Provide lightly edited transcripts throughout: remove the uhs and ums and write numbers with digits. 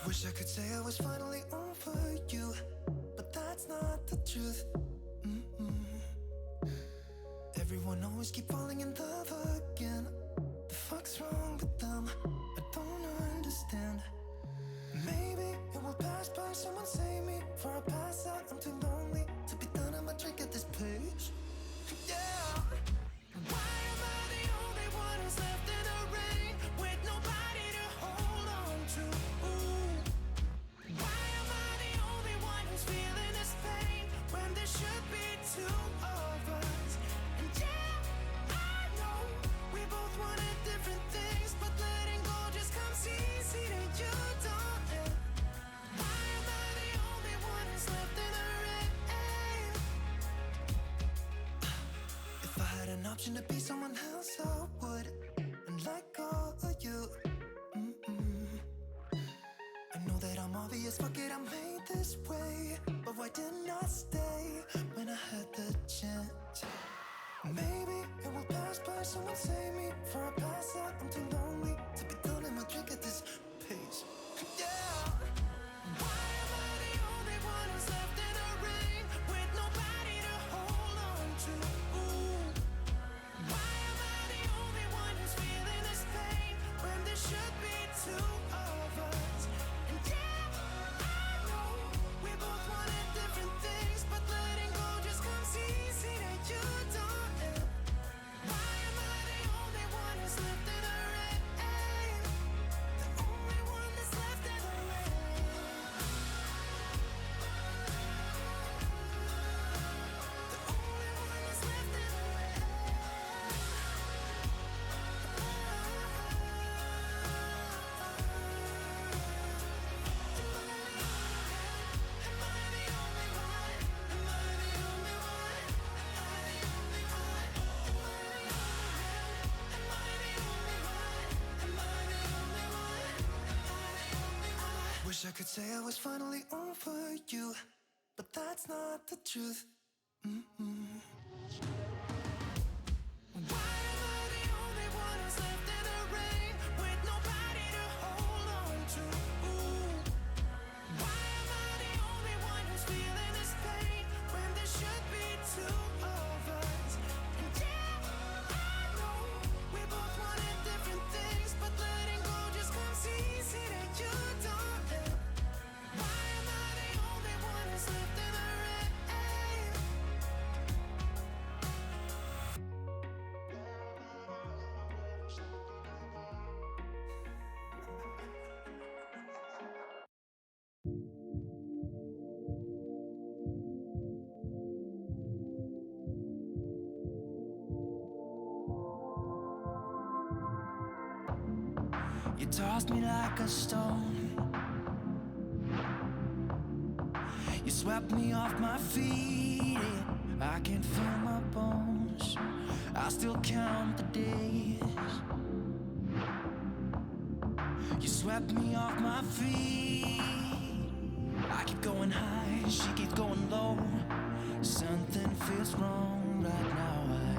Wish I could say I was finally over you, but that's not the truth. Everyone always keep falling in love again. The fuck's wrong with them? I don't understand. Maybe it will pass by, someone save me. Before I pass out, I'm too lonely to be done. I'ma drink at this place. Yeah. Why am I the only one who's left in the rain with nobody to hold on to? Ooh. Why am I the only one who's feeling this pain when there should be two of us? And yeah, I know we both wanted different things, but letting go just comes easy to you, don't it? Why am I the only one who's left in the rain? If I had an option to be someone else, I would, and let go of you. I know that I'm obvious, fuck it, I'm made this way. But why didn't I stay when I had the chance? Maybe it will pass by, someone save me. Before I pass out, I'm too lonely to be done. I'ma drink at this pace. Yeah. Why am I the only one who's left in the rain with nobody to hold on to? Ooh. Why am I the only one who's feeling this pain when there should be two of us? And yeah, I know we both wanted different things, but letting go just comes easy to you, don't it? Why am I the only one who's left in the rain? The only one that's left in the rain. The only one that's left in the rain. Wish I could say I was finally over you, but that's not the truth. Why am I the only one who's left in the rain with nobody to hold on to? Ooh. Why am I the only one who's feeling this pain when there should be two of us? And yeah, I know we both wanted different things, but letting go just comes easy to you, don't it? Why am I the only one who's left in the rain? You tossed me like a stone. You swept me off my feet. I can't feel my bones. I still count the days. You swept me off my feet. I keep going high, she keeps going low. Something feels wrong right now, I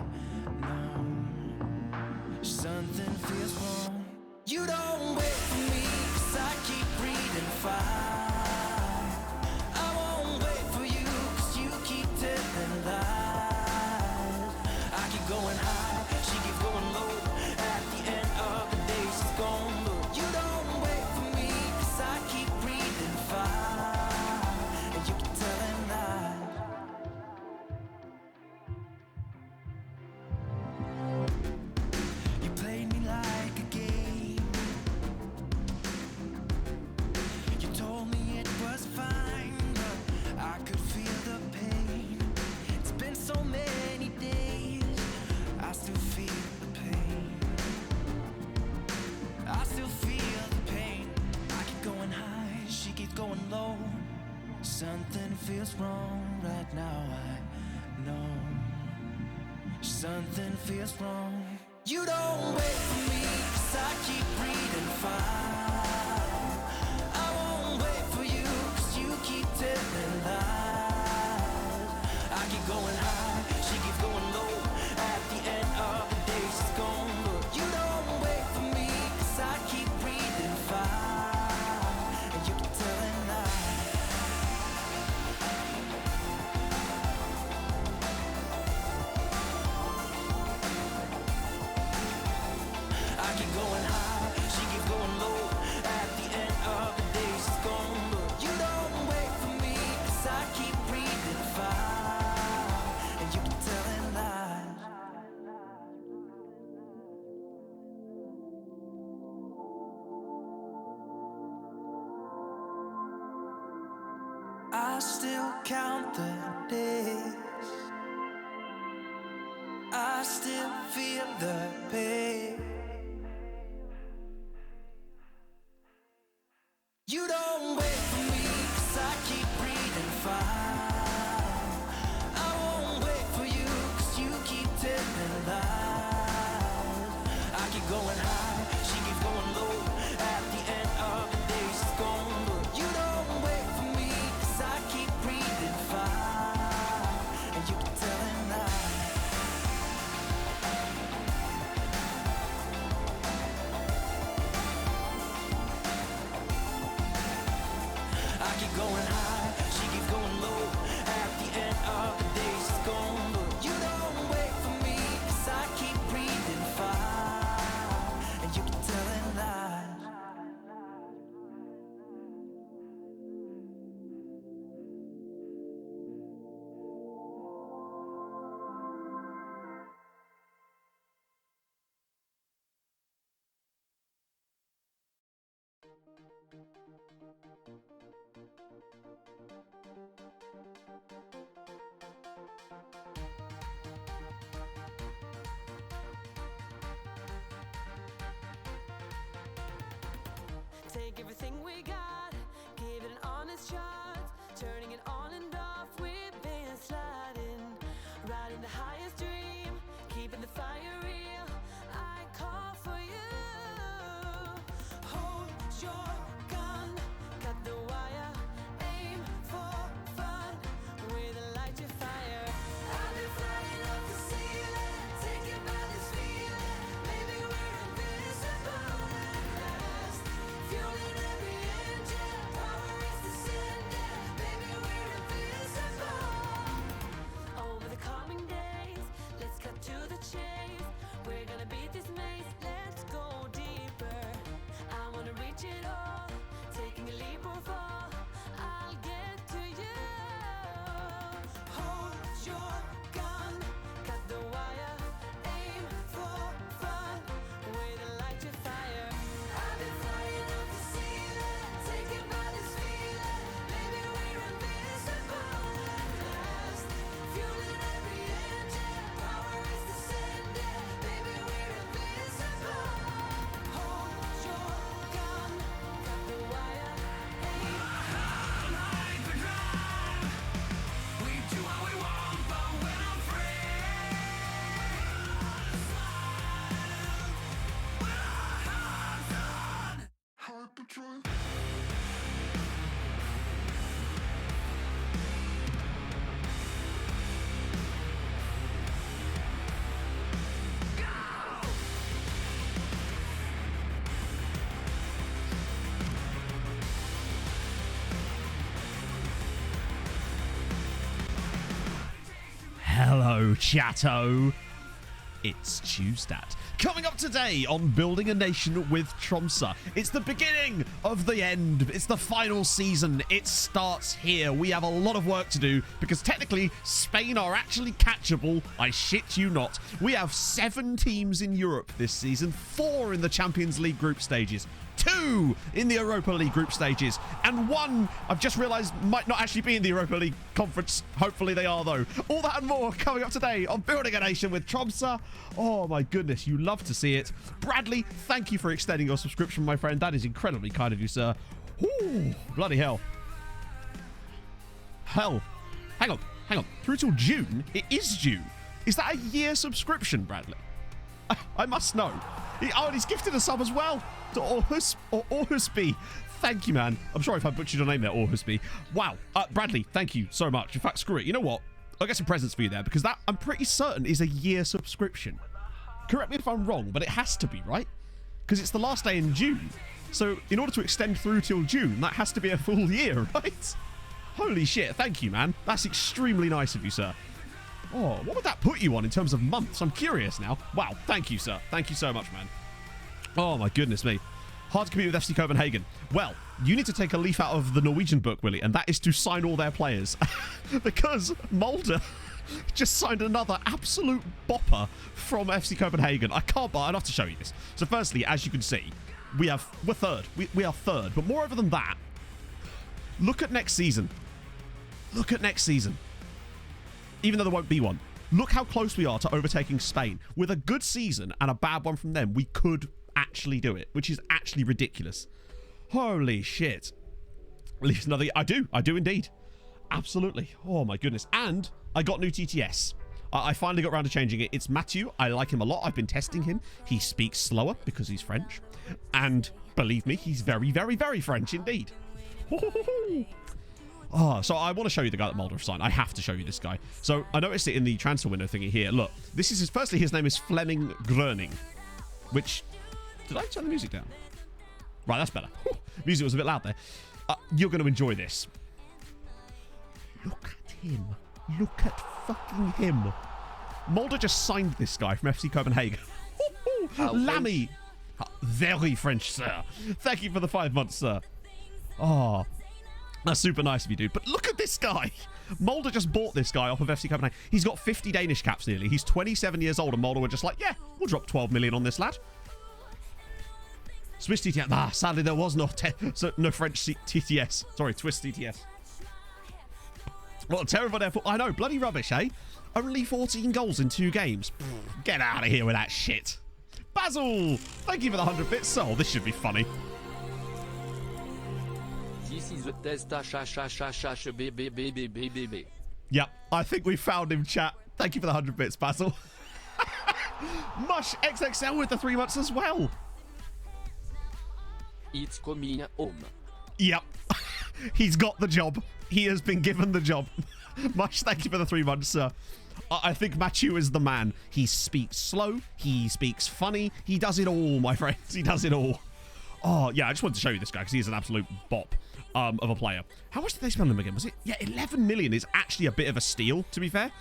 know. Something feels wrong. You don't wait for me, 'cause I keep breathing fire. I won't wait for you, 'cause you keep telling lies. I keep going high, she keeps going low. At the end of the day, she's gone. But you don't wait for me, 'cause I keep breathing fire. And you keep telling lies. You played me like a game. You told me it was fine, but I could feel the pain. It's been so many days, I still feel the pain. I still feel the pain. I keep going high, she keeps going low. Something feels wrong right now, I know. Something feels wrong. You don't wait for me, 'cause I keep breathing fire. I won't I still count the days, I still feel the pain. You don't wait for me, 'cause I keep breathing fine. I won't wait for you, 'cause you keep telling lies. I keep going high, she keeps going low. At the end of the day, she's gone. But you don't wait for me, 'cause I keep breathing fine. And you keep telling lies. I keep going high, she keeps going low. At the end of the day, she's gone. But you don't wait for me, 'cause I keep breathing fine. And you keep telling lies. Take everything we got, give it an honest shot. Turning it on and off, we've been sliding. Riding the highest dream, keeping the fire real. I call for you. Hold your gun, cut the wire. Aim for fun, with a light your fire. I've been flying up the ceiling, taken by this feeling. Maybe we're invisible at last. Fueling every engine, power is descending. Maybe we're invisible. Over the coming days, let's cut to the chase. We're gonna beat this maze, let's go deeper. I wanna reach it all, taking a leap or fall. I'll get to you. Hold your gun, cut the wire. Aim for fun, with a light your fire. I've been flying up the ceiling, taken by this feeling. Maybe we're invisible at last. Fueling every engine, power is descending. Maybe we're invisible. Hold your gun, cut the wire. Aim. Like the drive, we do what we want, but we're not free. With our hands on hyperdrive. Hello, chatto. It's Tuesday. Coming up today on Building a Nation with Tromso. It's the beginning of the end. It's the final season. It starts here. We have a lot of work to do because technically Spain are actually catchable. I shit you not. We have 7 teams in Europe this season, 4 in the Champions League group stages, 2 in the Europa League group stages, and 1 I've just realised might not actually be in the Europa League conference. Hopefully they are, though. All that and more coming up today on Building a Nation with Tromso. Oh my goodness, you love to see it. Bradley, thank you for extending your subscription, my friend. That is incredibly kind of you, sir. Ooh, bloody hell. Hell. Hang on. Through till June? It is June. Is that a year subscription, Bradley? I must know. Oh, and he's gifted a sub as well to Orhusby. Thank you, man. I'm sorry if I butchered your name there, Orhusby. Wow. Bradley, thank you so much. In fact, screw it. You know what? I'll get some presents for you there because that, I'm pretty certain, is a year subscription. Correct me if I'm wrong, but it has to be, right? Because it's the last day in June. So in order to extend through till June, that has to be a full year, right? Holy shit. Thank you, man. That's extremely nice of you, sir. Oh, what would that put you on in terms of months? I'm curious now. Wow. Thank you, sir. Thank you so much, man. Oh, my goodness me. Hard to compete with FC Copenhagen. Well, you need to take a leaf out of the Norwegian book, Willie, and that is to sign all their players. Because Mulder just signed another absolute bopper from FC Copenhagen. I can't buy. I'd have to show you this. So firstly, as you can see, we're third. We are third. But moreover than that, look at next season. Look at next season. Even though there won't be one. Look how close we are to overtaking Spain. With a good season and a bad one from them, we could actually do it, which is actually ridiculous. Holy shit. At least another... I do indeed. Absolutely. Oh my goodness. And I got new TTS. I finally got around to changing it. It's Mathieu. I like him a lot. I've been testing him. He speaks slower because he's French. And believe me, he's very, very, very French indeed. Oh, so I want to show you the guy that Mulder signed. I have to show you this guy. So I noticed it in the transfer window thingy here. Look, this is firstly, his name is Flemming Gröning, which... Did I turn the music down? Right, that's better. Music was a bit loud there. You're going to enjoy this. Look at him. Look at fucking him. Mulder just signed this guy from FC Copenhagen. Lammy. Very French, sir. Thank you for the 5 months, sir. Oh, that's super nice of you, dude. But look at this guy. Mulder just bought this guy off of FC Copenhagen. He's got 50 Danish caps nearly. He's 27 years old, and Mulder were just like, yeah, we'll drop 12 million on this lad. Swiss TTS. Sadly, there was no French TTS. Sorry, Swiss TTS. What a terrible effort. I know, bloody rubbish, eh? Only 14 goals in 2 games. Get out of here with that shit. Basil, thank you for the 100 bits. Oh, this should be funny. This is the test. Yep, I think we found him, chat. Thank you for the 100 bits, Basil. Mush XXL with the 3 months as well. It's coming home. Yep. He's got the job. He has been given the job. Much thank you for the 3 months, sir. I think Mathieu is the man. He speaks slow. He speaks funny. He does it all, my friends. He does it all. Oh, yeah, I just wanted to show you this guy because he's an absolute bop of a player. How much did they spend on him again? Was it? Yeah, 11 million is actually a bit of a steal, to be fair.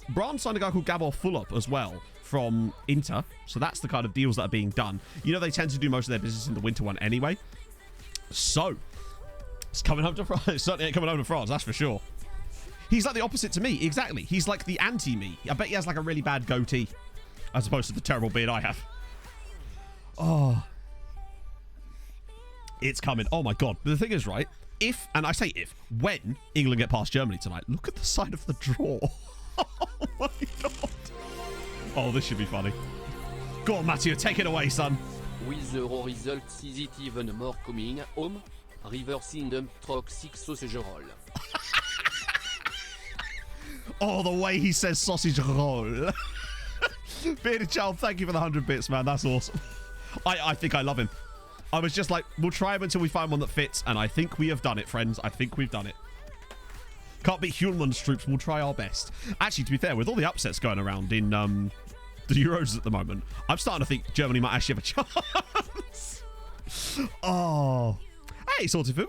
Brandt signed a guy called Gabor Fulop as well from Inter. So that's the kind of deals that are being done. You know, they tend to do most of their business in the winter one anyway. So... It's coming home to France. It's certainly ain't coming home to France, that's for sure. He's like the opposite to me, exactly. He's like the anti-me. I bet he has like a really bad goatee, as opposed to the terrible beard I have. Oh. It's coming. Oh my God. The thing is, right, if, and I say if, when England get past Germany tonight, look at the side of the draw. Oh my God. Oh, this should be funny. Go on, Mathieu, take it away, son. With the results, is it even more coming home? Reversing them truck 6 sausage roll. Oh, the way he says sausage roll. Bearded Child, thank you for the 100 bits, man. That's awesome. I think I love him. I was just like, we'll try him until we find one that fits, and I think we have done it, friends. I think we've done it. Can't beat Hulman's troops. We'll try our best. Actually, to be fair, with all the upsets going around in the Euros at the moment, I'm starting to think Germany might actually have a chance. Oh... Hey, Sortifu.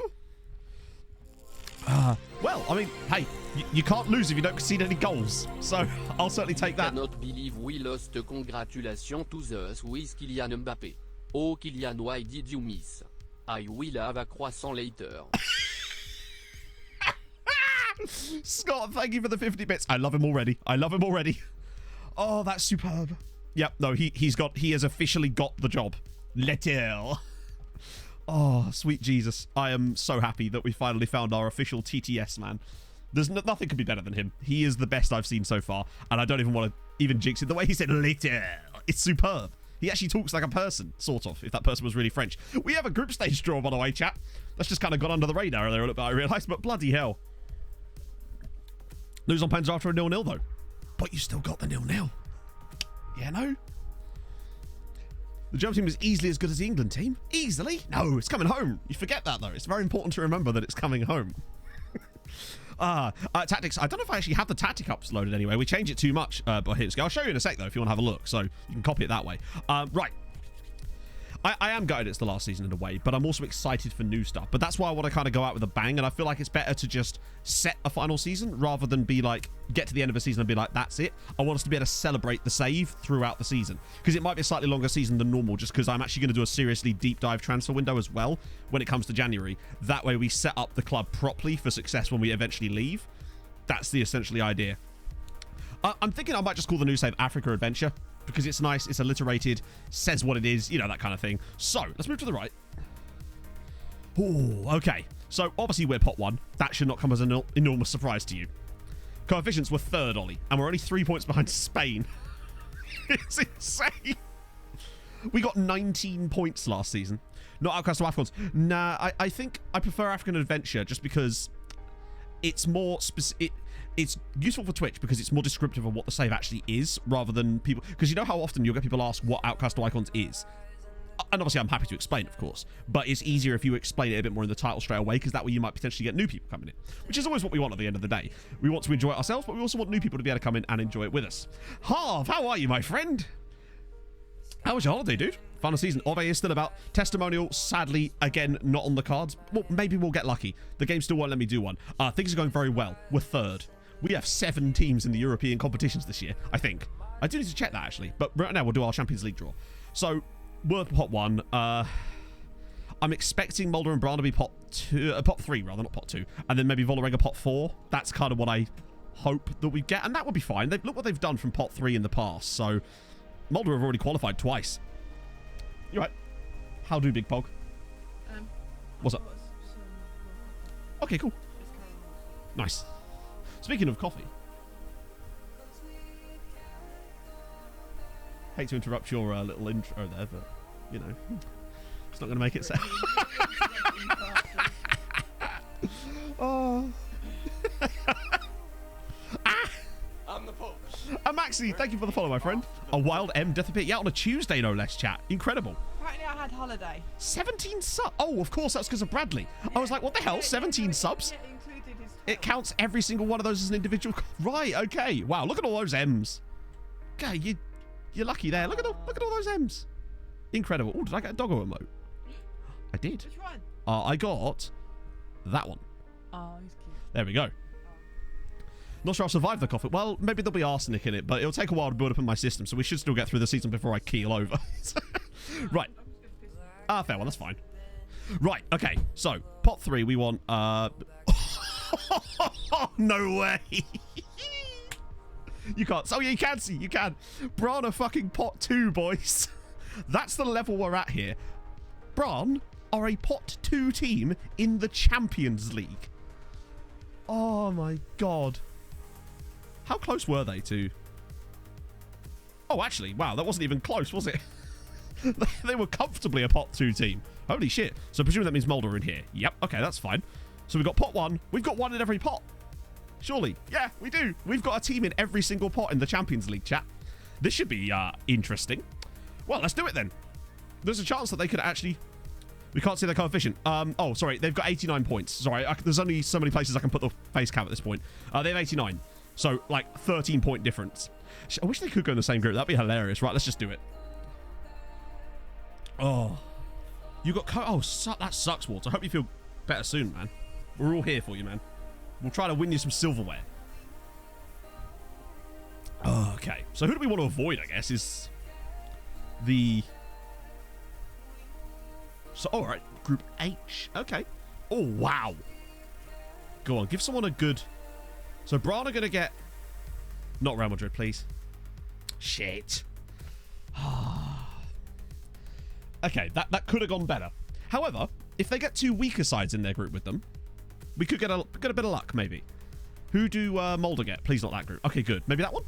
Well, I mean, hey, you can't lose if you don't concede any goals. So, I'll certainly take that. I cannot believe we lost. Congratulations to the Swiss Kylian Mbappé. Oh, Kylian, why did you miss? I will have a croissant later. Scott, thank you for the 50 bits. I love him already. I love him already. Oh, that's superb. Yep, no, he has officially got the job. Letter. Oh, sweet Jesus. I am so happy that we finally found our official TTS, man. There's nothing could be better than him. He is the best I've seen so far, and I don't even want to even jinx it. The way he said later, it's superb. He actually talks like a person, sort of, if that person was really French. We have a group stage draw, by the way, chat. That's just kind of got under the radar there a little bit, I realised, but bloody hell. Lose on pens after a 0-0, though. But you still got the 0-0. Yeah, no? The German team is easily as good as the England team. Easily? No, it's coming home. You forget that, though. It's very important to remember that it's coming home. Tactics. I don't know if I actually have the tactic ups loaded anyway. We change it too much. But here, I'll show you in a sec, though, if you want to have a look. So you can copy it that way. Right. I am gutted it's the last season in a way, but I'm also excited for new stuff. But that's why I want to kind of go out with a bang, and I feel like it's better to just set a final season rather than be like, get to the end of a season and be like, that's it. I want us to be able to celebrate the save throughout the season, because it might be a slightly longer season than normal, just because I'm actually going to do a seriously deep dive transfer window as well when it comes to January. That way we set up the club properly for success when we eventually leave. That's the essentially idea. I'm thinking I might just call the new save Africa Adventure, because it's nice, it's alliterated, says what it is, you know, that kind of thing. So, let's move to the right. Ooh, okay. So, obviously, we're pot 1. That should not come as an enormous surprise to you. Coefficients were 3rd, Ollie, and we're only 3 points behind Spain. It's insane. We got 19 points last season. Not outcast to Afghans. Nah, I think I prefer African Adventure just because it's more it's useful for Twitch because it's more descriptive of what the save actually is rather than people, because you know how often you'll get people ask what Outcast to Icons is, and obviously I'm happy to explain, of course, but it's easier if you explain it a bit more in the title straight away, because that way you might potentially get new people coming in, which is always what we want at the end of the day. We want to enjoy it ourselves, but we also want new people to be able to come in and enjoy it with us. Harv, how are you, my friend? How was your holiday, dude? Final season. Ove is still about. Testimonial, sadly, again, not on the cards. Well, maybe we'll get lucky. The game still won't let me do one. Things are going very well. We're 3rd. We have 7 teams in the European competitions this year, I think. I do need to check that, actually. But right now, we'll do our Champions League draw. So, we're pot 1. I'm expecting Mulder and Bran to be pot 3, rather, not pot 2. And then maybe Volarenga pot 4. That's kind of what I hope that we get. And that would be fine. Look what they've done from pot 3 in the past. So, Mulder have already qualified twice. You're right. How do, Big Pog? What's up? Okay, cool. Nice. Speaking of coffee. Hate to interrupt your little intro there, but, you know, it's not going to make it sound. Oh. I'm the Pope. Maxi, thank you for the follow, my friend. A wild M Death Pit. Yeah, on a Tuesday, no less, chat. Incredible. Apparently I had holiday. 17 subs. Oh, of course, that's because of Bradley. I was like, what the hell? 17 subs? It counts every single one of those as an individual. Right, okay. Wow, look at all those M's. Okay, you're lucky there. Look at all those M's. Incredible. Oh, did I get a doggo emote? I did. Which one? I got that one. Oh, he's cute. There we go. Not sure I'll survive the coffee. Well, maybe there'll be arsenic in it, but it'll take a while to build up in my system, so we should still get through the season before I keel over. Right. Fair one. That's fine. Right. Okay. So, pot 3, we want... No way. You can't. Oh, yeah, you can see. You can. Bran are fucking pot 2, boys. That's the level we're at here. Bran are a pot 2 team in the Champions League. Oh, my God. How close were they to... Oh, actually, wow, that wasn't even close, was it? They were comfortably a pot 2 team. Holy shit. So presumably that means Mulder are in here. Yep, okay, that's fine. So we've got pot 1. We've got 1 in every pot. Surely. Yeah, we do. We've got a team in every single pot in the Champions League, chat. This should be interesting. Well, let's do it then. There's a chance that they could actually... We can't see their coefficient. Oh, sorry. They've got 89 points. Sorry, there's only so many places I can put the face cam at this point. They have 89. So, like, 13-point difference. I wish they could go in the same group. That'd be hilarious. Right, let's just do it. Oh. You got... Oh, that sucks, Walt. I hope you feel better soon, man. We're all here for you, man. We'll try to win you some silverware. Okay. So, who do we want to avoid, I guess, is the... So, all right. Group H. Okay. Oh, wow. Go on. Give someone a good... So, Bran are going to get... Not Real Madrid, please. Shit. Okay, that could have gone better. However, if they get 2 weaker sides in their group with them, we could get a bit of luck, maybe. Who do Mulder get? Please not that group. Okay, good. Maybe that one?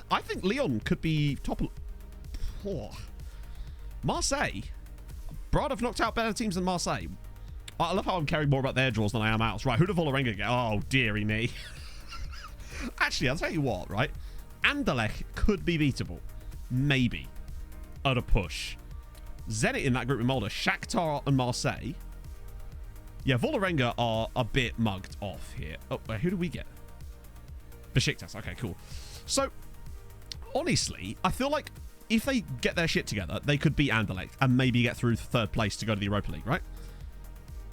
I think Lyon could be top... Oh. Marseille. Bran have knocked out better teams than Marseille. I love how I'm caring more about their draws than I am ours. Right, who do Volarenga get? Oh, dearie me. Actually, I'll tell you what, right? Anderlecht could be beatable. Maybe. At a push. Zenit in that group with Mulder. Shakhtar and Marseille. Yeah, Volarenga are a bit mugged off here. Oh, who do we get? Besiktas. Okay, cool. So, honestly, I feel like if they get their shit together, they could beat Anderlecht and maybe get through 3rd place to go to the Europa League, right?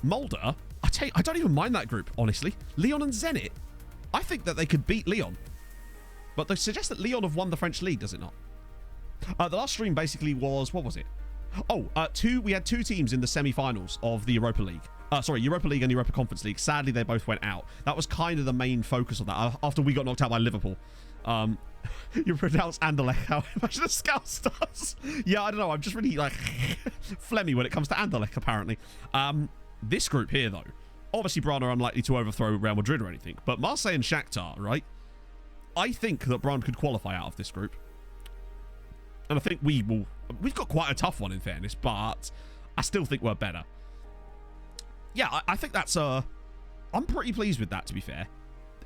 Mulder, I tell you, I don't even mind that group, honestly. Lyon and Zenit, I think that they could beat Lyon. But they suggest that Lyon have won the French league, does it not? The last stream basically was, what was it? Oh, we had 2 teams in the semi-finals of the Europa League. Sorry, Europa League and Europa Conference League. Sadly, they both went out. That was kind of the main focus of that after we got knocked out by Liverpool. You pronounce Anderlecht how much the Scout stars. Yeah, I don't know. I'm just really like phlegmy when it comes to Anderlecht, apparently. This group here, though, obviously Brann are unlikely to overthrow Real Madrid or anything, but Marseille and Shakhtar, right? I think that Brann could qualify out of this group. And I think we will. We've got quite a tough one, in fairness, but I still think we're better. Yeah, I think that's I'm pretty pleased with that, to be fair.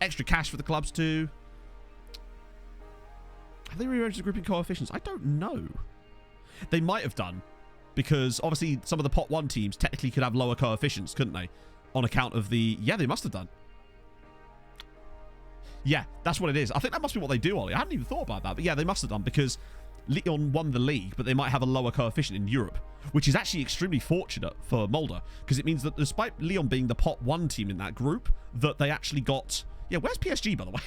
Extra cash for the clubs too. Have they rearranged the grouping coefficients? I don't know. They might have done, because obviously some of the pot 1 teams technically could have lower coefficients, couldn't they? On account of the... Yeah, they must have done. Yeah, that's what it is. I think that must be what they do, Ollie. I hadn't even thought about that, but yeah, they must have done, because Lyon won the league, but they might have a lower coefficient in Europe, which is actually extremely fortunate for Mulder, because it means that despite Lyon being the pot 1 team in that group, that they actually got... Yeah, where's PSG, by the way?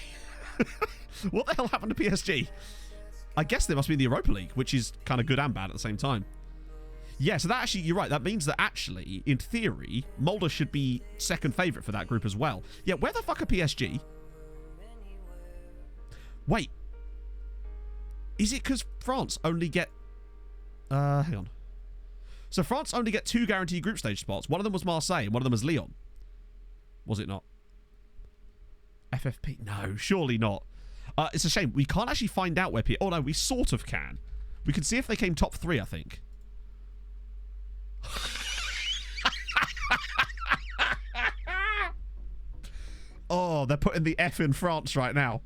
What the hell happened to PSG? I guess they must be in the Europa League, which is kind of good and bad at the same time. Yeah, so that actually, you're right. That means that actually, in theory, Mulder should be second favourite for that group as well. Yeah, where the fuck are PSG? Wait. Is it because France only get... hang on. So France only get 2 guaranteed group stage spots. One of them was Marseille and one of them was Lyon. Was it not? FFP? No, surely not. It's a shame. We can't actually find out where... Oh, no, we sort of can. We can see if they came top 3, I think. Oh, they're putting the F in France right now.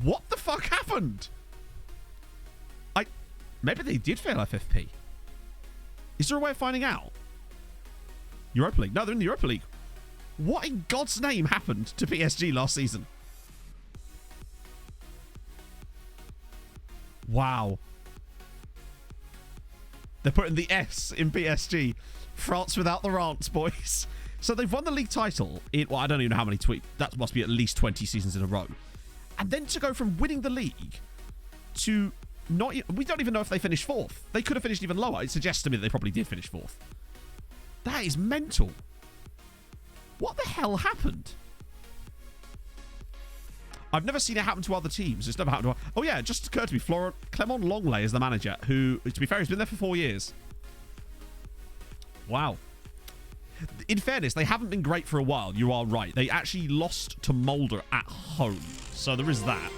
What the fuck happened? Maybe they did fail FFP. Is there a way of finding out? Europa League. No, they're in the Europa League. What in God's name happened to PSG last season? Wow. They're putting the S in PSG. France without the rants, boys. So they've won the league title in, well, I don't even know how many that must be at least 20 seasons in a row. And then to go from winning the league to not... We don't even know if they finished 4th. They could have finished even lower. It suggests to me that they probably did finish 4th. That is mental. What the hell happened? I've never seen it happen to other teams. It's never happened to... Oh, yeah, it just occurred to me. Clement Longley is the manager, who, to be fair, has been there for 4 years. Wow. In fairness, they haven't been great for a while. You are right. They actually lost to Mulder at home. So there is that.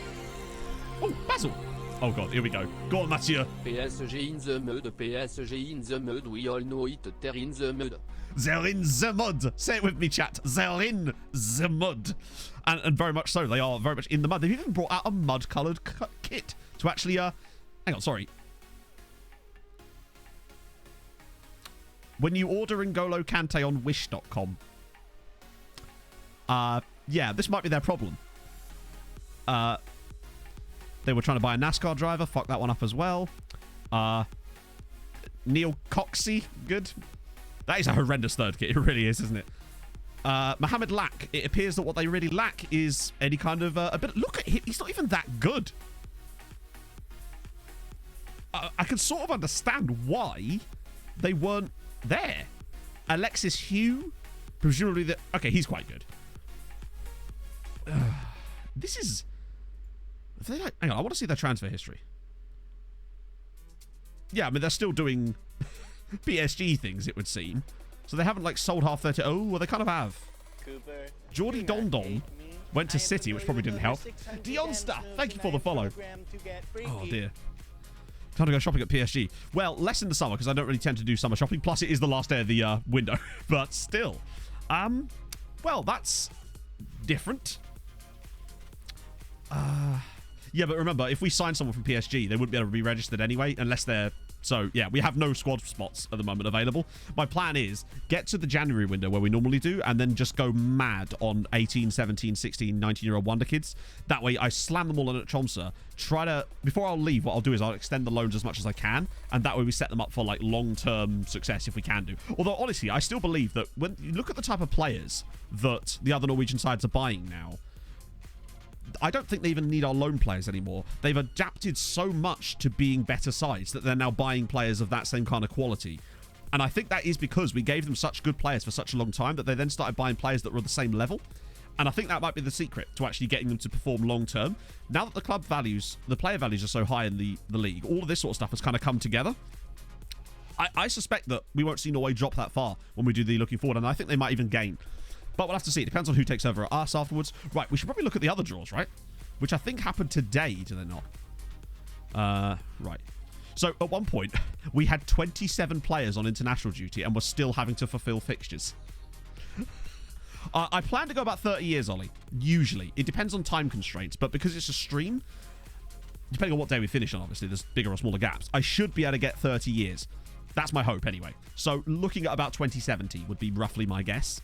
Oh, Basil. Oh, God, here we go. Go on, Mathieu. PSG in the mud, PSG in the mud, we all know it, they're in the mud. They're in the mud. Say it with me, chat. They're in the mud. And very much so. They are very much in the mud. They've even brought out a mud-coloured kit to actually... hang on, sorry. When you order N'Golo Kante on Wish.com... yeah, this might be their problem. They were trying to buy a NASCAR driver. Fuck that one up as well. Neil Coxey. Good. That is a horrendous third kit. It really is, isn't it? Mohamed Lack. It appears that what they really lack is any kind of... a bit. Look at him. He's not even that good. I can sort of understand why they weren't there. Alexis Hugh. Presumably that... Okay, he's quite good. This is... Hang on, I want to see their transfer history. Yeah, I mean, they're still doing PSG things, it would seem. So they haven't, like, sold half their... Oh, well, they kind of have. Jordi Dondon went to City, which probably didn't help. Dionsta, thank you for the follow. Oh, dear. Time to go shopping at PSG. Well, less in the summer, because I don't really tend to do summer shopping. Plus, it is the last day of the window. But still. Well, that's different. Yeah, but remember, if we sign someone from PSG, they wouldn't be able to be registered anyway, unless they're... So, yeah, we have no squad spots at the moment available. My plan is get to the January window where we normally do, and then just go mad on 18, 17, 16, 19-year-old wonder kids. That way, I slam them all in at Tromsø. Try to... Before I'll leave, what I'll do is I'll extend the loans as much as I can, and that way we set them up for, like, long-term success if we can do. Although, honestly, I still believe that when you look at the type of players that the other Norwegian sides are buying now, I don't think they even need our loan players anymore. They've adapted so much to being better sides that they're now buying players of that same kind of quality. And I think that is because we gave them such good players for such a long time that they then started buying players that were at the same level. And I think that might be the secret to actually getting them to perform long term. Now that the club values, the player values are so high in the league, all of this sort of stuff has kind of come together. I suspect that we won't see Norway drop that far when we do the looking forward, and I think they might even gain. But we'll have to see. It depends on who takes over at us afterwards. Right, we should probably look at the other draws, right? Which I think happened today, do they not? Right. So at one point, we had 27 players on international duty and were still having to fulfill fixtures. I plan to go about 30 years, Ollie. Usually. It depends on time constraints, but because it's a stream, depending on what day we finish on, obviously, there's bigger or smaller gaps. I should be able to get 30 years. That's my hope, anyway. So looking at about 2070 would be roughly my guess,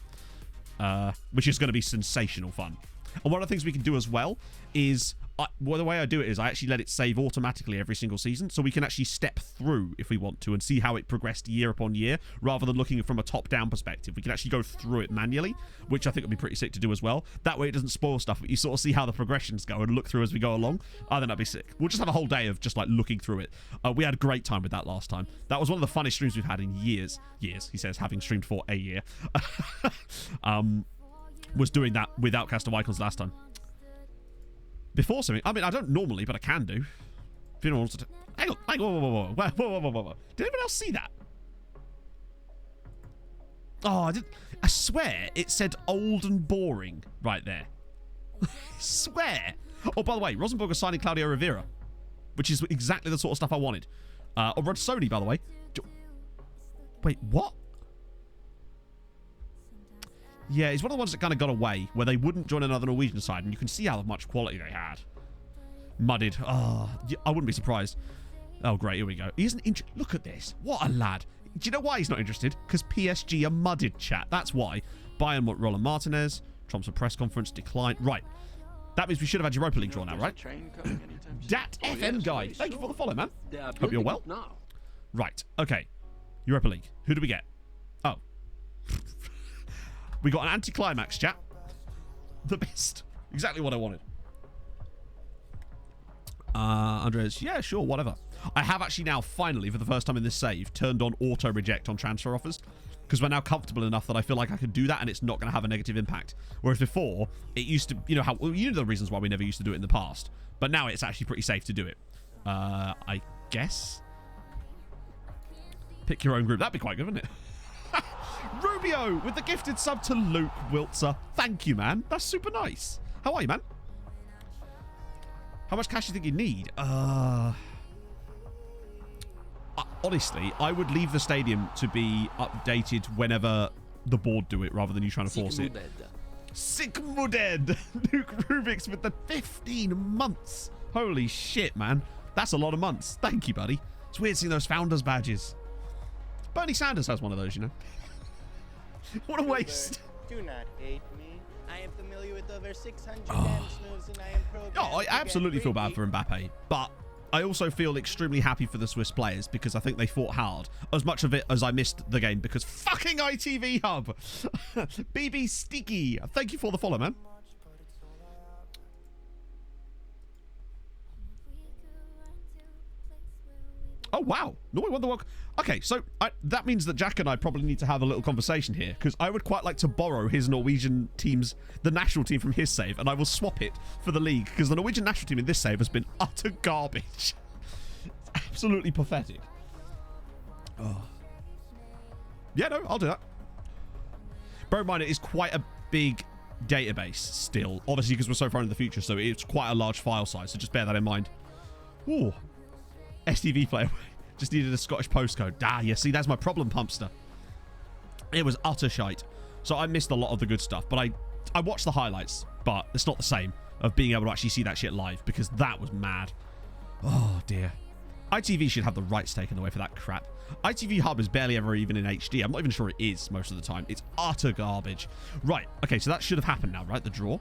which is going to be sensational fun. And one of the things we can do as well is, well, the way I do it is I actually let it save automatically every single season, so we can actually step through if we want to and see how it progressed year upon year, rather than looking from a top-down perspective. We can actually go through it manually, which I think would be pretty sick to do as well. That way it doesn't spoil stuff, but you sort of see how the progressions go and look through as we go along. I think that'd be sick. We'll just have a whole day of just like looking through it. We had a great time with that last time. That was one of the funnest streams we've had in years. Years, he says, having streamed for a year. Was doing that with Outcast of Icons last time. Before something, I mean, I don't normally, but I can do. If anyone wants to... Hang on, whoa. Did anyone else see that? Oh, I swear it said old and boring right there. I swear. Oh, by the way, Rosenborg are signing Claudio Rivera, which is exactly the sort of stuff I wanted. Oh, Rod Sony, by the way. Wait, what? Yeah, he's one of the ones that kind of got away, where they wouldn't join another Norwegian side, and you can see how much quality they had. Mudded. Oh, I wouldn't be surprised. Oh, great, here we go. He isn't interested. Look at this. What a lad. Do you know why he's not interested? Because PSG are mudded, chat. That's why. Bayern want Roland Martinez. Tromso press conference declined. Right. That means we should have had Europa League draw now, right? Dat FM guy. Thank you for the follow, man. Hope you're well. Right. Okay. Europa League. Who do we get? Oh. We got an anticlimax, chat. The best. Exactly what I wanted. Andres, yeah, sure, whatever. I have actually now, finally, for the first time in this save, turned on auto-reject on transfer offers. Because we're now comfortable enough that I feel like I can do that and it's not going to have a negative impact. Whereas before, it used to, you know how, well, you know the reasons why we never used to do it in the past. But now it's actually pretty safe to do it. I guess. Pick your own group. That'd be quite good, wouldn't it? Rubio with the gifted sub to Luke Wiltzer. Thank you, man. That's super nice. How are you, man? How much cash do you think you need? Honestly, I would leave the stadium to be updated whenever the board do it, rather than you trying to force it. Sigmuded. Luke Rubik's with the 15 months. Holy shit, man. That's a lot of months. Thank you, buddy. It's weird seeing those founders badges. Bernie Sanders has one of those, you know. What a waste. Do not hate me. I am familiar with over 600 dance moves and I am programmed. Oh, I absolutely feel bad for Mbappe, but I also feel extremely happy for the Swiss players because I think they fought hard. As much of it as I missed the game because fucking ITV Hub. BB Sticky. Thank you for the follow, man. Oh, wow. Norway won the World Cup. Okay, so that means that Jack and I probably need to have a little conversation here because I would quite like to borrow his Norwegian team's, the national team from his save, and I will swap it for the league because the Norwegian national team in this save has been utter garbage. It's absolutely pathetic. Oh. Yeah, no, I'll do that. Bear in mind, it is quite a big database still, obviously because we're so far into the future, so it's quite a large file size, so just bear that in mind. Ooh. STV player. Just needed a Scottish postcode. Ah, yeah, see, that's my problem, Pumpster. It was utter shite. So I missed a lot of the good stuff, but I watched the highlights, but it's not the same of being able to actually see that shit live because that was mad. Oh, dear. ITV should have the rights taken away for that crap. ITV Hub is barely ever even in HD. I'm not even sure it is most of the time. It's utter garbage. Right, okay, so that should have happened now, right? The draw.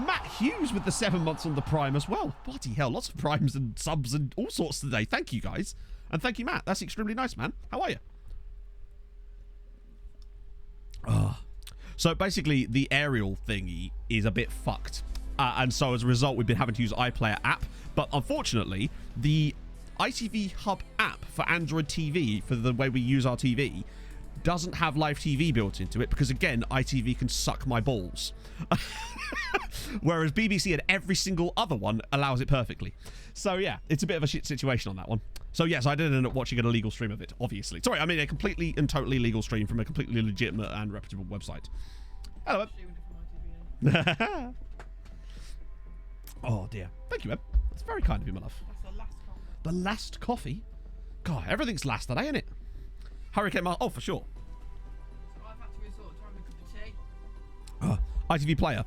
Matt Hughes with the 7 months on the Prime as well. Bloody hell, lots of Primes and subs and all sorts today. Thank you, guys. And thank you, Matt. That's extremely nice, man. How are you? So basically, the aerial thingy is a bit fucked. And so as a result, we've been having to use iPlayer app. But unfortunately, the ITV Hub app for Android TV, for the way we use our TV, doesn't have live TV built into it because, again, ITV can suck my balls. Whereas BBC and every single other one allows it perfectly. So, yeah, it's a bit of a shit situation on that one. So, yes, I did end up watching an illegal stream of it, obviously. Sorry, I mean a completely and totally legal stream from a completely legitimate and reputable website. Hello, Em. Oh, dear. Thank you, Em. That's very kind of you, my love. That's the last coffee. The last coffee? God, everything's last today, isn't it? Hurricane Mar... Oh, for sure. So I've had to resort to having a cup of tea. ITV player.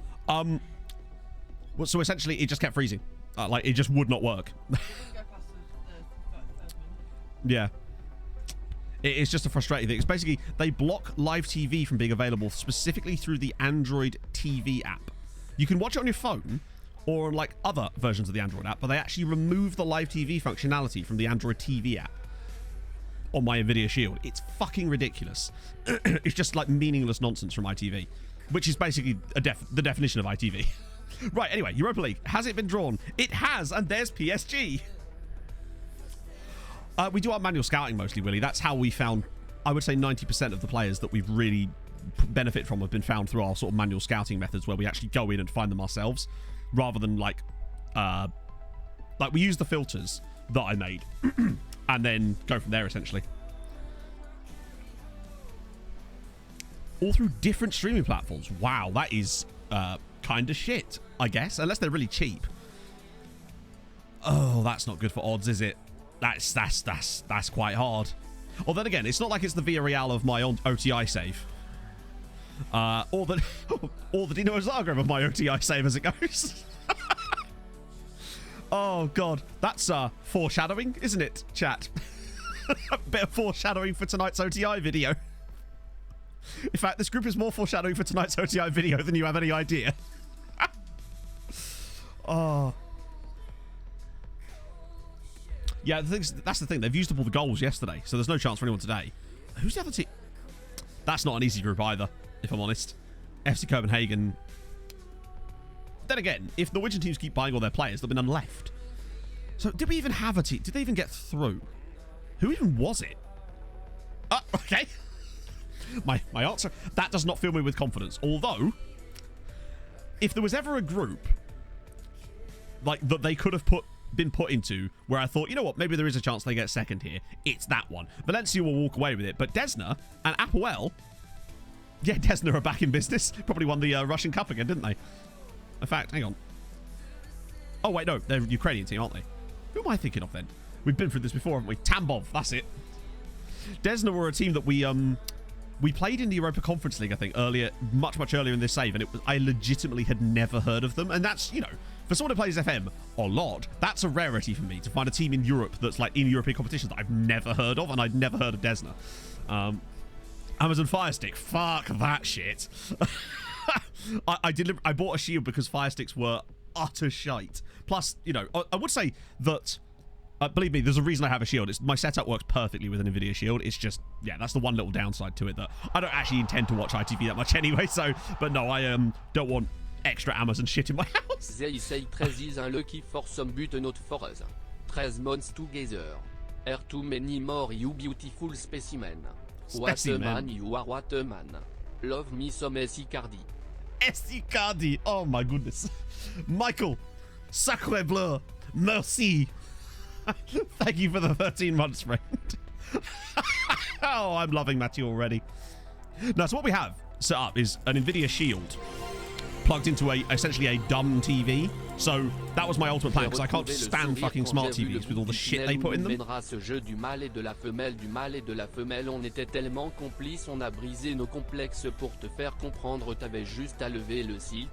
Well, so essentially, it just kept freezing. Like, it just would not work. Go past the first minute. Yeah. It's just a frustrating thing. It's basically, they block live TV from being available specifically through the Android TV app. You can watch it on your phone or on, like, other versions of the Android app, but they actually remove the live TV functionality from the Android TV app on my Nvidia Shield. It's fucking ridiculous. It's just, like, meaningless nonsense from ITV, which is basically the definition of ITV. Right, anyway, Europa League. Has it been drawn? It has, and there's PSG. We do our manual scouting mostly, Willie. That's how we found, I would say 90% of the players that we've really benefit from have been found through our sort of manual scouting methods where we actually go in and find them ourselves rather than like we use the filters that I made and then go from there essentially. All through different streaming platforms. Wow, that is kind of shit, I guess, unless they're really cheap. Oh, that's not good for odds, is it? That's quite hard. Or then again, it's not like it's the Villarreal of my own OTI save. Or the Dino Zagreb of my OTI save as it goes. Oh, God. That's foreshadowing, isn't it, chat? A bit of foreshadowing for tonight's OTI video. In fact, this group is more foreshadowing for tonight's OTI video than you have any idea. Oh. Yeah, that's the thing. They've used up all the goals yesterday, so there's no chance for anyone today. Who's the other team? That's not an easy group either, if I'm honest. FC Copenhagen. Then again, if Norwegian teams keep buying all their players, there'll be none left. So, did we even have a team? Did they even get through? Who even was it? Okay. My answer, that does not fill me with confidence. Although, if there was ever a group like that they could have been put into where I thought, you know what, maybe there is a chance they get second here, it's that one. Valencia will walk away with it, but Desna and Apoel, yeah, Desna are back in business. Probably won the Russian Cup again, didn't they? In fact, hang on. Oh, wait, no, they're a Ukrainian team, aren't they? Who am I thinking of then? We've been through this before, haven't we? Tambov, that's it. Desna were a team that we played in the Europa Conference League, I think, earlier, much earlier in this save, and I legitimately had never heard of them. And that's, you know, for someone who plays FM a lot, that's a rarity for me to find a team in Europe that's like in European competitions that I've never heard of, and I'd never heard of Desna. Amazon Fire Stick, fuck that shit. I bought a shield because Fire Sticks were utter shite. Plus, you know, I would say that. Believe me, there's a reason I have a shield. My setup works perfectly with an Nvidia shield. It's just, yeah, that's the one little downside to it, that I don't actually intend to watch ITV that much anyway, so, but no, I don't want extra Amazon shit in my house. They say 13 un lucky for some but not for us. 13 months together. Are too many more, you beautiful specimen. What a man, you are what a man. Love me some Sicardi. Sicardi, oh my goodness. Michael, sacre bleu, merci. Thank you for the 13 months, friend. Oh, I'm loving Matthew already. Now, so what we have set up is an Nvidia Shield plugged into essentially a dumb TV. So that was my ultimate plan, because I can't stand fucking smart TVs with all the shit they put in them. Ce jeu du mâle et de la femelle, on était tellement complices, on a brisé nos complexes pour te faire comprendre, t'avais juste à lever le cil,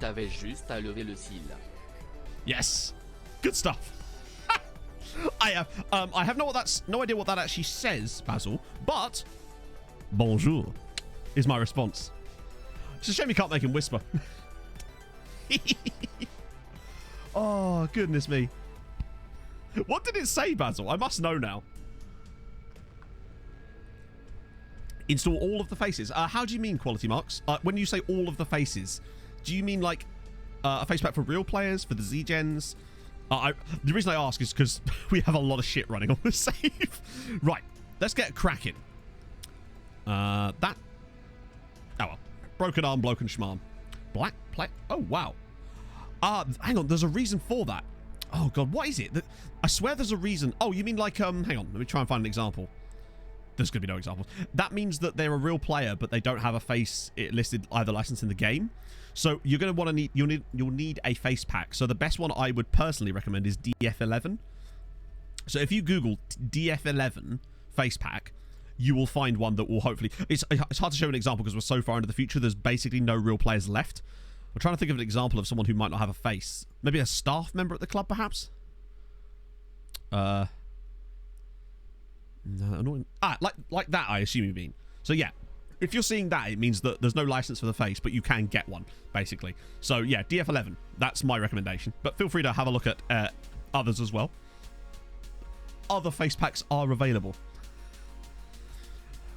Yes, good stuff. I have no idea what that actually says, Basil, but bonjour is my response. It's a shame you can't make him whisper. Oh, goodness me. What did it say, Basil? I must know now. Install all of the faces. How do you mean, Quality Marks? When you say all of the faces, do you mean like a face pack for real players, for the Z-Gens? The reason I ask is because we have a lot of shit running on this save. Right, let's get cracking. That. Oh, well. Broken arm, bloke and schmarm. Black play. Oh, wow. Hang on. There's a reason for that. Oh, God. What is it? I swear there's a reason. Oh, you mean like, hang on. Let me try and find an example. There's going to be no examples. That means that they're a real player, but they don't have a face listed either licensed in the game. So you're going to want to need, you'll need a face pack. So the best one I would personally recommend is DF11. So if you Google DF11 face pack, you will find one that will hopefully... It's hard to show an example because we're so far into the future. There's basically no real players left. I'm trying to think of an example of someone who might not have a face. Maybe a staff member at the club, perhaps? No, annoying. Like that, I assume you mean. So yeah, if you're seeing that, it means that there's no license for the face, but you can get one, basically. So yeah, DF11, that's my recommendation. But feel free to have a look at others as well. Other face packs are available.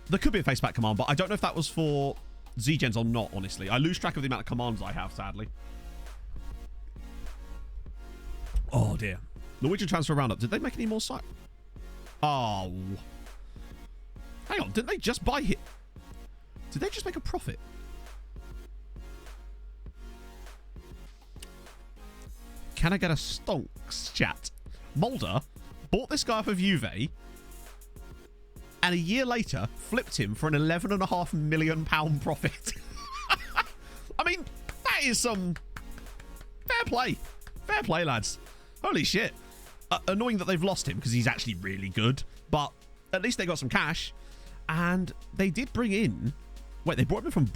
There could be a face pack command, but I don't know if that was for Z-Gens or not, honestly. I lose track of the amount of commands I have, sadly. Oh, dear. Norwegian Transfer Roundup. Did they make any more sites? Oh. Hang on. Didn't they just buy it? Did they just make a profit? Can I get a stonks, chat? Mulder bought this guy off of Juve, and a year later flipped him for an £11.5 million profit. I mean, that is some fair play. Fair play, lads. Holy shit. Annoying that they've lost him because he's actually really good, but at least they got some cash. And they did bring in... Wait, they brought him from...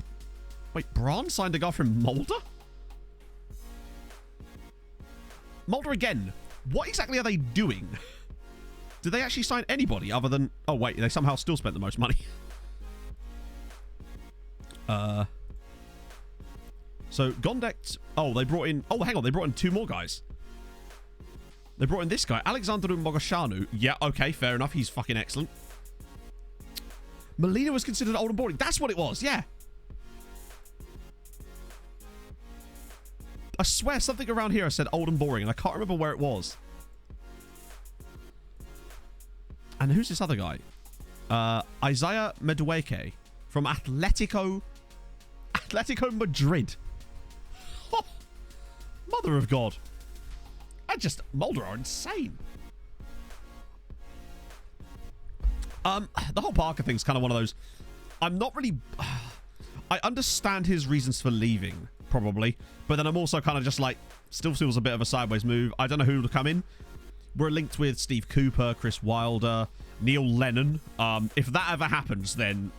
Wait, Braun signed a guy from Mulder? Mulder again. What exactly are they doing? Did they actually sign anybody other than... Oh, wait, they somehow still spent the most money. So, Gondek... Oh, they brought in... Oh, hang on, they brought in 2 more guys. They brought in this guy, Alexander Mogashanu. Yeah, okay, fair enough. He's fucking excellent. Molina was considered old and boring. That's what it was, yeah. I swear something around here I said old and boring, and I can't remember where it was. And who's this other guy? Isaiah Medueke from Atletico Madrid. Oh, mother of God. Mulder are insane. The whole Parker thing's kind of one of those. I'm not really... I understand his reasons for leaving, probably. But then I'm also kind of just like, still feels a bit of a sideways move. I don't know who to come in. We're linked with Steve Cooper, Chris Wilder, Neil Lennon. If that ever happens, then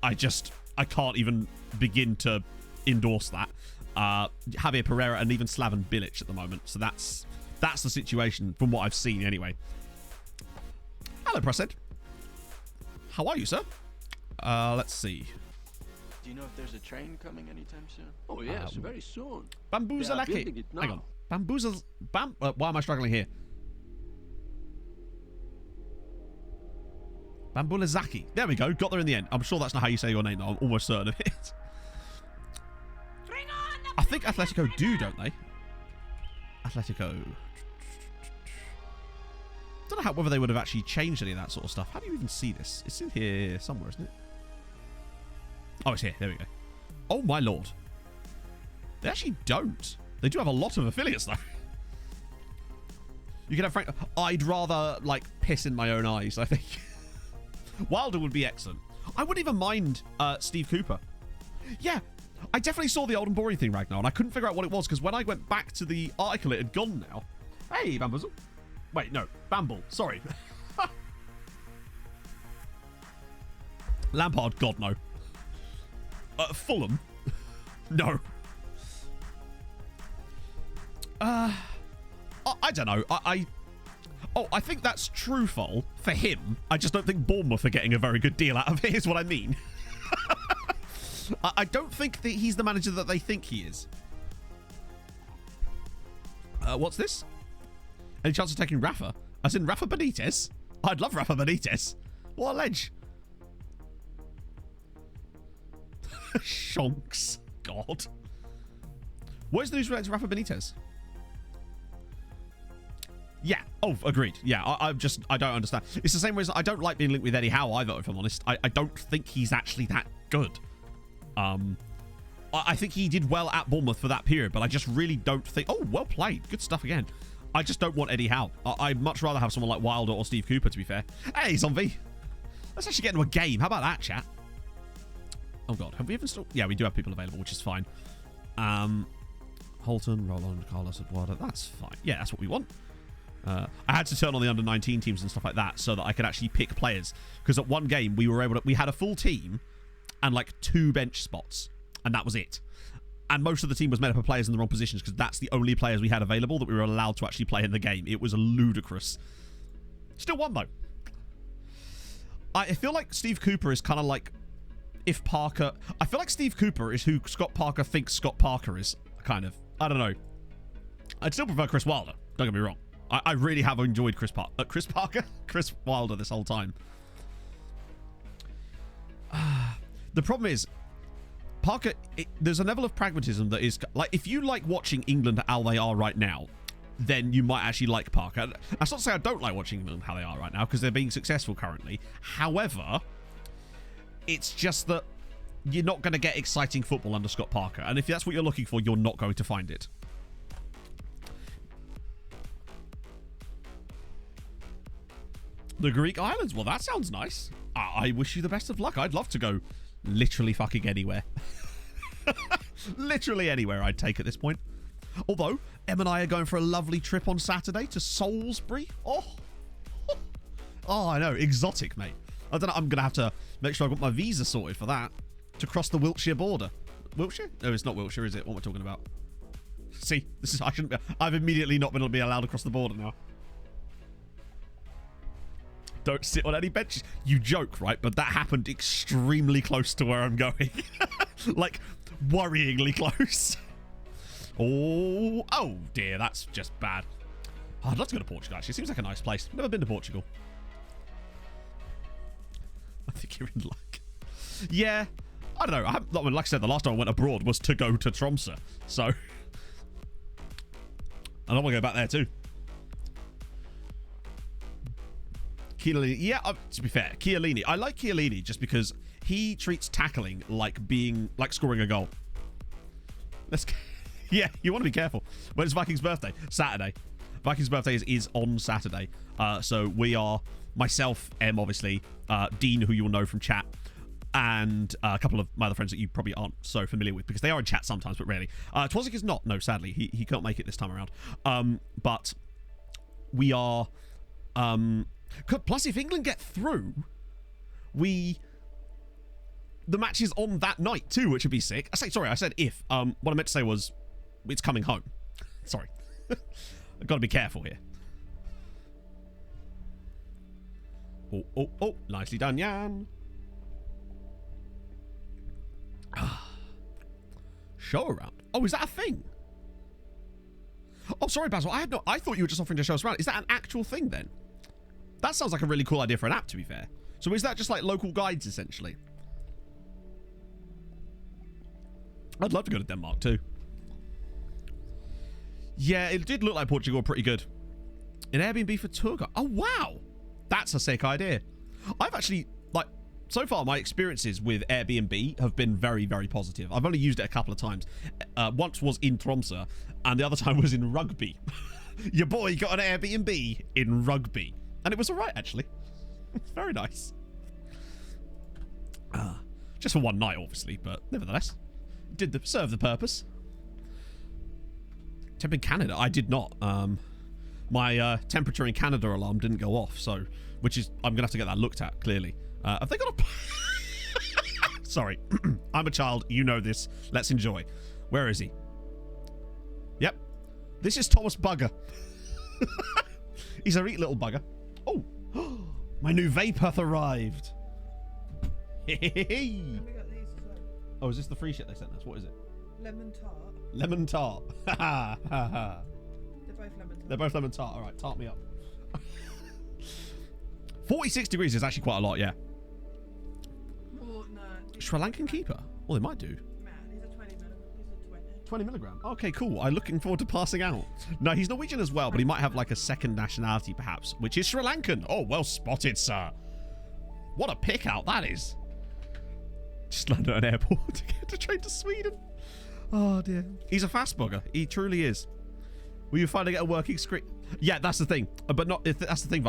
I can't even begin to endorse that. Javier Pereira and even Slaven Bilic at the moment. So that's the situation from what I've seen anyway. Hello, Pressed. How are you, sir? Let's see. Do you know if there's a train coming anytime soon? Oh yes, very soon. Bambuzalaki. Hang on. Why am I struggling here? Bambulazaki. There we go. Got there in the end. I'm sure that's not how you say your name, though. I'm almost certain of it. I think Atletico do, don't they? Atletico. Don't know whether they would have actually changed any of that sort of stuff. How do you even see this? It's in here somewhere, isn't it? Oh, it's here. There we go. Oh, my lord. They actually don't. They do have a lot of affiliates, though. You can have Frank... I'd rather, like, piss in my own eyes, I think. Wilder would be excellent. I wouldn't even mind Steve Cooper. Yeah, I definitely saw the old and boring thing, Ragnar, and I couldn't figure out what it was, because when I went back to the article, it had gone now. Hey, Bamboozle. Wait, no. Bamble. Sorry. Lampard, God, no. Fulham? No. I don't know. I think that's truthful for him. I just don't think Bournemouth are getting a very good deal out of it, is what I mean. I don't think that he's the manager that they think he is. What's this? Any chance of taking Rafa? As in Rafa Benitez? I'd love Rafa Benitez. What a ledge. Shonks. God. What is the news related to Rafa Benitez? Yeah. Oh, agreed. Yeah, I don't understand. It's the same reason I don't like being linked with Eddie Howe either, if I'm honest. I don't think he's actually that good. I think he did well at Bournemouth for that period, but I just really don't think... Oh, well played. Good stuff again. I just don't want Eddie Howe. I'd much rather have someone like Wilder or Steve Cooper, to be fair. Hey, Zombie. Let's actually get into a game. How about that, chat? Oh, God. Have we even still... Yeah, we do have people available, which is fine. Holton, Roland, Carlos, Eduardo. That's fine. Yeah, that's what we want. I had to turn on the under-19 teams and stuff like that so that I could actually pick players. Because at one game, we had a full team and like 2 bench spots. And that was it. And most of the team was made up of players in the wrong positions because that's the only players we had available that we were allowed to actually play in the game. It was ludicrous. Still won, though. I feel like Steve Cooper is kind of like if Parker... I feel like Steve Cooper is who Scott Parker thinks Scott Parker is, kind of. I don't know. I'd still prefer Chris Wilder. Don't get me wrong. I really have enjoyed Chris Wilder this whole time. The problem is, Parker, there's a level of pragmatism that is like, if you like watching England how they are right now, then you might actually like Parker. That's not to say I don't like watching England how they are right now, because they're being successful currently. However, it's just that you're not going to get exciting football under Scott Parker. And if that's what you're looking for, you're not going to find it. The Greek Islands. Well, that sounds nice. I wish you the best of luck. I'd love to go literally fucking anywhere. Literally anywhere I'd take at this point. Although, Em and I are going for a lovely trip on Saturday to Salisbury. Oh, I know. Exotic, mate. I don't know. I'm going to have to make sure I've got my visa sorted for that. To cross the Wiltshire border. Wiltshire? No, it's not Wiltshire, is it? What am I talking about? See, this is... I shouldn't be... I've immediately not been able to be allowed across the border now. Don't sit on any benches. You joke, right? But that happened extremely close to where I'm going. Like, worryingly close. Oh dear, that's just bad. Oh, I'd love to go to Portugal, actually. It seems like a nice place. Never been to Portugal. I think you're in luck. Yeah, I don't know. Like I said, the last time I went abroad was to go to Tromsø. So, I don't want to go back there too. Chiellini, yeah, to be fair, Chiellini. I like Chiellini just because he treats tackling like scoring a goal. Yeah, you want to be careful. When it's Vikings' birthday? Saturday. Vikings' birthday is on Saturday. So we are, myself, Em, obviously, Dean, who you will know from chat, and a couple of my other friends that you probably aren't so familiar with because they are in chat sometimes, but rarely. Twazik is not, no, sadly. He can't make it this time around. But we are... plus, if England get through, the match is on that night too, which would be sick. I said if. What I meant to say was, it's coming home. Sorry. I've got to be careful here. Oh, nicely done, Jan. Show around. Oh, is that a thing? Oh, sorry, Basil. I thought you were just offering to show us around. Is that an actual thing then? That sounds like a really cool idea for an app, to be fair. So is that just like local guides, essentially? I'd love to go to Denmark, too. Yeah, it did look like Portugal were pretty good. An Airbnb for tour guide. Oh, wow. That's a sick idea. I've actually, so far, my experiences with Airbnb have been very, very positive. I've only used it a couple of times. Once was in Tromsø, and the other time was in Rugby. Your boy got an Airbnb in Rugby. And it was alright, actually. It's very nice. Just for one night, obviously, but nevertheless. Did serve the purpose. Temp in Canada? I did not. My temperature in Canada alarm didn't go off, so... Which is... I'm going to have to get that looked at, clearly. Have they got a... Sorry. I'm a child. You know this. Let's enjoy. Where is he? Yep. This is Thomas Bugger. He's a neat little bugger. Oh, my new vape hath arrived. And we got these as well. Oh, is this the free shit they sent us? What is it? Lemon tart. Lemon tart. They're both lemon tart. They're both lemon tart. All right, tart me up. 46 degrees is actually quite a lot, yeah. Oh, no. Sri Lankan keeper? Well, they might do. Man, these are 20 minutes. These are 20 milligram. Okay, cool. I'm looking forward to passing out. No, he's Norwegian as well, but he might have like a second nationality perhaps, which is Sri Lankan. Oh, well spotted, sir. What a pick out that is. Just landed at an airport to get to train to Sweden. Oh, dear. He's a fast bugger. He truly is. Will you finally get a working screen? Yeah, that's the thing. But not that's the thing,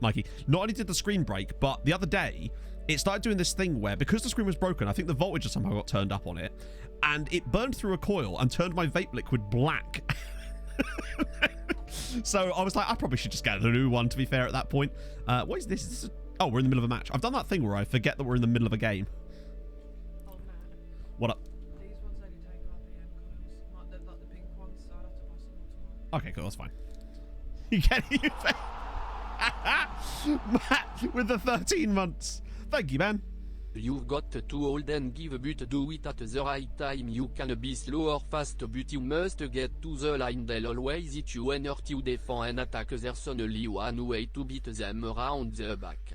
Mikey. Not only did the screen break, but the other day, it started doing this thing where, because the screen was broken, I think the voltage somehow got turned up on it, and it burned through a coil and turned my vape liquid black. So I was like, I probably should just get a new one, to be fair, at that point. What is this? Is this oh, we're in the middle of a match. I've done that thing where I forget that we're in the middle of a game. Oh, man. What up? These ones only take RPM coils. Like the pink ones, so I'll have to buy some more tomorrow. Okay, cool. That's fine. You get it? Matt with the 13 months. Thank you, man. You've got to hold and give a but do it at the right time. You can be slow or fast, but you must get to the line. They'll always hit you when you defend and attack. There's only one way to beat them around the back.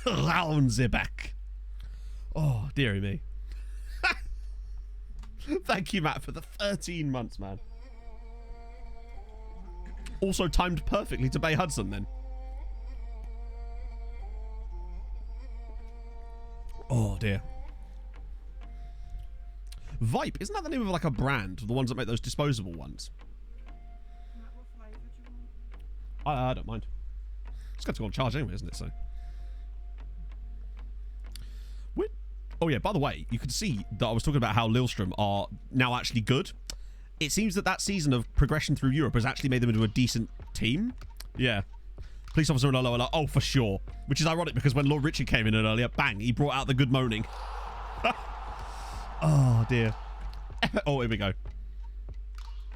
Round the back. Oh, dearie me. Thank you, Matt, for the 13 months, man. Also timed perfectly to Bay Hudson, then. Oh, dear. Vipe, isn't that the name of like a brand? The ones that make those disposable ones? Matt, what flavour do you want? I don't mind. It's got to go on charge anyway, isn't it? So. Oh, yeah, by the way, you could see that I was talking about how Lillestrøm are now actually good. It seems that that season of progression through Europe has actually made them into a decent team. Yeah. Police officer and lower. Oh, for sure. Which is ironic because when Lord Richard came in earlier, bang, he brought out the good moaning. Oh, dear. Oh, here we go.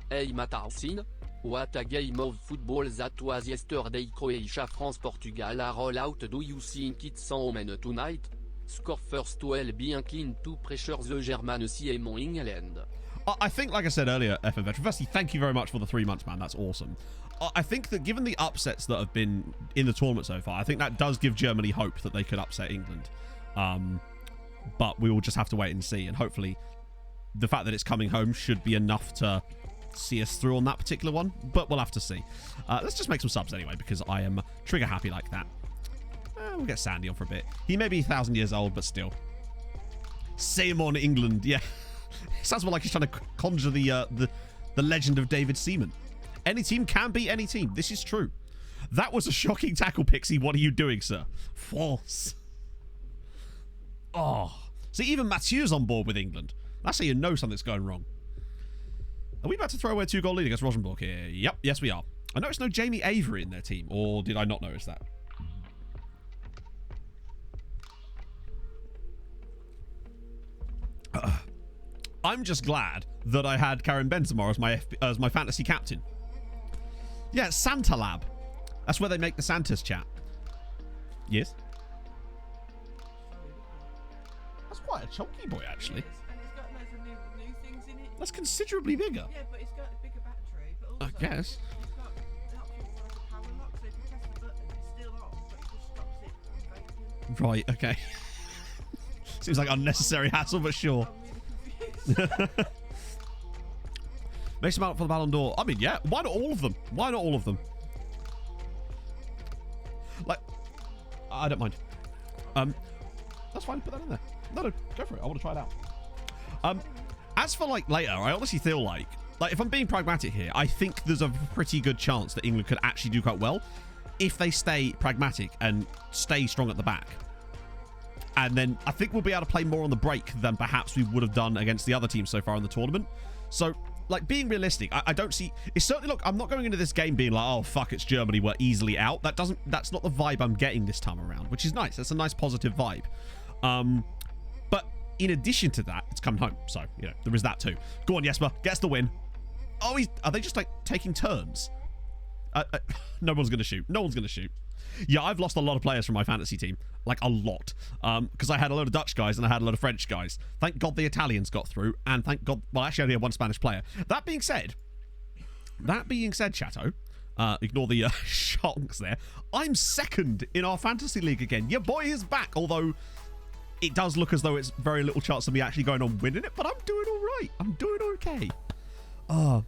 Hey, Matarsin. What a game of football that was yesterday. Croatia, France, Portugal. A roll out. Do you think it's on tonight? Score first 12 bien clean to pressure the German CM England. I think, like I said earlier, FM Veteran, firstly, thank you very much for the 3 months, man. That's awesome. I think that given the upsets that have been in the tournament so far, I think that does give Germany hope that they could upset England. But we will just have to wait and see. And hopefully the fact that it's coming home should be enough to see us through on that particular one. But we'll have to see. Let's just make some subs anyway, because I am trigger happy like that. We'll get Sandy on for a bit. He may be 1,000 years old, but still. Same on England, yeah. Sounds more like he's trying to conjure the legend of David Seaman. Any team can beat any team. This is true. That was a shocking tackle, Pixie. What are you doing, sir? False. Oh. See, even Mathieu's on board with England. That's how you know something's going wrong. Are we about to throw away a 2-goal lead against Rosenborg here? Yep, yes we are. I noticed no Jamie Avery in their team, or did I not notice that? I'm just glad that I had Karen Benzema as my fantasy captain. Yeah, Santa Lab. That's where they make the Santas chat. Yes. That's quite a chunky boy, actually. Yes, and it's got loads of new things in it. That's considerably bigger. Yeah, but it's got a bigger battery. But also, I guess. It's got it helps you with like a power lock, so if you press the button, it's still on, but it just stops it from vaping. Right, okay. Seems like unnecessary hassle, but sure. I'm really confused. Makes them out for the Ballon d'Or. I mean, yeah, why not all of them? Why not all of them? Like, I don't mind. That's fine, put that in there. No, go for it. I want to try it out. As for like later, I honestly feel like if I'm being pragmatic here, I think there's a pretty good chance that England could actually do quite well if they stay pragmatic and stay strong at the back. And then I think we'll be able to play more on the break than perhaps we would have done against the other teams so far in the tournament. So, like, being realistic, I don't see... It's certainly... Look, I'm not going into this game being like, oh, fuck, it's Germany, we're easily out. That's not the vibe I'm getting this time around, which is nice. That's a nice, positive vibe. But in addition to that, it's coming home. So, you know, there is that too. Go on, Jesper. Gets the win. Oh, are they just, like, taking turns? No one's going to shoot. No one's going to shoot. Yeah, I've lost a lot of players from my fantasy team. Like, a lot. Because I had a load of Dutch guys and I had a load of French guys. Thank God the Italians got through. And thank God... Well, actually, I only had one Spanish player. That being said, Chateau, ignore the shonks there. I'm second in our fantasy league again. Your boy is back. Although, it does look as though it's very little chance of me actually going on winning it. But I'm doing all right. I'm doing okay. Oh,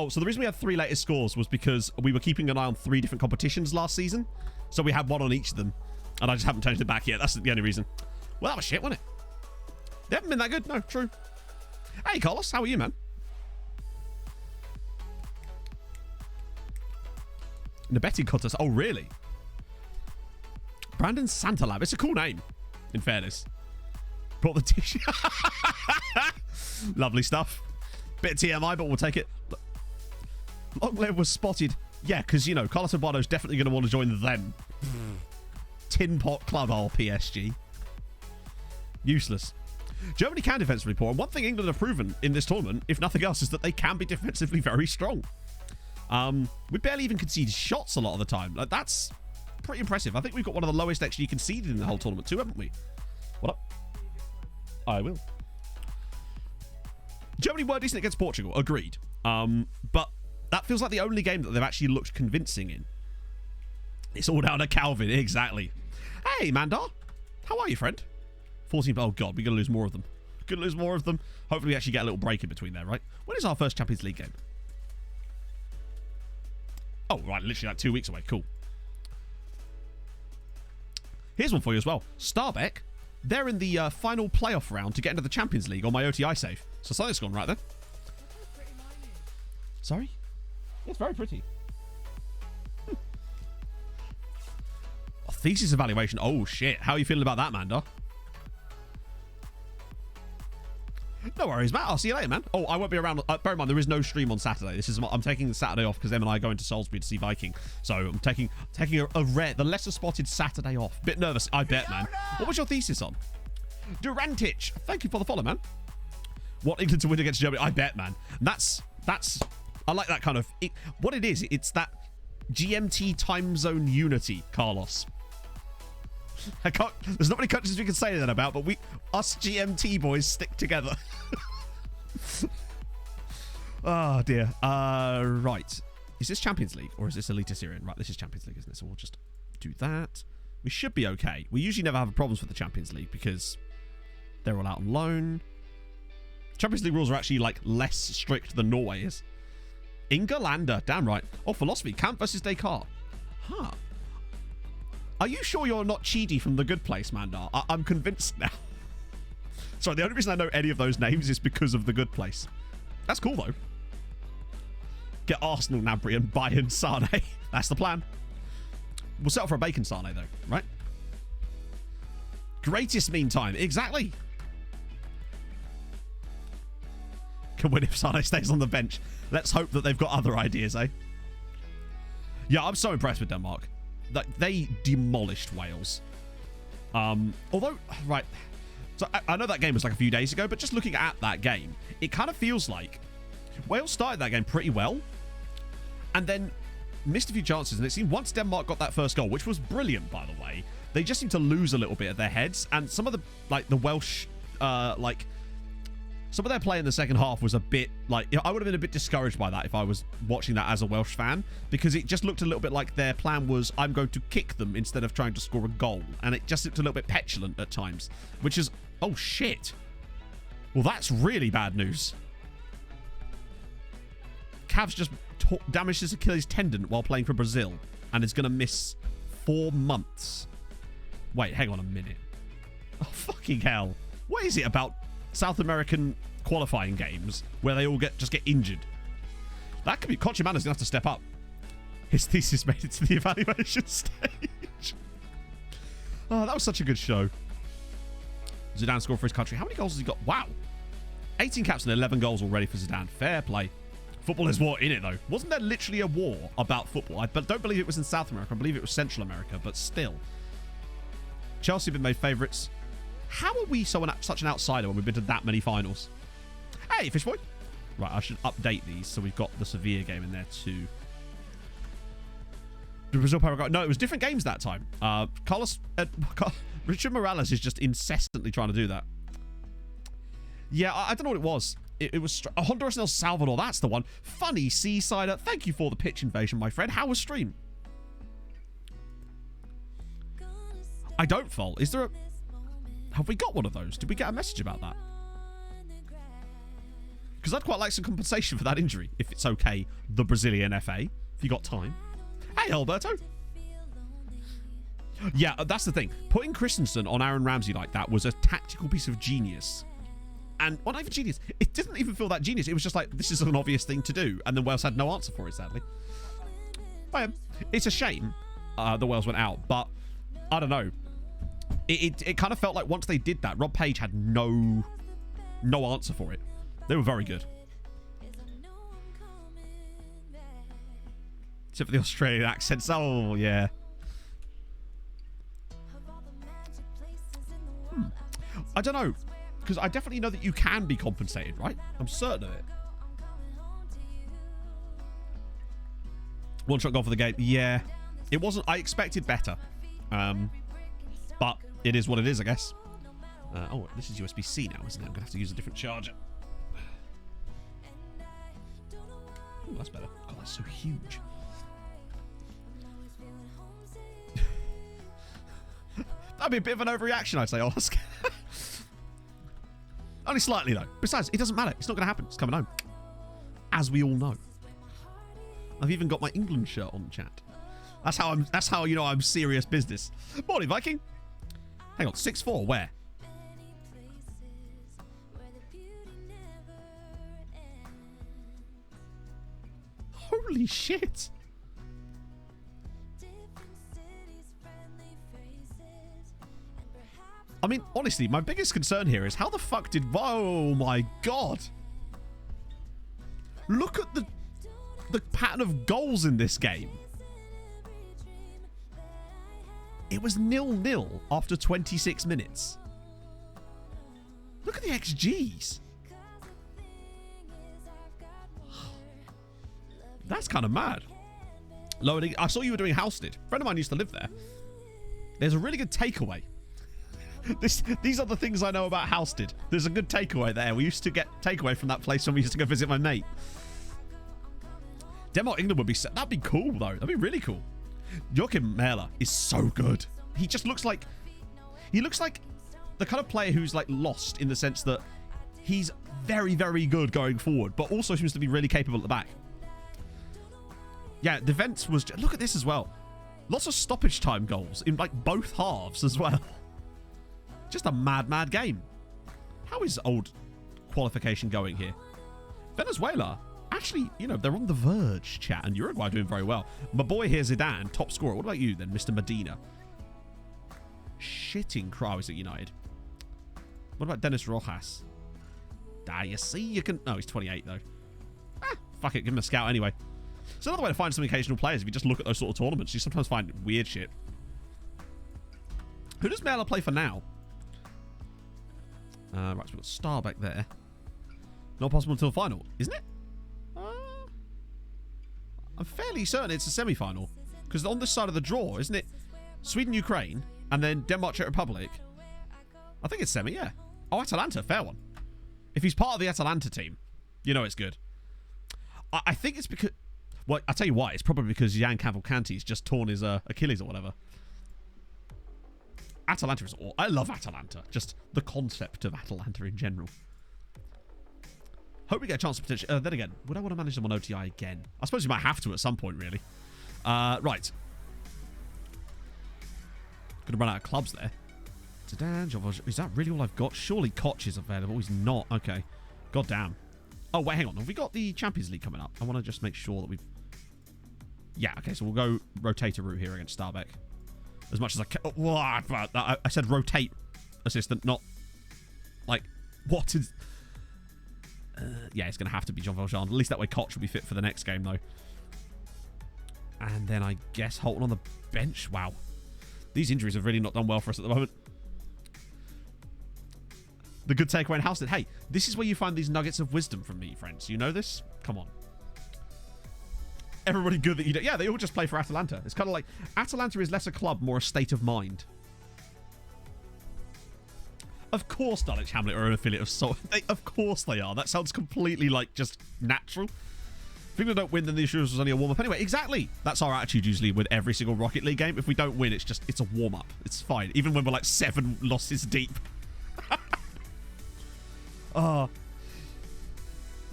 so the reason we had 3 latest scores was because we were keeping an eye on 3 different competitions last season. So we had one on each of them. And I just haven't changed it back yet. That's the only reason. Well, that was shit, wasn't it? They haven't been that good. No, true. Hey, Carlos. How are you, man? In the betting contest. Oh, really? Brandon Santalab. It's a cool name, in fairness. Brought the tissue. Lovely stuff. Bit of TMI, but we'll take it. Longlev was spotted. Yeah, because, you know, Carlos Eduardo's definitely going to want to join them. Tin Pot Club, all PSG. Useless. Germany can defensively poor. And one thing England have proven in this tournament, if nothing else, is that they can be defensively very strong. We barely even concede shots a lot of the time. Like, that's pretty impressive. I think we've got one of the lowest XG conceded in the whole tournament too, haven't we? What up? I will. Germany were decent against Portugal. Agreed. But that feels like the only game that they've actually looked convincing in. It's all down to Calvin. Exactly. Hey, Mandar. How are you, friend? 14. Oh, God. We're going to lose more of them. Going to lose more of them. Hopefully we actually get a little break in between there, right? When is our first Champions League game? Oh, right. Literally like 2 weeks away. Cool. Here's one for you as well. Starbeck. They're in the final playoff round to get into the Champions League on my OTI save. So something's gone right there. Sorry? It's very pretty. Oh, thesis evaluation. Oh, shit. How are you feeling about that, Manda? No worries, Matt. I'll see you later, man. Oh, I won't be around. Bear in mind, there is no stream on Saturday. I'm taking the Saturday off because Em and I are going to Salisbury to see Viking. So I'm taking the lesser spotted Saturday off. Bit nervous, I bet, man. What was your thesis on? Durantich. Thank you for the follow, man. Want England to win against Germany? I bet, man. That's. I like that kind of. What it is, it's that GMT time zone unity, Carlos. There's not many countries we can say that about, but us GMT boys stick together. Oh dear. Right. Is this Champions League or is this Elite Syrian? Right, this is Champions League, isn't it? So we'll just do that. We should be okay. We usually never have problems with the Champions League because they're all out on loan. Champions League rules are actually like less strict than Norway is. Ingolander, damn right. Oh, philosophy. Camp versus Descartes. Huh. Are you sure you're not Chidi from The Good Place, Mandar? I'm convinced now. Sorry, the only reason I know any of those names is because of The Good Place. That's cool, though. Get Arsenal, Gnabry, and Bayern Sane. That's the plan. We'll settle for a bacon Sane, though, right? Greatest meantime. Exactly. Can win if Sane stays on the bench. Let's hope that they've got other ideas, eh? Yeah, I'm so impressed with Denmark. They demolished Wales. Although, right. So I know that game was like a few days ago, but just looking at that game, it kind of feels like Wales started that game pretty well and then missed a few chances. And it seemed once Denmark got that first goal, which was brilliant, by the way, they just seemed to lose a little bit of their heads. And some of the Welsh, some of their play in the second half was a bit like, I would have been a bit discouraged by that if I was watching that as a Welsh fan, because it just looked a little bit like their plan was, I'm going to kick them instead of trying to score a goal. And it just looked a little bit petulant at times, which is, oh shit. Well, that's really bad news. Cavs just damaged his Achilles tendon while playing for Brazil and is going to miss 4 months. Wait, hang on a minute. Oh, fucking hell. What is it about South American qualifying games where they all just get injured? That could be Conchimana's gonna have to step up. His thesis made it to the evaluation stage. Oh, that was such a good show. Zidane scored for his country. How many goals has he got? Wow. 18 caps and 11 goals already for Zidane. Fair play. Football is war in it, though. Wasn't there literally a war about football? I don't believe it was in South America. I believe it was Central America, but still. Chelsea have been made favourites. How are we such an outsider when we've been to that many finals? Hey, Fishboy. Right, I should update these so we've got the Sevilla game in there too. The Brazil Paraguay. No, it was different games that time. Richard Morales is just incessantly trying to do that. Yeah, I don't know what it was. It was Honduras and El Salvador. That's the one. Funny Seasider. Thank you for the pitch invasion, my friend. How was stream? I don't fall. Is there a... Have we got one of those? Did we get a message about that? Because I'd quite like some compensation for that injury, if it's okay, the Brazilian FA, if you got time. Hey, Alberto. Yeah, that's the thing. Putting Christensen on Aaron Ramsey like that was a tactical piece of genius. And, well, not even genius. It didn't even feel that genius. It was just like, this is an obvious thing to do. And then Wales had no answer for it, sadly. But it's a shame the Wales went out. But, I don't know. It kind of felt like once they did that, Rob Page had no answer for it. They were very good. Except for the Australian accents. Oh, yeah. I don't know. Because I definitely know that you can be compensated, right? I'm certain of it. One shot goal for the game. Yeah. It wasn't... I expected better. But it is what it is, I guess. Oh, this is USB-C now, isn't it? I'm going to have to use a different charger. Oh, that's better. God, that's so huge. That'd be a bit of an overreaction, I'd say, Oscar. Only slightly, though. Besides, it doesn't matter. It's not going to happen. It's coming home. As we all know. I've even got my England shirt on, chat. That's how you know I'm serious business. Morning, Viking. Hang on, 6-4, where? Holy shit. I mean, honestly, my biggest concern here is how the fuck did... Oh, my God. Look at the pattern of goals in this game. It was 0-0 after 26 minutes. Look at the XGs. That's kind of mad. Loading. I saw you were doing Housted. A friend of mine used to live there. There's a really good takeaway. These are the things I know about Housted. There's a good takeaway there. We used to get takeaway from that place when we used to go visit my mate. Denmark England would be... That'd be cool, though. That'd be really cool. Joachim Mahler is so good. He just looks like... He looks like the kind of player who's, like, lost in the sense that he's very, very good going forward, but also seems to be really capable at the back. Yeah, defense was... Look at this as well. Lots of stoppage time goals in, like, both halves as well. Just a mad, mad game. How is old qualification going here? Venezuela, actually, you know, they're on the verge, chat, and Uruguay doing very well. My boy here, Zidane, top scorer. What about you then, Mr. Medina? Shitting crows at United. What about Dennis Rojas? Ah, you see, you can... No, he's 28, though. Ah, fuck it, give him a scout anyway. It's another way to find some occasional players. If you just look at those sort of tournaments, you sometimes find weird shit. Who does Mela play for now? Right, so we've got Starbeck there. Not possible until final, isn't it? I'm fairly certain it's a semi-final. Because on this side of the draw, isn't it? Sweden, Ukraine, and then Denmark, Czech Republic. I think it's semi, yeah. Oh, Atalanta, fair one. If he's part of the Atalanta team, you know it's good. I think it's because... Well, I'll tell you why. It's probably because Jan Cavalcanti's just torn his Achilles or whatever. Atalanta is all... I love Atalanta. Just the concept of Atalanta in general. Hope we get a chance to potentially... then again, would I want to manage them on OTI again? I suppose you might have to at some point, really. Right. Gonna run out of clubs there. Zidane, is that really all I've got? Surely Koch is available. He's not. Okay. God damn. Oh, wait, hang on. Have we got the Champions League coming up? I want to just make sure that we've... Yeah, okay, so we'll go rotator route here against Starbeck. As much as I can. Oh, I said rotate assistant, not... Like, what is... yeah, it's going to have to be Jean Valjean. At least that way Koch will be fit for the next game, though. And then I guess Holton on the bench. Wow. These injuries have really not done well for us at the moment. The good takeaway in house that, hey, this is where you find these nuggets of wisdom from me, friends. You know this? Come on. Everybody good that you do. Yeah, they all just play for Atalanta. It's kind of like Atalanta is less a club, more a state of mind. Of course Dulwich Hamlet are an affiliate of Sol. Of course they are. That sounds completely like just natural. If people don't win, then the assurance was only a warm-up. Anyway, exactly. That's our attitude usually with every single Rocket League game. If we don't win, it's a warm-up. It's fine. Even when we're like 7 losses deep.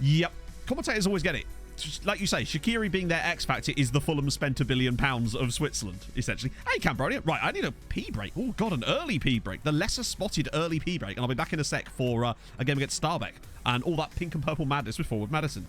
Yep. Commentators always get it. Just like you say, Shaqiri being their X factor is the Fulham spent £1 billion of Switzerland, essentially. Hey, Cambronia. Right, I need a pee break. Oh, God, an early pee break. The lesser spotted early pee break. And I'll be back in a sec for a game against Starbeck and all that pink and purple madness with Forward Madison.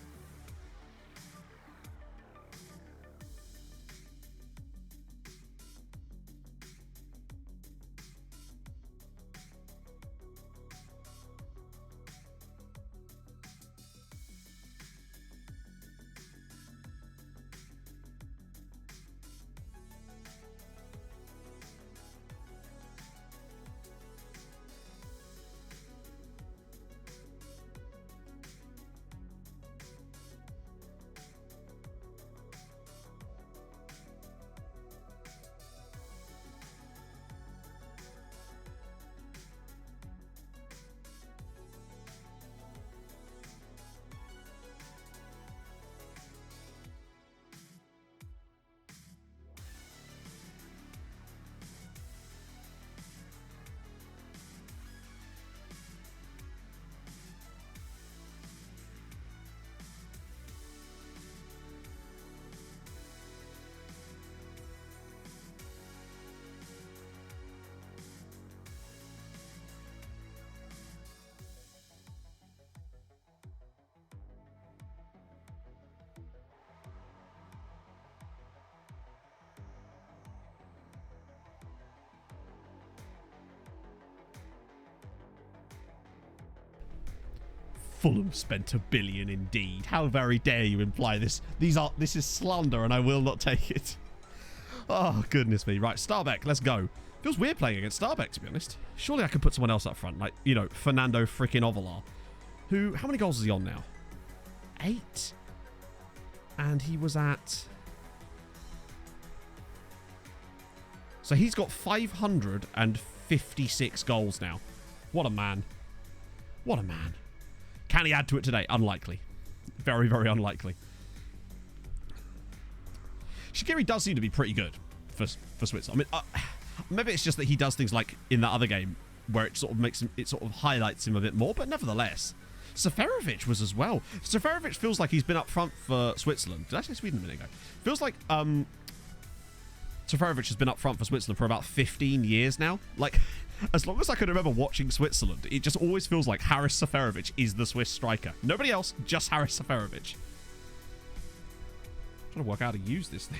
Fulham spent £1 billion indeed. How very dare you imply this? This is slander and I will not take it. Oh, goodness me. Right, Starbeck, let's go. Feels weird playing against Starbeck, to be honest. Surely I could put someone else up front, like, you know, Fernando freaking Ovalar. Who, how many goals is he on now? 8. And he was at... So he's got 556 goals now. What a man. What a man. Can he add to it today? Unlikely. Very, very unlikely. Shaqiri does seem to be pretty good for Switzerland. I mean, maybe it's just that he does things like in that other game where it sort of makes him, it sort of highlights him a bit more, but nevertheless. Seferovic was as well. Seferovic feels like he's been up front for Switzerland. Did I say Sweden a minute ago? Feels like Seferovic has been up front for Switzerland for about 15 years now. Like, as long as I can remember watching Switzerland, it just always feels like Haris Seferovic is the Swiss striker. Nobody else, just Haris Seferovic. I'm trying to work out how to use this thing.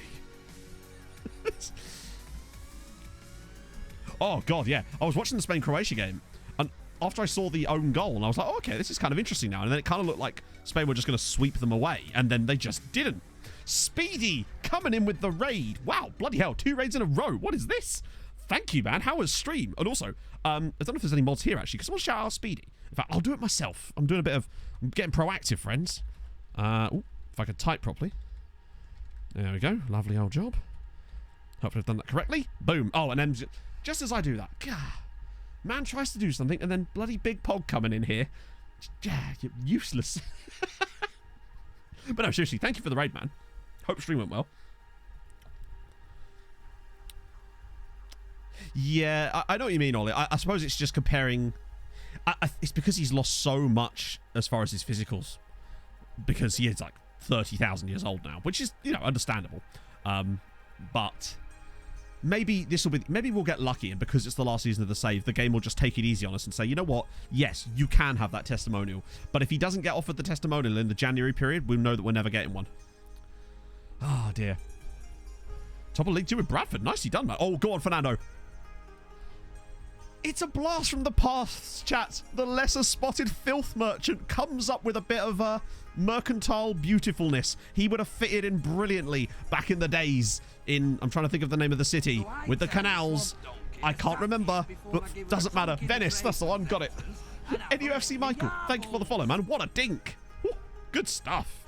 Oh, God, yeah. I was watching the Spain-Croatia game, and after I saw the own goal, and I was like, oh, okay, this is kind of interesting now. And then it kind of looked like Spain were just going to sweep them away, and then they just didn't. Speedy coming in with the raid. Wow, bloody hell, 2 raids in a row. What is this? Thank you, man. How was stream? And also, I don't know if there's any mods here, actually, because I want to shout out Speedy. In fact, I'll do it myself. I'm doing a bit of... I'm getting proactive, friends. Ooh, if I could type properly. There we go. Lovely old job. Hopefully I've done that correctly. Boom. Oh, and then just as I do that, God, man tries to do something, and then bloody Big Pog coming in here. Yeah, you're useless. But no, seriously, thank you for the raid, man. Hope stream went well. Yeah, I know what you mean, Ollie. I suppose it's just comparing... it's because he's lost so much as far as his physicals. Because he is, like, 30,000 years old now. Which is, you know, understandable. But... Maybe this will be... Maybe we'll get lucky, and because it's the last season of the save, the game will just take it easy on us and say, you know what? Yes, you can have that testimonial. But if he doesn't get offered the testimonial in the January period, we'll know that we're never getting one. Oh, dear. Top of League 2 with Bradford. Nicely done, man. Oh, go on, Fernando. It's a blast from the past, chat. The lesser spotted filth merchant comes up with a bit of mercantile beautifulness. He would have fitted in brilliantly back in the days in, I'm trying to think of the name of the city, with the canals. I can't remember, but doesn't matter. Venice, that's the one. Got it. NUFC Michael, thank you for the follow, man. What a dink. Woo, good stuff.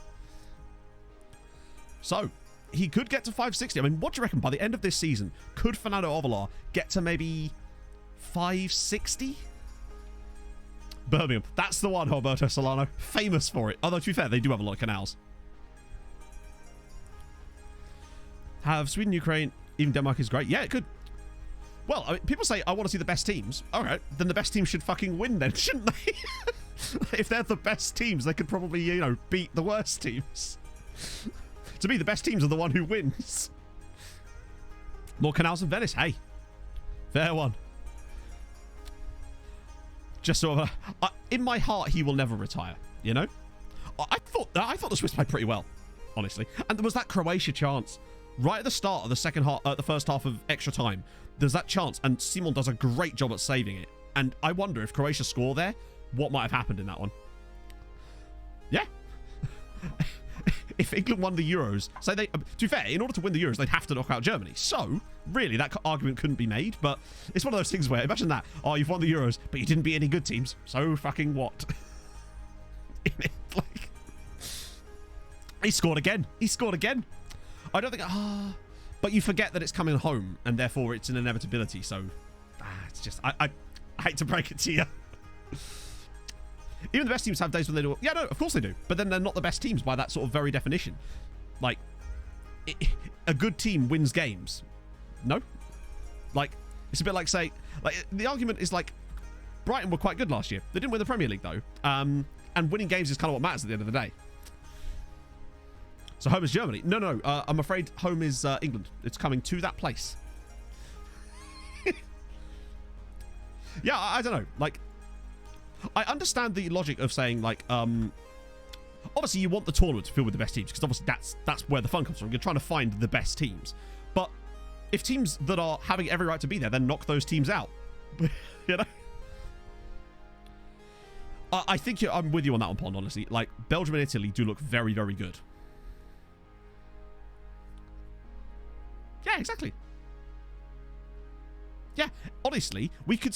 So, he could get to 560. I mean, what do you reckon by the end of this season? Could Fernando Ovalar get to maybe 560? Birmingham. That's the one, Roberto Solano. Famous for it. Although, to be fair, they do have a lot of canals. Have Sweden, Ukraine, even Denmark is great. Yeah, it could. Well, I mean, people say, I want to see the best teams. All right, then the best teams should fucking win then, shouldn't they? If they're the best teams, they could probably, you know, beat the worst teams. To me, the best teams are the one who wins. More canals in Venice. Hey, fair one. Just sort of, in my heart, he will never retire. You know, I thought the Swiss played pretty well, honestly. And there was that Croatia chance right at the start of the second half, the first half of extra time. There's that chance, and Simon does a great job at saving it. And I wonder if Croatia score there, what might have happened in that one. Yeah. If England won the Euros, so they, to be fair, in order to win the Euros, they'd have to knock out Germany. So, really, that argument couldn't be made. But it's one of those things where, imagine that. Oh, you've won the Euros, but you didn't beat any good teams. So fucking what? Like, he scored again. He scored again. I don't think... but you forget that it's coming home, and therefore it's an inevitability. So, it's just... I hate to break it to you. Even the best teams have days when they do... Yeah, no, of course they do. But then they're not the best teams by that sort of very definition. Like, a good team wins games. No? Like, it's a bit like, say... Like, the argument is like, Brighton were quite good last year. They didn't win the Premier League, though. And winning games is kind of what matters at the end of the day. So home is Germany. No. I'm afraid home is England. It's coming to that place. Yeah, I don't know. Like... I understand the logic of saying, like, obviously you want the tournament to fill with the best teams, because obviously that's where the fun comes from. You're trying to find the best teams. But if teams that are having every right to be there then knock those teams out, you know? I think I'm with you on that one, Pond, honestly. Like, Belgium and Italy do look very, very good. Yeah, exactly. Yeah, honestly, we could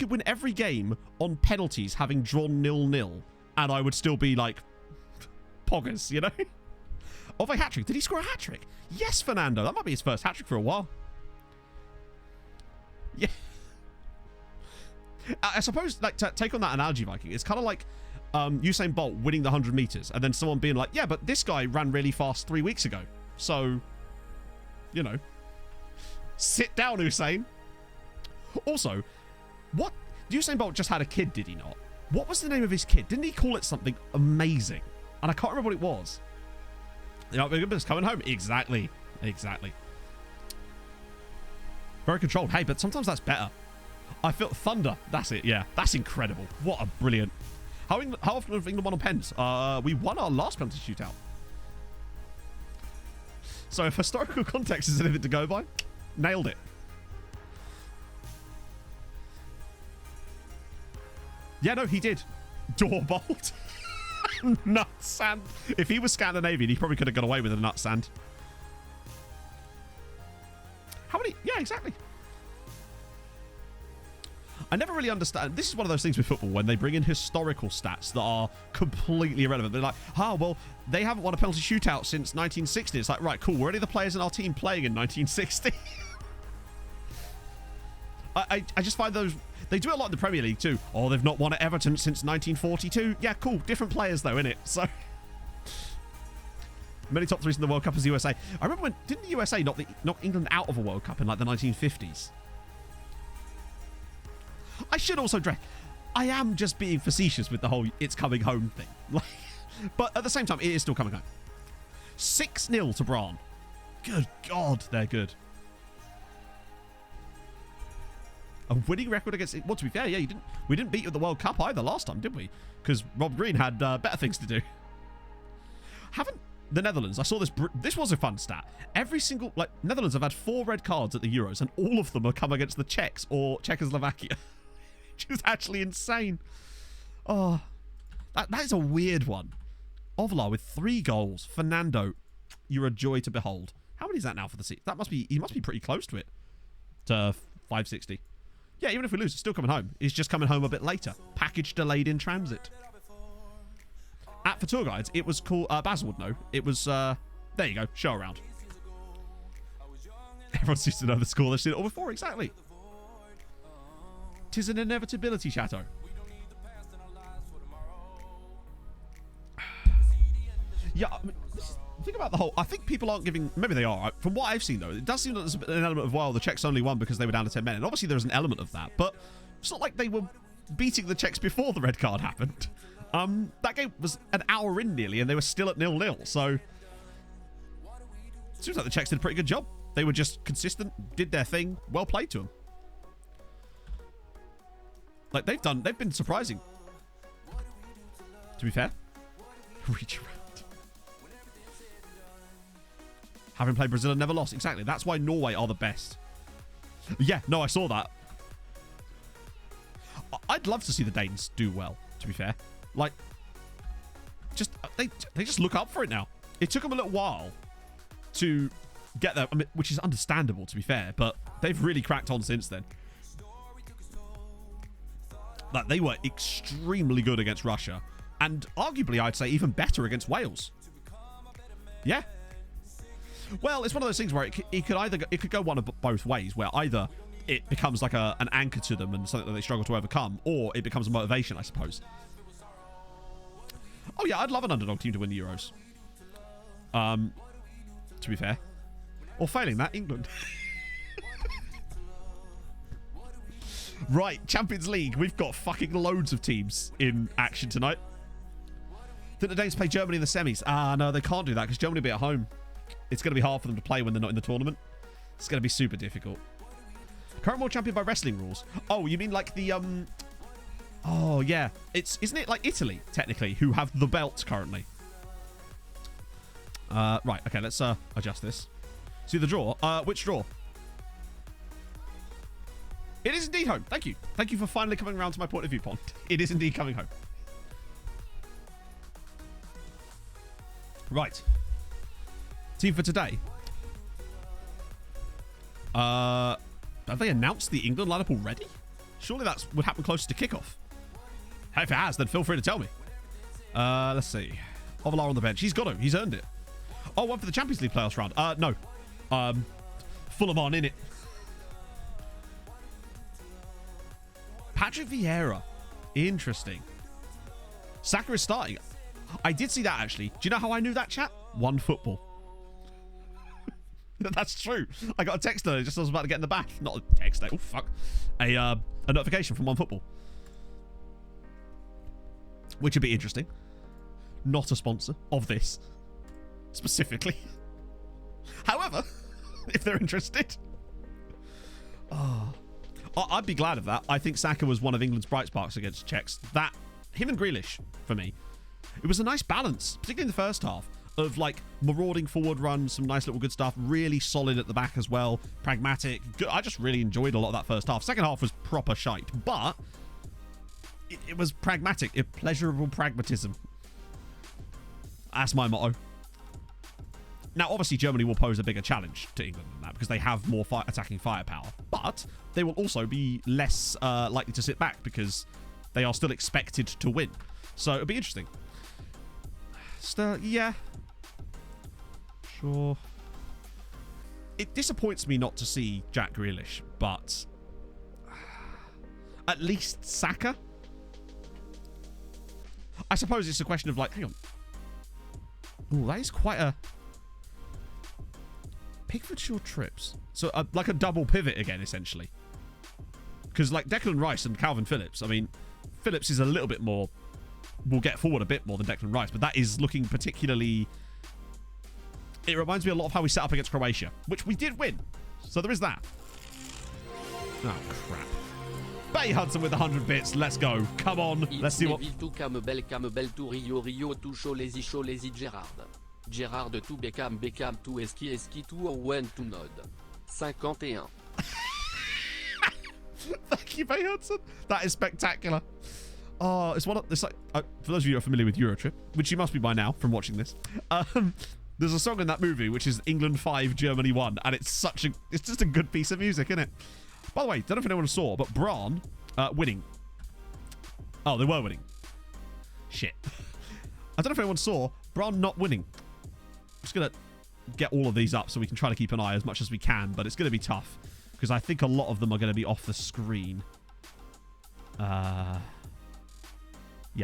win every game on penalties having drawn 0-0, and I would still be like, poggers, you know? Of a hat-trick. Did he score a hat-trick? Yes, Fernando. That might be his first hat-trick for a while. Yeah. I suppose, like, to take on that analogy, Viking, it's kind of like Usain Bolt winning the 100 meters, and then someone being like, yeah, but this guy ran really fast 3 weeks ago. So, you know, sit down, Usain. Also, what? Usain Bolt just had a kid, did he not? What was the name of his kid? Didn't he call it something amazing? And I can't remember what it was. You know, it's coming home. Exactly. Very controlled. Hey, but sometimes that's better. I feel thunder. That's it. Yeah, that's incredible. What a brilliant. How often have England won on pens? We won our last penalty shootout. So if historical context is anything to go by, nailed it. Yeah, no, he did. Door bolt. Nut sand. If he was Scandinavian, he probably could have got away with a nut sand. How many? Yeah, exactly. I never really understand. This is one of those things with football when they bring in historical stats that are completely irrelevant. They're like, well, they haven't won a penalty shootout since 1960. It's like, right, cool. Were any of the players in our team playing in 1960? I just find those... They do it a lot in the Premier League too. Oh, they've not won at Everton since 1942. Yeah, cool. Different players though, innit? So... Many top threes in the World Cup as the USA. I remember when... Didn't the USA knock England out of a World Cup in like the 1950s? I should also dress... I am just being facetious with the whole it's coming home thing. Like, but at the same time, it is still coming home. 6-0 to Brann. Good God, they're good. A winning record against... Well, to be fair, yeah, we didn't beat you at the World Cup either last time, did we? Because Rob Green had better things to do. Haven't the Netherlands... I saw this... This was a fun stat. Every single... Like, Netherlands have had 4 red cards at the Euros, and all of them have come against the Czechs or Czechoslovakia. Which is actually insane. Oh, that is a weird one. Ovlar with 3 goals. Fernando, you're a joy to behold. How many is that now for the season? That must be... He must be pretty close to it. To 560. Yeah, even if we lose, it's still coming home. He's just coming home a bit later. Package delayed in transit. At for tour guides, it was called... Basil would know. It was... there you go. Show around. Everyone seems to know the score. They've seen it all before. Exactly. 'Tis an inevitability, Chateau. Yeah, I mean, think about the whole... I think people aren't giving... Maybe they are. From what I've seen, though, it does seem that there's an element of, well, the Czechs only won because they were down to 10 men. And obviously there's an element of that. But it's not like they were beating the Czechs before the red card happened. That game was an hour in nearly, and they were still at 0-0. So, seems like the Czechs did a pretty good job. They were just consistent, did their thing. Well played to them. Like, they've been surprising. To be fair. Reach around. Having played Brazil and never lost. Exactly. That's why Norway are the best. Yeah, no, I saw that. I'd love to see the Danes do well, to be fair. Like, just they just look up for it now. It took them a little while to get there, I mean, which is understandable, to be fair, but they've really cracked on since then. Like, they were extremely good against Russia, and arguably, I'd say, even better against Wales. Yeah. Well, it's one of those things where it could go one of both ways, where either it becomes like an anchor to them and something that they struggle to overcome, or it becomes a motivation, I suppose. Oh yeah, I'd love an underdog team to win the Euros. To be fair. Or failing that, England. Right, Champions League. We've got fucking loads of teams in action tonight. Think the Danes play Germany in the semis? Ah, no, they can't do that because Germany will be at home. It's going to be hard for them to play when they're not in the tournament. It's going to be super difficult. Current world champion by wrestling rules. Oh, you mean like the Oh yeah, isn't it like Italy technically who have the belt currently? Right. Okay, let's adjust this. See the draw. Which draw? It is indeed home. Thank you. Thank you for finally coming around to my point of view, Pond. It is indeed coming home. Right. Team for today. Have they announced the England lineup already? Surely that would happen closer to kickoff. If it has, then feel free to tell me. Let's see. Ovalar on the bench. He's got to. He's earned it. Oh, one for the Champions League playoffs round. No. Fulham on in it. Patrick Vieira. Interesting. Saka is starting. I did see that, actually. Do you know how I knew that, chat? One football. That's true. I got a text earlier just as I was about to get in the bath. Not a text. Oh, fuck. A notification from One Football. Which would be interesting. Not a sponsor of this. Specifically. However, if they're interested. Oh. I'd be glad of that. I think Saka was one of England's bright sparks against Czechs. Him and Grealish, for me. It was a nice balance, particularly in the first half, of like marauding forward runs, some nice little good stuff, really solid at the back as well, pragmatic. Good. I just really enjoyed a lot of that first half. Second half was proper shite, but it was pragmatic, pleasurable pragmatism. That's my motto. Now, obviously, Germany will pose a bigger challenge to England than that because they have more attacking firepower, but they will also be less likely to sit back because they are still expected to win. So it'll be interesting. Still, yeah. Sure. It disappoints me not to see Jack Grealish, but at least Saka. I suppose it's a question of like, hang on. Oh, that is quite a Pickfordshire trips. So like a double pivot again, essentially. Because like Declan Rice and Calvin Phillips, I mean, Phillips is a little bit more, will get forward a bit more than Declan Rice, but that is looking particularly, it reminds me a lot of how we set up against Croatia, which we did win. So there is that. Oh, crap. Bay Hudson with 100 bits. Let's go. Come on. Let's see what... Gérard tout Beckham tout Eski tout Owen tout Nod. 51. Thank you, Bay Hudson. That is spectacular. Oh, it's one of... It's like, for those of you who are familiar with Eurotrip, which you must be by now from watching this, there's a song in that movie which is England 5, Germany 1, and it's just a good piece of music, isn't it? By the way, don't know if anyone saw, but Braun winning. Oh, they were winning. Shit. I don't know if anyone saw Braun not winning. I'm just going to get all of these up so we can try to keep an eye as much as we can, but it's going to be tough because I think a lot of them are going to be off the screen. Yeah,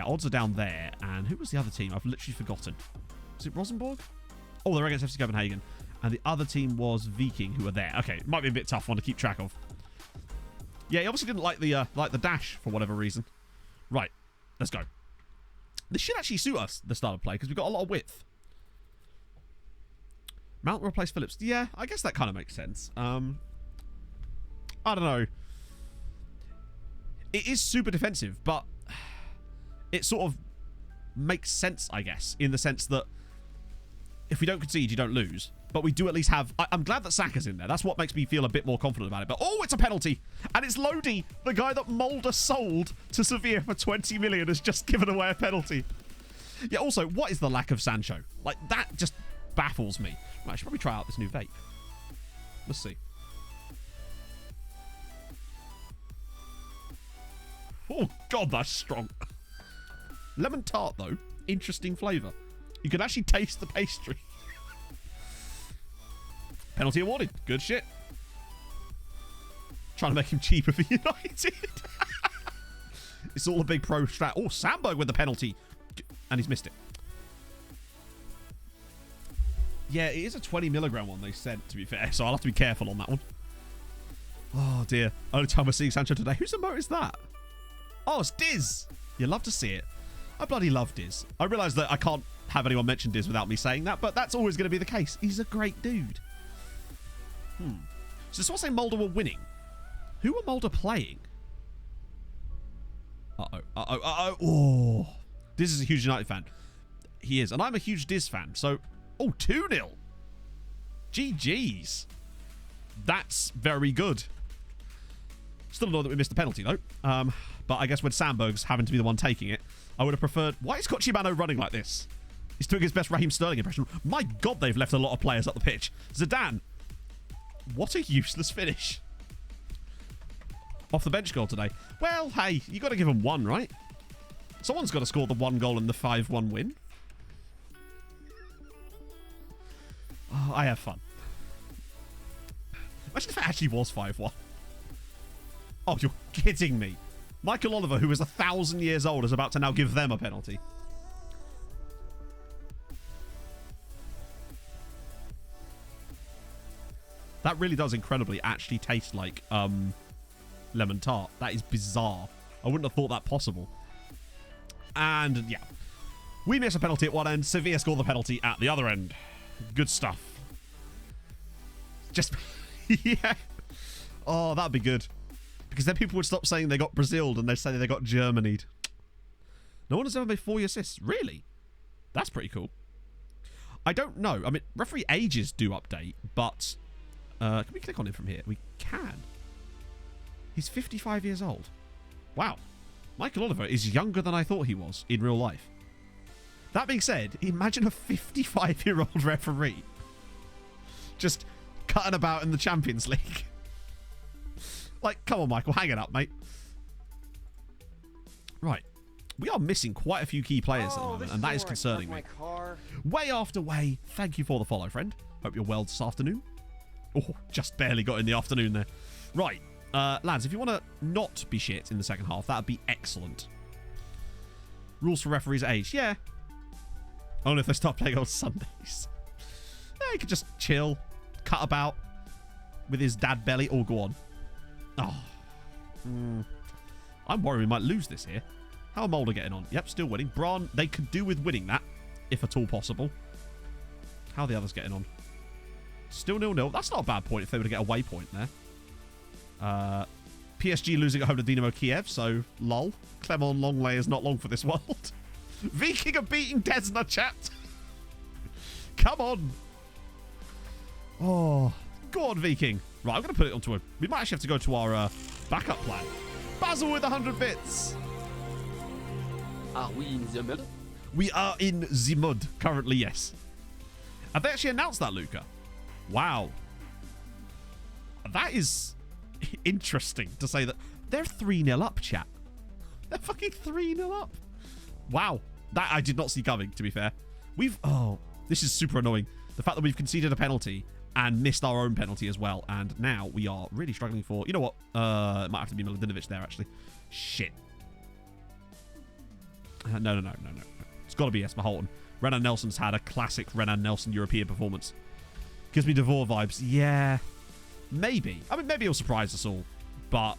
odds are down there. And who was the other team? I've literally forgotten. Was it Rosenborg? Oh, they're against FC Copenhagen. And the other team was Viking, who are there. Okay, it might be a bit tough one to keep track of. Yeah, he obviously didn't like the dash for whatever reason. Right, let's go. This should actually suit us, the start of play, because we've got a lot of width. Mount replace Phillips. Yeah, I guess that kind of makes sense. I don't know. It is super defensive, but it sort of makes sense, I guess, in the sense that if we don't concede, you don't lose. But we do at least have... I'm glad that Saka's in there. That's what makes me feel a bit more confident about it. But, oh, it's a penalty. And it's Lodi, the guy that Mulder sold to Sevilla for 20 million, has just given away a penalty. Yeah, also, what is the lack of Sancho? Like, that just baffles me. Right, I should probably try out this new vape. Let's see. Oh, God, that's strong. Lemon tart, though. Interesting flavour. You can actually taste the pastry. Penalty awarded. Good shit. Trying to make him cheaper for United. It's all a big pro strat. Oh, Sandberg with the penalty. And he's missed it. Yeah, it is a 20 milligram one they sent, to be fair. So I'll have to be careful on that one. Oh, dear. Only time we're seeing Sancho today. Whose emote is that? Oh, it's Diz. You love to see it. I bloody love Diz. I realise that I can't have anyone mention Diz without me saying that, but that's always going to be the case. He's a great dude. So someone saying Mulder were winning. Who were Mulder playing? Oh. Diz is a huge United fan. He is. And I'm a huge Diz fan. So, oh, 2-0. GG's. That's very good. Still annoyed that we missed the penalty, though. But I guess with Sandberg's having to be the one taking it, I would have preferred... Why is Cochimano running like this? He's doing his best Raheem Sterling impression. My God, they've left a lot of players up the pitch. Zidane. What a useless finish. Off the bench goal today. Well, hey, you got to give them one, right? Someone's got to score the one goal in the 5-1 win. Oh, I have fun. Imagine if it actually was 5-1. Oh, you're kidding me. Michael Oliver, who is 1,000 years old, is about to now give them a penalty. That really does incredibly actually taste like lemon tart. That is bizarre. I wouldn't have thought that possible. And, yeah. We miss a penalty at one end. Sevilla score the penalty at the other end. Good stuff. Just... yeah. Oh, that'd be good. Because then people would stop saying they got Braziled and they'd say they got Germanied. No one has ever made 4 assists. Really? That's pretty cool. I don't know. I mean, referee ages do update, but... can we click on him from here? We can. He's 55 years old. Wow. Michael Oliver is younger than I thought he was in real life. That being said, imagine a 55-year-old referee just cutting about in the Champions League. Like, come on, Michael, hang it up, mate. Right. We are missing quite a few key players at the moment, and that is concerning me. Way after way, thank you for the follow, friend. Hope you're well this afternoon. Oh, just barely got in the afternoon there. Right. Lads, if you want to not be shit in the second half, that would be excellent. Rules for referees at age. Yeah. Only if they start playing on Sundays. Yeah, he could just chill, cut about with his dad belly. Oh, go on. Oh. I'm worried we might lose this here. How are Mulder getting on? Yep, still winning. Braun, they could do with winning that, if at all possible. How are the others getting on? Still 0-0. That's not a bad point if they were to get a waypoint there. PSG losing at home to Dynamo Kiev, so lol. Clement Longley is not long for this world. Viking are beating Desna, chat. Come on. Oh, go on, Viking. Right, I'm going to put it onto a... We might actually have to go to our backup plan. Basil with 100 bits. Are we in the mud? We are in the mud currently, yes. Have they actually announced that, Luca? Wow. That is interesting to say that. They're 3-0 up, chat. They're fucking 3-0 up. Wow. That I did not see coming, to be fair. Oh, this is super annoying. The fact that we've conceded a penalty and missed our own penalty as well. And now we are really struggling for... You know what? It might have to be Miladinovic there, actually. Shit. No. It's got to be Jesper Holten. Renan Nelson's had a classic Renan Nelson European performance. Gives me Devore vibes. Yeah. Maybe. I mean, maybe he'll surprise us all. But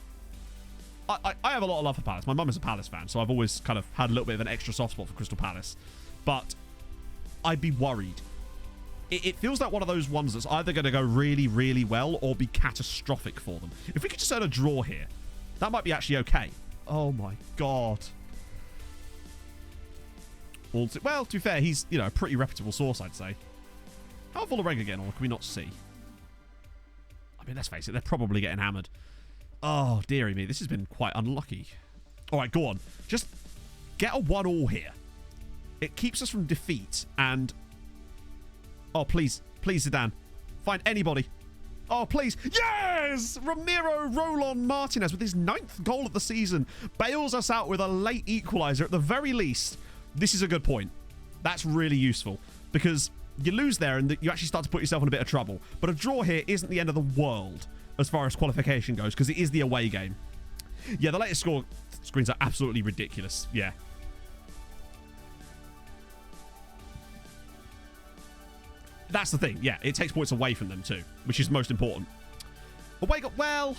I have a lot of love for Palace. My mum is a Palace fan, so I've always kind of had a little bit of an extra soft spot for Crystal Palace. But I'd be worried. It feels like one of those ones that's either going to go really, really well or be catastrophic for them. If we could just earn a draw here, that might be actually okay. Oh, my God. Well, to be fair, he's, you know, a pretty reputable source, I'd say. How are Vålerenga getting on? Can we not see? I mean, let's face it, they're probably getting hammered. Oh, dearie me. This has been quite unlucky. All right, go on. Just get a 1-1 here. It keeps us from defeat and... Oh, please. Please, Zidane. Find anybody. Oh, please. Yes! Ramiro Rolon Martinez with his 9th goal of the season bails us out with a late equaliser. At the very least, this is a good point. That's really useful because you lose there and you actually start to put yourself in a bit of trouble. But a draw here isn't the end of the world as far as qualification goes because it is the away game. Yeah, the latest score screens are absolutely ridiculous. Yeah. That's the thing. Yeah, it takes points away from them too, which is most important. Away got well,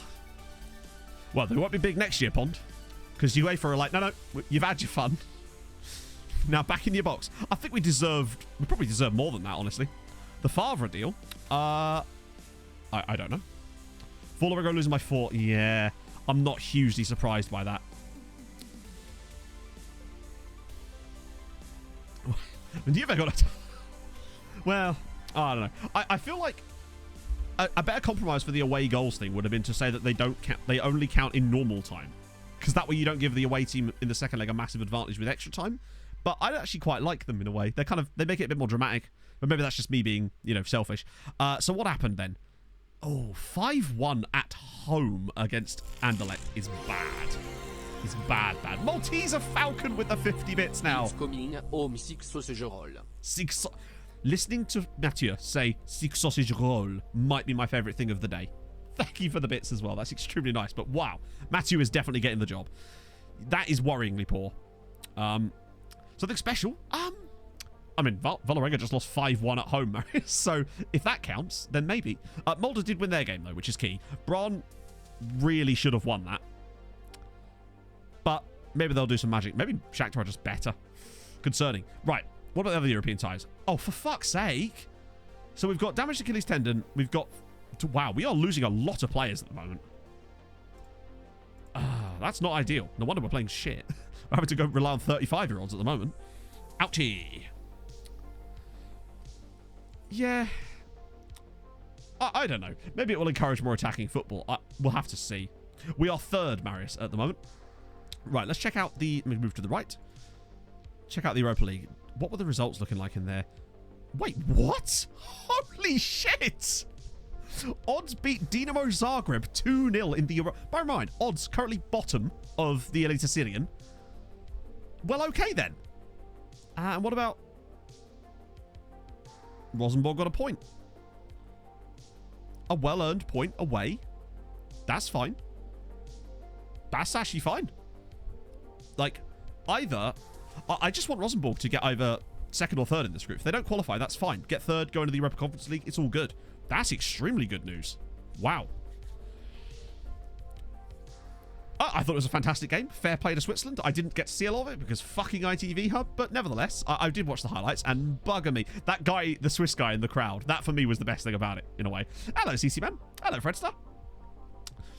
they won't be big next year, Pond, because UEFA are like, no, you've had your fun. Now back in your box. I think we probably deserve more than that, honestly. The Favre deal. I don't know. Vålerenga losing by 4. Yeah, I'm not hugely surprised by that. And you ever got a... Well, I don't know. I feel like a better compromise for the away goals thing would have been to say that they only count in normal time, because that way you don't give the away team in the second leg a massive advantage with extra time. But I actually quite like them in a way. They make it a bit more dramatic, but maybe that's just me being, you know, selfish. So what happened then? Oh, 5-1 at home against Anderlecht is bad. It's bad. Malteser Falcon with the 50 bits now. Listening to Mathieu say 6 sausage roll might be my favourite thing of the day. Thank you for the bits as well. That's extremely nice. But wow, Mathieu is definitely getting the job. That is worryingly poor. Something special. I mean, Vålerenga just lost 5-1 at home, Marius. So if that counts, then maybe. Mulder did win their game, though, which is key. Braun really should have won that. But maybe they'll do some magic. Maybe Shakhtar are just better. Concerning. Right. What about the other European ties? Oh, for fuck's sake. So we've got damaged Achilles tendon. We've got... Wow, we are losing a lot of players at the moment. That's not ideal. No wonder we're playing shit. We're having to go rely on 35-year-olds at the moment. Ouchie. Yeah. I don't know. Maybe it will encourage more attacking football. We'll have to see. We are 3rd, Marius, at the moment. Right, let's check out the... Let me move to the right. Check out the Europa League. What were the results looking like in there? Wait, what? Holy shit! Odds beat Dinamo Zagreb 2-0 in the Euro... Bear in mind, Odds currently bottom of the Elite Sicilian. Well, okay then. And what about... Rosenborg got a point. A well-earned point away. That's fine. That's actually fine. Like, either... I just want Rosenborg to get either 2nd or 3rd in this group. If they don't qualify, that's fine. Get 3rd, go into the Europa Conference League. It's all good. That's extremely good news. Wow. I thought it was a fantastic game. Fair play to Switzerland. I didn't get to see a lot of it because fucking ITV Hub, but nevertheless, I did watch the highlights and bugger me. That guy, the Swiss guy in the crowd, that for me was the best thing about it, in a way. Hello, CC Man. Hello, Fredster.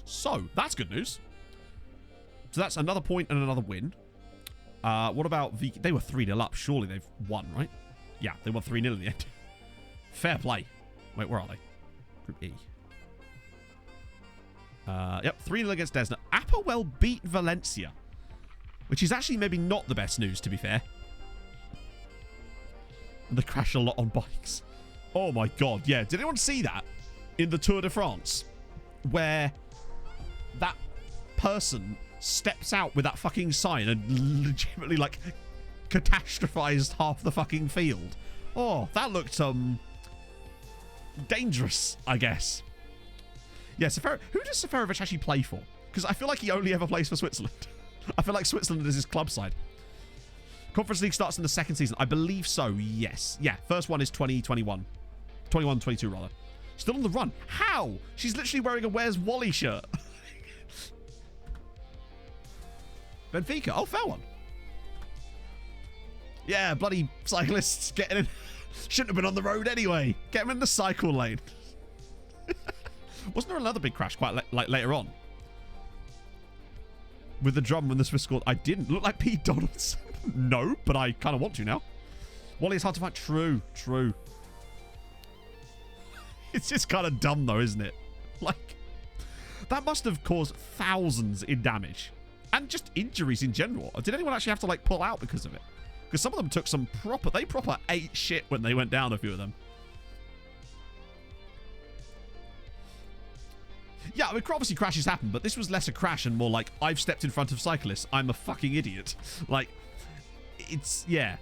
So, that's good news. So that's another point and another win. What about the... They were 3-0 up. Surely they've won, right? Yeah, they won 3-0 in the end. Fair play. Wait, where are they? Group E. Yep, 3-0 against Desna. Applewell beat Valencia, which is actually maybe not the best news, to be fair. And they crash a lot on bikes. Oh my god, yeah. Did anyone see that in the Tour de France? Where that person steps out with that fucking sign and legitimately, like, catastrophized half the fucking field. Oh, that looked, dangerous, I guess. Yeah, who does Seferovic actually play for? Because I feel like he only ever plays for Switzerland. I feel like Switzerland is his club side. Conference League starts in the 2nd season. I believe so, yes. Yeah, first one is 2021. 21-22, rather. Still on the run. How? She's literally wearing a Where's Wally shirt. Benfica. Oh, fair one. Yeah, bloody cyclists getting in. Shouldn't have been on the road anyway. Get them in the cycle lane. Wasn't there another big crash quite like later on? With the drum when the Swiss scored. I didn't. Look like Pete Donaldson. No, but I kind of want to now. Wally, it's hard to find. True. It's just kind of dumb though, isn't it? Like, that must have caused thousands in damage. And just injuries in general. Did anyone actually have to, like, pull out because of it? Because some of them took some proper... They proper ate shit when they went down, a few of them. Yeah, I mean, obviously crashes happen, but this was less a crash and more like, I've stepped in front of cyclists. I'm a fucking idiot. Like, it's... Yeah.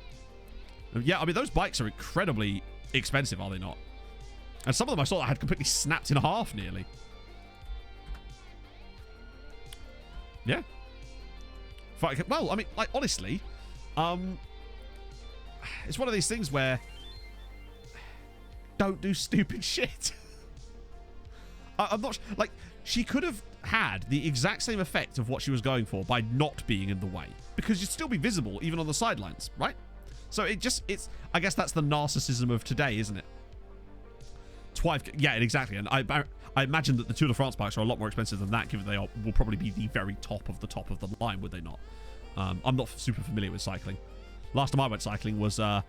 Yeah, I mean, those bikes are incredibly expensive, are they not? And some of them I saw that had completely snapped in half, nearly. Yeah. Well, I mean, like, honestly, it's one of these things where don't do stupid shit. I'm not... Like, she could have had the exact same effect of what she was going for by not being in the way. Because you'd still be visible, even on the sidelines, right? So it's... I guess that's the narcissism of today, isn't it? Yeah, exactly. And I imagine that the Tour de France bikes are a lot more expensive than that, given they will probably be the very top of the line, would they not? I'm not super familiar with cycling. Last time I went cycling was... Oh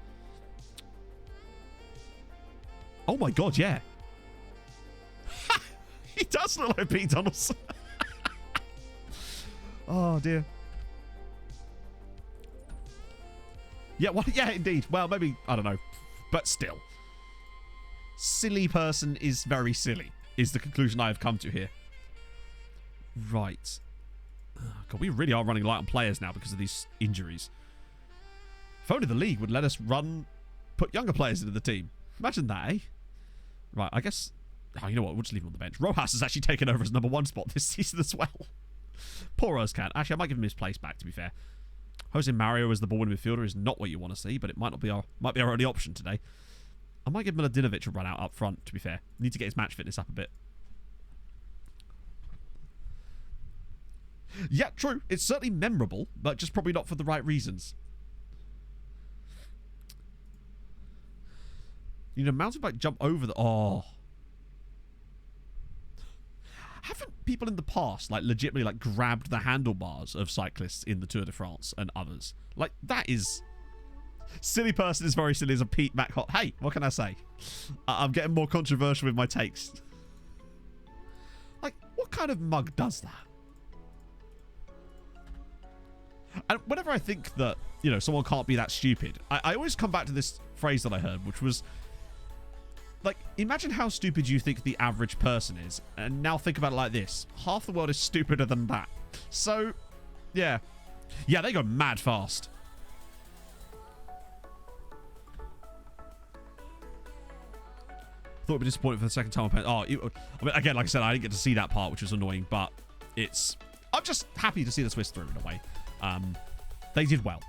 my god, yeah. He does look like Pete Donaldson. Oh, dear. Yeah, well, yeah, indeed. Well, maybe, I don't know. But still. Silly person is very silly, is the conclusion I have come to here. Right. God, we really are running light on players now because of these injuries. If only the league would let us put younger players into the team. Imagine that, eh? Right, I guess... Oh, you know what? We'll just leave him on the bench. Rojas has actually taken over as #1 spot this season as well. Poor Özcan. Actually, I might give him his place back, to be fair. Jose Mario as the ball-winning midfielder is not what you want to see, but it might be our only option today. I might give Miladinovic a run out up front, to be fair. Need to get his match fitness up a bit. Yeah, true. It's certainly memorable, but just probably not for the right reasons. You know, mountain bike jump over the... Oh. Haven't people in the past, like, legitimately, like, grabbed the handlebars of cyclists in the Tour de France and others? Like, that is... Silly person is very silly as a Pete Mac-Hot. Hey, what can I say? I'm getting more controversial with my takes. Like, what kind of mug does that? And whenever I think that, you know, someone can't be that stupid, I always come back to this phrase that I heard, which was... Like, imagine how stupid you think the average person is, and now think about it like this. Half the world is stupider than that. So, yeah. Yeah, they go mad fast. Thought it'd be disappointing for the second time. I mean, again, like I said, I didn't get to see that part, which was annoying, but it's... I'm just happy to see the Swiss through in a way. They did well.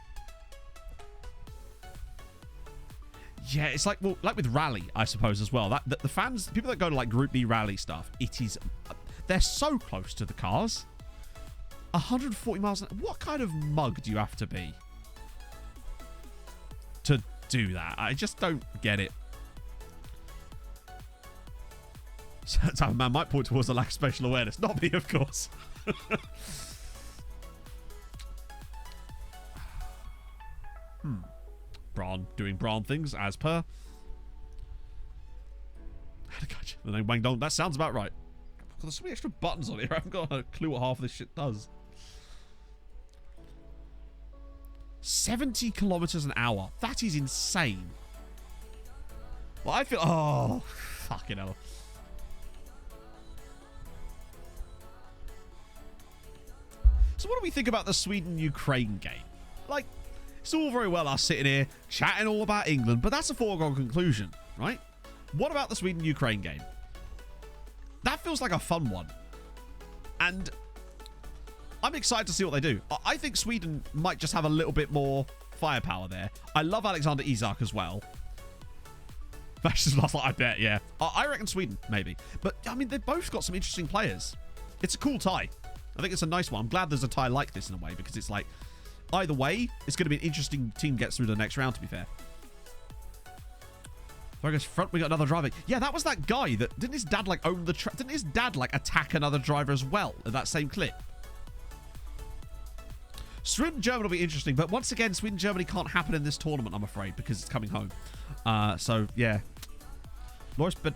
Yeah, it's like, well, like with rally, I suppose, as well. That the fans, people that go to like Group B rally stuff, it is, they're so close to the cars. 140 miles an hour. What kind of mug do you have to be to do that? I just don't get it. So that type of man might point towards a lack of spatial awareness. Not me, of course. Braun doing Braun things as per. Gotcha. The name Wang Dong. That sounds about right. There's so many extra buttons on here. I haven't got a clue what half of this shit does. 70 kilometers an hour. That is insane. Well, I feel... Oh, fucking hell. So what do we think about the Sweden-Ukraine game? Like... It's all very well us sitting here chatting all about England, but that's a foregone conclusion, right? What about the Sweden-Ukraine game? That feels like a fun one. And I'm excited to see what they do. I think Sweden might just have a little bit more firepower there. I love Alexander Isak as well. That's just last, I bet, yeah. I reckon Sweden, maybe. But, I mean, they've both got some interesting players. It's a cool tie. I think it's a nice one. I'm glad there's a tie like this in a way, because it's like, either way, it's going to be an interesting team gets through the next round, to be fair. Focus front, we got another driver. Yeah, that was that guy that, didn't his dad like own the track? Didn't his dad like attack another driver as well at that same clip? Sweden-Germany will be interesting, but once again, Sweden-Germany can't happen in this tournament, I'm afraid, because it's coming home. So, yeah. Loris, but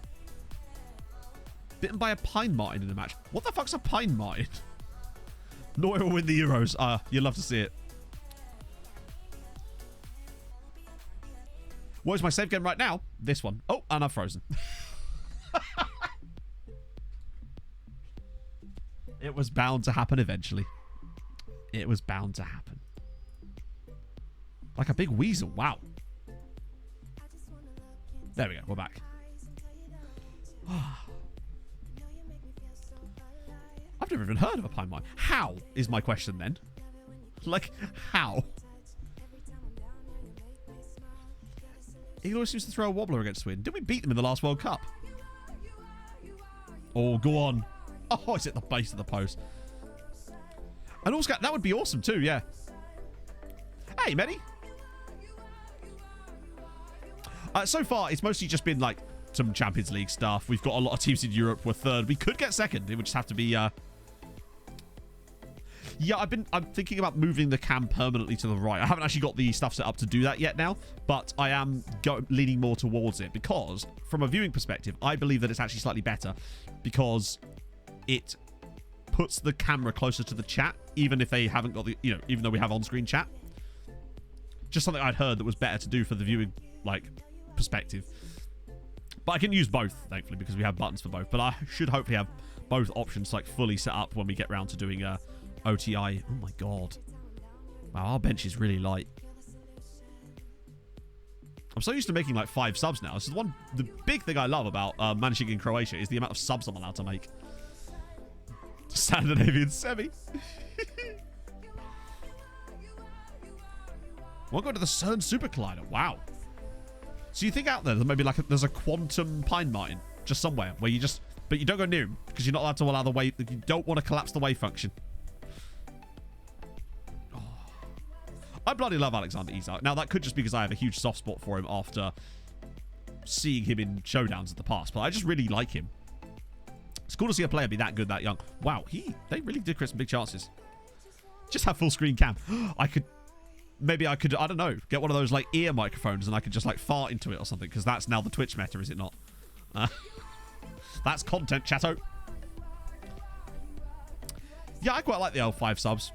bitten by a pine martin in the match. What the fuck's a pine martin? Neuer will win the Euros. You'd love to see it. What is my save game right now? This one. Oh, and I've frozen. It was bound to happen eventually. It was bound to happen. Like a big weasel. Wow. There we go. We're back. I've never even heard of a pine mine. How is my question then? Like, how? He always seems to throw a wobbler against Sweden. Did we beat them in the last World Cup? Oh, go on. Oh, it's at the base of the post. And also, that would be awesome too, yeah. Hey, Medi. So far, it's mostly just been like some Champions League stuff. We've got a lot of teams in Europe. We're third. We could get second. It would just have to be... Yeah, I'm thinking about moving the cam permanently to the right. I haven't actually got the stuff set up to do that yet now, but I am leaning more towards it because, from a viewing perspective, I believe that it's actually slightly better because it puts the camera closer to the chat, even if they haven't got the, even though we have on-screen chat. Just something I'd heard that was better to do for the viewing, perspective. But I can use both, thankfully, because we have buttons for both. But I should hopefully have both options, fully set up when we get round to doing OTI. Oh my god. Wow, our bench is really light. I'm so used to making 5 subs now. This is the big thing I love about managing in Croatia is the amount of subs I'm allowed to make. Scandinavian semi. We'll go to the CERN Super Collider. Wow. So you think out there maybe there's a quantum pine martin just somewhere where you just, but you don't go near him because you're not allowed to allow the wave. You don't want to collapse the wave function. Oh. I bloody love Alexander Isak. Now that could just be because I have a huge soft spot for him after seeing him in showdowns in the past, but I just really like him. It's cool to see a player be that good that young. Wow, they really did create some big chances. Just have full screen cam. Maybe I could, I don't know, get one of those ear microphones and I could just fart into it or something, because that's now the Twitch meta, is it not? That's content, chatto. Yeah, I quite like the L5 subs.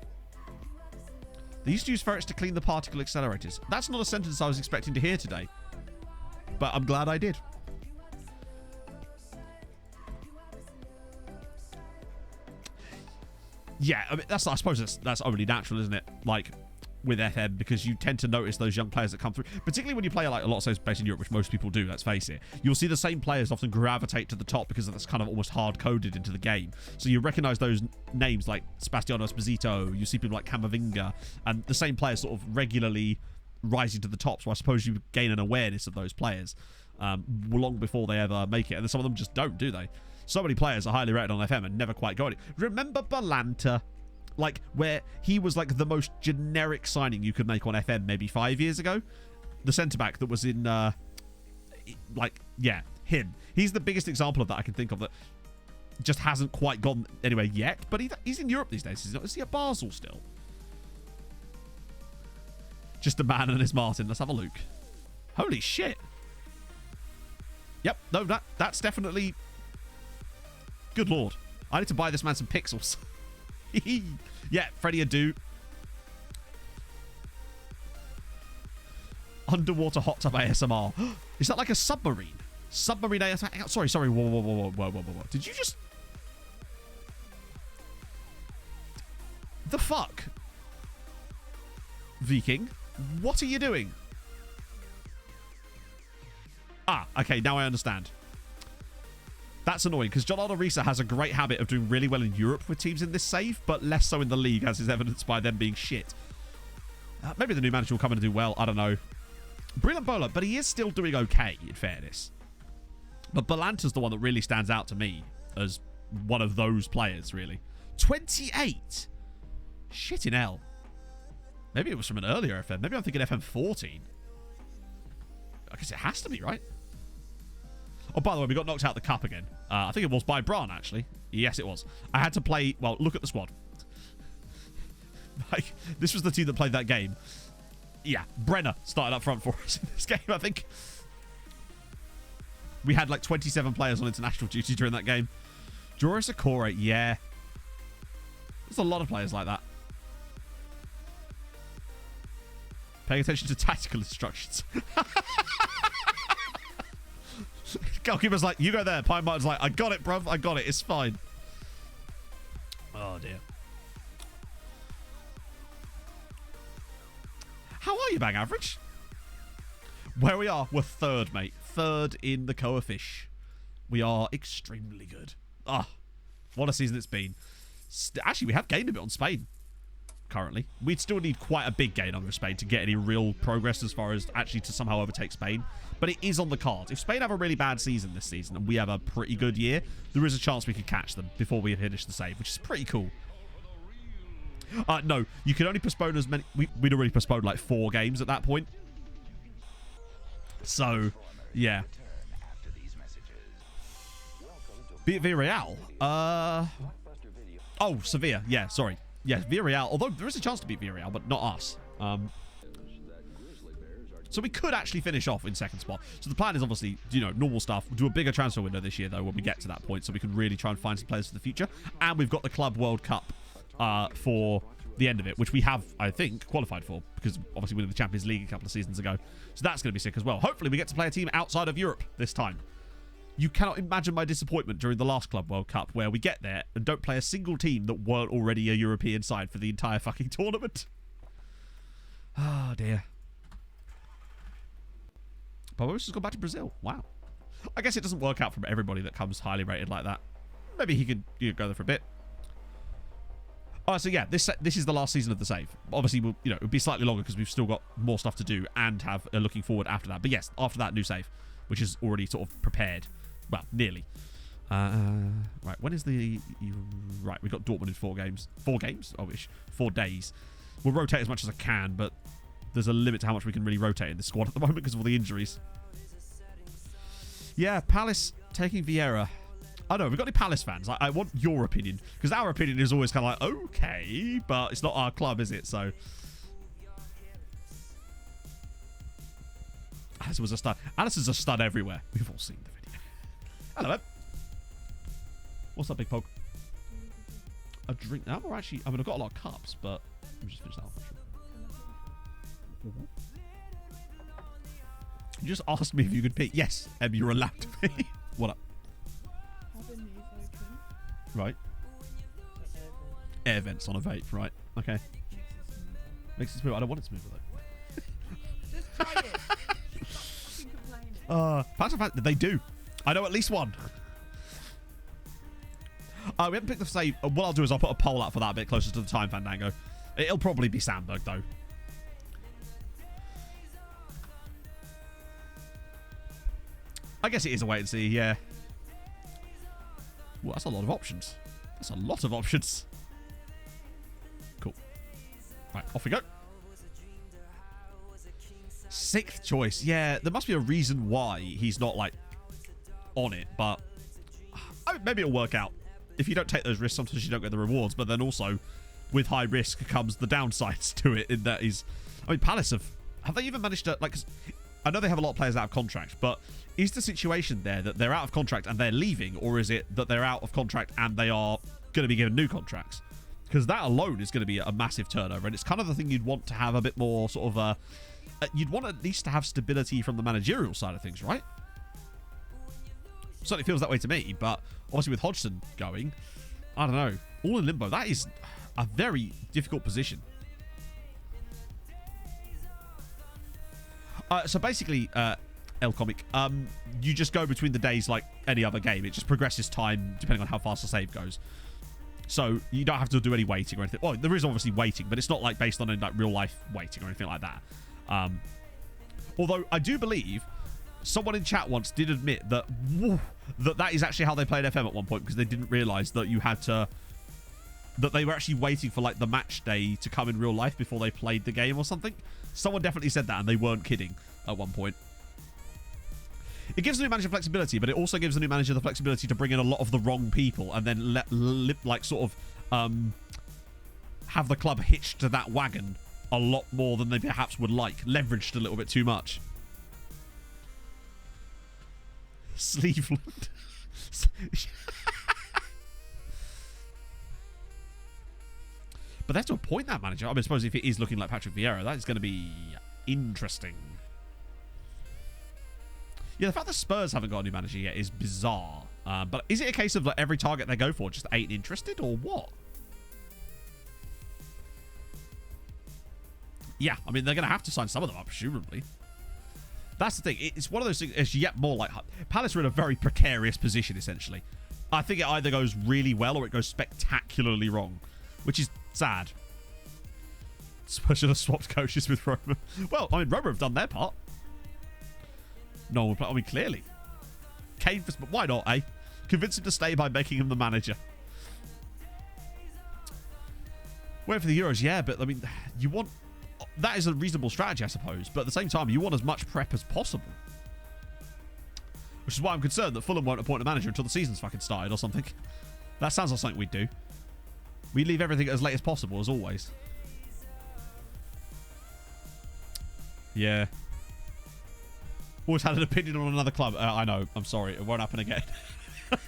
They used to use ferrets to clean the particle accelerators. That's not a sentence I was expecting to hear today, but I'm glad I did. Yeah, I mean, I suppose that's only natural, isn't it? With FM, because you tend to notice those young players that come through, particularly when you play a lot of those based in Europe, which most people do, let's face it. You'll see the same players often gravitate to the top because that's kind of almost hard-coded into the game. So you recognize those names like Sebastiano Esposito, you see people like Camavinga, and the same players sort of regularly rising to the top. So I suppose you gain an awareness of those players long before they ever make it. And then some of them just don't, do they? So many players are highly rated on FM and never quite got it. Remember Balanta? Where he was the most generic signing you could make on FM maybe 5 years ago. The centre-back that was in, yeah, him. He's the biggest example of that I can think of that just hasn't quite gone anywhere yet. But he's in Europe these days. Is he at Basel still? Just a man and his Martin. Let's have a look. Holy shit. Yep, no, that's definitely... Good lord. I need to buy this man some pixels. Yeah, Freddy Adu. Underwater hot tub ASMR. Is that like a submarine? Submarine ASMR? Sorry. Whoa. Did you just... The fuck? Viking? What are you doing? Ah, okay, now I understand. That's annoying, because John Arisa has a great habit of doing really well in Europe with teams in this save, but less so in the league, as is evidenced by them being shit. Maybe the new manager will come in and do well. I don't know. Brilliant bowler, but he is still doing okay, in fairness. But Balanta's the one that really stands out to me as one of those players, really. 28? Shit in hell. Maybe it was from an earlier FM. Maybe I'm thinking FM 14. I guess it has to be, right? Oh, by the way, we got knocked out of the cup again. I think it was by Bran, actually. Yes, it was. I had to play... Well, look at the squad. Like, this was the team that played that game. Yeah, Brenner started up front for us in this game, I think. We had like 27 players on international duty during that game. Joris Okore, yeah. There's a lot of players like that. Paying attention to tactical instructions. Goalkeeper's like, you go there. Pine Martin's like, I got it, bruv. I got it. It's fine. Oh, dear. How are you, Bang Average? Where we are, we're third, mate. Third in the Coafish. We are extremely good. Ah, what a season it's been. Actually, we have gained a bit on Spain currently. We'd still need quite a big gain over Spain to get any real progress as far as actually to somehow overtake Spain. But it is on the cards. If Spain have a really bad season this season and we have a pretty good year, there is a chance we could catch them before we finish the save, which is pretty cool. No, you can only postpone as many... We'd already postponed like 4 games at that point. So, yeah. Beat Villarreal. Oh, Sevilla. Yeah, sorry. Yeah, Villarreal. Although there is a chance to beat Villarreal, but not us. So we could actually finish off in second spot. So the plan is obviously, you know, normal stuff. We'll do a bigger transfer window this year, though, when we get to that point, so we can really try and find some players for the future. And we've got the Club World Cup for the end of it, which we have, I think, qualified for, because obviously we won the Champions League a couple of seasons ago. So that's going to be sick as well. Hopefully we get to play a team outside of Europe this time. You cannot imagine my disappointment during the last Club World Cup, where we get there and don't play a single team that weren't already a European side for the entire fucking tournament. Oh, dear. Barbaros has gone back to Brazil. Wow. I guess it doesn't work out from everybody that comes highly rated like that. Maybe he could go there for a bit. Oh, so yeah, this is the last season of the save. Obviously, we'll, you know, it'll be slightly longer because we've still got more stuff to do and have looking forward after that. But yes, after that, new save, which is already sort of prepared. Well, nearly. Right, when is the... Right, we've got Dortmund in 4 games. 4 games? Oh, 4 days. We'll rotate as much as I can, but there's a limit to how much we can really rotate in this squad at the moment because of all the injuries. Yeah, Palace taking Vieira. I don't know, have we got any Palace fans? I want your opinion, because our opinion is always kind of like, okay, but it's not our club, is it? So, Alice was a stud. Alice is a stud everywhere. We've all seen the video. Hello, man. What's up, Big Pog? A drink now? Or actually, I mean, I've got a lot of cups, but let me just finish that off. You just asked me if you could pee. Yes, you're allowed to pee. What up? Right. Air vents on a vape, right? Okay. Makes it smooth. I don't want it smooth though. Just try it. Stop complaining. Facts of fact, they do. I know at least one. We haven't picked the save. What I'll do is I'll put a poll out for that a bit closer to the time, Fandango. It'll probably be Sandberg though. I guess it is a wait and see, yeah. Well, that's a lot of options. That's a lot of options. Cool. Right, off we go. 6th choice. Yeah, there must be a reason why he's not, like, on it, but maybe it'll work out. If you don't take those risks, sometimes you don't get the rewards, but then also, with high risk comes the downsides to it, in that is... I mean, Palace have they even managed to, like... I know they have a lot of players out of contract, but is the situation there that they're out of contract and they're leaving, or is it that they're out of contract and they are going to be given new contracts? Because that alone is going to be a massive turnover, and it's kind of the thing you'd want to have a bit more sort of... you'd want at least to have stability from the managerial side of things, right? Certainly feels that way to me, but obviously with Hodgson going, I don't know, all in limbo. That is a very difficult position. So basically, El Comic, you just go between the days like any other game. It just progresses time depending on how fast the save goes. So you don't have to do any waiting or anything. Well, there is obviously waiting, but it's not like based on any like real life waiting or anything like that. Although I do believe someone in chat once did admit that that is actually how they played FM at one point, because they didn't realise that you had to that they were actually waiting for like the match day to come in real life before they played the game or something. Someone definitely said that, and they weren't kidding at one point. It gives the new manager flexibility, but it also gives the new manager the flexibility to bring in a lot of the wrong people and then have the club hitched to that wagon a lot more than they perhaps would like. Leveraged a little bit too much. Sleveland. But they have to appoint that manager. I mean, I suppose if it is looking like Patrick Vieira, that is going to be interesting. Yeah, the fact that Spurs haven't got a new manager yet is bizarre. But is it a case of like every target they go for just ain't interested, or what? Yeah, I mean, they're going to have to sign some of them up, presumably. That's the thing. It's one of those things. It's yet more like Palace are in a very precarious position, essentially. I think it either goes really well or it goes spectacularly wrong, which is sad. Spurs should have swapped coaches with Roma. Well, I mean, Roma have done their part. No one will play. I mean, clearly. Kane for... Why not, eh? Convince him to stay by making him the manager. Wait for the Euros, yeah, but, I mean, you want... That is a reasonable strategy, I suppose. But at the same time, you want as much prep as possible. Which is why I'm concerned that Fulham won't appoint a manager until the season's fucking started or something. That sounds like something we'd do. We leave everything as late as possible, as always. Yeah. Always had an opinion on another club. I know. I'm sorry. It won't happen again. I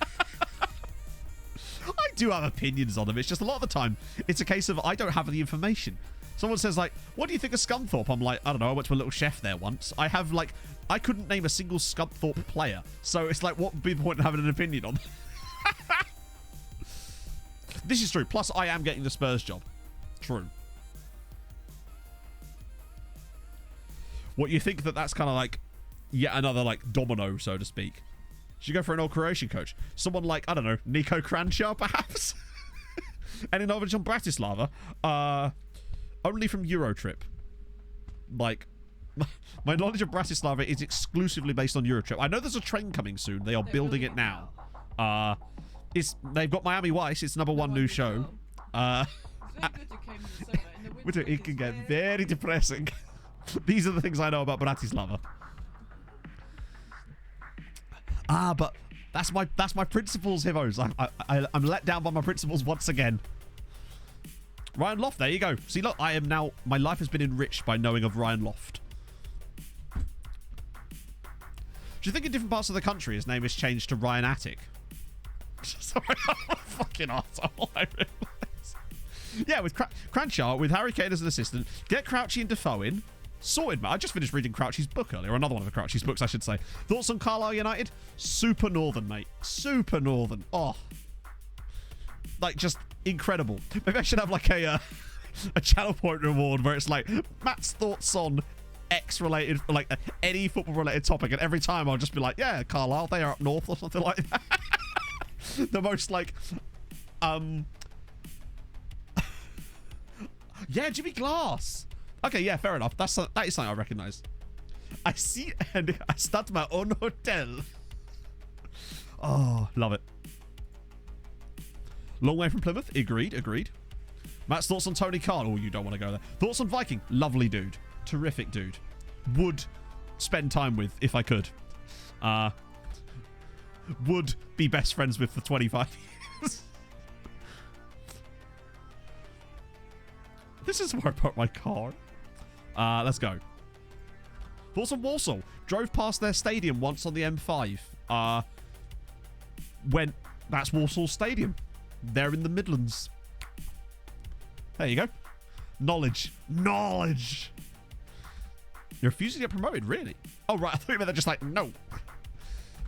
do have opinions on them. It's just a lot of the time, it's a case of I don't have the information. Someone says, like, what do you think of Scunthorpe? I'm like, I don't know. I went to a little chef there once. I have, like, I couldn't name a single Scunthorpe player. So it's like, what would be the point in having an opinion on them? This is true. Plus, I am getting the Spurs job. True. What, you think that that's kind of like yet another, like, domino, so to speak? Should you go for an old Croatian coach? Someone like, I don't know, Nico Kranjčar, perhaps? Any knowledge on Bratislava? Only from Eurotrip. Like, my knowledge of Bratislava is exclusively based on Eurotrip. I know there's a train coming soon. They are building it now. They've got Miami Vice. It's #1 new show. It can get very depressing. These are the things I know about Bratislava. But that's my principles, Hivos. I'm let down by my principles once again. Ryan Loft, there you go. See, look, I am now... My life has been enriched by knowing of Ryan Loft. Do you think in different parts of the country his name is changed to Ryan Attic? Sorry, I'm a fucking arsehole, I realise. Yeah, with Kranjčar, with Harry Kane as an assistant, get Crouchy and Defoe in. Sorted, man. I just finished reading Crouchy's book earlier. Another one of the Crouchy's books, I should say. Thoughts on Carlisle United? Super Northern, mate. Super Northern. Oh. Like, just... incredible. Maybe I should have like a channel point reward where it's like Matt's thoughts on X related, like any football related topic, and every time I'll just be like, yeah, Carlisle, they are up north or something like that. The most like yeah, Jimmy Glass. Okay, yeah, fair enough. That is something I recognise. I see, and I start my own hotel. Oh, love it. Long way from Plymouth. Agreed. Matt's thoughts on Tony Khan. Oh, you don't want to go there. Thoughts on Viking. Lovely dude. Terrific dude. Would spend time with if I could. Would be best friends with for 25 years. This is where I put my car. Let's go. Thoughts on Walsall. Drove past their stadium once on the M5. That's Walsall Stadium. They're in the Midlands. There you go. Knowledge. You're refusing to get promoted, really? Oh, right. I thought you meant they're just like, no.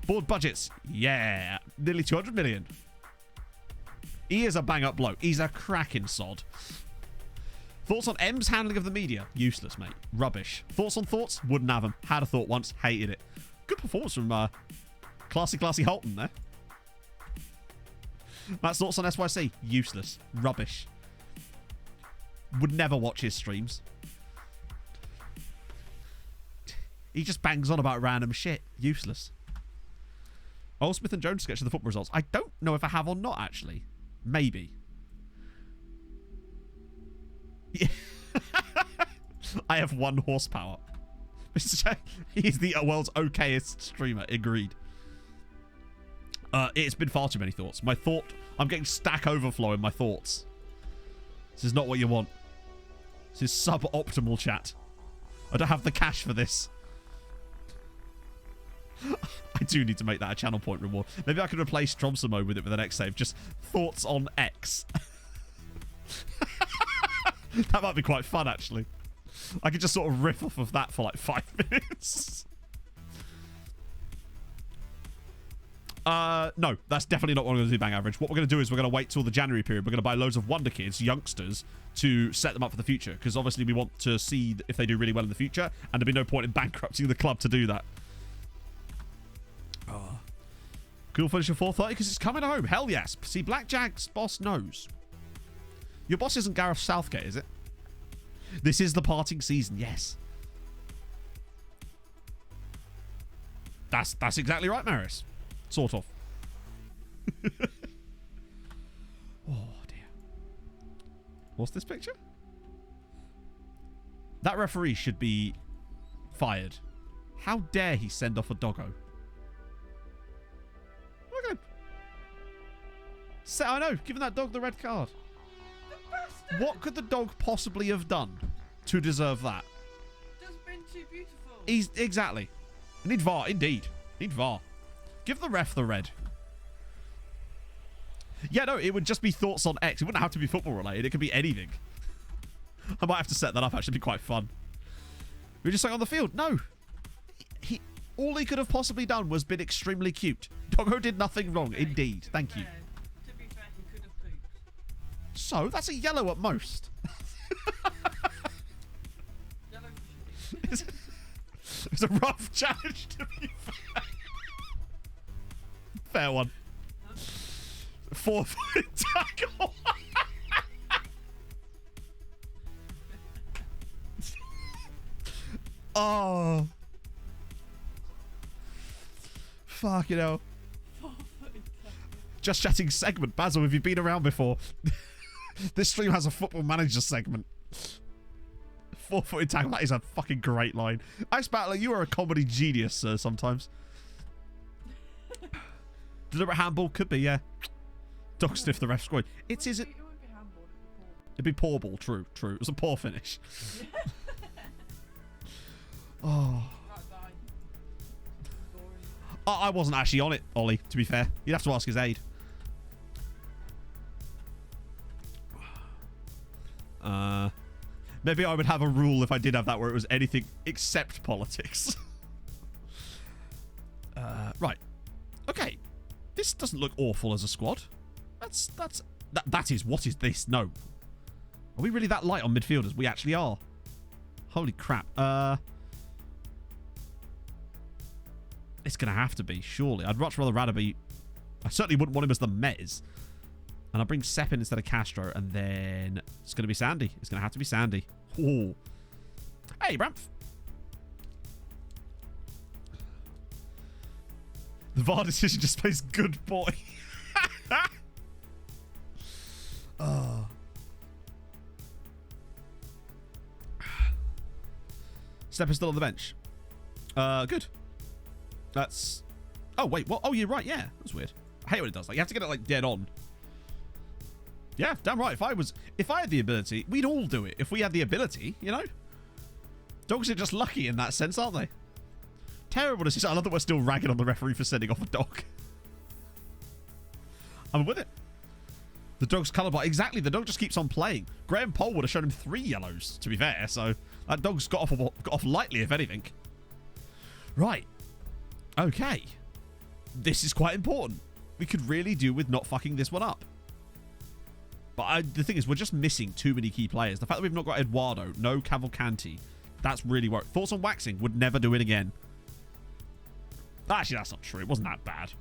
Board budgets. Yeah. Nearly 200 million. He is a bang-up bloke. He's a cracking sod. Thoughts on M's handling of the media? Useless, mate. Rubbish. Thoughts on thoughts? Wouldn't have them. Had a thought once. Hated it. Good performance from Classy Holton there. Matt's thoughts on SYC? Useless. Rubbish. Would never watch his streams. He just bangs on about random shit. Useless. Oh, Smith and Jones sketch of the football results. I don't know if I have or not, actually. Maybe. Yeah. I have 1 horsepower. He's the world's okayest streamer. Agreed. It's been far too many thoughts. I'm getting stack overflow in my thoughts. This is not what you want. This is suboptimal, chat. I don't have the cash for this. I do need to make that a channel point reward. Maybe I could replace Tromso mode with it for the next save. Just thoughts on X. That might be quite fun, actually. I could just sort of riff off of that for like 5 minutes. No, that's definitely not what I'm going to do, Bang Average. What we're going to do is we're going to wait till the January period. We're going to buy loads of Wonder Kids, youngsters, to set them up for the future. Because obviously we want to see if they do really well in the future. And there'd be no point in bankrupting the club to do that. Oh. Cool finish at 4:30 because it's coming home. Hell yes. See, Blackjack's boss knows. Your boss isn't Gareth Southgate, is it? This is the parting season, yes. That's exactly right, Maris. Sort of. Oh, dear. What's this picture? That referee should be fired. How dare he send off a doggo? Look at him. I know, giving that dog the red card. What could the dog possibly have done to deserve that? Just been too beautiful. Exactly. Need VAR, indeed. Need VAR. Give the ref the red. Yeah, no, it would just be thoughts on X. It wouldn't have to be football related. It could be anything. I might have to set that up. Actually, it'd be quite fun. We were just like on the field. No. All he could have possibly done was been extremely cute. Doggo did nothing wrong. Okay, Indeed. Thank you. To be fair, he could have pooped. So, that's a yellow at most. Yellow for sure. It's a rough challenge, to be fair. Fair one. 4-foot tackle. Oh. Fuck, you know. Just chatting segment. Basil, have you been around before? This stream has a football manager segment. 4-foot tackle. That is a fucking great line. Ice Battler, you are a comedy genius, sir, sometimes. Deliberate handball could be, yeah. Dog sniff the ref scored. It would be handball. It'd be poor ball. True. It was a poor finish. Oh. I wasn't actually on it, Ollie, to be fair. You'd have to ask his aide. Maybe I would have a rule if I did have that where it was anything except politics. Right. Okay. This doesn't look awful as a squad. That is, what is this? No. Are we really that light on midfielders? We actually are. Holy crap. It's going to have to be, surely. I'd much rather Radaby. I certainly wouldn't want him as the Mez. And I'll bring Sepp in instead of Castro. And then it's going to be Sandy. It's going to have to be Sandy. Ooh. Hey, Bramf. The VAR decision just plays good boy. Oh. Step is still on the bench. Good. That's... Oh, wait. What? Oh, you're right. Yeah. That's weird. I hate when it does. Like, you have to get it, like, dead on. Yeah, damn right. If I had the ability, we'd all do it. If we had the ability, you know? Dogs are just lucky in that sense, aren't they? Terrible decision. I love that we're still ragging on the referee for sending off a dog. I'm with it. The dog's colourblind. Exactly. The dog just keeps on playing. Graham Poll would have shown him 3 yellows, to be fair. So that dog's got off lightly, if anything. Right. Okay. This is quite important. We could really do with not fucking this one up. But the thing is, we're just missing too many key players. The fact that we've not got Eduardo, no Cavalcanti, that's really worried. Thoughts on Waxing? Would never do it again. Actually, that's not true. It wasn't that bad.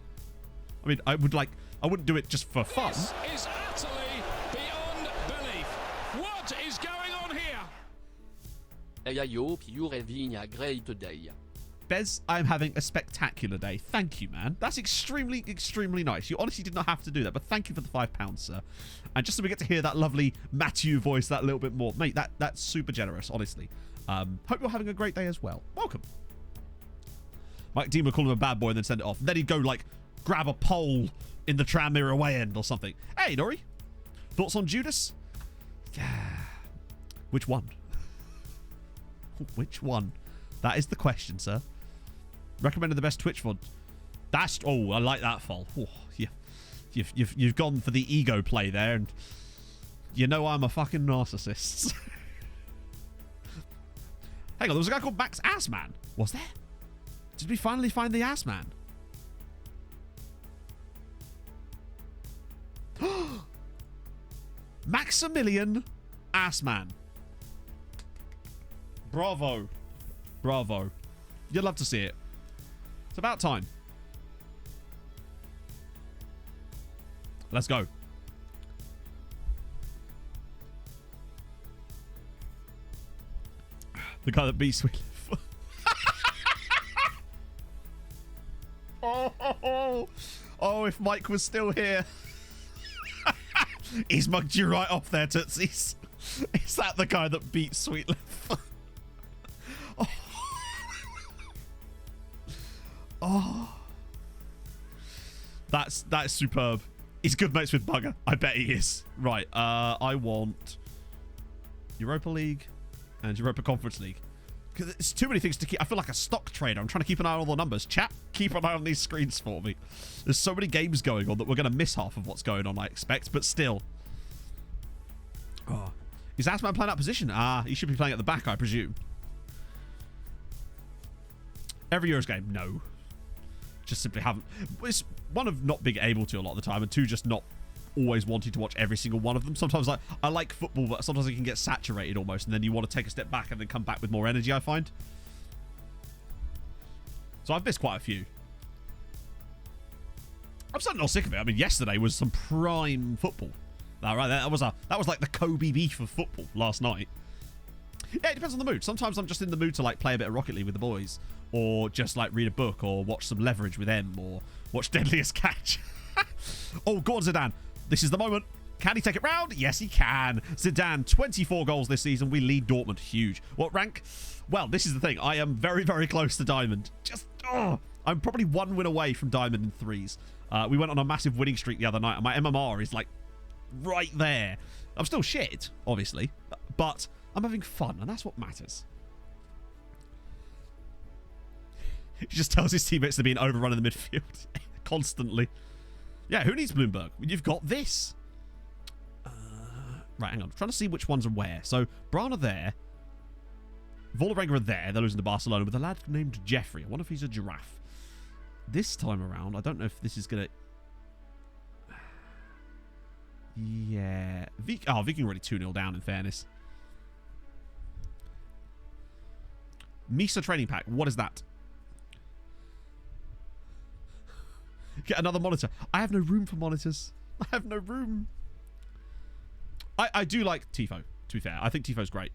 I mean, I wouldn't do it just for fun. This is utterly beyond belief. What is going on here? I hope you having a great day. Bez, I'm having a spectacular day. Thank you, man. That's extremely, extremely nice. You honestly did not have to do that, but thank you for the £5, sir. And just so we get to hear that lovely Matthew voice that little bit more. Mate, that's super generous, honestly. Hope you're having a great day as well. Welcome. Mike Dean would call him a bad boy and then send it off. Then he'd go, like, grab a pole in the Tranmere away end or something. Hey, Nori. Thoughts on Judas? Yeah. Which one? Which one? That is the question, sir. Recommended the best Twitch VOD. That's... Oh, I like that, Fall. Oh, you've gone for the ego play there, and you know I'm a fucking narcissist. Hang on, there was a guy called Max Assman. Was there? Did we finally find the Assman? Maximilian Assman. Bravo. Bravo. You'd love to see it. It's about time. Let's go. The guy that beats Sweetleaf. Oh, if Mike was still here. He's mugged you right off there, Tootsies. Is that the guy that beat Sweetleaf? Oh. Oh. That's superb. He's good mates with Bugger. I bet he is. Right, I want Europa League and Europa Conference League. Because it's too many things to keep. I feel like a stock trader. I'm trying to keep an eye on all the numbers. Chat, keep an eye on these screens for me. There's so many games going on that we're going to miss half of what's going on, I expect. But still. Oh. Is Assman playing that position? Ah, he should be playing at the back, I presume. Every Euros game? No. Just simply haven't. It's one of not being able to a lot of the time, and two, just not always wanting to watch every single one of them. Sometimes I like football, but sometimes it can get saturated almost, and then you want to take a step back and then come back with more energy, I find. So I've missed quite a few. I'm starting not sick of it. I mean, yesterday was some prime football. Right, that was like the Kobe beef of football last night. Yeah, it depends on the mood. Sometimes I'm just in the mood to like play a bit of Rocket League with the boys, or just like read a book, or watch some Leverage with them, or watch Deadliest Catch. Oh, go on, Zidane. This is the moment. Can he take it round? Yes, he can. Zidane, 24 goals this season. We lead Dortmund. Huge. What rank? Well, this is the thing. I am very, very close to Diamond. I'm probably one win away from Diamond in threes. We went on a massive winning streak the other night, and my MMR is like right there. I'm still shit, obviously, but I'm having fun, and that's what matters. He just tells his teammates they're being overrun in the midfield constantly. Yeah, who needs Bloomberg? You've got this. Right, hang on. I'm trying to see which ones are where. So, Bran are there. Vålerenga are there. They're losing to Barcelona with a lad named Jeffrey. I wonder if he's a giraffe. This time around, I don't know if this is going to... Yeah. Viking already 2-0 down, in fairness. Misa training pack. What is that? Get another monitor. I have no room for monitors. I have no room. I do like Tifo, to be fair. I think Tifo's great.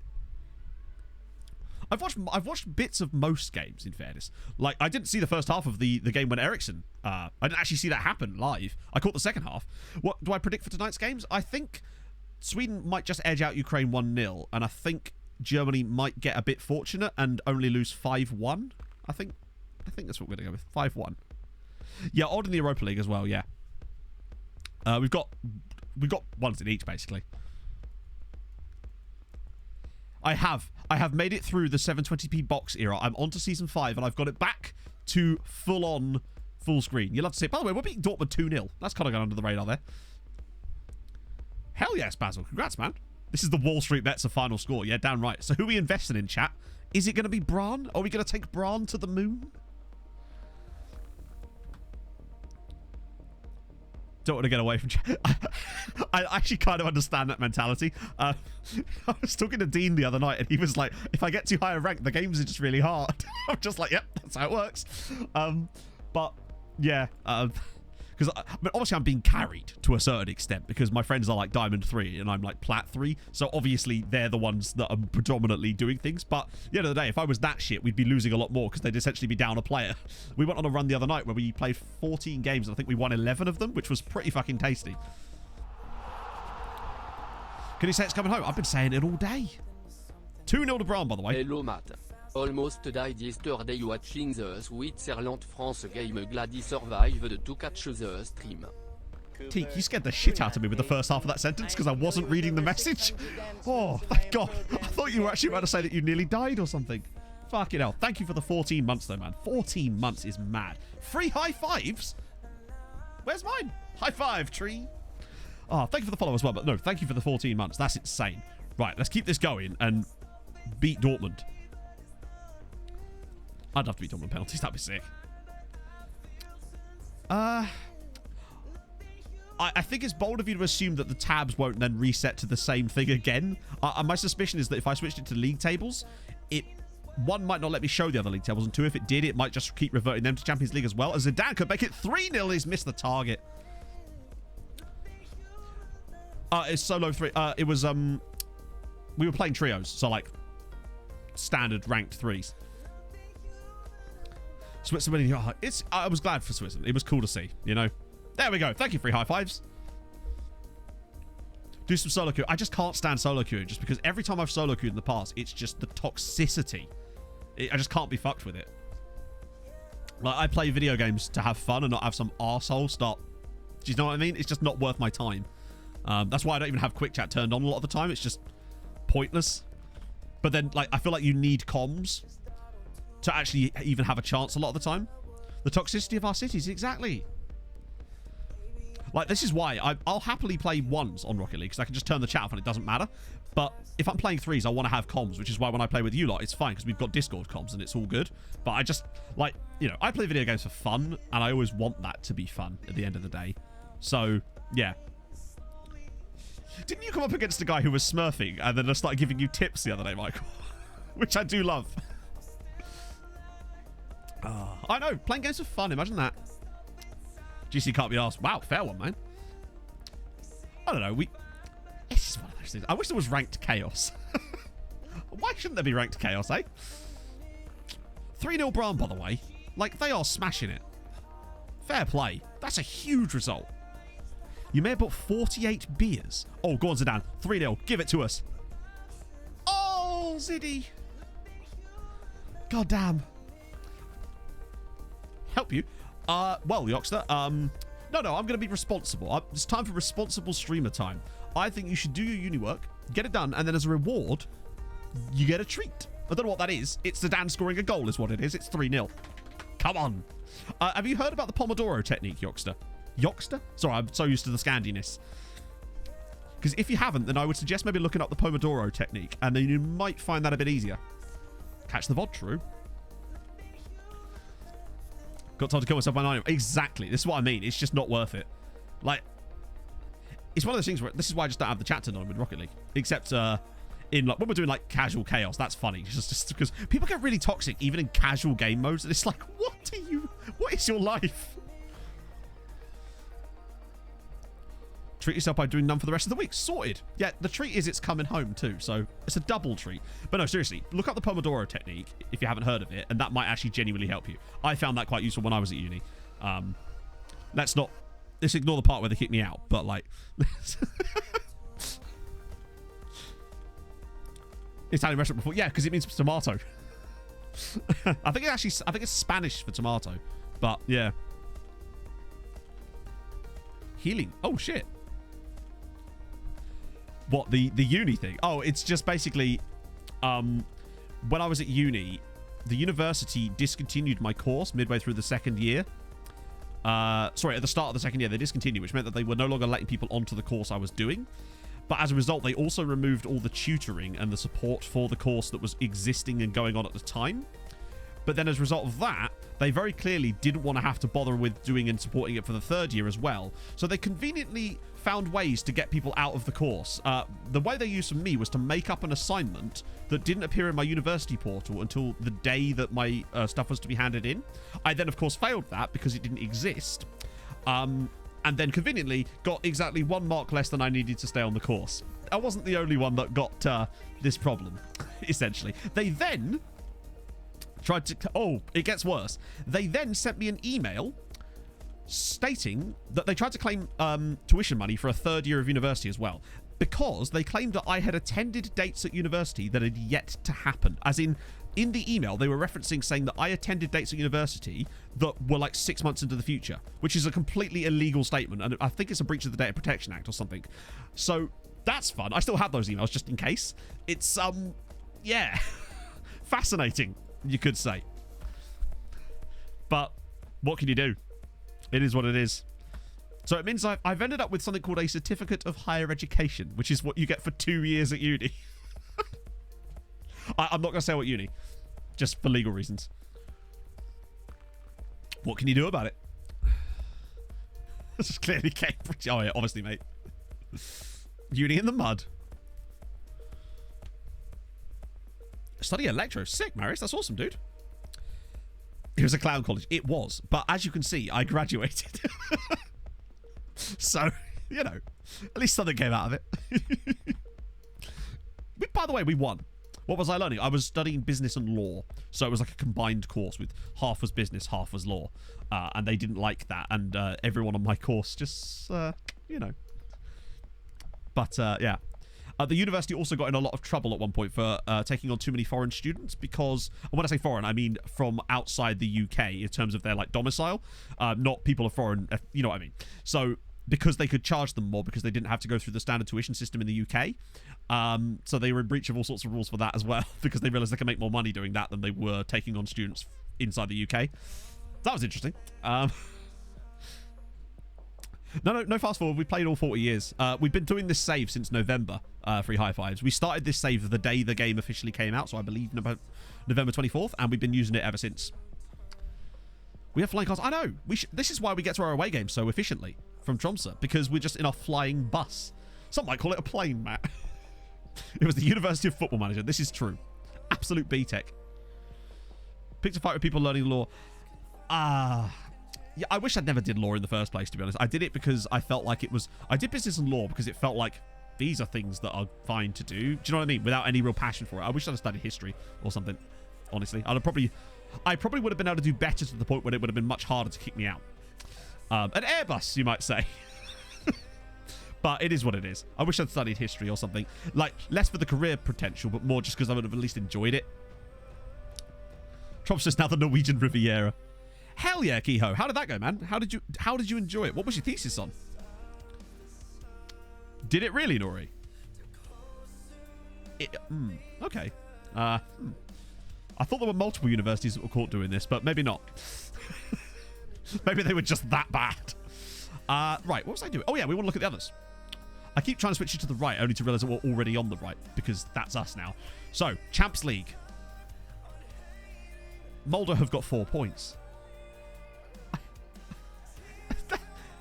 I've watched bits of most games, in fairness. Like, I didn't see the first half of the game when Ericsson... I didn't actually see that happen live. I caught the second half. What do I predict for tonight's games? I think Sweden might just edge out Ukraine 1-0, and I think Germany might get a bit fortunate and only lose 5-1. I think that's what we're going to go with. 5-1. Yeah, odd in the Europa League as well, yeah. We've got ones in each, basically. I have made it through the 720p box era. I'm on to Season 5, and I've got it back to full-on, full screen. You'll have to see it. By the way, we're beating Dortmund 2-0. That's kind of gone under the radar there. Hell yes, Basil. Congrats, man. This is the Wall Street Bets of final score. Yeah, damn right. So who are we investing in, chat? Is it going to be Bran? Are we going to take Bran to the moon? Don't want to get away from chat. I actually kind of understand that mentality. I was talking to Dean the other night, and he was like, if I get too high a rank, the games are just really hard. I'm just like, yep, that's how it works. But yeah, Because obviously I'm being carried to a certain extent because my friends are like Diamond 3 and I'm like Plat 3. So obviously they're the ones that are predominantly doing things. But at the end of the day, if I was that shit, we'd be losing a lot more because they'd essentially be down a player. We went on a run the other night where we played 14 games. And I think we won 11 of them, which was pretty fucking tasty. Can you say it's coming home? I've been saying it all day. 2-0 to Brown, by the way. Hello Matt. Almost died yesterday watching the Switzerland-France game. Glad he survived to catch the stream. Teak, you scared the shit out of me with the first half of that sentence because I wasn't reading the message. Oh, thank God. I thought you were actually about to say that you nearly died or something. Fucking hell. Thank you for the 14 months, though, man. 14 months is mad. Free high fives? Where's mine? High five, tree. Oh, thank you for the follow as well. But no, thank you for the 14 months. That's insane. Right, let's keep this going and beat Dortmund. I'd love to beat Dortmund penalties. That'd be sick. I think it's bold of you to assume that the tabs won't then reset to the same thing again. My suspicion is that if I switched it to league tables, one, might not let me show the other league tables, and two, if it did, it might just keep reverting them to Champions League as well. As Zidane could make it 3-0, he's missed the target. It's solo 3. It was, we were playing trios, so like standard ranked 3s. Switzerland, I was glad for Switzerland. It was cool to see, you know. There we go. Thank you for high fives. Do some solo queue. I just can't stand solo queuing just because every time I've solo queued in the past, it's just the toxicity. I just can't be fucked with it. Like, I play video games to have fun and not have some arsehole start. Do you know what I mean? It's just not worth my time. That's why I don't even have quick chat turned on a lot of the time. It's just pointless. But then, like, I feel like you need comms to actually even have a chance a lot of the time. The toxicity of our cities, exactly. Like, this is why I'll happily play 1s on Rocket League because I can just turn the chat off and it doesn't matter. But if I'm playing 3s, I want to have comms, which is why when I play with you lot, it's fine because we've got Discord comms and it's all good. But I just, like, you know, I play video games for fun and I always want that to be fun at the end of the day. So, yeah. Didn't you come up against a guy who was smurfing and then I started giving you tips the other day, Michael? Which I do love. I know, playing games for fun, imagine that. GC can't be asked. Wow, fair one, man. I don't know, this is one of those things. I wish there was ranked chaos. Why shouldn't there be ranked chaos, eh? 3-0 Bram, by the way. Like, they are smashing it. Fair play. That's a huge result. You may have bought 48 beers. Oh, go on, Zidane. 3-0. Give it to us. Oh, Ziddy. God damn. Help you. Well, Yoxter, no, I'm going to be responsible. It's time for responsible streamer time. I think you should do your uni work, get it done, and then as a reward, you get a treat. I don't know what that is. It's Zidane scoring a goal is what it is. It's 3-0. Come on. Have you heard about the Pomodoro technique, Yoxter? Yoxter? Sorry, I'm so used to the Scandiness. Because if you haven't, then I would suggest maybe looking up the Pomodoro technique, and then you might find that a bit easier. Catch the VOD, true. Got time to kill myself by 9. Exactly. This is what I mean. It's just not worth it. Like, it's one of those things where this is why I just don't have the chat turned on with Rocket League. Except in like when we're doing like casual chaos, that's funny. Just because people get really toxic even in casual game modes, and it's like, what is your life? Treat yourself by doing none for the rest of the week. Sorted. Yeah, the treat is it's coming home too, so it's a double treat. But no, seriously, look up the Pomodoro technique if you haven't heard of it, and that might actually genuinely help you. I found that quite useful when I was at uni. Let's ignore the part where they kicked me out, but like... Italian restaurant before. Yeah, because it means tomato. I think it's Spanish for tomato, but yeah. Healing. Oh, shit. What, the uni thing? Oh, it's just basically, when I was at uni, the university discontinued my course midway through the second year. Sorry, at the start of the second year, they discontinued, which meant that they were no longer letting people onto the course I was doing. But as a result, they also removed all the tutoring and the support for the course that was existing and going on at the time. But then as a result of that, they very clearly didn't want to have to bother with doing and supporting it for the third year as well. So they conveniently found ways to get people out of the course. The way they used for me was to make up an assignment that didn't appear in my university portal until the day that my stuff was to be handed in. I then, of course, failed that because it didn't exist. And then conveniently got exactly 1 mark less than I needed to stay on the course. I wasn't the only one that got this problem, essentially. They then tried to... Oh, it gets worse. They then sent me an email stating that they tried to claim tuition money for a 3rd year of university as well, because they claimed that I had attended dates at university that had yet to happen. As in the email, they were referencing saying that I attended dates at university that were like 6 months into the future, which is a completely illegal statement, and I think it's a breach of the Data Protection Act or something. So that's fun. I still have those emails just in case. It's, yeah, fascinating, you could say. But what can you do? It is what it is. So it means I've ended up with something called a Certificate of Higher Education, which is what you get for 2 years at uni. I'm not going to say what uni, just for legal reasons. What can you do about it? This is clearly Cambridge. Oh, yeah, obviously, mate. Uni in the mud. Study electro. Sick, Marius. That's awesome, dude. It was a clown college. It was. But as you can see, I graduated. So, you know, at least something came out of it. By the way, we won. What was I learning? I was studying business and law. So it was like a combined course with half was business, half was law. And they didn't like that. And everyone on my course just, you know. But, yeah. The university also got in a lot of trouble at one point for taking on too many foreign students because, and when I say foreign, I mean from outside the UK in terms of their, like, domicile. Not people of foreign, you know what I mean. So because they could charge them more because they didn't have to go through the standard tuition system in the UK. So they were in breach of all sorts of rules for that as well because they realized they could make more money doing that than they were taking on students inside the UK. That was interesting. No, fast forward. We played all 40 years. We've been doing this save since November, free high fives. We started this save the day the game officially came out, so I believe November 24th, and we've been using it ever since. We have flying cars. I know. This is why we get to our away games so efficiently from Tromsø, because we're just in a flying bus. Some might call it a plane, Matt. It was the University of Football Manager. This is true. Absolute B-Tech. Picked a fight with people learning law. Yeah, I wish I'd never did law in the first place, to be honest. I did it because I felt like it was... I did business and law because it felt like these are things that are fine to do. Do you know what I mean? Without any real passion for it. I wish I'd have studied history or something, honestly. I probably would have been able to do better to the point where it would have been much harder to kick me out. An Airbus, you might say. But it is what it is. I wish I'd studied history or something. Like, less for the career potential, but more just because I would have at least enjoyed it. Tromso's now the Norwegian Riviera. Hell yeah, Kehoe. How did that go, man? How did you enjoy it? What was your thesis on? Did it really, Nori? Okay. I thought there were multiple universities that were caught doing this, but maybe not. Maybe they were just that bad. Right, what was I doing? Oh yeah, we want to look at the others. I keep trying to switch you to the right, only to realize that we're already on the right, because that's us now. So, Champs League. Mulder have got 4 points.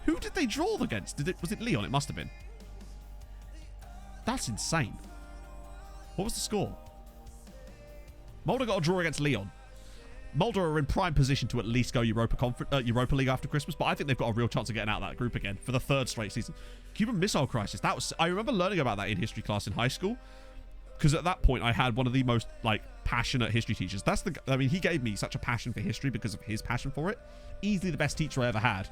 Who did they draw against? Was it Leon? It must have been. That's insane. What was the score? Mulder got a draw against Leon. Mulder are in prime position to at least go Europa League after Christmas, but I think they've got a real chance of getting out of that group again for the 3rd straight season. Cuban Missile Crisis. I remember learning about that in history class in high school, because at that point I had one of the most passionate history teachers. He gave me such a passion for history because of his passion for it. Easily the best teacher I ever had.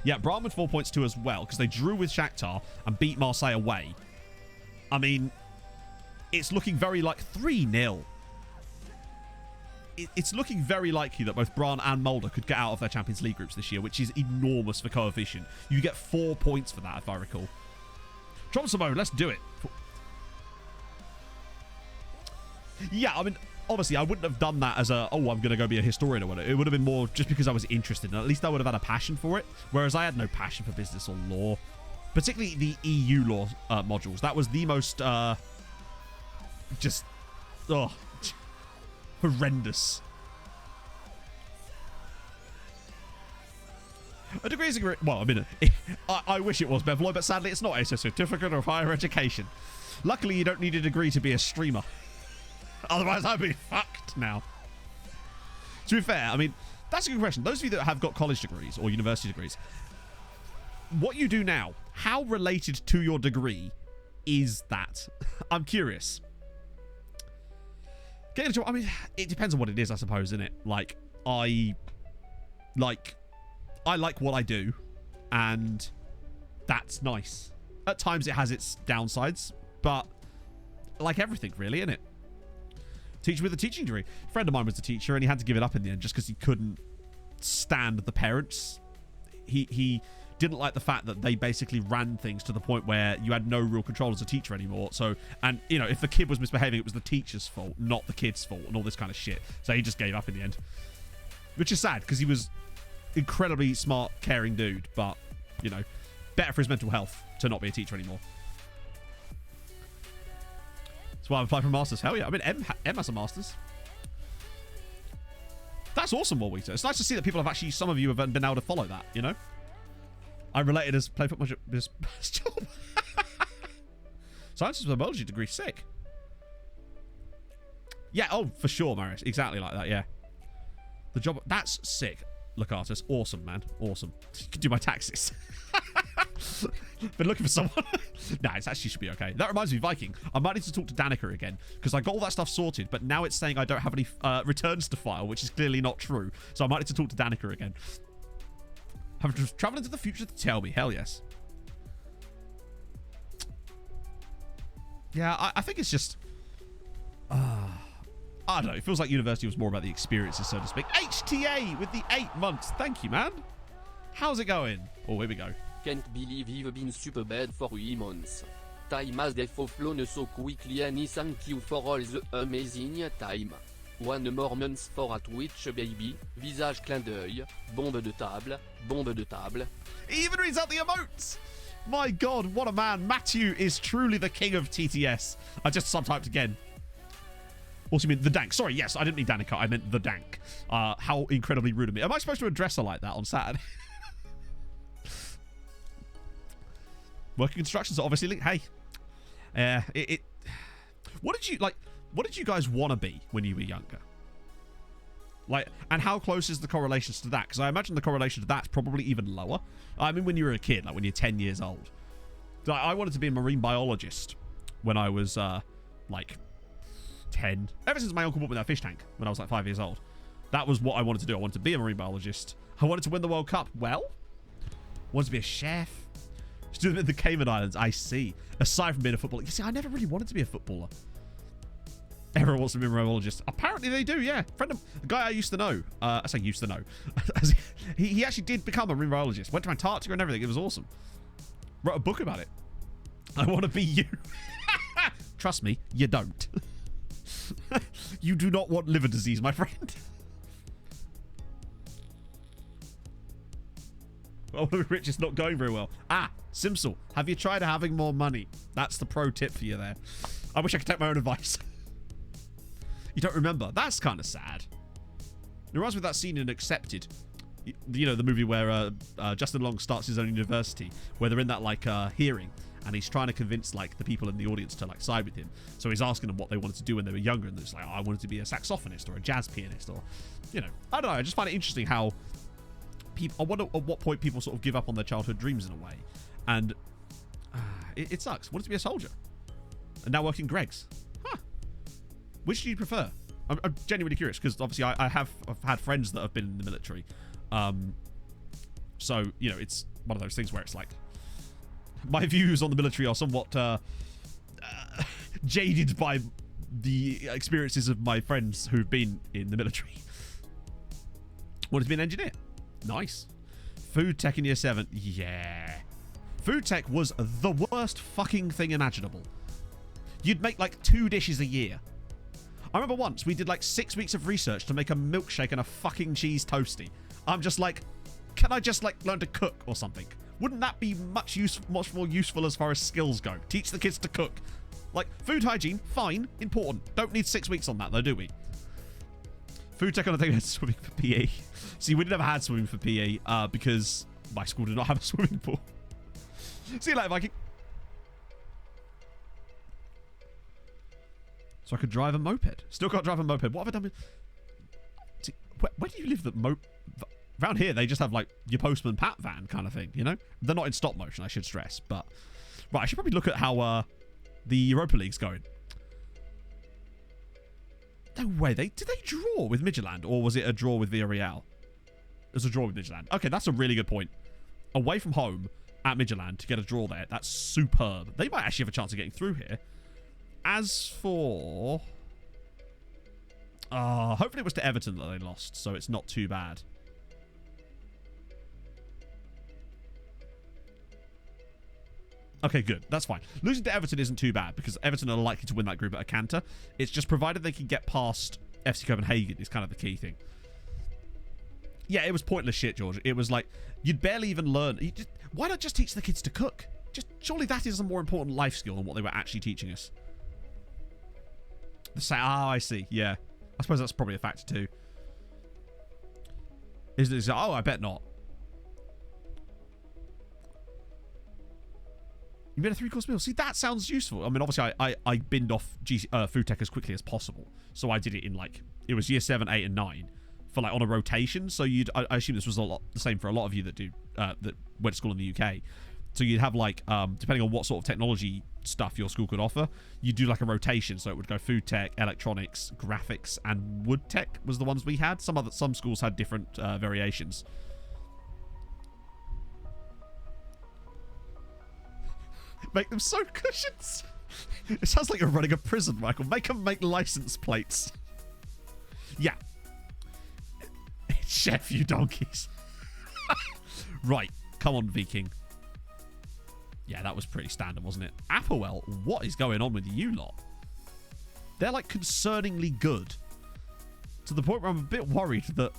Yeah, Brahman 4 points too as well, because they drew with Shakhtar and beat Marseille away. I mean, it's looking very like 3-0. It's looking very likely that both Bran and Mulder could get out of their Champions League groups this year, which is enormous for coefficient. You get 4 points for that, if I recall. Tromso, let's do it. Yeah, I mean, obviously, I wouldn't have done that as I'm going to go be a historian or whatever. It would have been more just because I was interested, and at least I would have had a passion for it, whereas I had no passion for business or law. Particularly the EU law modules. That was the most, horrendous. A degree is a degree. Well, I mean, I wish it was, Bevloy, but sadly it's not. It's a certificate of higher education. Luckily, you don't need a degree to be a streamer. Otherwise, I'd be fucked now. To be fair, I mean, That's a good question. Those of you that have got college degrees or university degrees, what you do now, how related to your degree is that? I'm curious. Getting a job, I mean, it depends on what it is, I suppose, isn't it? Like, I like what I do, and that's nice. At times it has its downsides, but like everything, really, isn't it? Teacher with a teaching degree. A friend of mine was a teacher, and he had to give it up in the end just because he couldn't stand the parents. He didn't like the fact that they basically ran things to the point where you had no real control as a teacher anymore. So, and you know, if the kid was misbehaving, it was the teacher's fault, not the kid's fault, and all this kind of shit. So he just gave up in the end, which is sad because he was incredibly smart, caring dude. But you know, better for his mental health to not be a teacher anymore. That's why I've applied for a master's. Hell yeah, I mean, M has a master's. That's awesome, Warweeter. It's nice to see that people have actually, some of you have been able to follow that, you know? I related as play football this job. Science with a biology degree, sick. Yeah, oh, for sure, Marius. Exactly like that, yeah. The job, that's sick. Look, artist, awesome, man. Awesome. You can do my taxes. Been looking for someone. Nah, it actually should be okay. That reminds me, Viking. I might need to talk to Danica again because I got all that stuff sorted, but now it's saying I don't have any returns to file, which is clearly not true. So I might need to talk to Danica again. Have to travel into the future to tell me. Hell yes. Yeah, I think it's just... I don't know. It feels like university was more about the experiences, so to speak. HTA with the 8 months. Thank you, man. How's it going? Oh, here we go. Can't believe you've been super bad for 8 months. Time has flown so quickly and thank you for all the amazing time. 1 more month for a Twitch baby. Visage clin d'œil. Bombe de table. Bombe de table. He even reads out the emotes. My God, what a man. Matthew is truly the king of TTS. I just subtyped again. What do you mean? The dank. Sorry, yes, I didn't mean Danica. I meant the dank. How incredibly rude of me. Am I supposed to address her like that on Saturday? Working constructions are obviously linked. Hey. What did you guys want to be when you were younger? Like, and how close is the correlations to that? Because I imagine the correlation to that's probably even lower. I mean, when you were a kid, like when you're 10 years old. Like, I wanted to be a marine biologist when I was, like, 10. Ever since my uncle bought me that fish tank when I was like 5 years old. That was what I wanted to do. I wanted to be a marine biologist. I wanted to win the World Cup. Well, I wanted to be a chef. Just do them in the Cayman Islands. I see. Aside from being a footballer. You see, I never really wanted to be a footballer. Everyone wants to be a marine biologist. Apparently they do, yeah. The guy I used to know. I say used to know. he actually did become a marine biologist. Went to Antarctica and everything. It was awesome. Wrote a book about it. I want to be you. Trust me, you don't. You do not want liver disease, my friend. Oh, Rich is not going very well. Simsel, have you tried having more money? That's the pro tip for you there. I wish I could take my own advice. You don't remember? That's kind of sad. It reminds me of that scene in Accepted. You know, the movie where Justin Long starts his own university, where they're in that, like, hearing, and he's trying to convince, like, the people in the audience to, like, side with him. So he's asking them what they wanted to do when they were younger, and it's like, I wanted to be a saxophonist or a jazz pianist, or, you know, I don't know. I just find it interesting how people, I wonder at what point people sort of give up on their childhood dreams in a way. And it sucks. Wanted to be a soldier. And now working Greg's. Huh. Which do you prefer? I'm genuinely curious, because obviously I've had friends that have been in the military. So, you know, it's one of those things where it's like, my views on the military are somewhat jaded by the experiences of my friends who've been in the military. Wanted to be an engineer. Nice. Food tech in year 7. Yeah. Food tech was the worst fucking thing imaginable. You'd make like 2 dishes a year. I remember once we did like 6 weeks of research to make a milkshake and a fucking cheese toasty. I'm just like, can I just like learn to cook or something? Wouldn't that be much more useful as far as skills go? Teach the kids to cook. Like, food hygiene, fine, important. Don't need 6 weeks on that though, do we? Food tech on the thing, swimming for PE. See, we never had swimming for PE because my school did not have a swimming pool. See you later, Viking. So I could drive a moped. Still can't drive a moped. What have I done with... See, where do you live that around here they just have like your Postman Pat van kind of thing, you know? They're not in stop motion, I should stress, but right, I should probably look at how the Europa League's going. No way, did they draw with Midtjylland, or was it a draw with Villarreal? It was a draw with Midtjylland. Okay, that's a really good point. Away from home at Midtjylland to get a draw there, that's superb. They might actually have a chance of getting through here. As for... hopefully it was to Everton that they lost, so it's not too bad. Okay, good. That's fine. Losing to Everton isn't too bad because Everton are likely to win that group at a canter. It's just provided they can get past FC Copenhagen is kind of the key thing. Yeah, it was pointless shit, George. It was like, you'd barely even learn. Why not just teach the kids to cook? Surely that is a more important life skill than what they were actually teaching us. I see. Yeah. I suppose that's probably a factor too. I bet not. You made a 3-course meal. See, that sounds useful. I mean, obviously, I binned off food tech as quickly as possible. So I did it in, like, it was year 7, 8, and 9 for, like, on a rotation. So I assume this was the same for a lot of you that that went to school in the UK. So you'd have, like, depending on what sort of technology stuff your school could offer, you'd do, like, a rotation. So it would go food tech, electronics, graphics, and wood tech was the ones we had. Some schools had different variations. Make them sew cushions. It sounds like you're running a prison, Michael. Make them make license plates. Yeah. Chef, you donkeys. Right. Come on, Viking. Yeah, that was pretty standard, wasn't it? Applewell, what is going on with you lot? They're, like, concerningly good. To the point where I'm a bit worried that...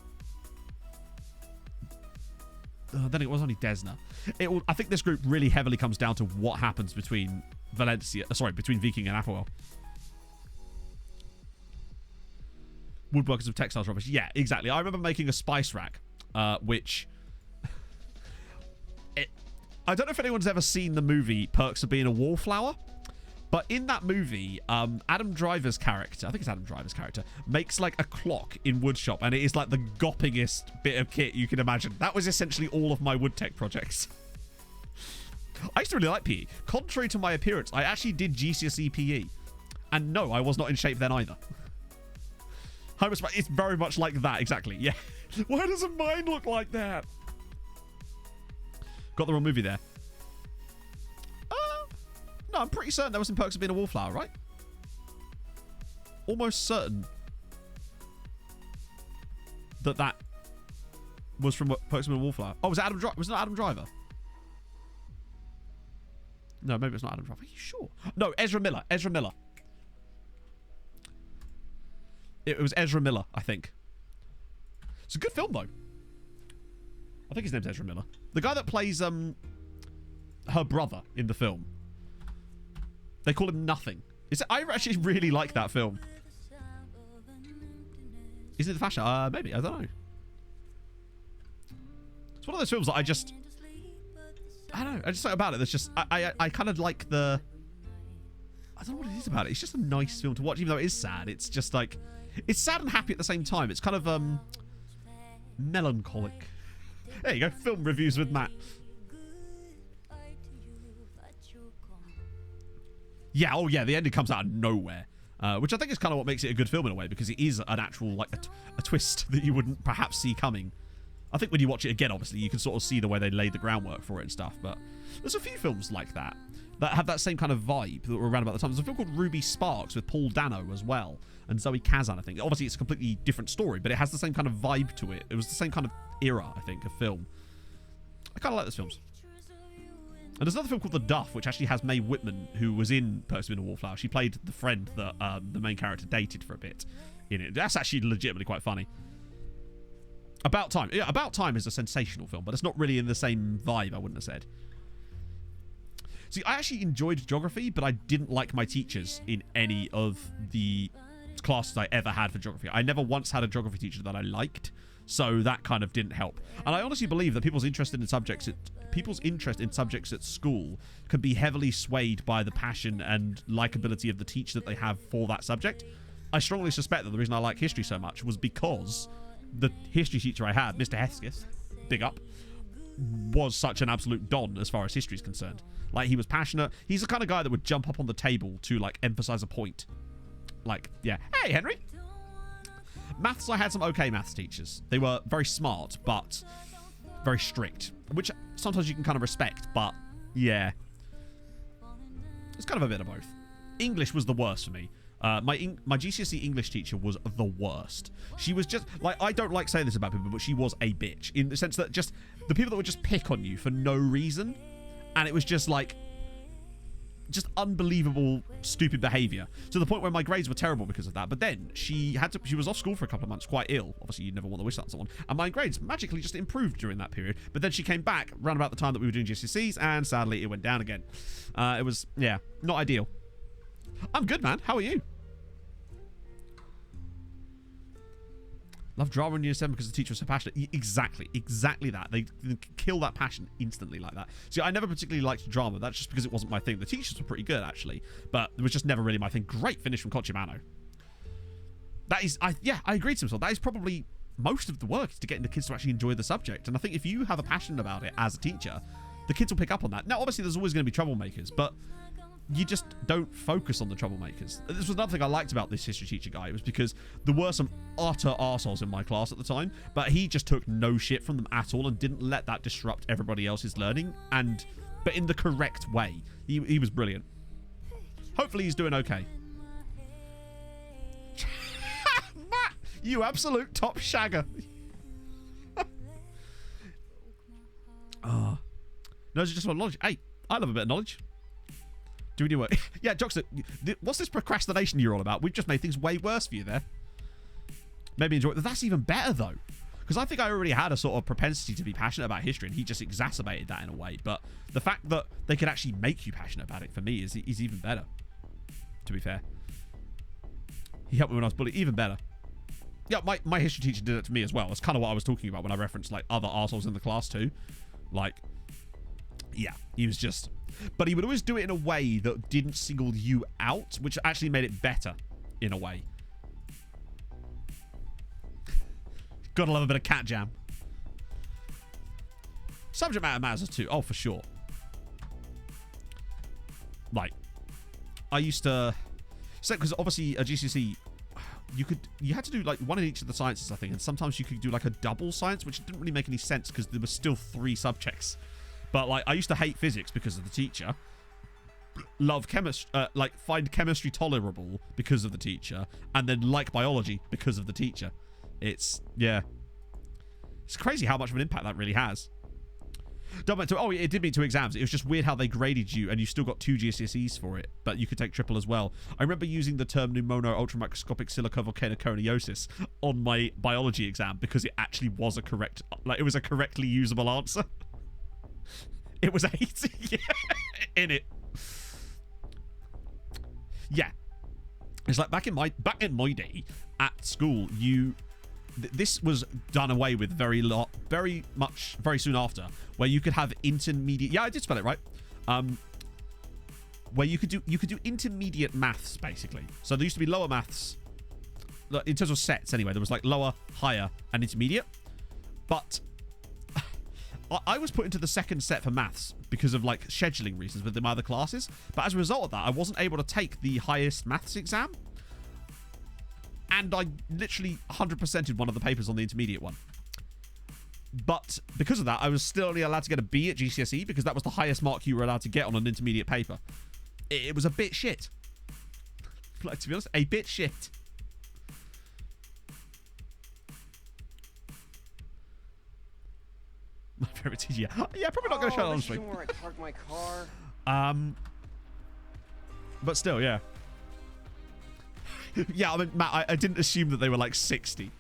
then it was only Desna. I think this group really heavily comes down to what happens between between Viking and Applewell. Woodworkers of textiles rubbish. Yeah, exactly. I remember making a spice rack, which... I don't know if anyone's ever seen the movie Perks of Being a Wallflower, but in that movie, Adam Driver's character, I think it's Adam Driver's character, makes like a clock in woodshop, and it is like the goppingest bit of kit you can imagine. That was essentially all of my wood tech projects. I used to really like PE. Contrary to my appearance, I actually did GCSE PE. And no, I was not in shape then either. It's very much like that, exactly. Yeah. Why doesn't mine look like that? Got the wrong movie there. No, I'm pretty certain there was some Perks of Being a Wallflower, right? Almost certain that was from Perks of Being a Wallflower. Oh, was it Adam Driver? Was it not Adam Driver? No, maybe it's not Adam Driver. Are you sure? No, Ezra Miller. Ezra Miller. It was Ezra Miller, I think. It's a good film, though. I think his name's Ezra Miller. The guy that plays her brother in the film. They call him Nothing. I actually really like that film. Is it the fashion? Maybe. I don't know. It's one of those films that I just don't know. I just think about it. There's just... I kind of like the... I don't know what it is about it. It's just a nice film to watch, even though it is sad. It's just like... It's sad and happy at the same time. It's kind of melancholic. There you go. Film reviews with Matt. Yeah, oh yeah, the ending comes out of nowhere. Which I think is kind of what makes it a good film in a way, because it is an actual, like, a twist that you wouldn't perhaps see coming. I think when you watch it again, obviously, you can sort of see the way they laid the groundwork for it and stuff, but there's a few films like that have that same kind of vibe that were around about the time. There's a film called Ruby Sparks with Paul Dano as well, and Zoe Kazan, I think. Obviously, it's a completely different story, but it has the same kind of vibe to it. It was the same kind of era, I think, of film. I kind of like those films. And there's another film called The Duff, which actually has Mae Whitman, who was in Perks of Being a Wallflower. She played the friend that the main character dated for a bit in it. That's actually legitimately quite funny. About Time. Yeah, About Time is a sensational film, but it's not really in the same vibe, I wouldn't have said. See, I actually enjoyed geography, but I didn't like my teachers in any of the classes I ever had for geography. I never once had a geography teacher that I liked, so that kind of didn't help. And I honestly believe that people's interest in subjects at school can be heavily swayed by the passion and likability of the teacher that they have for that subject. I strongly suspect that the reason I like history so much was because the history teacher I had, Mr. Hesketh, big up, was such an absolute don as far as history is concerned. Like, he was passionate. He's the kind of guy that would jump up on the table to, like, emphasize a point. Like, yeah. Hey, Henry. Maths, I had some okay maths teachers. They were very smart, but very strict, which sometimes you can kind of respect, but yeah. It's kind of a bit of both. English was the worst for me. My GCSE English teacher was the worst. She was just, like, I don't like saying this about people, but she was a bitch. In the sense that just, the people that would just pick on you for no reason, and it was just, like, just unbelievable, stupid behaviour. To the point where my grades were terrible because of that. But then, she was off school for a couple of months, quite ill. Obviously, you'd never want to wish that on someone. And my grades magically just improved during that period. But then she came back, around about the time that we were doing GCSEs, and sadly, it went down again. It was, yeah, not ideal. I'm good, man. How are you? Love drama in year 7 because the teacher was so passionate. Exactly that. They kill that passion instantly like that. See, I never particularly liked drama. That's just because it wasn't my thing. The teachers were pretty good, actually, but it was just never really my thing. Great finish from Cochimano. That is, I agree to himself. That is probably most of the work, is to getting the kids to actually enjoy the subject. And I think if you have a passion about it as a teacher, the kids will pick up on that. Now, obviously, there's always going to be troublemakers, but you just don't focus on the troublemakers. This was another thing I liked about this history teacher guy. It was because there were some utter arseholes in my class at the time, but he just took no shit from them at all and didn't let that disrupt everybody else's learning, but in the correct way. He was brilliant. Hopefully he's doing okay. Matt, you absolute top shagger. No, it's just about knowledge. Hey, I love a bit of knowledge. Do we do work? Yeah, Jockster, what's this procrastination you're all about? We've just made things way worse for you there. Maybe enjoy it. That's even better, though. Because I think I already had a sort of propensity to be passionate about history, and he just exacerbated that in a way. But the fact that they could actually make you passionate about it, for me, is even better. To be fair. He helped me when I was bullied. Even better. Yeah, my history teacher did it to me as well. That's kind of what I was talking about when I referenced, like, other arseholes in the class, too. Like, yeah, he was just... But he would always do it in a way that didn't single you out, which actually made it better, in a way. Gotta love a bit of cat jam. Subject matter matters too. Oh, for sure. Like, I used to... So, because obviously, a GCSE, you had to do, like, one in each of the sciences, I think, and sometimes you could do, like, a double science, which didn't really make any sense, because there were still 3 subjects. But, like, I used to hate physics because of the teacher. Love chemistry, like, find chemistry tolerable because of the teacher. And then like biology because of the teacher. It's, yeah. It's crazy how much of an impact that really has. Oh, it did mean 2 exams. It was just weird how they graded you and you still got 2 GCSEs for it. But you could take triple as well. I remember using the term pneumono ultramicroscopic silica volcanoconiosis on my biology exam because it actually was a correct, like, it was a correctly usable answer. It was 8. Yeah, in it. Yeah. It's like back in my day at school, this was done away with very soon after, where you could have intermediate. Yeah, I did spell it right. Where you could do intermediate maths basically. So there used to be lower maths in terms of sets anyway. There was like lower, higher, and intermediate, but I was put into the second set for maths because of, like, scheduling reasons with my other classes. But as a result of that, I wasn't able to take the highest maths exam. And I literally 100%ed one of the papers on the intermediate one. But because of that, I was still only allowed to get a B at GCSE because that was the highest mark you were allowed to get on an intermediate paper. It was a bit shit. Like, to be honest, a bit shit. My favorite teacher. Yeah, probably not going to show it on stream. Where I park my car. But still, yeah. Yeah, I mean, Matt, I didn't assume that they were like 60.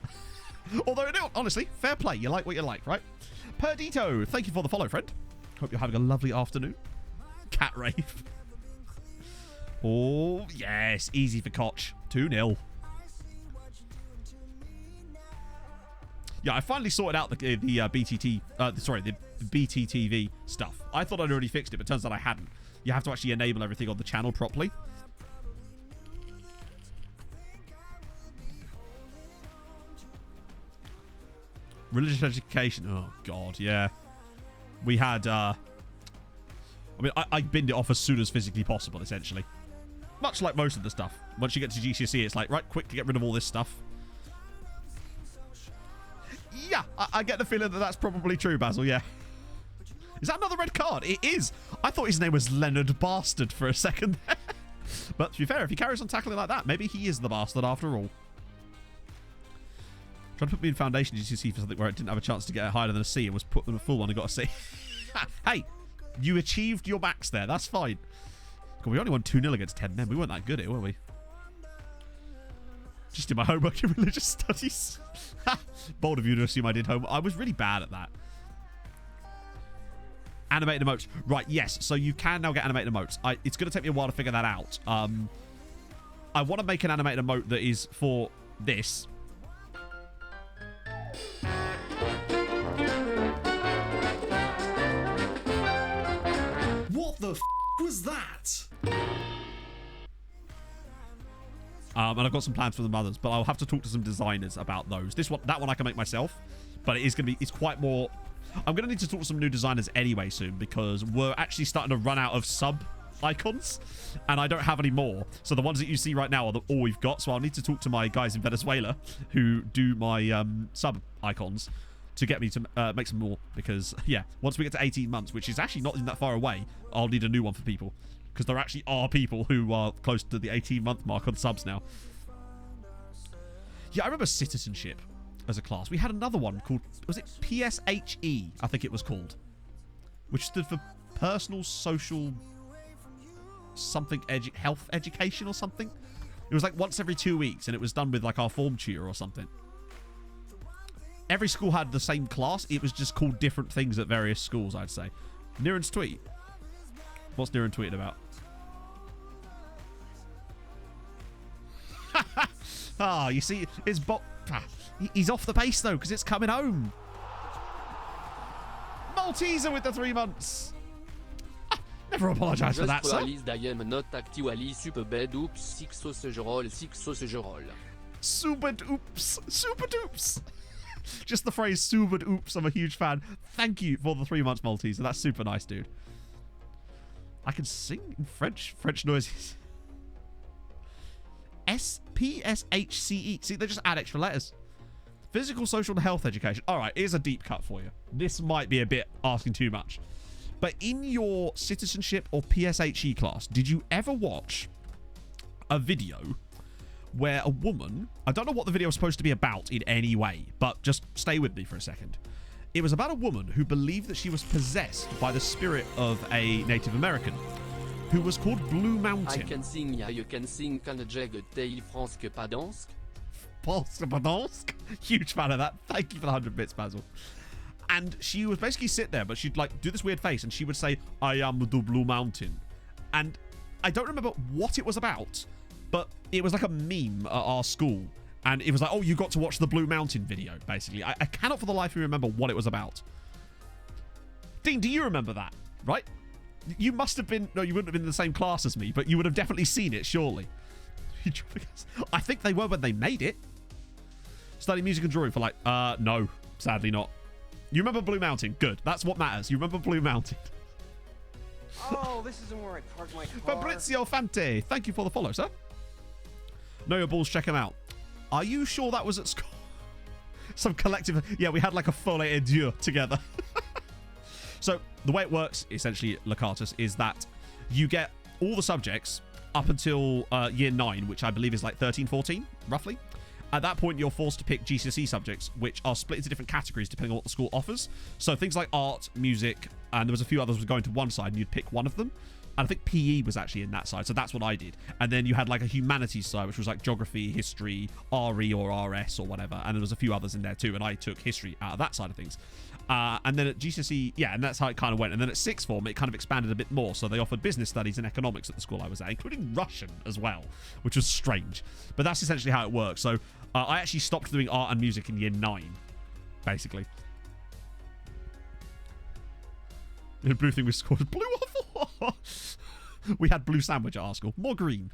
Although, no, honestly, fair play. You like what you like, right? Perdito, thank you for the follow, friend. Hope you're having a lovely afternoon. Cat rave. Oh, yes. Easy for Koch. 2-0. Yeah, I finally sorted out the BTT, the BTTV stuff. I thought I'd already fixed it, but turns out I hadn't. You have to actually enable everything on the channel properly. Religious education. Oh, God, yeah. We had, I mean, I binned it off as soon as physically possible, essentially. Much like most of the stuff. Once you get to GCSE, it's like, right, quick to get rid of all this stuff. Yeah, I get the feeling that that's probably true, Basil, yeah. Is that another red card? It is. I thought his name was Leonard Bastard for a second there. But to be fair, if he carries on tackling like that, maybe he is the bastard after all. Trying to put me in foundation GCSE for something where it didn't have a chance to get higher than a C and was put them a full one and got a C. Hey, you achieved your max there. That's fine. God, we only won 2-0 against 10 men. We weren't that good at it, were we? Just did my homework in religious studies. Bold of you to assume I did homework. I was really bad at that. Animated emotes. Right, yes. So you can now get animated emotes. It's going to take me a while to figure that out. I want to make an animated emote that is for this. What the f was that? And I've got some plans for the mothers, but I'll have to talk to some designers about those. That one I can make myself, but it's quite more. I'm going to need to talk to some new designers anyway soon because we're actually starting to run out of sub icons and I don't have any more. So the ones that you see right now are all we've got. So I'll need to talk to my guys in Venezuela who do my sub icons to get me to make some more because, yeah, once we get to 18 months, which is actually not that far away, I'll need a new one for people. Because there actually are people who are close to the 18-month mark on subs now. Yeah, I remember citizenship as a class. We had another one called, was it PSHE, I think it was called. Which stood for Personal Social something, Health Education or something. It was like once every 2 weeks and it was done with like our form tutor or something. Every school had the same class. It was just called different things at various schools, I'd say. Niren's tweet. What's Niren tweeting about? Ah, you see, it's he's off the base though because it's coming home. Malteser with the 3 months. Never apologise for that, sir. Super oops, super doops. Just the phrase super oops. I'm a huge fan. Thank you for the 3 months, Malteser. That's super nice, dude. I can sing in French noises. SPSHCE. See, they just add extra letters. Physical, social, and health education. All right, here's a deep cut for you. This might be a bit asking too much. But in your citizenship or PSHE class, did you ever watch a video where a woman... I don't know what the video was supposed to be about in any way, but just stay with me for a second. It was about a woman who believed that she was possessed by the spirit of a Native American who was called Blue Mountain. I can sing, yeah, you can sing, can jeg tail franske padansk? Franske padansk? Huge fan of that. Thank you for the 100 bits, Basil. And she would basically sit there, but she'd like do this weird face and she would say, I am the Blue Mountain. And I don't remember what it was about, but it was like a meme at our school. And it was like, oh, you got to watch the Blue Mountain video, basically. I cannot for the life of me remember what it was about. Dean, do you remember that? Right? You must have been... No, you wouldn't have been in the same class as me, but you would have definitely seen it, surely. I think they were when they made it. Study music and drawing for like... no, sadly not. You remember Blue Mountain? Good. That's what matters. You remember Blue Mountain. Oh, this isn't where I parked my car. Fabrizio Fante. Thank you for the follow, sir. Know your balls, check them out. Are you sure that was at school? Some collective... Yeah, we had like a folie et deux together. So, the way it works, essentially, Locatus, is that you get all the subjects up until year 9, which I believe is like 13, 14, roughly. At that point, you're forced to pick GCSE subjects, which are split into different categories depending on what the school offers. So, things like art, music, and there was a few others going to one side, and you'd pick one of them. And I think PE was actually in that side, so that's what I did. And then you had like a humanities side, which was like geography, history, RE or RS or whatever. And there was a few others in there too, and I took history out of that side of things. And then at GCSE, yeah, and that's how it kind of went. And then at sixth form, it kind of expanded a bit more. So they offered business studies and economics at the school I was at, including Russian as well, which was strange. But that's essentially how it works. So I actually stopped doing art and music in year 9, basically. The blue thing was called blue waffle. We had blue sandwich at our school. More green.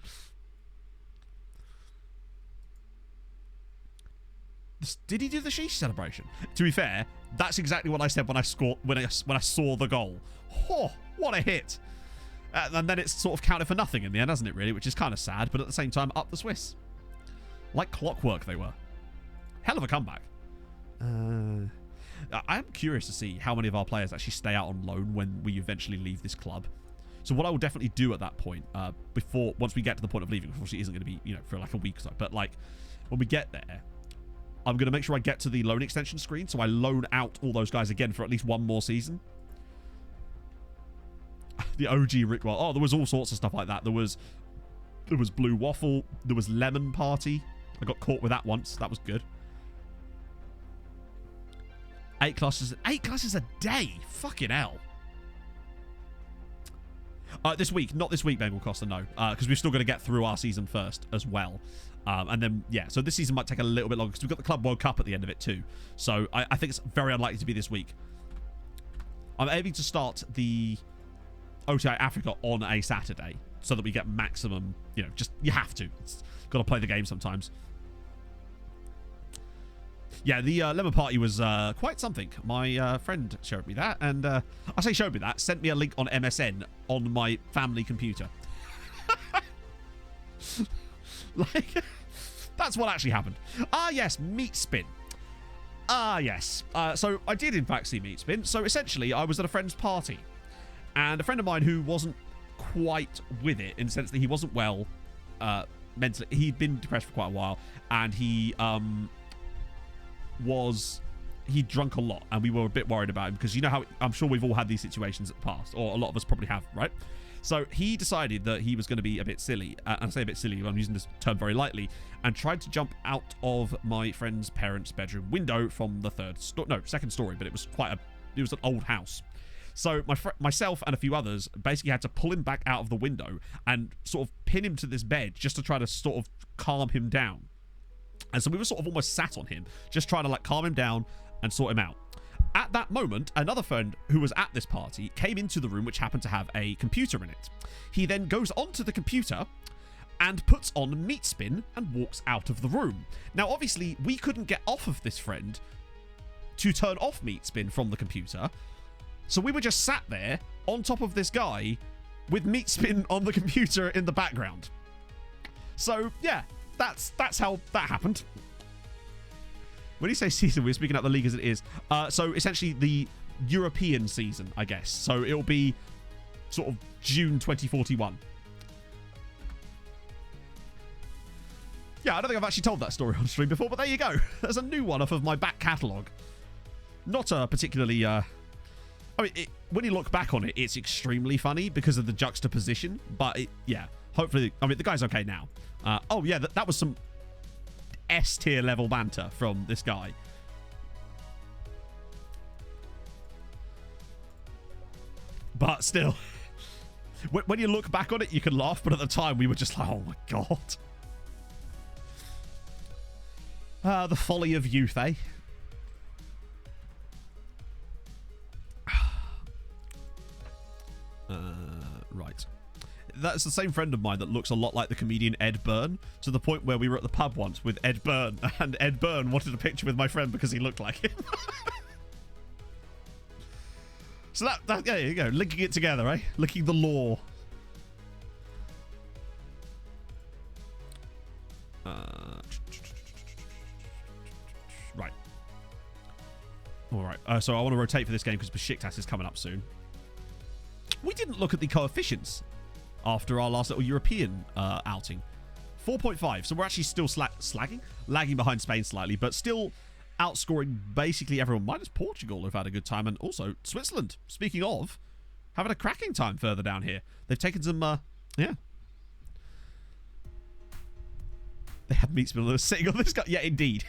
Did he do the sheesh celebration? To be fair, that's exactly what I said when I scored when I saw the goal. Oh, what a hit! And then it's sort of counted for nothing in the end, hasn't it? Really, which is kind of sad, but at the same time, up the Swiss, like clockwork they were. Hell of a comeback. I am curious to see how many of our players actually stay out on loan when we eventually leave this club. So what I will definitely do at that point, once we get to the point of leaving, which obviously isn't going to be, you know, for like a week or so, but like when we get there, I'm going to make sure I get to the loan extension screen, so I loan out all those guys again for at least one more season. The OG Rickwell. Oh, there was all sorts of stuff like that. There was Blue Waffle. There was Lemon Party. I got caught with that once. That was good. 8 classes a day. Fucking hell. This week, not this week, Bengal Costa, no, because we're still going to get through our season first as well, and then yeah, so this season might take a little bit longer because we've got the Club World Cup at the end of it too. So I think it's very unlikely to be this week. I'm aiming to start the OTI Africa on a Saturday so that we get maximum. You know, just you have to. It's got to play the game sometimes. Yeah, the Lemon Party was quite something. My friend showed me that, and I say showed me that, sent me a link on MSN on my family computer. Like, that's what actually happened. Ah, yes, Meat Spin. Ah, yes. So I did, in fact, see Meat Spin. So essentially, I was at a friend's party, and a friend of mine who wasn't quite with it, in the sense that he wasn't well mentally. He'd been depressed for quite a while, and he'd drunk a lot, and we were a bit worried about him because you know how I'm sure we've all had these situations in the past, or a lot of us probably have, right? So he decided that he was going to be a bit silly, and I say a bit silly, I'm using this term very lightly, and tried to jump out of my friend's parents' bedroom window from the second story, but it was an old house. So myself and a few others basically had to pull him back out of the window and sort of pin him to this bed just to try to sort of calm him down. And so we were sort of almost sat on him, just trying to like calm him down and sort him out. At that moment, another friend who was at this party came into the room, which happened to have a computer in it. He then goes onto the computer and puts on Meat Spin and walks out of the room. Now, obviously, we couldn't get off of this friend to turn off Meat Spin from the computer. So we were just sat there on top of this guy with Meat Spin on the computer in the background. So, yeah, that's how that happened. When you say season, we're speaking out the league as it is. So essentially the European season, I guess. So it'll be sort of June 2041. Yeah, I don't think I've actually told that story on stream before, but there you go. There's a new one off of my back catalogue. Not a particularly... I mean, when you look back on it, it's extremely funny because of the juxtaposition. But, yeah, hopefully... I mean, the guy's okay now. Oh, yeah, that was some... S-tier level banter from this guy. But still, when you look back on it, you can laugh, but at the time we were just like, oh my god. The folly of youth, eh? Right. That's the same friend of mine that looks a lot like the comedian Ed Byrne, to the point where we were at the pub once with Ed Byrne, and Ed Byrne wanted a picture with my friend because he looked like him. So that yeah, there you go, linking it together, eh? Linking the lore. Right. All right. So I want to rotate for this game because Besiktas is coming up soon. We didn't look at the coefficients after our last little European outing. 4.5, so we're actually still lagging behind Spain slightly, but still outscoring basically everyone, minus Portugal, who've had a good time, and also Switzerland, speaking of, having a cracking time further down here. They've taken some, yeah. They have Meat Spin sitting on this guy. Yeah, indeed.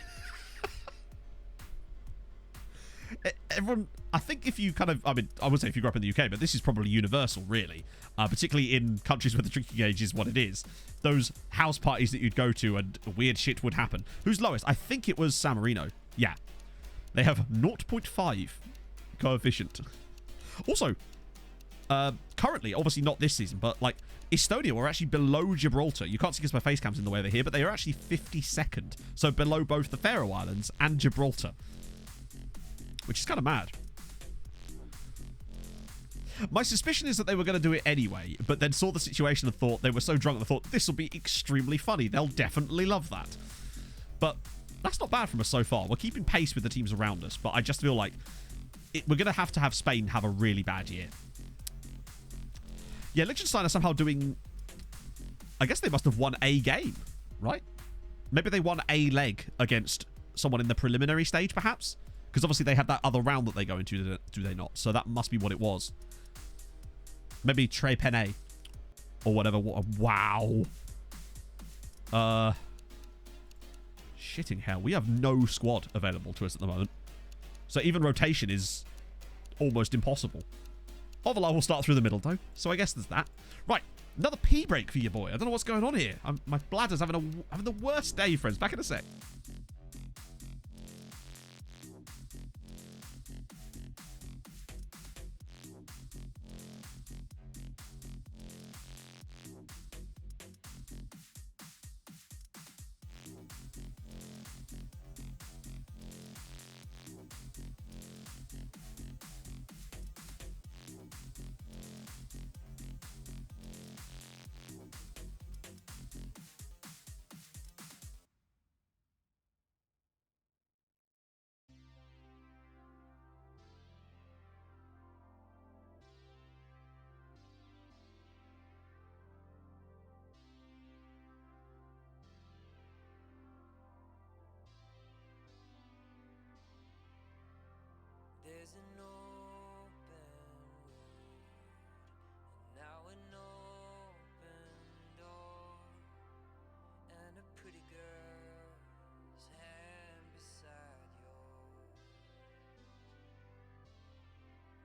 Everyone, I think if you kind of, I mean, I would say if you grew up in the UK, but this is probably universal, really. Particularly in countries where the drinking age is what it is. Those house parties that you'd go to and weird shit would happen. Who's lowest? I think it was San Marino. Yeah. They have 0.5 coefficient. Also, currently, obviously not this season, but like Estonia were actually below Gibraltar. You can't see because my face cam's in the way over here, but they are actually 52nd. So below both the Faroe Islands and Gibraltar, which is kind of mad. My suspicion is that they were going to do it anyway, but then saw the situation and thought they were so drunk they thought this will be extremely funny. They'll definitely love that. But that's not bad from us so far. We're keeping pace with the teams around us, but I just feel like we're going to have Spain have a really bad year. Yeah, Liechtenstein are somehow doing... I guess they must have won a game, right? Maybe they won a leg against someone in the preliminary stage, perhaps? Because obviously they had that other round that they go into, do they not? So that must be what it was. Maybe Tre Penne. Or whatever. Wow. Shitting hell. We have no squad available to us at the moment. So even rotation is almost impossible. Ovala will start through the middle, though. So I guess there's that. Right. Another pee break for you, boy. I don't know what's going on here. My bladder's having the worst day, friends. Back in a sec. There's an open road, and now an open door, and a pretty girl's hand beside yours.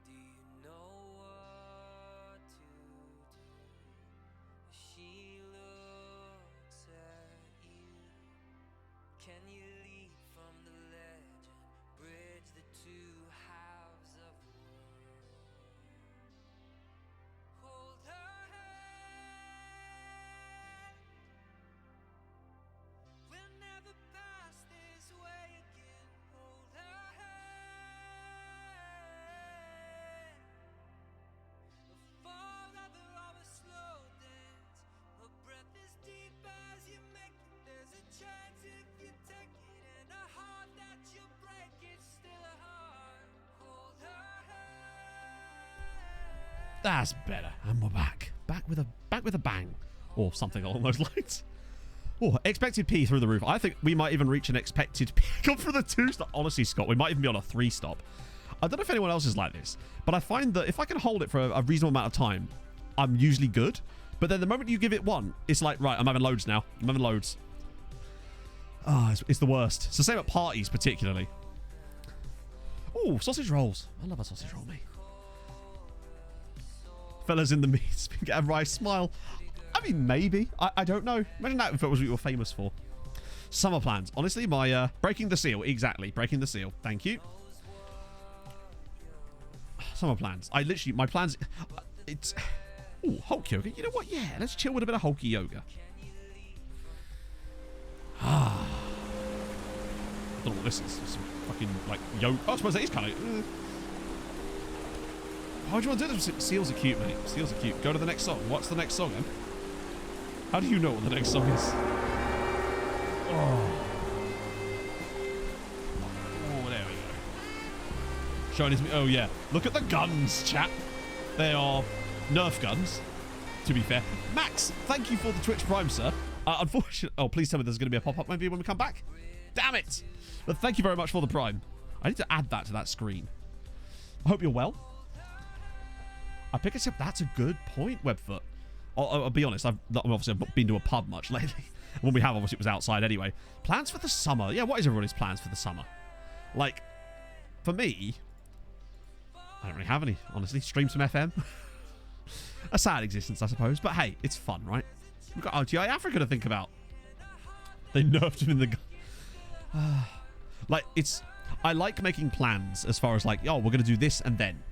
Do you know what to do? She looks at you. Can you leap from the legend, bridge the two halves of the world? Hold her hand. We'll never pass this way again. Hold her hand. Forever of a slow dance. A breath as deep as you make it. There's a chance if you take it, and a heart that you break, it's still a heart. Hold her hand. That's better. And we're back. Back with a bang. Or something along those lines. Oh, expected P through the roof. I think we might even reach an expected P. Come for the 2-stop. Honestly, Scott, we might even be on a 3-stop. I don't know if anyone else is like this, but I find that if I can hold it for a reasonable amount of time, I'm usually good. But then the moment you give it one, it's like, right, I'm having loads now. I'm having loads. Oh, it's the worst. It's the same at parties, particularly. Oh, sausage rolls. I love a sausage roll, mate. Fellas in the meat, get a rice smile. I mean, maybe. I don't know. Imagine that if it was what you were famous for. Summer plans. Honestly, my breaking the seal. Exactly. Breaking the seal. Thank you. Summer plans. My plans. It's. Oh, Hulk yoga. You know what? Yeah, let's chill with a bit of Hulky yoga. I don't know what this is. Some fucking, like, yoga. Oh, I suppose that is kind of... How do you want to do this? Seals are cute, mate. Seals are cute. Go to the next song. What's the next song, then? How do you know what the next song is? Oh, there we go. Showing his... Oh, yeah. Look at the guns, chat. They are Nerf guns, to be fair. Max, thank you for the Twitch Prime, sir. Unfortunately... Oh, please tell me there's going to be a pop-up maybe when we come back. Damn it. But thank you very much for the Prime. I need to add that to that screen. I hope you're well. I pick it up. That's a good point, Webfoot. I'll be honest. I've not been to a pub much lately. When we have, obviously, it was outside anyway. Plans for the summer. Yeah, what is everybody's plans for the summer? Like, for me, I don't really have any, honestly. Stream some FM. A sad existence, I suppose. But hey, it's fun, right? We've got RTI Africa to think about. They nerfed him in the... like, it's... I like making plans as far as like, oh, we're going to do this and then.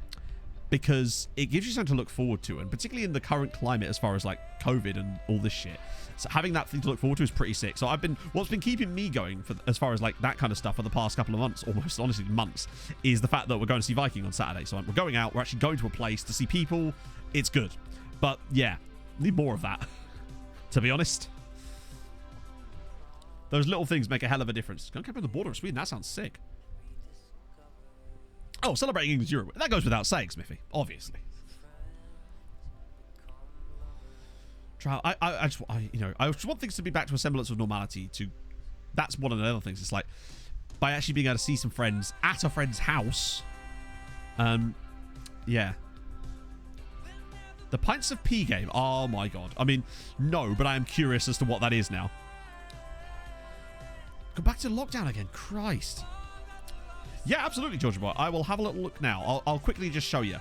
because it gives you something to look forward to, and particularly in the current climate as far as like COVID and all this shit. So having that thing to look forward to is pretty sick. So what's been keeping me going for as far as like that kind of stuff for the past couple of months, almost honestly months, is the fact that we're going to see Viking on Saturday. So we're going out, we're actually going to a place to see people. It's good. But yeah, need more of that, to be honest. Those little things make a hell of a difference. Going to come to the border of Sweden, that sounds sick. Oh, celebrating England's Euro. That goes without saying, Smithy, obviously. I just want things to be back to a semblance of normality. That's one of the other things. It's like, by actually being able to see some friends at a friend's house. Yeah. The Pints of Pea game. Oh my god. I mean, no, but I am curious as to what that is now. Go back to lockdown again. Christ. Yeah, absolutely, Georgia Boy. I will have a little look now. I'll quickly just show you.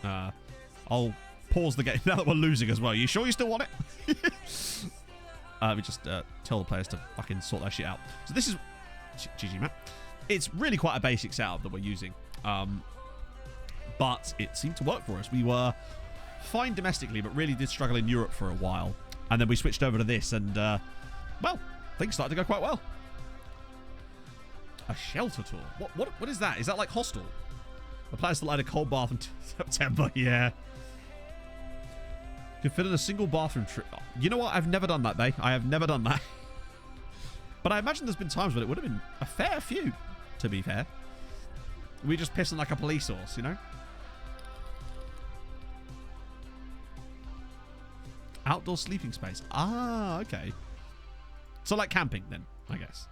I'll pause the game now that we're losing as well. You sure you still want it? Let me just tell the players to fucking sort that shit out. So this is... GG, man. It's really quite a basic setup that we're using. But it seemed to work for us. We were fine domestically, but really did struggle in Europe for a while. And then we switched over to this, and, well, things started to go quite well. A shelter tour? What is that? Is that like hostel? The players that light a cold bath in September, yeah. You can fit in a single bathroom trip. You know what? I've never done that, babe. I have never done that. But I imagine there's been times when it would have been a fair few, to be fair. We just pissing like a police horse, you know? Outdoor sleeping space. Ah, okay. So like camping then, I guess.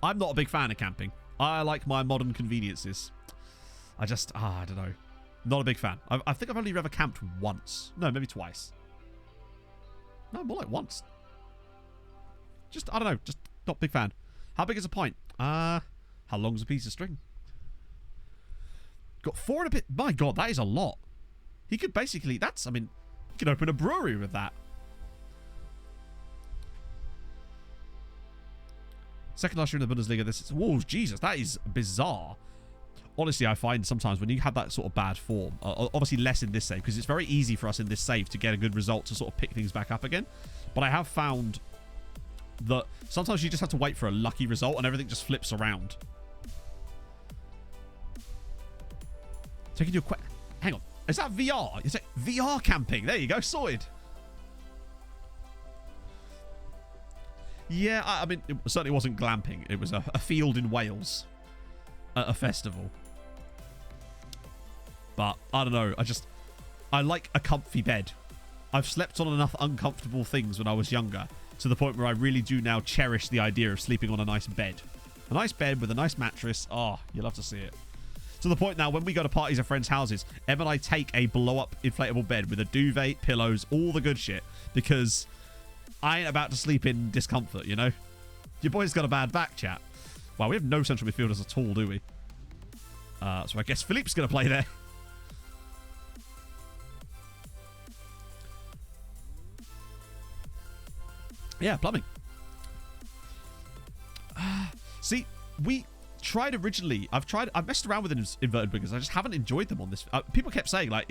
I'm not a big fan of camping. I like my modern conveniences. I don't know. Not a big fan. I think I've only ever camped once. No, maybe twice. No, more like once. I don't know. Just not a big fan. How big is a pint? How long's a piece of string? Got 4 and a bit. My god, that is a lot. He could basically, he could open a brewery with that. Second last year in the Bundesliga. Whoa, Jesus, that is bizarre. Honestly, I find sometimes when you have that sort of bad form, obviously less in this save, because it's very easy for us in this save to get a good result to sort of pick things back up again. But I have found that sometimes you just have to wait for a lucky result and everything just flips around. Taking you a hang on. Is that VR? Is it VR camping? There you go. Sorted. Yeah, I mean, it certainly wasn't glamping. It was a field in Wales at a festival. But, I don't know. I like a comfy bed. I've slept on enough uncomfortable things when I was younger to the point where I really do now cherish the idea of sleeping on a nice bed. A nice bed with a nice mattress. Oh, you'll love to see it. To the point now, when we go to parties at friends' houses, Em and I take a blow-up inflatable bed with a duvet, pillows, all the good shit, because I ain't about to sleep in discomfort, you know? Your boy's got a bad back, chat. Wow, we have no central midfielders at all, do we? So I guess Philippe's going to play there. Yeah, plumbing. See, we tried originally. I've messed around with inverted wingers. I just haven't enjoyed them on this. People kept saying, like,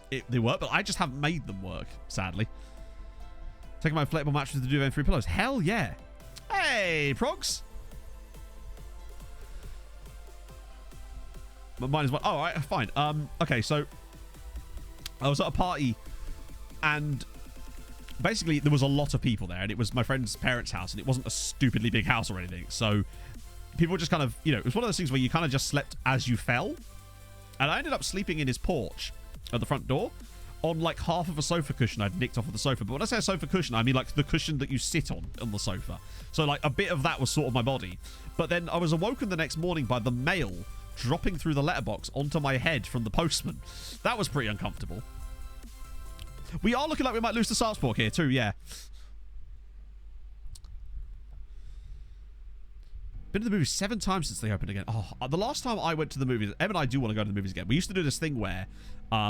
they work, but I just haven't made them work, sadly. Taking my inflatable mattress with the duvet and 3 pillows. Hell yeah. Hey, Progs. Mine is one. Oh, all right, fine. Okay, so I was at a party and basically there was a lot of people there, and it was my friend's parents' house, and it wasn't a stupidly big house or anything. So people just kind of, it was one of those things where you kind of just slept as you fell. And I ended up sleeping in his porch at the front door on like half of a sofa cushion I'd nicked off of the sofa. But when I say a sofa cushion, I mean like the cushion that you sit on the sofa. So like a bit of that was sort of my body. But then I was awoken the next morning by the mail dropping through the letterbox onto my head from the postman. That was pretty uncomfortable. We are looking like we might lose to Sarpsborg here too, yeah. Been to the movies 7 times since they opened again. Oh, the last time I went to the movies, Em and I do want to go to the movies again. We used to do this thing where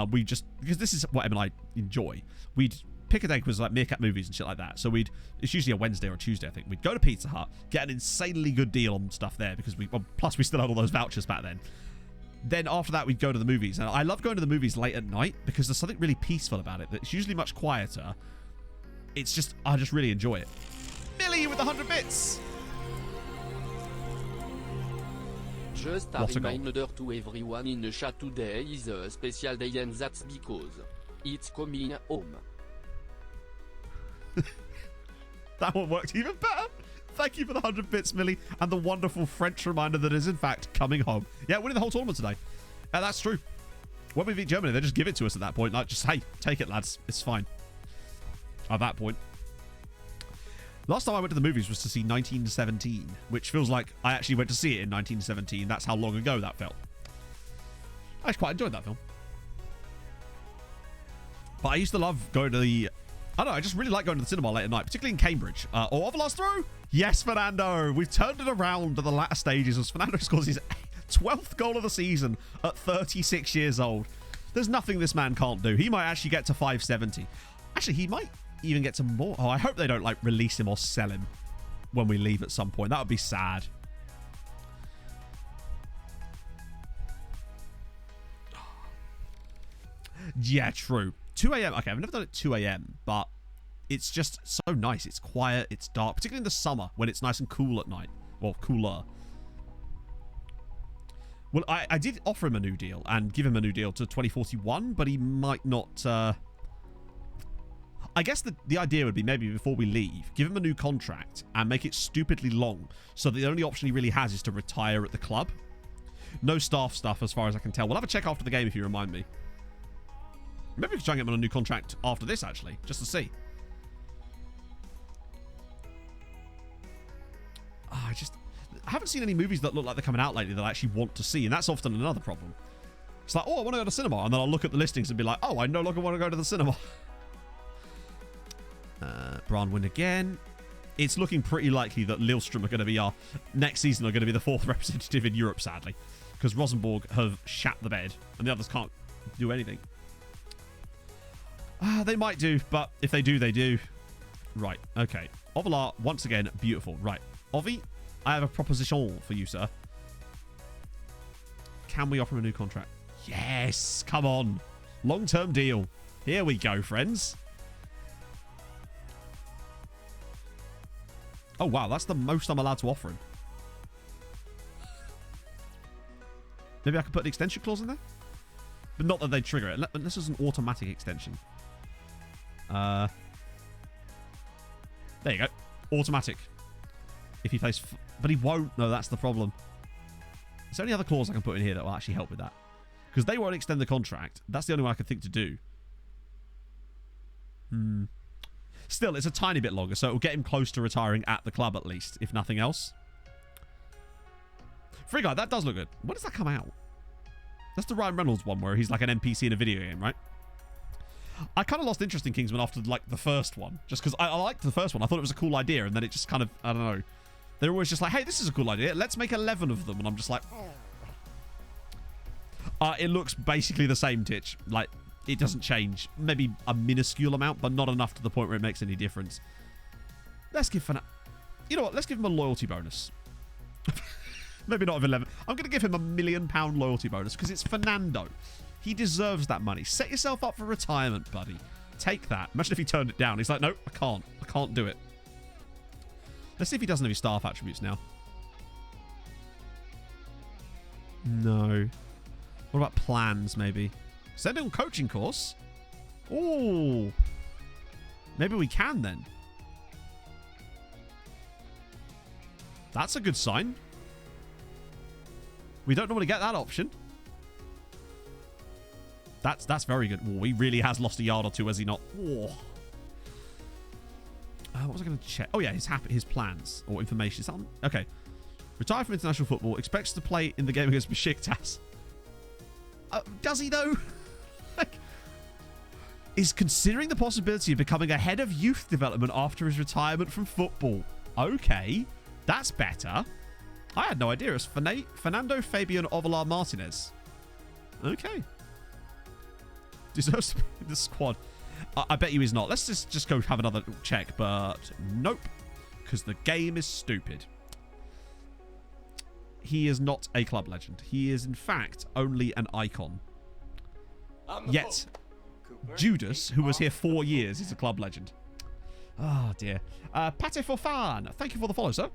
we just, because this is what Em and I enjoy, we'd pick a day because like Meerkat movies and shit like that. So it's usually a Wednesday or a Tuesday, I think. We'd go to Pizza Hut, get an insanely good deal on stuff there because plus we still had all those vouchers back then. then after that, we'd go to the movies. And I love going to the movies late at night because there's something really peaceful about it. It's usually much quieter. It's just, I just really enjoy it. Millie with 100 bits. Just a reminder to everyone in the chat today is a special day and that's because it's coming home. That one worked even better. Thank you for the 100 bits, Millie, and the wonderful French reminder that is in fact coming home. Yeah, winning the whole tournament today. That's true. When we beat Germany, they just give it to us at that point. Like, just, hey, take it, lads. It's fine. At that point. Last time I went to the movies was to see 1917, which feels like I actually went to see it in 1917. That's how long ago that felt. I quite enjoyed that film. But I used to love going to the... I don't know, I just really like going to the cinema late at night, particularly in Cambridge. Or Overlast throw? Yes, Fernando. We've turned it around to the latter stages as Fernando scores his 12th goal of the season at 36 years old. There's nothing this man can't do. He might actually get to 570. Actually, he might even get to more. Oh, I hope they don't, like, release him or sell him when we leave at some point. That would be sad. Yeah, true. 2 a.m. Okay, I've never done it 2 a.m., but it's just so nice. It's quiet, it's dark, particularly in the summer when it's nice and cool at night. Well, cooler. Well, I did offer him a new deal and give him a new deal to 2041, but he might not... I guess the idea would be maybe before we leave, give him a new contract and make it stupidly long so that the only option he really has is to retire at the club. No staff stuff as far as I can tell. We'll have a check after the game if you remind me. Maybe we can try and get him on a new contract after this, actually, just to see. Oh, I haven't seen any movies that look like they're coming out lately that I actually want to see, and that's often another problem. It's like, oh, I want to go to the cinema, and then I'll look at the listings and be like, oh, I no longer want to go to the cinema. Bran win again. It's looking pretty likely that Lillestrøm are going to be our next season are going to be the 4th representative in Europe, sadly, because Rosenborg have shat the bed and the others can't do anything. They might do, but if they do, they do. Right, okay. Ovalar, once again, beautiful. Right, Ovi, I have a proposition for you, sir. Can we offer him a new contract? Yes, come on. Long-term deal. Here we go, friends. Oh, wow, that's the most I'm allowed to offer him. Maybe I could put an extension clause in there? But not that they trigger it. This is an automatic extension. There you go. Automatic. If he plays... But he won't. No, that's the problem. Is there any other clause I can put in here that will actually help with that? Because they won't extend the contract. That's the only one I can think to do. Still, it's a tiny bit longer, so it will get him close to retiring at the club at least, if nothing else. Free Guy, that does look good. When does that come out? That's the Ryan Reynolds one where he's like an NPC in a video game, right? I kind of lost interest in Kingsman after like the first one, just because I liked the first one. I thought it was a cool idea, and then it just kind of, I don't know. They're always just like, hey, this is a cool idea. Let's make 11 of them. And I'm just like... it looks basically the same, Titch. Like, it doesn't change. Maybe a minuscule amount, but not enough to the point where it makes any difference. Let's give you know what? Let's give him a loyalty bonus. Maybe not of 11. I'm going to give him a £1 million loyalty bonus because it's Fernando. He deserves that money. Set yourself up for retirement, buddy. Take that. Imagine if he turned it down. He's like, nope, I can't. I can't do it. Let's see if he doesn't have his staff attributes now. No. What about plans, maybe? Send him a coaching course? Oh. Maybe we can, then. That's a good sign. We don't normally get that option. That's very good. Oh, he really has lost a yard or two, has he not? Oh. What was I going to check? Oh, yeah, his plans or information. Is that on? Okay. Retired from international football. Expects to play in the game against Besiktas. Does he, though? Is considering the possibility of becoming a head of youth development after his retirement from football. Okay. That's better. I had no idea. It's Fernando Fabian Ovalar Martinez. Okay. Deserves to be in the squad. I bet you he's not. Let's just go have another check, but nope. Because the game is stupid. he is not a club legend. He is, in fact, only an icon. Yet, Judas, who was here 4 years, is a club legend. Oh, dear. Pate Fofan, thank you for the follow, sir.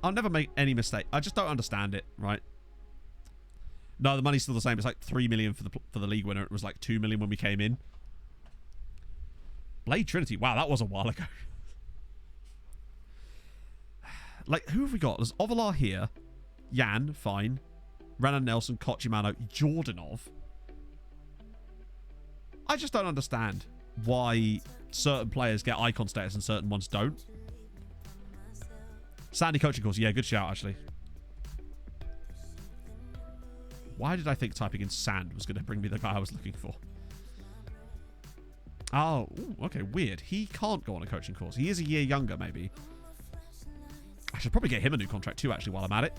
I'll never make any mistake. I just don't understand it, right? No, the money's still the same. It's like 3 million for the league winner. It was like 2 million when we came in. Blade Trinity. Wow, that was a while ago. Like, who have we got? There's Ovalar here. Jan, fine. Renan Nelson, Kochimano, Jordanov. I just don't understand why certain players get icon status and certain ones don't. Sandy coaching course. Yeah, good shout, actually. Why did I think typing in sand was going to bring me the guy I was looking for? Oh, ooh, okay, weird. He can't go on a coaching course. He is a year younger, maybe. I should probably get him a new contract too, actually, while I'm at it.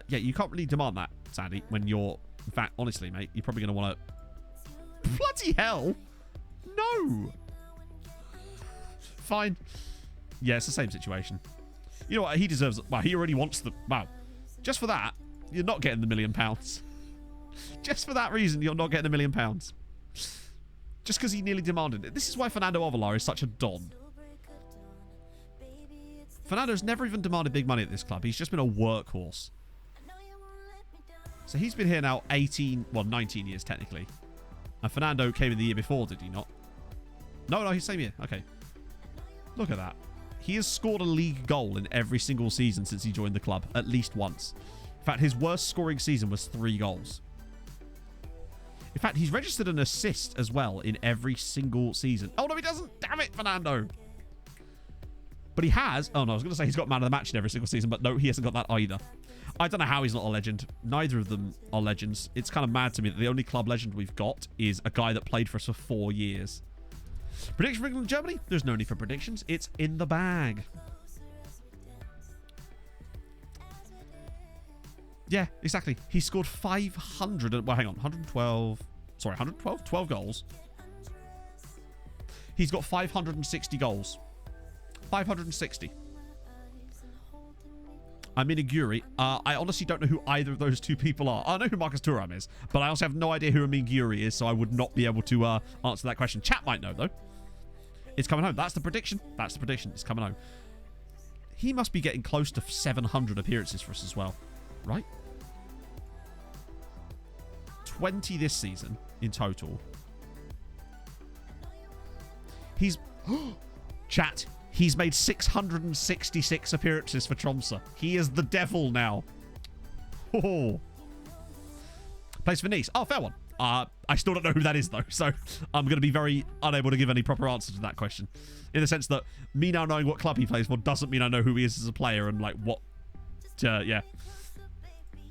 Yeah, you can't really demand that, Sandy, when you're... In fact, honestly, mate, you're probably going to want to... Bloody hell! No! Fine. Yeah, it's the same situation. You know what? He deserves... Well, he already wants the... Wow. Just for that, you're not getting the £1 million. Just for that reason, you're not getting £1 million. Just because he nearly demanded it. This is why Fernando Ovalar is such a don. Fernando's never even demanded big money at this club. He's just been a workhorse. So he's been here now 19 years technically. And Fernando came in the year before, did he not? No, he's same year. Okay. Look at that. He has scored a league goal in every single season since he joined the club, at least once. In fact, his worst scoring season was 3 goals. In fact, he's registered an assist as well in every single season. Oh, no, he doesn't. Damn it, Fernando. But he has... Oh, no, I was going to say he's got man of the match in every single season, but no, he hasn't got that either. I don't know how he's not a legend. Neither of them are legends. It's kind of mad to me that the only club legend we've got is a guy that played for us for 4 years. Prediction for England and Germany? There's no need for predictions. It's in the bag. Yeah, exactly. He scored 500... Well, hang on. 112... Sorry, 112? 12 goals. He's got 560 goals. 560. I'm in Enquiries. I honestly don't know who either of those two people are. I know who Marcus Thuram is, but I also have no idea who Amin Guri is, so I would not be able to answer that question. Chat might know, though. It's coming home. That's the prediction. That's the prediction. It's coming home. He must be getting close to 700 appearances for us as well, right? 20 this season in total. He's... Chat. He's made 666 appearances for Tromsø. He is the devil now. Oh. Plays for Nice. Oh, fair one. I still don't know who that is, though. So I'm going to be very unable to give any proper answer to that question. In the sense that me now knowing what club he plays for doesn't mean I know who he is as a player and, like, what... yeah.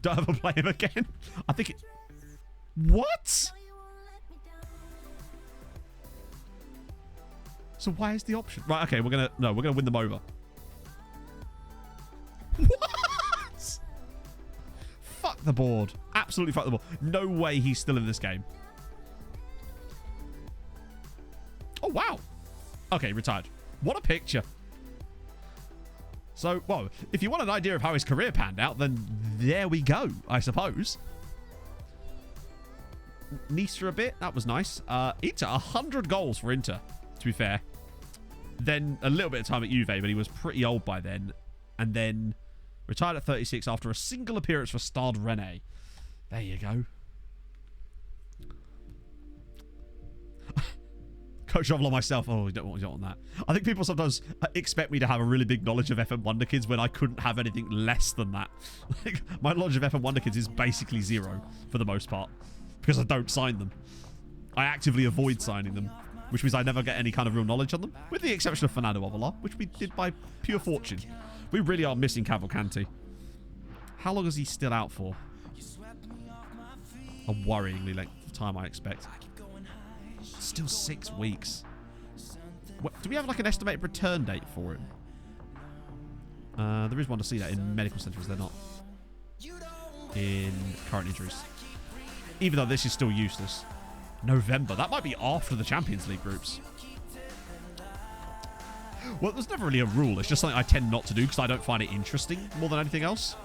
Don't ever play him again. I think it... What? So why is the option? Right, okay, we're gonna win them over. What? Fuck the board. Absolutely fuck the board. No way he's still in this game. Oh, wow. Okay, retired. What a picture. So, well, if you want an idea of how his career panned out, then there we go, I suppose. Nice for a bit. That was nice. Inter, 100 goals for Inter, to be fair. Then a little bit of time at Juve, but he was pretty old by then. And then retired at 36 after a single appearance for Stade Rennais. There you go. Coach Oval on myself. Oh, you don't want that. I think people sometimes expect me to have a really big knowledge of FM Wonder Kids when I couldn't have anything less than that. Like, my knowledge of FM Wonder Kids is basically 0 for the most part. Because I don't sign them. I actively avoid signing them. Which means I never get any kind of real knowledge on them. With the exception of Fernando Ovalar, which we did by pure fortune. We really are missing Cavalcanti. How long is he still out for? A worryingly length of time, I expect. Still 6 weeks. Do we have like an estimated return date for him? There is one to see that in medical centres. They're not. In current injuries. Even though this is still useless. November. That might be after the Champions League groups. Well, there's never really a rule. It's just something I tend not to do because I don't find it interesting more than anything else.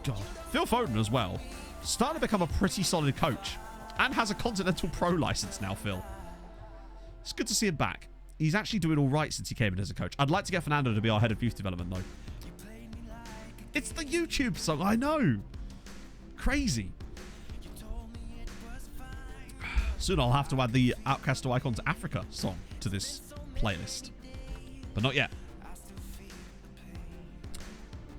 God. Phil Foden as well. Starting to become a pretty solid coach. And has a Continental Pro license now, Phil. It's good to see him back. He's actually doing all right since he came in as a coach. I'd like to get Fernando to be our head of youth development, though. It's the YouTube song. I know. Crazy. Soon I'll have to add the Outcast to Icons Africa song to this playlist. But not yet.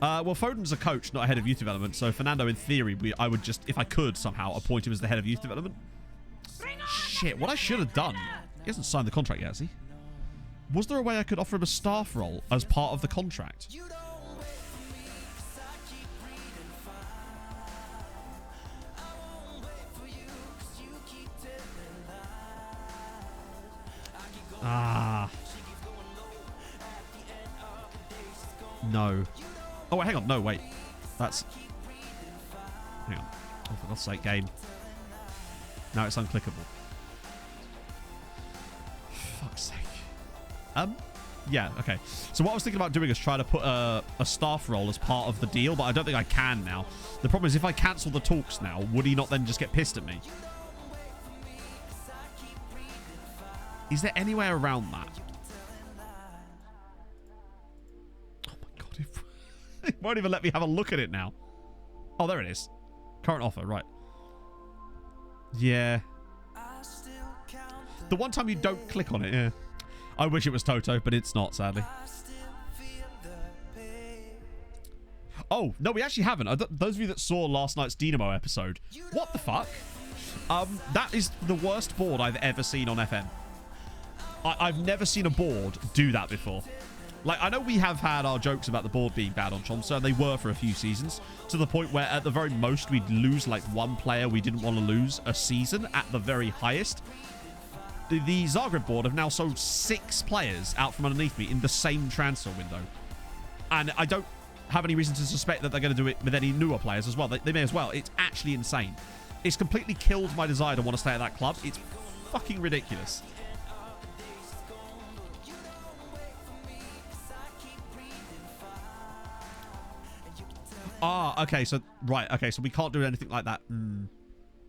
Well, Foden's a coach, not a head of youth development. So Fernando, in theory, I would just, if I could somehow, appoint him as the head of youth development. Shit, what I should have done. He hasn't signed the contract yet, has he? Was there a way I could offer him a staff role as part of the contract? Ah. No. Oh, wait, hang on. No, wait. That's... Hang on. Oh, for God's sake, game. Now it's unclickable. Fuck's sake. Yeah, okay. So what I was thinking about doing is try to put a staff role as part of the deal, but I don't think I can now. The problem is if I cancel the talks now, would he not then just get pissed at me? Is there any way around that? Oh my God. It won't even let me have a look at it now. Oh, there it is. Current offer, right. Yeah. The one time you don't click on it, yeah. I wish it was Toto, but it's not, sadly. Oh, no, we actually haven't. Those of you that saw last night's Dynamo episode, what the fuck? That is the worst board I've ever seen on FM. I've never seen a board do that before. Like, I know we have had our jokes about the board being bad on Tromso, and they were for a few seasons, to the point where at the very most we'd lose like one player we didn't want to lose a season at the very highest. The Zagreb board have now sold 6 players out from underneath me in the same transfer window. And I don't have any reason to suspect that they're going to do it with any newer players as well. They may as well. It's actually insane. It's completely killed my desire to want to stay at that club. It's fucking ridiculous. Ah, okay, so, right, okay, so we can't do anything like that.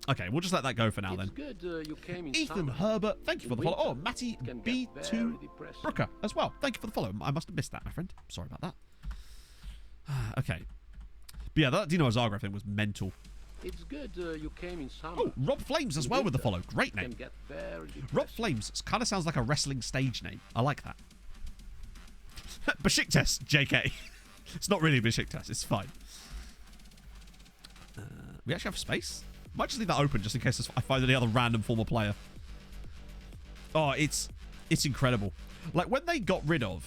Okay, we'll just let that go for now, then. Good, you came in Ethan summer. Herbert, thank you for the follow. Oh, Matty B2 Brooker as well. Thank you for the follow. I must have missed that, my friend. Sorry about that. Okay. But yeah, that Dino Zagreb thing was mental. It's good, you came in summer. Oh, Rob Flames as well with the follow. Great name. Get very Rob Flames kind of sounds like a wrestling stage name. I like that. Besiktas, JK. It's not really Besiktas. It's fine. We actually have space. Might just leave that open just in case I find any other random former player. Oh, it's incredible. Like, when they got rid of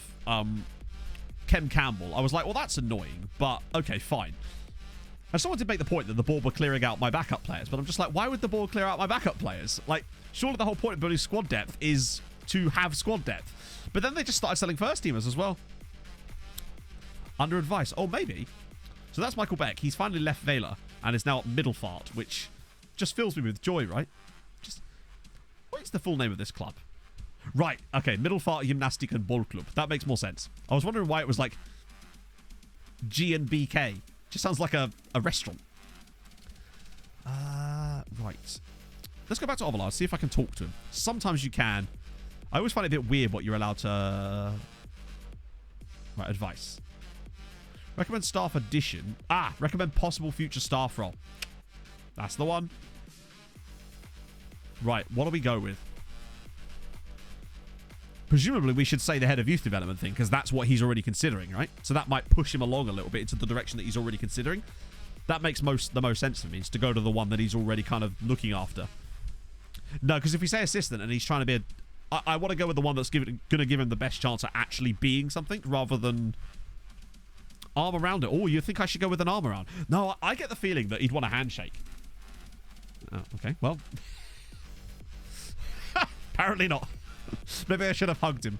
Kem Campbell, I was like, well, that's annoying, but okay, fine. And someone did make the point that the board were clearing out my backup players, but I'm just like, why would the board clear out my backup players? Like, surely the whole point of building squad depth is to have squad depth. But then they just started selling first teamers as well. Under advice. Oh, maybe. So that's Michael Beck. He's finally left Vela and is now at Middelfart, which just fills me with joy, right? Just, what is the full name of this club? Right, okay, Middelfart Gymnastic and Ball Club. That makes more sense. I was wondering why it was like G&BK. Just sounds like a restaurant. Right. Let's go back to Ovalard, see if I can talk to him. Sometimes you can. I always find it a bit weird what you're allowed to... Right, advice. Recommend staff addition. Ah, recommend possible future staff role. That's the one. Right, what do we go with? Presumably, we should say the head of youth development thing, because that's what he's already considering, right? So that might push him along a little bit into the direction that he's already considering. That makes the most sense to me, is to go to the one that he's already kind of looking after. No, because if we say assistant and he's trying to be a... I want to go with the one that's going to give him the best chance at actually being something, rather than... arm around it. Oh, you think I should go with an arm around? No, I get the feeling that he'd want a handshake. Oh, okay, well... Apparently not. Maybe I should have hugged him.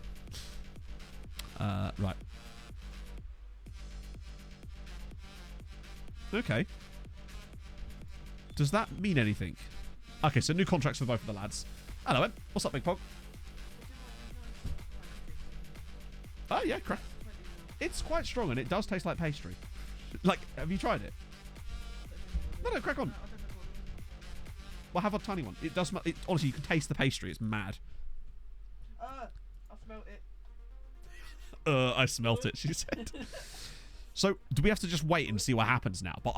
Right. Okay. Does that mean anything? Okay, so new contracts for both of the lads. Hello, Em. What's up, Big Pog? Oh, yeah, crack. It's quite strong, and it does taste like pastry. Like, have you tried it? No, crack on. Well, have a tiny one. It does smell... honestly, you can taste the pastry. It's mad. I smelt it. I smelt it, she said. So, do we have to just wait and see what happens now? But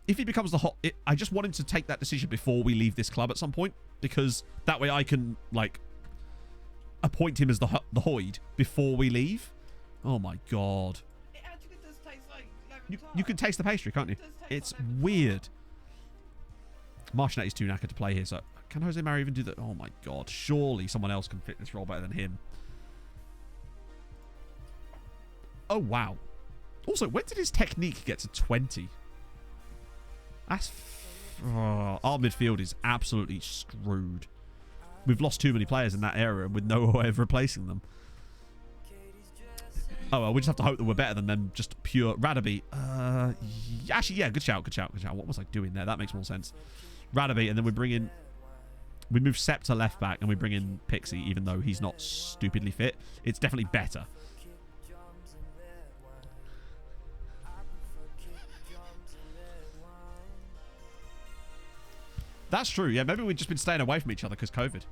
if he becomes the hot... I just want him to take that decision before we leave this club at some point. Because that way I can, like, appoint him as the Hoyd before we leave. Oh, my God. It actually does taste like lemon tart. You can taste the pastry, can't you? It's weird. Martinetti's too knackered to play here, so... Can Jose Mari even do that? Oh, my God. Surely someone else can fit this role better than him. Oh, wow. Also, when did his technique get to 20? That's... our midfield is absolutely screwed. We've lost too many players in that area with no way of replacing them. Oh, well, we just have to hope that we're better than them. Just pure... Radaby. Actually, yeah, good shout. What was I doing there? That makes more sense. Radaby, and then we bring in... We move Sepp to left back, and we bring in Pixie, even though he's not stupidly fit. It's definitely better. That's true, yeah. Maybe we've just been staying away from each other because COVID.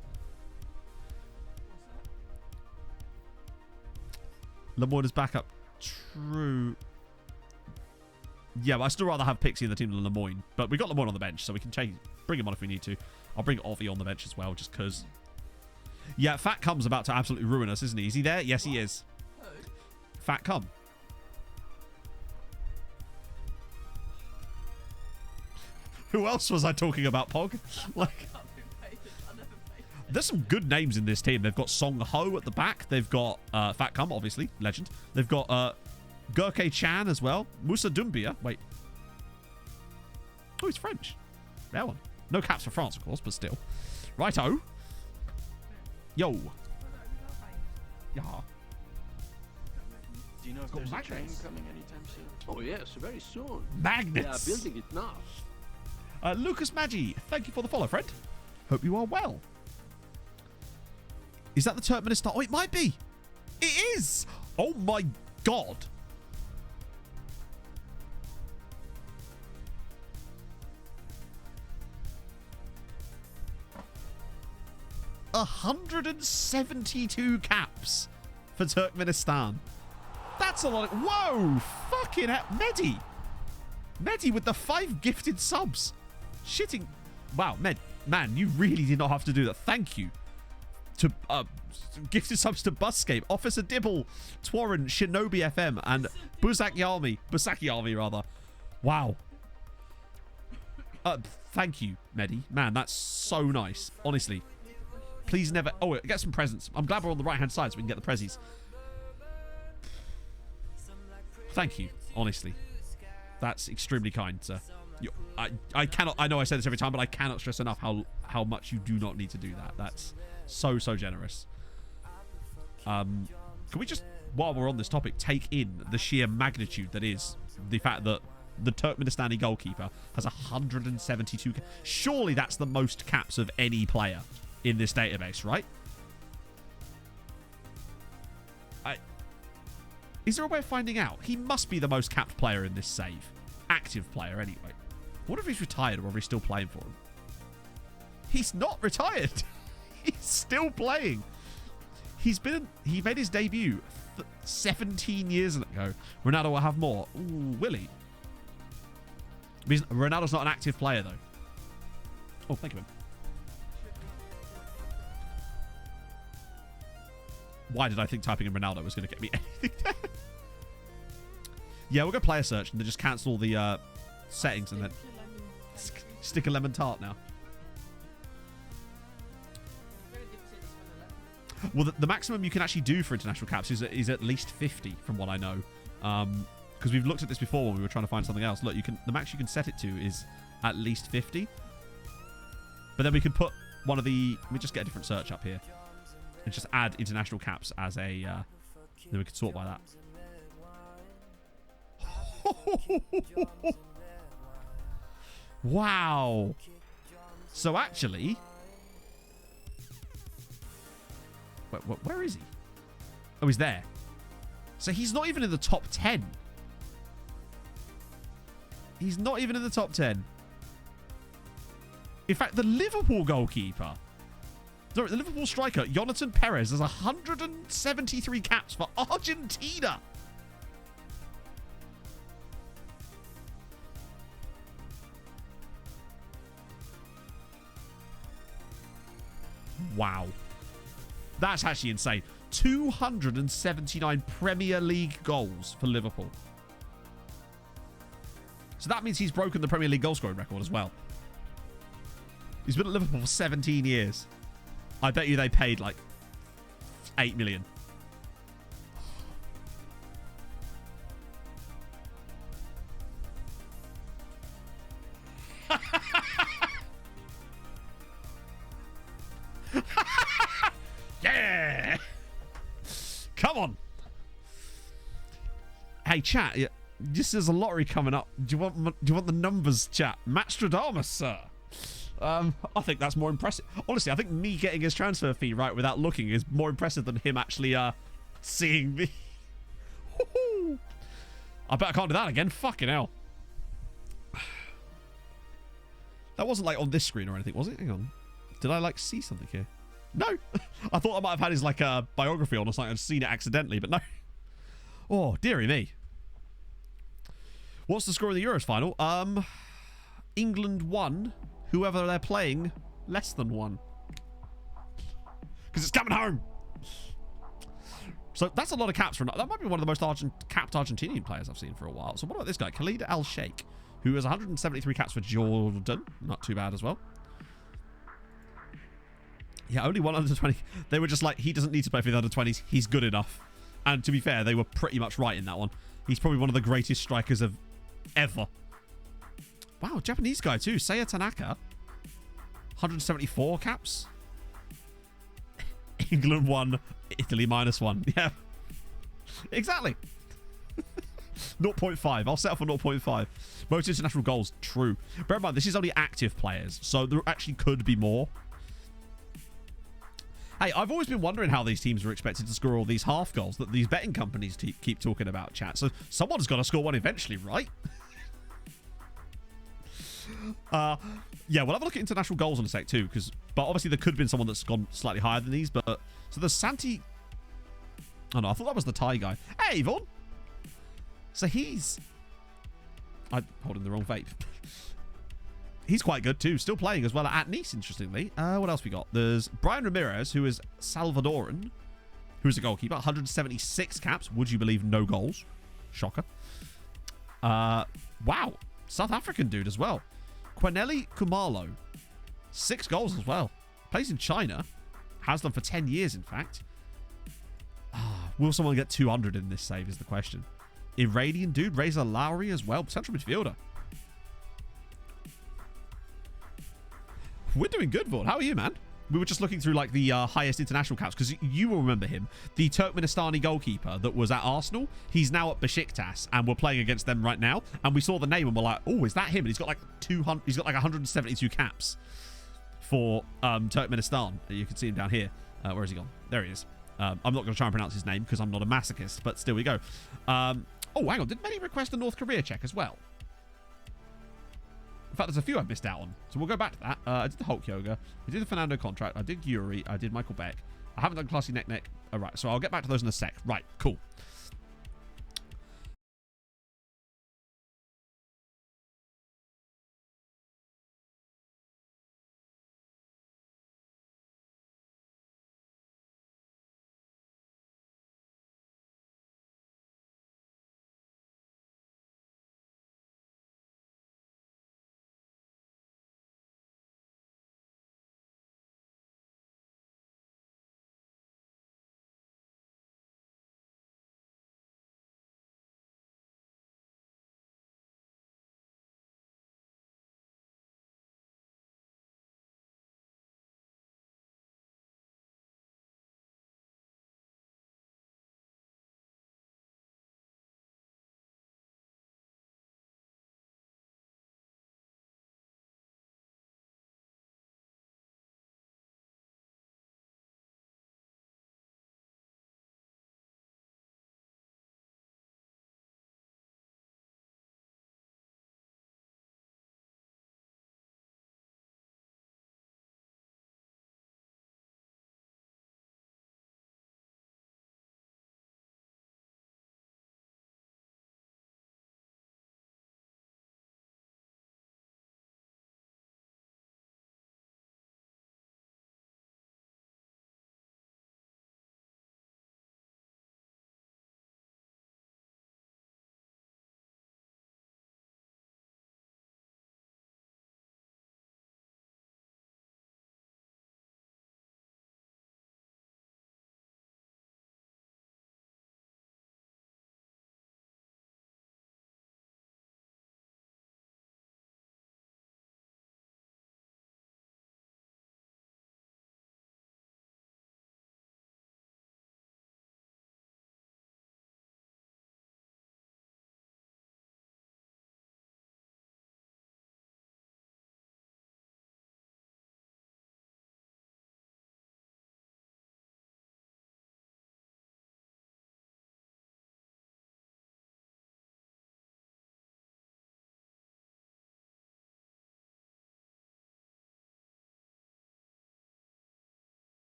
Lemoyne is back up. True. Yeah, but I still rather have Pixie in the team than Lemoyne. But we got Lemoyne on the bench, so we can bring him on if we need to. I'll bring Ovi on the bench as well, just because. Yeah, Fat Cum's about to absolutely ruin us, isn't he? Is he there? Yes, he is. Fat Cum. Who else was I talking about, Pog? Like, there's some good names in this team. They've got Song Ho at the back. They've got Fat Cum, obviously, legend. They've got Gurke Chan as well. Moussa Doumbia. Wait. Oh, he's French. Rare one. No caps for France, of course, but still. Righto. Yo. Yeah. Do you know if there's a train coming anytime soon? Oh yes, very soon. Magnets. They are building it now. Lucas Maggi, thank you for the follow, friend. Hope you are well. Is that the Turkmenistan? Oh, it might be. It is. Oh, my God. $172 caps for Turkmenistan. That's a lot. Whoa, fucking hell. Medi with the 5 gifted subs. Shitting. Wow, man, you really did not have to do that. Thank you. To gifted subs to Buscape, Officer Dibble, Twarren, Shinobi FM, and Busaki Army rather. Wow. Thank you, Medi. Man, that's so nice. Honestly. Please never... Oh, get some presents. I'm glad we're on the right-hand side so we can get the prezzies. Thank you, honestly. That's extremely kind, sir. I cannot... I know I say this every time, but I cannot stress enough how much you do not need to do that. That's so generous. Can we just, while we're on this topic, take in the sheer magnitude that is the fact that the Turkmenistani goalkeeper has 172... Surely that's the most caps of any player in this database, right? Is there a way of finding out? He must be the most capped player in this save. Active player, anyway. What if he's retired or are we still playing for him? He's not retired. He's still playing. He made his debut 17 years ago. Ronaldo will have more. Ooh, will he? Ronaldo's not an active player, though. Oh, thank you, man. Why did I think typing in Ronaldo was going to get me anything? Yeah, we're going to player search and then just cancel the settings and then stick a lemon tart now. Well, the maximum you can actually do for international caps is at least 50, from what I know. Because we've looked at this before when we were trying to find something else. Look, the max you can set it to is at least 50. But then we could put one of the... Let me just get a different search up here. And just add international caps as a... then we could sort by that. Wow. So actually... Where is he? Oh, he's there. So he's not even in the top 10. He's not even in the top 10. In fact, the Liverpool goalkeeper, sorry, the Liverpool striker, Jonathan Perez, has 173 caps for Argentina. Wow. That's actually insane. 279 Premier League goals for Liverpool. So that means he's broken the Premier League goal scoring record as well. He's been at Liverpool for 17 years. I bet you they paid like 8 million. Yeah! Come on. Hey, chat. This is a lottery coming up. Do you want the numbers, chat? Matstradamus, sir. I think that's more impressive. Honestly, I think me getting his transfer fee right without looking is more impressive than him actually seeing me. I bet I can't do that again. Fucking hell. That wasn't like on this screen or anything, was it? Hang on. Did I like see something here? No. I thought I might have had his like biography on or something. I'd seen it accidentally, but no. Oh, dearie me. What's the score of the Euros final? England 1. Whoever they're playing, less than 1. Because it's coming home. So that's a lot of caps for... That might be one of the most capped Argentinian players I've seen for a while. So what about this guy? Khalid Al-Sheikh, who has 173 caps for Jordan. Not too bad as well. Yeah, only one under 20. They were just like, he doesn't need to play for the under 20s. He's good enough. And to be fair, they were pretty much right in that one. He's probably one of the greatest strikers of ever. Wow, Japanese guy too. Seiya Tanaka. 174 caps. England 1, Italy -1. Yeah. Exactly. 0.5. I'll settle for 0.5. Most international goals, true. Bear in mind, this is only active players, so there actually could be more. Hey, I've always been wondering how these teams are expected to score all these half goals that these betting companies keep talking about, chat. So someone's got to score one eventually, right? Yeah, we'll have a look at international goals in a sec too, but obviously there could have been someone that's gone slightly higher than these. But so there's Santi. Oh no, I thought that was the Thai guy. Hey, Yvonne. So I'm holding the wrong vape. He's quite good too. Still playing as well at Nice, interestingly. What else we got? There's Brian Ramirez, who is Salvadoran, who is a goalkeeper. 176 caps. Would you believe no goals? Shocker. Wow. South African dude as well. Quinelli Kumalo. 6 goals as well. Plays in China. Has done for 10 years, in fact. Will someone get 200 in this save is the question. Iranian dude. Reza Lowry as well. Central midfielder. We're doing good, Vaughn. How are you, man? We were just looking through like the highest international caps because you will remember him, the Turkmenistani goalkeeper that was at Arsenal. He's now at Besiktas, and we're playing against them right now. And we saw the name, and we're like, "Oh, is that him?" And he's got like 200. He's got like 172 caps for Turkmenistan. You can see him down here. Where has he gone? There he is. I'm not going to try and pronounce his name because I'm not a masochist, but still we go. Oh, hang on. Did Many request a North Korea check as well? In fact, there's a few I've missed out on. So we'll go back to that. I did the Hulk Yoga. I did the Fernando contract. I did Yuri. I did Michael Beck. I haven't done Classy Neck. All right, so I'll get back to those in a sec. Right, cool.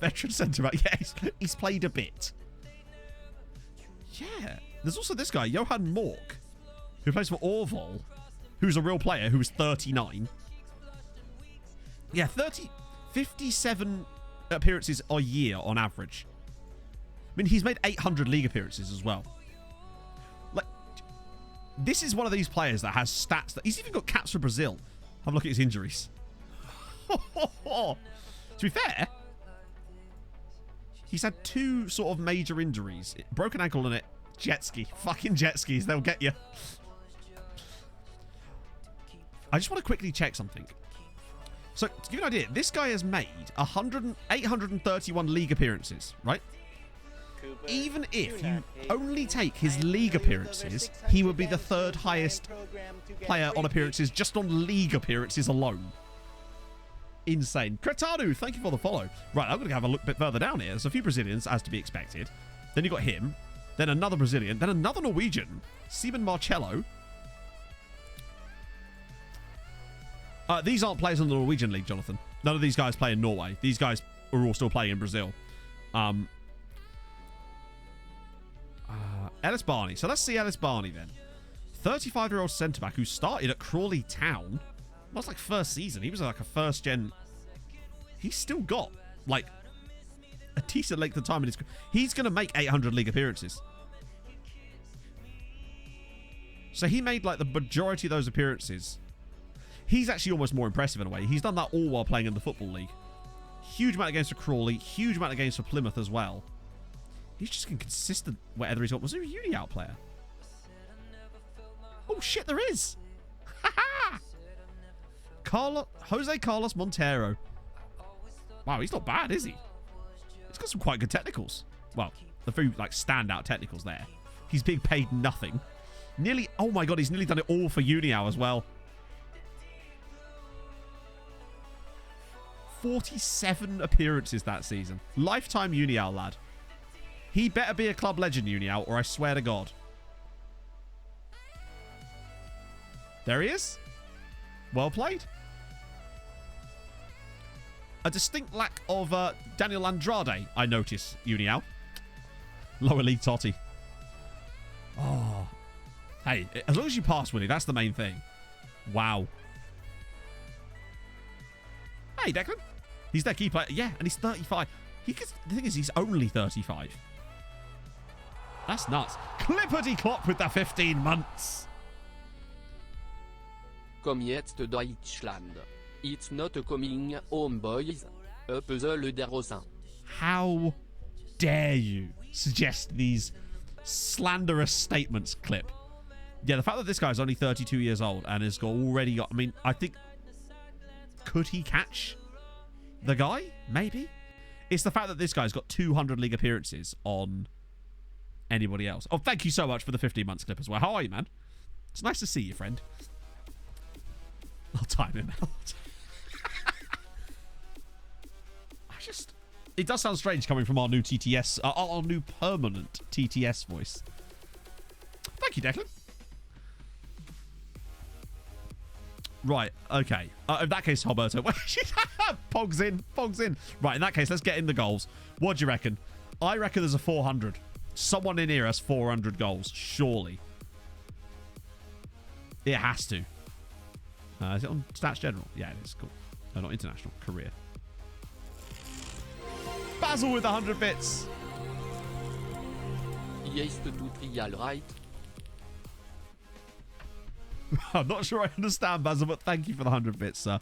Veteran centre-back. Yeah, he's played a bit. Yeah. There's also this guy, Johan Mork, who plays for Orval, who's a real player, who's 39. Yeah, 57 appearances a year on average. I mean, he's made 800 league appearances as well. Like, this is one of these players that has stats that... He's even got caps for Brazil. Have a look at his injuries. To be fair, he's had 2 sort of major injuries. Broken ankle and a jet ski. Fucking jet skis, they'll get you. I just want to quickly check something. So, to give you an idea, this guy has made 831 league appearances, right? Cooper, Even if do you not hate only me. take his I am league familiar with over appearances, 600 he would be the damage 3rd moves highest program to get player free on appearances just on league appearances alone. Insane. Cretanu, thank you for the follow. Right, I'm going to have a look a bit further down here. There's a few Brazilians, as to be expected. Then you got him. Then another Brazilian. Then another Norwegian. Simon Marcello. These aren't players in the Norwegian league, Jonathan. None of these guys play in Norway. These guys are all still playing in Brazil. Ellis Barney. So let's see Ellis Barney then. 35-year-old centre-back who started at Crawley Town. That was like first season. He was like a first-gen... He's still got, like, a decent length of time in his... He's going to make 800 league appearances. So he made, like, the majority of those appearances. He's actually almost more impressive in a way. He's done that all while playing in the Football League. Huge amount of games for Crawley. Huge amount of games for Plymouth as well. He's just consistent wherever he's got. Was there a uni out player? Oh, shit, there is. Jose Carlos Montero. Wow, he's not bad, is he? He's got some quite good technicals. Well, the few, like, standout technicals there. He's being paid nothing. Nearly, oh my god, he's nearly done it all for Uniao as well. 47 appearances that season. Lifetime Uniao lad. He better be a club legend, Uniao, or I swear to God. There he is. Well played. A distinct lack of Daniel Andrade, I notice, Uniao. Lower league totty. Oh. Hey, as long as you pass, Willie, that's the main thing. Wow. Hey, Declan. He's their key player. Yeah, and he's 35. The thing is, he's only 35. That's nuts. Clippity clop with the 15 months. Comme jetzt Deutschland. It's not coming home, boys. A puzzle der Rosin. How dare you suggest these slanderous statements, Clip? Yeah, the fact that this guy's only 32 years old and has already got... I mean, I think... Could he catch the guy? Maybe. It's the fact that this guy's got 200 league appearances on anybody else. Oh, thank you so much for the 15 months, Clip, as well. How are you, man? It's nice to see you, friend. I'll time him out. It does sound strange coming from our new TTS, our new permanent TTS voice. Thank you, Declan. Right, okay. In that case, Alberto. Pogs in, Pogs in. Right, in that case, let's get in the goals. What do you reckon? I reckon there's a 400. Someone in here has 400 goals, surely. It has to. Is it on Stats General? Yeah, it is. Cool. No, not international. Career. Basil with 100 bits. Yes, to trial, right? I'm not sure I understand, Basil, but thank you for the 100 bits, sir.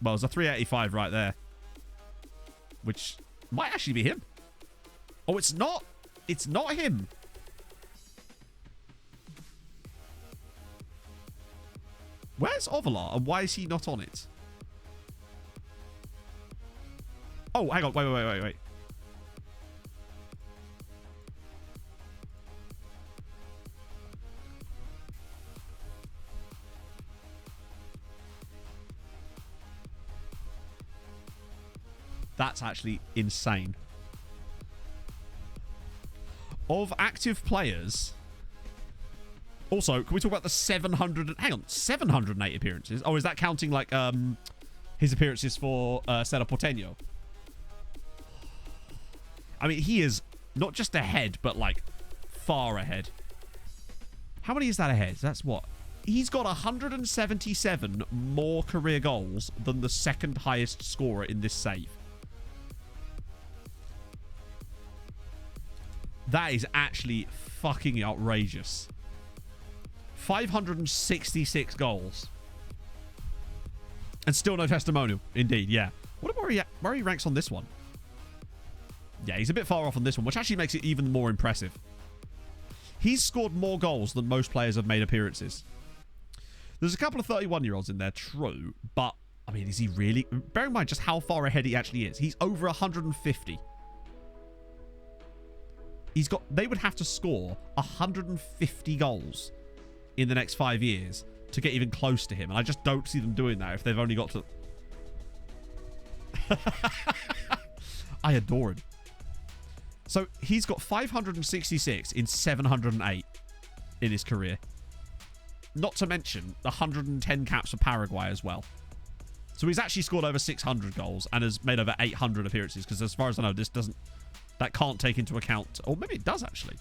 Well, it's a 385 right there. Which might actually be him. Oh, it's not. It's not him. Where's Ovalar and why is he not on it? Oh, hang on. Wait. That's actually insane. Of active players... Also, can we talk about the 700... Hang on, 708 appearances? Oh, is that counting, like, his appearances for Cerro Porteño. I mean, he is not just ahead, but like far ahead. How many is that ahead? That's what? He's got 177 more career goals than the second highest scorer in this save. That is actually fucking outrageous. 566 goals. And still no testimonial. Indeed, yeah. What about where he ranks on this one? Yeah, he's a bit far off on this one, which actually makes it even more impressive. He's scored more goals than most players have made appearances. There's a couple of 31-year-olds in there, true. But, I mean, is he really... Bear in mind just how far ahead he actually is. He's over 150. He's got... They would have to score 150 goals in the next 5 years to get even close to him. And I just don't see them doing that if they've only got to... I adore him. So he's got 566 in 708 in his career. Not to mention the 110 caps for Paraguay as well. So he's actually scored over 600 goals and has made over 800 appearances. Because as far as I know, this doesn't... That can't take into account... Or maybe it does, actually.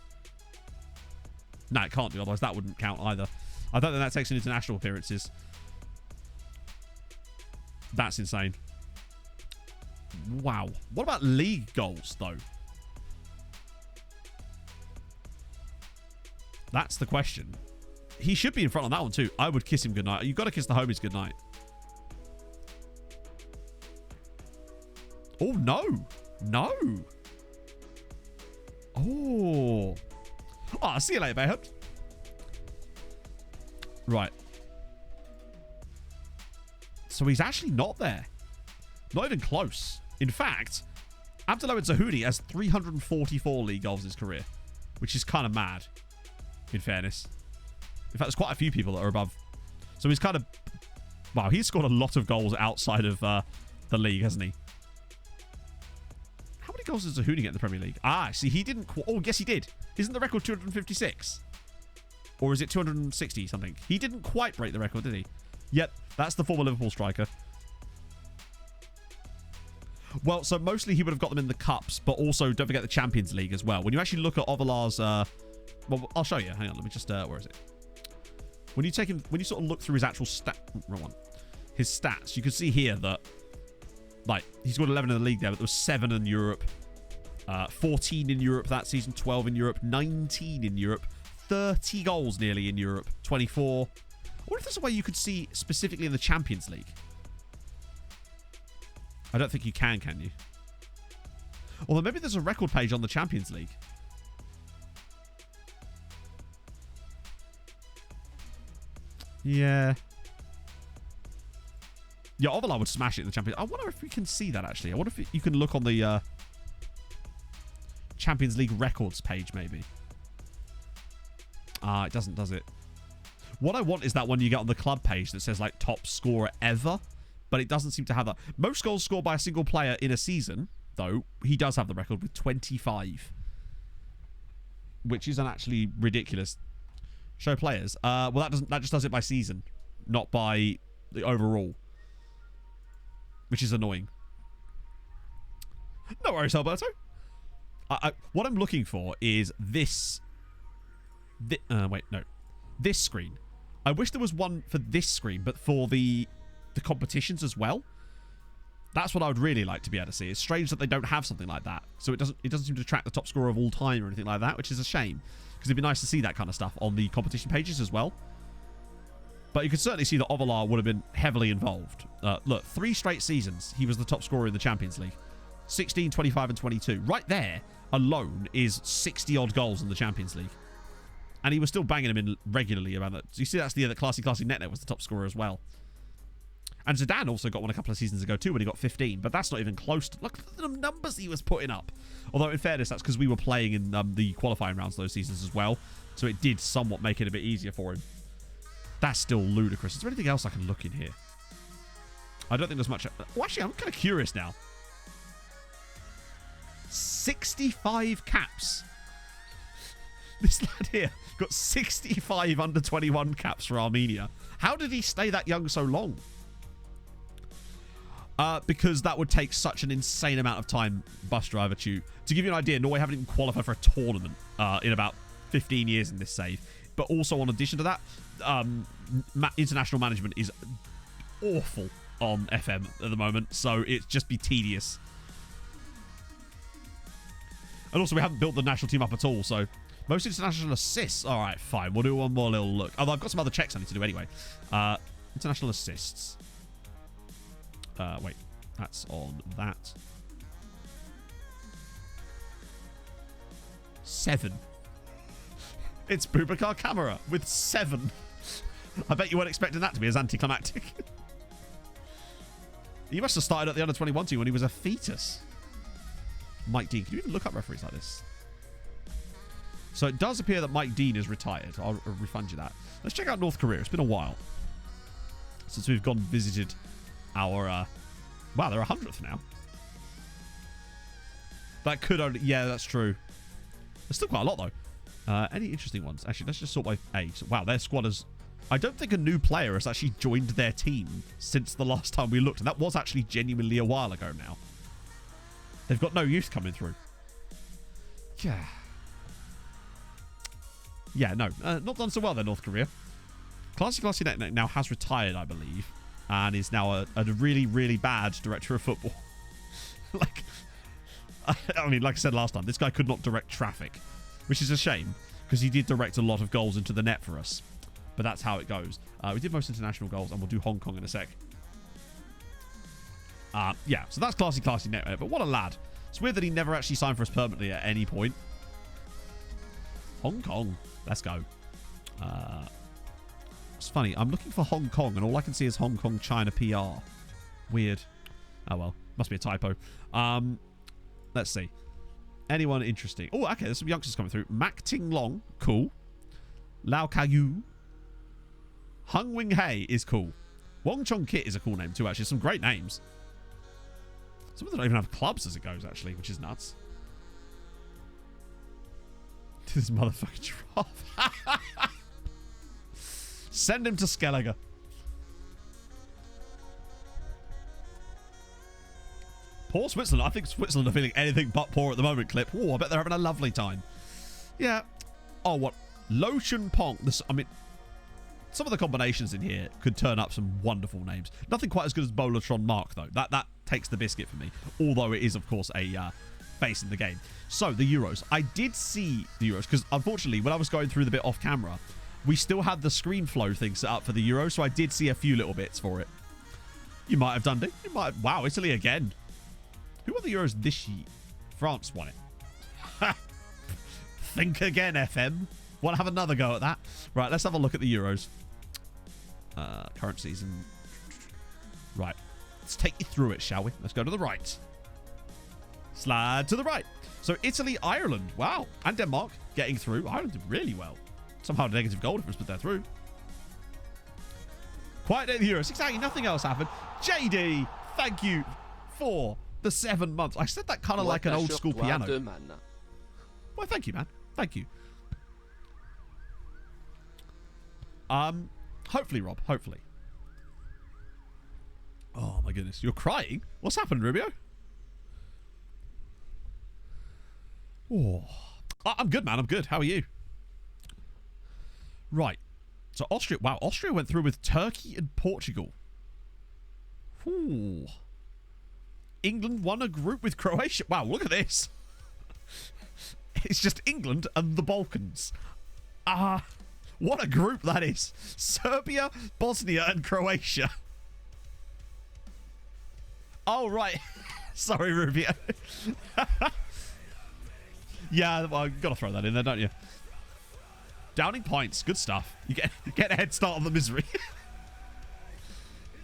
No, it can't do. Otherwise, that wouldn't count either. I don't think that takes in international appearances. That's insane. Wow. What about league goals, though? That's the question. He should be in front on that one, too. I would kiss him goodnight. You've got to kiss the homies goodnight. Oh, no. No. Oh. Oh, see you later, Bayhut. Right. So he's actually not there. Not even close. In fact, Abdeload Zahudi has 344 league goals in his career, which is kind of mad, in fairness. In fact, there's quite a few people that are above. So he's kind of... Wow, he's scored a lot of goals outside of the league, hasn't he? How many goals does Zahudi get in the Premier League? Ah, see, he didn't... Oh, yes, he did. Isn't the record 256? Or is it 260 something? He didn't quite break the record, did he? Yet, that's the former Liverpool striker. Well, so mostly he would have got them in the Cups, but also don't forget the Champions League as well. When you actually look at Ovalar's... well, I'll show you. Hang on, let me just... where is it? When you take him... When you sort of look through his actual wrong one. His stats, you can see here that... Like, he's got 11 in the league there, but there was 7 in Europe. 14 in Europe that season, 12 in Europe, 19 in Europe, 30 goals nearly in Europe, 24. I wonder if there's a way you could see specifically in the Champions League. I don't think you can you? Although maybe there's a record page on the Champions League. Yeah. Yeah, Ovalar would smash it in the Champions League. I wonder if we can see that, actually. I wonder if you can look on the Champions League records page, maybe. Ah, it doesn't, does it? What I want is that one you get on the club page that says, like, top scorer ever. But it doesn't seem to have that. Most goals scored by a single player in a season, though, he does have the record with 25. Which isn't actually ridiculous. Show players. Well, that just does it by season, not by the overall. Which is annoying. No worries, Alberto. What I'm looking for is this... wait, no. This screen. I wish there was one for this screen, but for the competitions as well. That's what I would really like to be able to see. It's strange that they don't have something like that. So it doesn't seem to track the top scorer of all time or anything like that, which is a shame. Because it'd be nice to see that kind of stuff on the competition pages as well. But you can certainly see that Ovalar would have been heavily involved. Look, 3 straight seasons, he was the top scorer in the Champions League. 16, 25, and 22. Right there alone is 60-odd goals in the Champions League. And he was still banging them in regularly around that. So you see that's the year that Classy Netnet was the top scorer as well. And Zidane also got one a couple of seasons ago too when he got 15. But that's not even close to... Look at the numbers he was putting up. Although, in fairness, that's because we were playing in the qualifying rounds those seasons as well. So it did somewhat make it a bit easier for him. That's still ludicrous. Is there anything else I can look in here? I don't think there's much... Well, actually, I'm kind of curious now. 65 caps. This lad here got 65 under-21 caps for Armenia. How did he stay that young so long? Because that would take such an insane amount of time, bus driver to give you an idea, Norway haven't even qualified for a tournament in about 15 years in this save. But also, in addition to that, international management is awful on FM at the moment, so it'd just be tedious. And also, we haven't built the national team up at all, so most international assists. All right, fine. We'll do one more little look. Although I've got some other checks I need to do anyway. International assists. Wait, that's on that. 7. It's Boubacar Camara with 7. I bet you weren't expecting that to be as anticlimactic. He must have started at the under-21 team when he was a fetus. Mike Dean. Can you even look up referees like this? So it does appear that Mike Dean is retired. I'll refund you that. Let's check out North Korea. It's been a while since we've gone and visited our... wow, they're 100th now. That could only... yeah, that's true. There's still quite a lot, though. Any interesting ones? Actually, let's just sort by age. Wow, their squad is... I don't think a new player has actually joined their team since the last time we looked. And that was actually genuinely a while ago now. They've got no youth coming through. Yeah. Yeah, no. Not done so well there, North Korea. Classy Net now has retired, I believe. And is now a really, really bad director of football. Like, I mean, like I said last time, this guy could not direct traffic. Which is a shame, because he did direct a lot of goals into the net for us. But that's how it goes. We did most international goals, and we'll do Hong Kong in a sec. Yeah, so that's classy net. But what a lad. It's weird that he never actually signed for us permanently at any point. Hong Kong. Let's go. It's funny. I'm looking for Hong Kong, and all I can see is Hong Kong China PR. Weird. Oh, well. Must be a typo. Let's see. Anyone interesting? Oh, okay. There's some youngsters coming through. Mak Ting Long. Cool. Lau Kayu. Hung Wing Hei is cool. Wong Chong Kit is a cool name too, actually. Some great names. Some of them don't even have clubs as it goes, actually, which is nuts. This motherfucking giraffe. Send him to Skellige. Poor Switzerland. I think Switzerland are feeling anything but poor at the moment, Clip. Oh, I bet they're having a lovely time. Yeah. Oh, what? Lo Chun Pong. I mean, some of the combinations in here could turn up some wonderful names. Nothing quite as good as Bolatron Mark, though. That takes the biscuit for me. Although it is, of course, a base in the game. So, the Euros. I did see the Euros, because unfortunately, when I was going through the bit off camera, we still had the screen flow thing set up for the Euros, so I did see a few little bits for it. You might have done it. You might have, wow, Italy again. Who won the Euros this year? France won it. Think again, FM. Want to have another go at that? Right, let's have a look at the Euros. Current season. Right. Let's take you through it, shall we? Let's go to the right. Slide to the right. So, Italy, Ireland. Wow. And Denmark getting through. Ireland did really well. Somehow a negative goal difference, but they're through. Quiet day at the Euros. Exactly. Nothing else happened. JD, thank you for the 7 months. I said that kind of like an old school piano. Well, thank you, man. Thank you. Hopefully, Rob. Hopefully. Oh, my goodness. You're crying? What's happened, Rubio? Oh. I'm good, man. I'm good. How are you? Right. So, Austria. Wow, Austria went through with Turkey and Portugal. Ooh. England won a group with Croatia. Wow, look at this. It's just England and the Balkans. What a group that is. Serbia, Bosnia, and Croatia. Oh, right. Sorry, Rubio. Yeah, well, you've got to throw that in there, don't you? Downing points. Good stuff. You get a head start on the misery.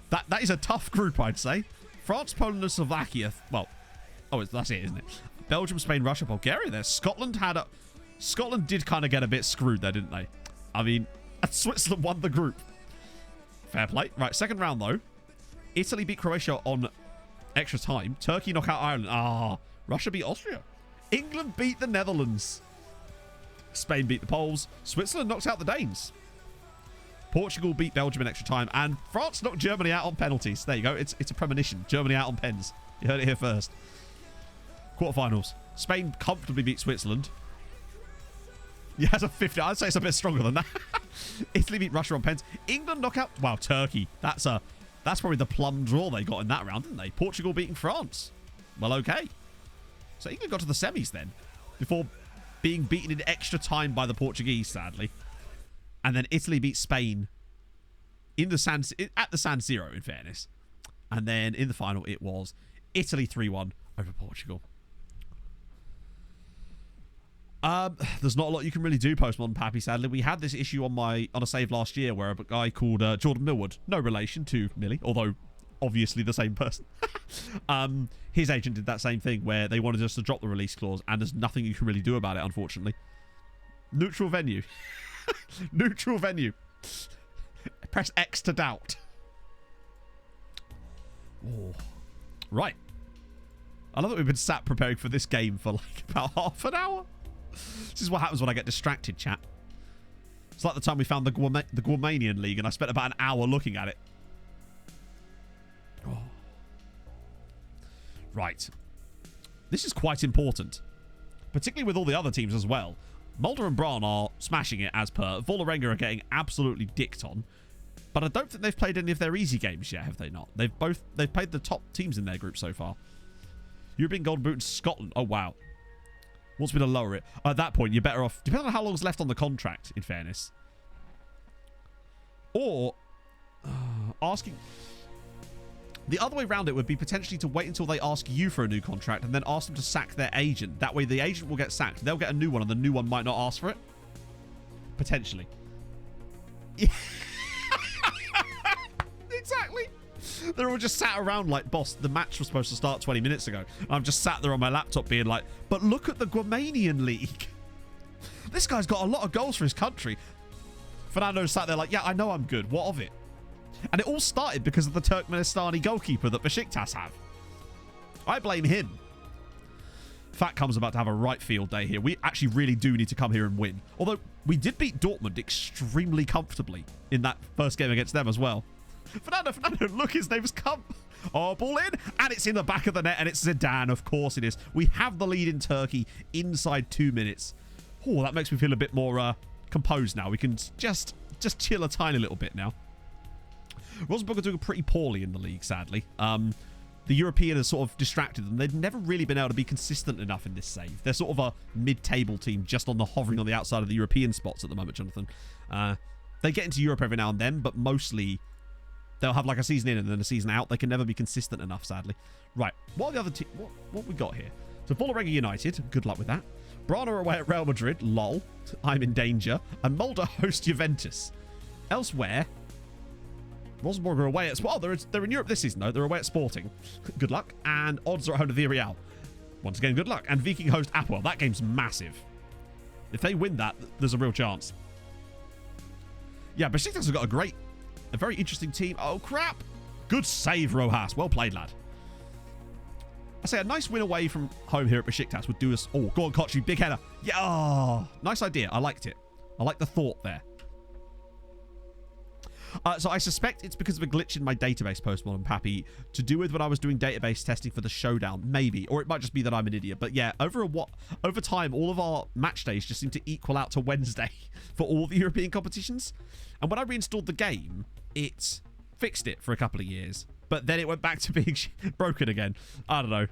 That is a tough group, I'd say. France, Poland, and Slovakia. Well, that's it, isn't it? Belgium, Spain, Russia, Bulgaria there. Scotland did kind of get a bit screwed there, didn't they? I mean, Switzerland won the group. Fair play. Right, second round, though. Italy beat Croatia on extra time. Turkey knock out Ireland. Russia beat Austria. England beat the Netherlands. Spain beat the Poles. Switzerland knocks out the Danes. Portugal beat Belgium in extra time, and France knocked Germany out on penalties. There you go. It's a premonition. Germany out on pens. You heard it here first. Quarterfinals. Spain comfortably beat Switzerland. Yeah, it's a 50. I'd say it's a bit stronger than that. Italy beat Russia on pens. England knockout. Wow, Turkey. That's probably the plum draw they got in that round, didn't they? Portugal beating France. Well, okay. So England got to the semis then, before being beaten in extra time by the Portuguese, sadly. And then Italy beat Spain at the San Siro, in fairness. And then in the final, it was Italy 3-1 over Portugal. There's not a lot you can really do Postmodern Pappy, sadly. We had this issue on a save last year where a guy called Jordan Millwood, no relation to Millie, although obviously the same person. His agent did that same thing where they wanted us to drop the release clause, and there's nothing you can really do about it, unfortunately. Neutral venue. Neutral venue. Press X to doubt. Oh. Right. I love that we've been sat preparing for this game for like about half an hour. This is what happens when I get distracted, chat. It's like the time we found the Guamanian League and I spent about an hour looking at it. Oh. Right. This is quite important. Particularly with all the other teams as well. Mulder and Braun are smashing it as per. Vålerenga are getting absolutely dicked on. But I don't think they've played any of their easy games yet, have they not? They've played the top teams in their group so far. European Golden Boot in Scotland. Oh, wow. Wants me to lower it. At that point, you're better off, depending on how long's left on the contract, in fairness. Or asking... The other way around it would be potentially to wait until they ask you for a new contract and then ask them to sack their agent. That way the agent will get sacked. They'll get a new one and the new one might not ask for it. Potentially. Yeah. Exactly. They're all just sat around like, boss, the match was supposed to start 20 minutes ago. And I'm just sat there on my laptop being like, but look at the Guamanian League. This guy's got a lot of goals for his country. Fernando sat there like, yeah, I know I'm good. What of it? And it all started because of the Turkmenistani goalkeeper that Besiktas have. I blame him. Fat Cum's about to have a right field day here. We actually really do need to come here and win. Although, we did beat Dortmund extremely comfortably in that first game against them as well. Fernando, look, his name's Cum. Oh, ball in, and it's in the back of the net, and it's Zidane. Of course it is. We have the lead in Turkey inside 2 minutes. Oh, that makes me feel a bit more composed now. We can just chill a tiny little bit now. Rosenborg are doing pretty poorly in the league, sadly. The European has sort of distracted them. They've never really been able to be consistent enough in this save. They're sort of a mid-table team just on the hovering on the outside of the European spots at the moment, Jonathan. They get into Europe every now and then, but mostly they'll have like a season in and then a season out. They can never be consistent enough, sadly. Right, what are the other teams? What we got here? So Vålerenga United, good luck with that. Braun are away at Real Madrid, lol. I'm in danger. And Mulder host Juventus. Elsewhere... Rosenborg are away at... Well, they're in Europe this season, though. They're away at Sporting. Good luck. And odds are at home to Villarreal. Once again, good luck. And Viking host Apoel. That game's massive. If they win that, there's a real chance. Yeah, Besiktas have got a very interesting team. Oh, crap. Good save, Rojas. Well played, lad. I say a nice win away from home here at Besiktas would do us... Oh, go on, Kochi. Big header. Yeah. Oh, nice idea. I liked it. I like the thought there. So I suspect it's because of a glitch in my database, Postmodern Pappy, to do with when I was doing database testing for the showdown, maybe, or it might just be that I'm an idiot. But yeah, over time, all of our match days just seem to equal out to Wednesday for all the European competitions. And when I reinstalled the game, it fixed it for a couple of years, but then it went back to being broken again. I don't know.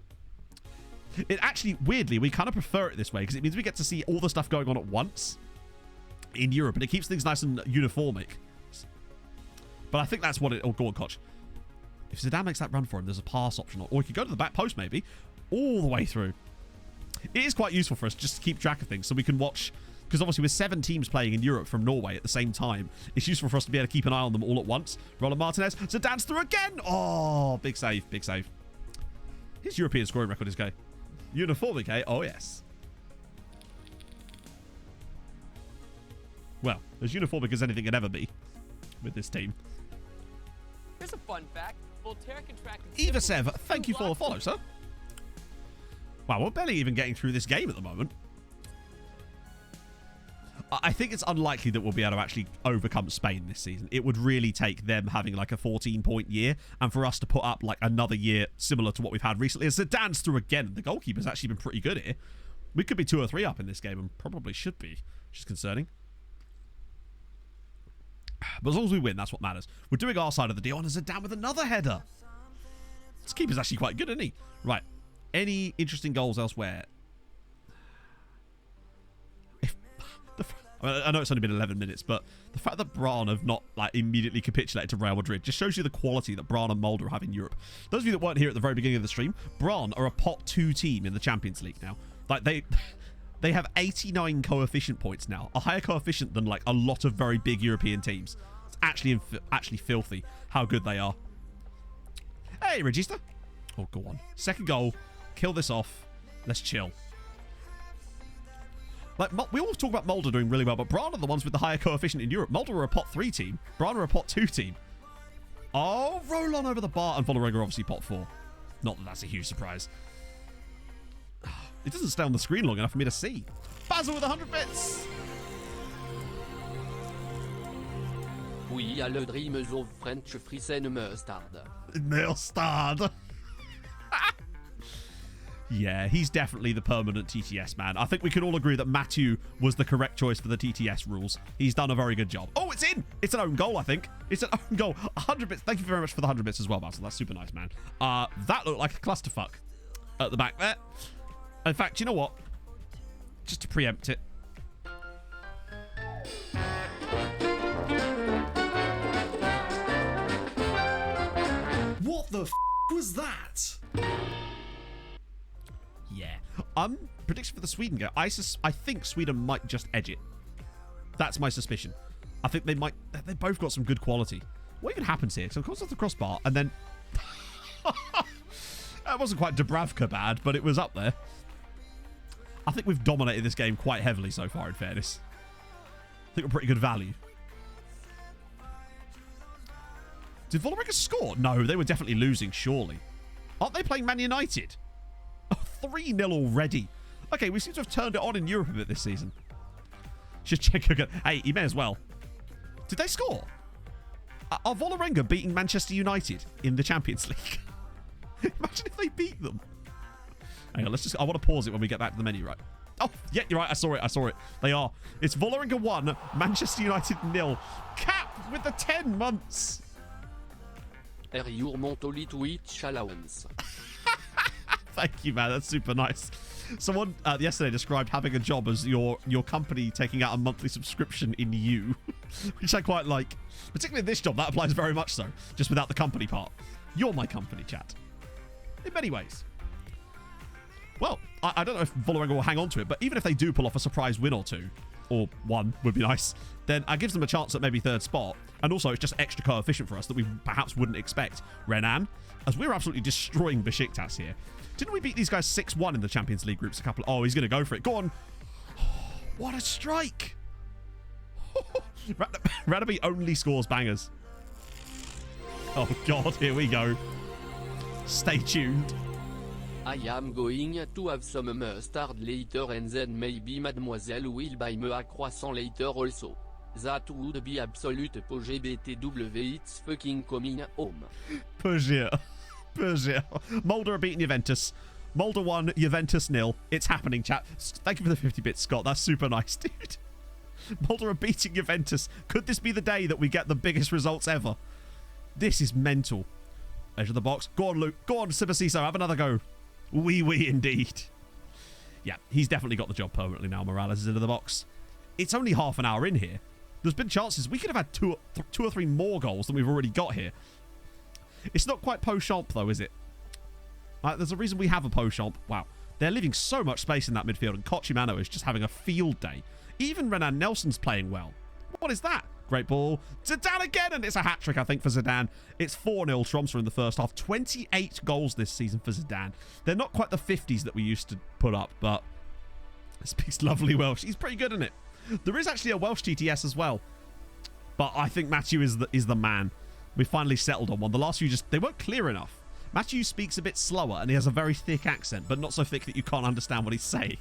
It actually, weirdly, we kind of prefer it this way because it means we get to see all the stuff going on at once in Europe, and it keeps things nice and uniformic. But I think that's what it... Oh, go on, Koch. If Zidane makes that run for him, there's a pass option. Or he could go to the back post, maybe. All the way through. It is quite useful for us just to keep track of things so we can watch... Because obviously with 7 teams playing in Europe from Norway at the same time, it's useful for us to be able to keep an eye on them all at once. Roland Martinez. Zidane's through again. Oh, big save. Big save. His European scoring record is gay. Uniformic, eh? Oh, yes. Well, as uniformic as anything can ever be with this team. Here's a fun fact. Voltaire contracted... Eva Sev, thank you for the follow, sir. Wow, we're barely even getting through this game at the moment. I think it's unlikely that we'll be able to actually overcome Spain this season. It would really take them having like a 14-point year and for us to put up like another year similar to what we've had recently. As Zidane's through again, the goalkeeper's actually been pretty good here. We could be 2 or 3 up in this game and probably should be, which is concerning. But as long as we win, that's what matters. We're doing our side of the deal, and Zidane with another header. This keeper's actually quite good, isn't he? Right. Any interesting goals elsewhere? I know it's only been 11 minutes, but the fact that Brann have not like immediately capitulated to Real Madrid just shows you the quality that Brann and Mulder have in Europe. Those of you that weren't here at the very beginning of the stream, Brann are a pot 2 team in the Champions League now. Like they have 89 coefficient points now, a higher coefficient than like a lot of very big European teams. It's actually filthy how good they are. Hey, Regista. Oh, go on. Second goal. Kill this off. Let's chill. Like, we always talk about Mulder doing really well, but Brann are the ones with the higher coefficient in Europe. Mulder are a pot 3 team. Brann are a pot 2 team. Oh, roll on over the bar. And Vålerenga obviously pot 4. Not that that's a huge surprise. It doesn't stay on the screen long enough for me to see. Basil with 100 bits. Oui, à le dream of French frisen mustard. Mustard. Yeah, he's definitely the permanent TTS man. I think we can all agree that Mathieu was the correct choice for the TTS rules. He's done a very good job. Oh, it's in! It's an own goal, I think. It's an own goal. 100 bits. Thank you very much for the 100 bits as well, Basil. That's super nice, man. That looked like a clusterfuck at the back there. In fact, you know what? Just to preempt it. What the f was that? Yeah. Prediction for the Sweden game. I think Sweden might just edge it. That's my suspicion. I think they might. They both got some good quality. What even happens here? So it comes off the crossbar and then... That wasn't quite Dubravka bad, but it was up there. I think we've dominated this game quite heavily so far, in fairness. I think we're pretty good value. Did Vålerenga score? No, they were definitely losing, surely. Aren't they playing Man United? Oh, 3-0 already. Okay, we seem to have turned it on in Europe a bit this season. Should check again. Hey, you may as well. Did they score? Are Vålerenga beating Manchester United in the Champions League? Imagine if they beat them. Hang on, I want to pause it when we get back to the menu, right? Oh, yeah, you're right. I saw it. They are. It's Vålerenga 1, Manchester United 0. Cap with the 10 months. Thank you, man. That's super nice. Someone yesterday described having a job as your company taking out a monthly subscription in you, which I quite like. Particularly this job, that applies very much so, just without the company part. You're my company, chat. In many ways. Well, I don't know if Vålerenga will hang on to it, but even if they do pull off a surprise win or 2, or 1 would be nice, then it gives them a chance at maybe 3rd spot. And also, it's just extra coefficient for us that we perhaps wouldn't expect. Renan, as we're absolutely destroying Besiktas here. Didn't we beat these guys 6-1 in the Champions League groups a couple... Oh, he's going to go for it. Go on. What a strike. Radaby only scores bangers. Oh, God. Here we go. Stay tuned. I am going to have some mustard later and then maybe Mademoiselle will buy me a croissant later also. That would be absolute PGBTW, it's fucking coming home. Peugeot. Mulder are beating Juventus. Mulder 1, Juventus 0. It's happening, chat. Thank you for the 50 bits, Scott. That's super nice, dude. Mulder are beating Juventus. Could this be the day that we get the biggest results ever? This is mental. Edge of the box. Go on, Luke. Go on, Sibasiso. Have another go. Wee indeed. Yeah, he's definitely got the job permanently now. Morales is into the box. It's only half an hour in here. There's been chances. We could have had two or three more goals than we've already got here. It's not quite Pochamp, though, is it? There's a reason we have a Pochamp. Wow. They're leaving so much space in that midfield, and Kochimano is just having a field day. Even Renan Nelson's playing well. What is that? Great ball. Zidane again, and it's a hat-trick, I think, for Zidane. It's 4-0 Tromsø in the first half. 28 goals this season for Zidane. They're not quite the 50s that we used to put up, but it speaks lovely Welsh. He's pretty good in it. There is actually a Welsh TTS as well, but I think Matthew is the man. We finally settled on one. The last few they weren't clear enough. Matthew speaks a bit slower, and he has a very thick accent, but not so thick that you can't understand what he's saying.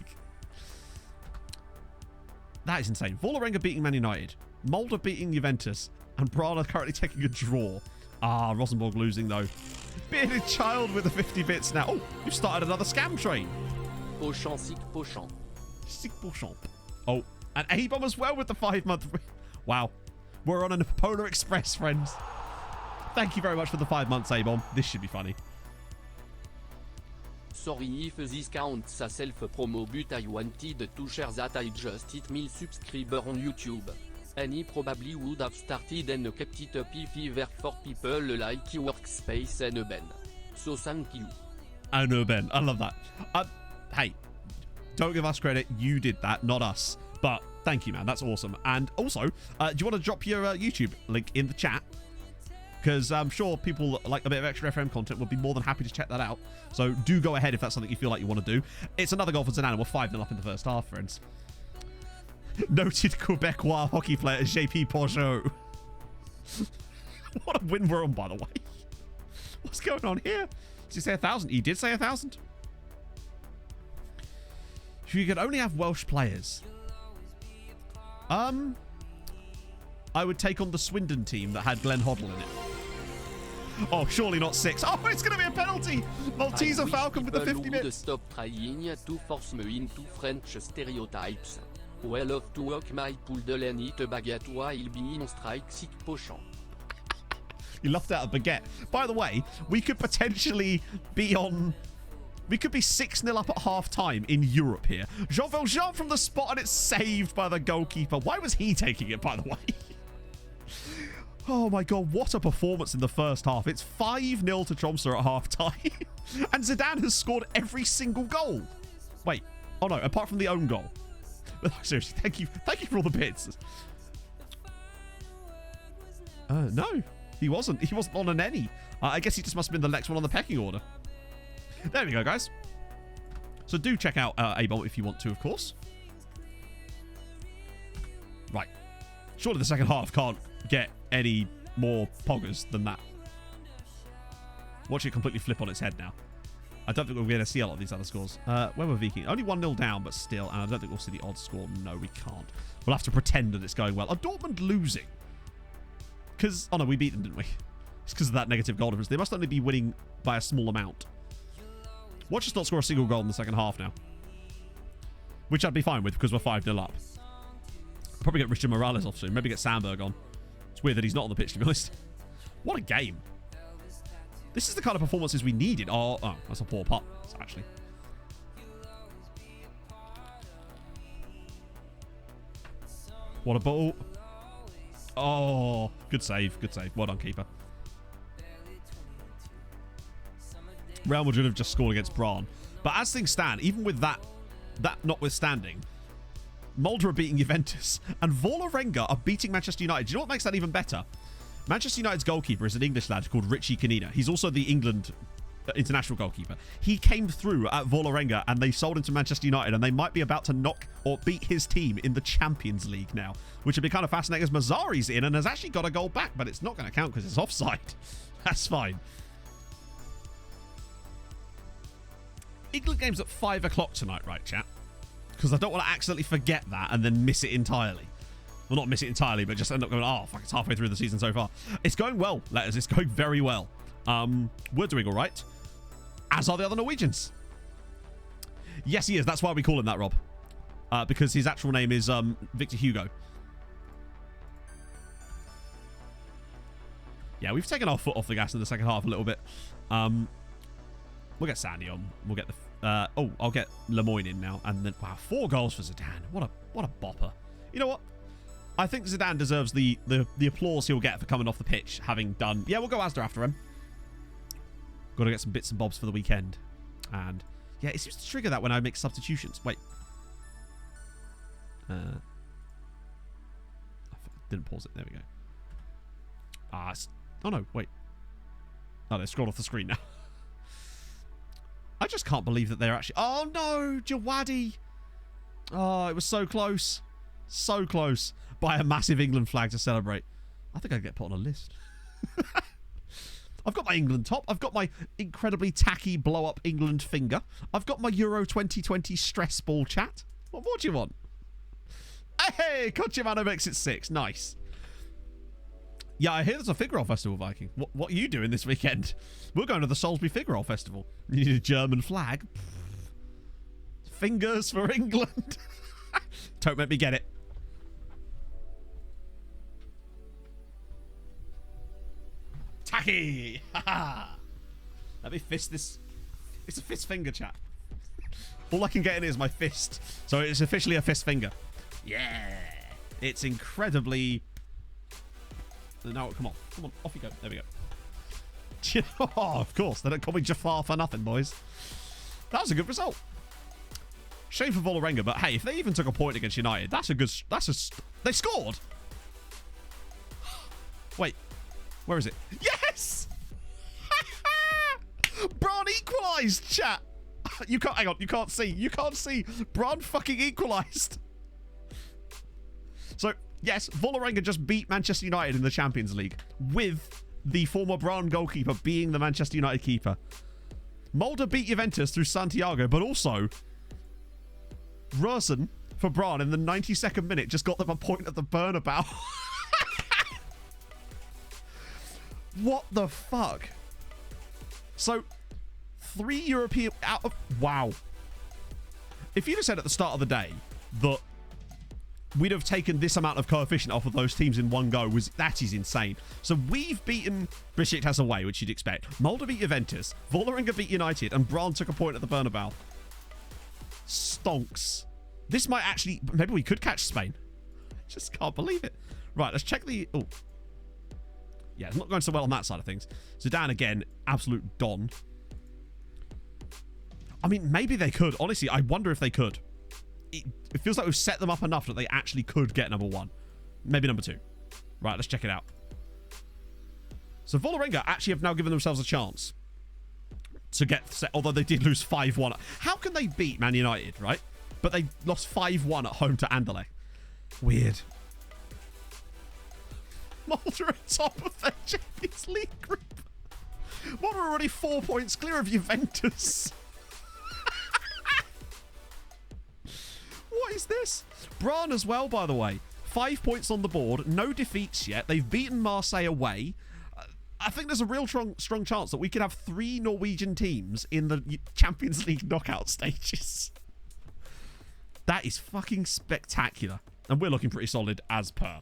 That is insane. Vålerenga beating Man United. Molde beating Juventus. And Braga currently taking a draw. Ah, Rosenborg losing, though. Bearded child with the 50 bits now. Oh, you've started another scam train. Pochon, sick Pochon. Sick Pochon. Oh, and A-Bomb as well with the 5-month... Wow. We're on a Polar Express, friends. Thank you very much for the 5 months, A-Bomb. This should be funny. Sorry if this counts as self-promo, but I wanted to share that I just hit 1000 subscribers on YouTube. And he probably would have started and kept it up if he were for people like Workspace and Ben. So thank you. And Ben, I love that. Hey, don't give us credit. You did that, not us. But thank you, man. That's awesome. And also, do you want to drop your YouTube link in the chat? Because I'm sure people like a bit of extra FM content would be more than happy to check that out. So do go ahead if that's something you feel like you want to do. It's another goal for Zidane. We're 5-0 up in the first half, friends. Noted Quebecois hockey player JP Peugeot. What a win we're on, by the way. What's going on here? Did he say 1,000? He did say 1,000. If you could only have Welsh players. I would take on the Swindon team that had Glenn Hoddle in it. Oh, surely not 6. Oh, it's going to be a penalty. Malteser Falcon with the 50 bits. Stop trying to force me into French stereotypes. Well off to walk my poodle and eat a baguette while being strike sick Pochon. You left out a baguette. By the way, we could potentially be on... We could be 6-0 up at half-time in Europe here. Jean Valjean from the spot, and it's saved by the goalkeeper. Why was he taking it, by the way? Oh, my God. What a performance in the first half. It's 5-0 to Tromsø at half-time. And Zidane has scored every single goal. Wait. Oh, no. Apart from the own goal. Seriously, thank you. Thank you for all the bits. No. He wasn't. He wasn't on an any. I guess he just must have been the next one on the pecking order. There we go, guys. So do check out A-Bomb if you want to, of course. Right. Surely the second half can't get any more poggers than that. Watch it completely flip on its head now. I don't think we're going to see a lot of these other scores. Where were Viking? Only 1-0 down, but still. And I don't think we'll see the odd score. No, we can't. We'll have to pretend that it's going well. Are Dortmund losing? Because... Oh, no, we beat them, didn't we? It's because of that negative goal difference. They must only be winning by a small amount. Watch us not score a single goal in the second half now. Which I'd be fine with because we're 5-0 up. I'll probably get Richard Morales off soon. Maybe get Sandberg on. It's weird that he's not on the pitch, to be honest. What a game. This is the kind of performances we needed. Oh, that's a poor putt, actually. What a ball. Oh, good save. Good save. Well done, keeper. Real Madrid have just scored against Brann. But as things stand, even with that notwithstanding, Molde are beating Juventus and Vålerenga are beating Manchester United. Do you know what makes that even better? Manchester United's goalkeeper is an English lad called Richie Canina. He's also the England international goalkeeper. He came through at Vålerenga and they sold him to Manchester United, and they might be about to knock or beat his team in the Champions League now, which would be kind of fascinating as Mazzari's in and has actually got a goal back, but it's not going to count because it's offside. That's fine. England game's at 5 o'clock tonight, right, chat? Because I don't want to accidentally forget that and then miss it entirely. Well, not miss it entirely, but just end up going, oh, fuck, it's halfway through the season so far. It's going well, letters. It's going very well. We're doing all right. As are the other Norwegians. Yes, he is. That's why we call him that, Rob. Because his actual name is Victor Hugo. Yeah, we've taken our foot off the gas in the second half a little bit. We'll get Sandy on. We'll get the... I'll get Lemoyne in now. And then, wow, 4 goals for Zidane. What a bopper. You know what? I think Zidane deserves the applause he'll get for coming off the pitch, having done... Yeah, we'll go Asda after him. Got to get some bits and bobs for the weekend. And, yeah, it seems to trigger that when I make substitutions. Wait. I didn't pause it. There we go. Oh, no, wait. Oh, they scrolled off the screen now. I just can't believe that they're actually... Oh, no! Jawadi! Oh, it was so close. So close. By a massive England flag to celebrate. I think I'd get put on a list. I've got my England top. I've got my incredibly tacky blow-up England finger. I've got my Euro 2020 stress ball chat. What more do you want? Hey, Cochimano makes it 6. Nice. Yeah, I hear there's a figure roll festival, Viking. What are you doing this weekend? We're going to the Salisbury Figure Roll Festival. You need a German flag. Fingers for England. Don't make me get it. Tacky. Let me fist this. It's a fist finger, chat. All I can get in is my fist. So it's officially a fist finger. Yeah. It's incredibly... No, come on. Come on. Off you go. There we go. Oh, of course. They don't call me Jafar for nothing, boys. That was a good result. Shame for Vålerenga, but hey, if they even took a point against United, that's a good... They scored! Wait. Where is it? Yes! Braun equalised, chat. You can't... Hang on. You can't see. You can't see. Braun fucking equalised. So, yes, Vålerenga just beat Manchester United in the Champions League with the former Braun goalkeeper being the Manchester United keeper. Mulder beat Juventus through Santiago, but also Rosen for Braun in the 92nd minute just got them a point at the Bernabeu. What the fuck? So, 3 European out of... Wow. If you'd have said at the start of the day that we'd have taken this amount of coefficient off of those teams in one go, that is insane. So we've beaten Besiktas away, which you'd expect. Mulder beat Juventus, Vålerenga beat United, and Braun took a point at the Bernabeu. Stonks. This might actually... Maybe we could catch Spain. Just can't believe it. Right, let's check the... Oh. Yeah, it's not going so well on that side of things. Zidane again, absolute don. I mean, maybe they could. Honestly, I wonder if they could. It feels like we've set them up enough that they actually could get number 1. Maybe number 2. Right, let's check it out. So Vålerenga actually have now given themselves a chance to get set, although they did lose 5-1. How can they beat Man United, right? But they lost 5-1 at home to Anderlecht. Weird. Mulder at top of their Champions League group. Mulder are already 4 points clear of Juventus. What is this? Braun as well, by the way. 5 points on the board. No defeats yet. They've beaten Marseille away. I think there's a real strong chance that we could have 3 Norwegian teams in the Champions League knockout stages. That is fucking spectacular. And we're looking pretty solid as per.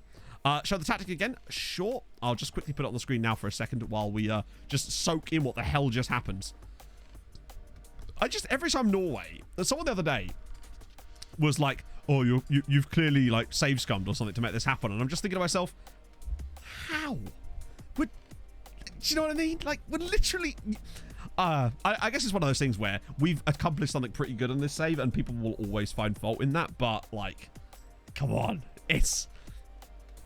Show the tactic again? Sure. I'll just quickly put it on the screen now for a second while we just soak in what the hell just happened. Every time Norway... Someone the other day was like, oh, you've clearly like save scummed or something to make this happen. And I'm just thinking to myself, how? Do you know what I mean? Like, we're literally... I guess it's one of those things where we've accomplished something pretty good on this save and people will always find fault in that. But, like, come on. It's...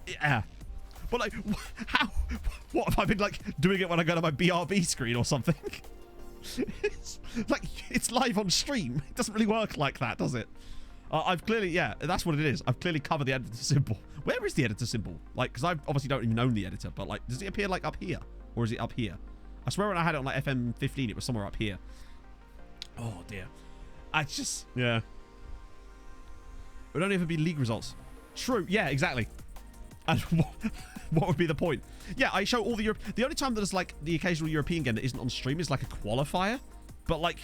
Yeah. But, like, how... What, have I been, like, doing it when I go to my BRB screen or something? It's like, it's live on stream. It doesn't really work like that, does it? I've clearly... Yeah, that's what it is. I've clearly covered the editor symbol. Where is the editor symbol? Like, because I obviously don't even own the editor, but, like, does it appear, like, up here? Or is it up here? I swear when I had it on, like, FM15, it was somewhere up here. Oh, dear. I just... Yeah. It would only ever be league results. True. Yeah, exactly. And what would be the point? Yeah, I show all the... The only time that there's, like, the occasional European game that isn't on stream is, like, a qualifier. But, like...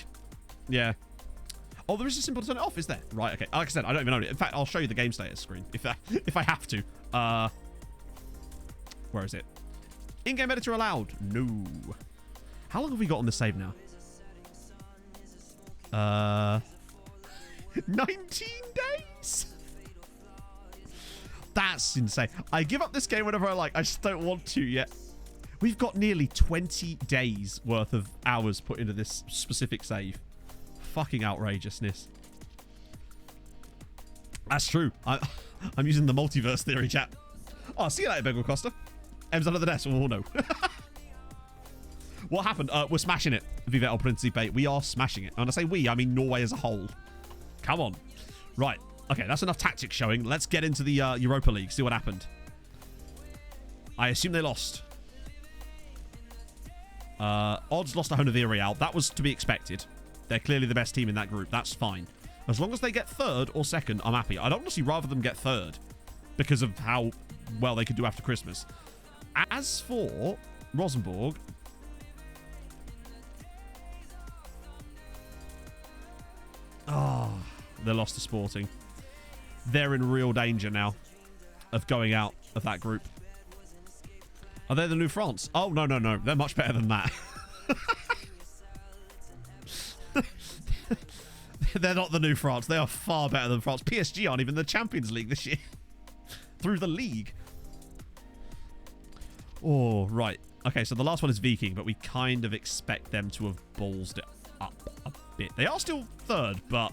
Yeah. Oh, there is a symbol to turn it off, is there? Right, okay. Like I said, I don't even own it. In fact, I'll show you the game status screen if I have to. Where is it? In-game editor allowed. No. How long have we got on the save now? 19 days? That's insane. I give up this game whenever I like. I just don't want to yet. We've got nearly 20 days worth of hours put into this specific save. Fucking outrageousness. That's true. I'm using the multiverse theory, chat. Oh, see you later, Begwell Costa. M's under the desk. Oh, no. What happened? We're smashing it. Vive el Principe. We are smashing it. And when I say we, I mean Norway as a whole. Come on. Right. Okay, that's enough tactics showing. Let's get into the Europa League. See what happened. I assume they lost. Odds lost to home to Villarreal. That was to be expected. They're clearly the best team in that group. That's fine. As long as they get third or second, I'm happy. I'd honestly rather them get third because of how well they could do after Christmas. As for Rosenborg, they lost to Sporting. They're in real danger now of going out of that group. Are they the new France? Oh, no. They're much better than that. They're not the new France. They are far better than France. PSG aren't even in the Champions League this year. Through the league. Oh, right. Okay, so the last one is Viking, but we kind of expect them to have ballsed it up a bit. They are still third, but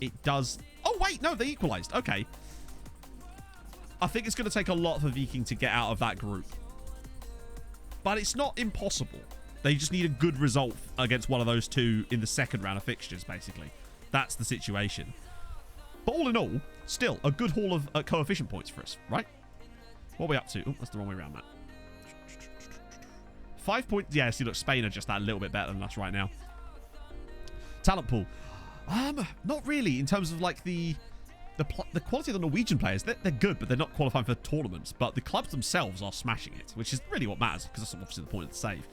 it does... Oh, wait, no, they equalized. Okay. I think it's going to take a lot for Viking to get out of that group. But it's not impossible. They just need a good result against one of those two in the second round of fixtures, basically. That's the situation. But all in all, still a good haul of coefficient points for us, right? What are we up to? Oh, that's the wrong way around, Matt. 5 points. Yeah, see, look, Spain are just that little bit better than us right now. Talent pool. Not really in terms of like the quality of the Norwegian players. They're good, but they're not qualifying for tournaments. But the clubs themselves are smashing it, which is really what matters, because that's obviously the point of the save.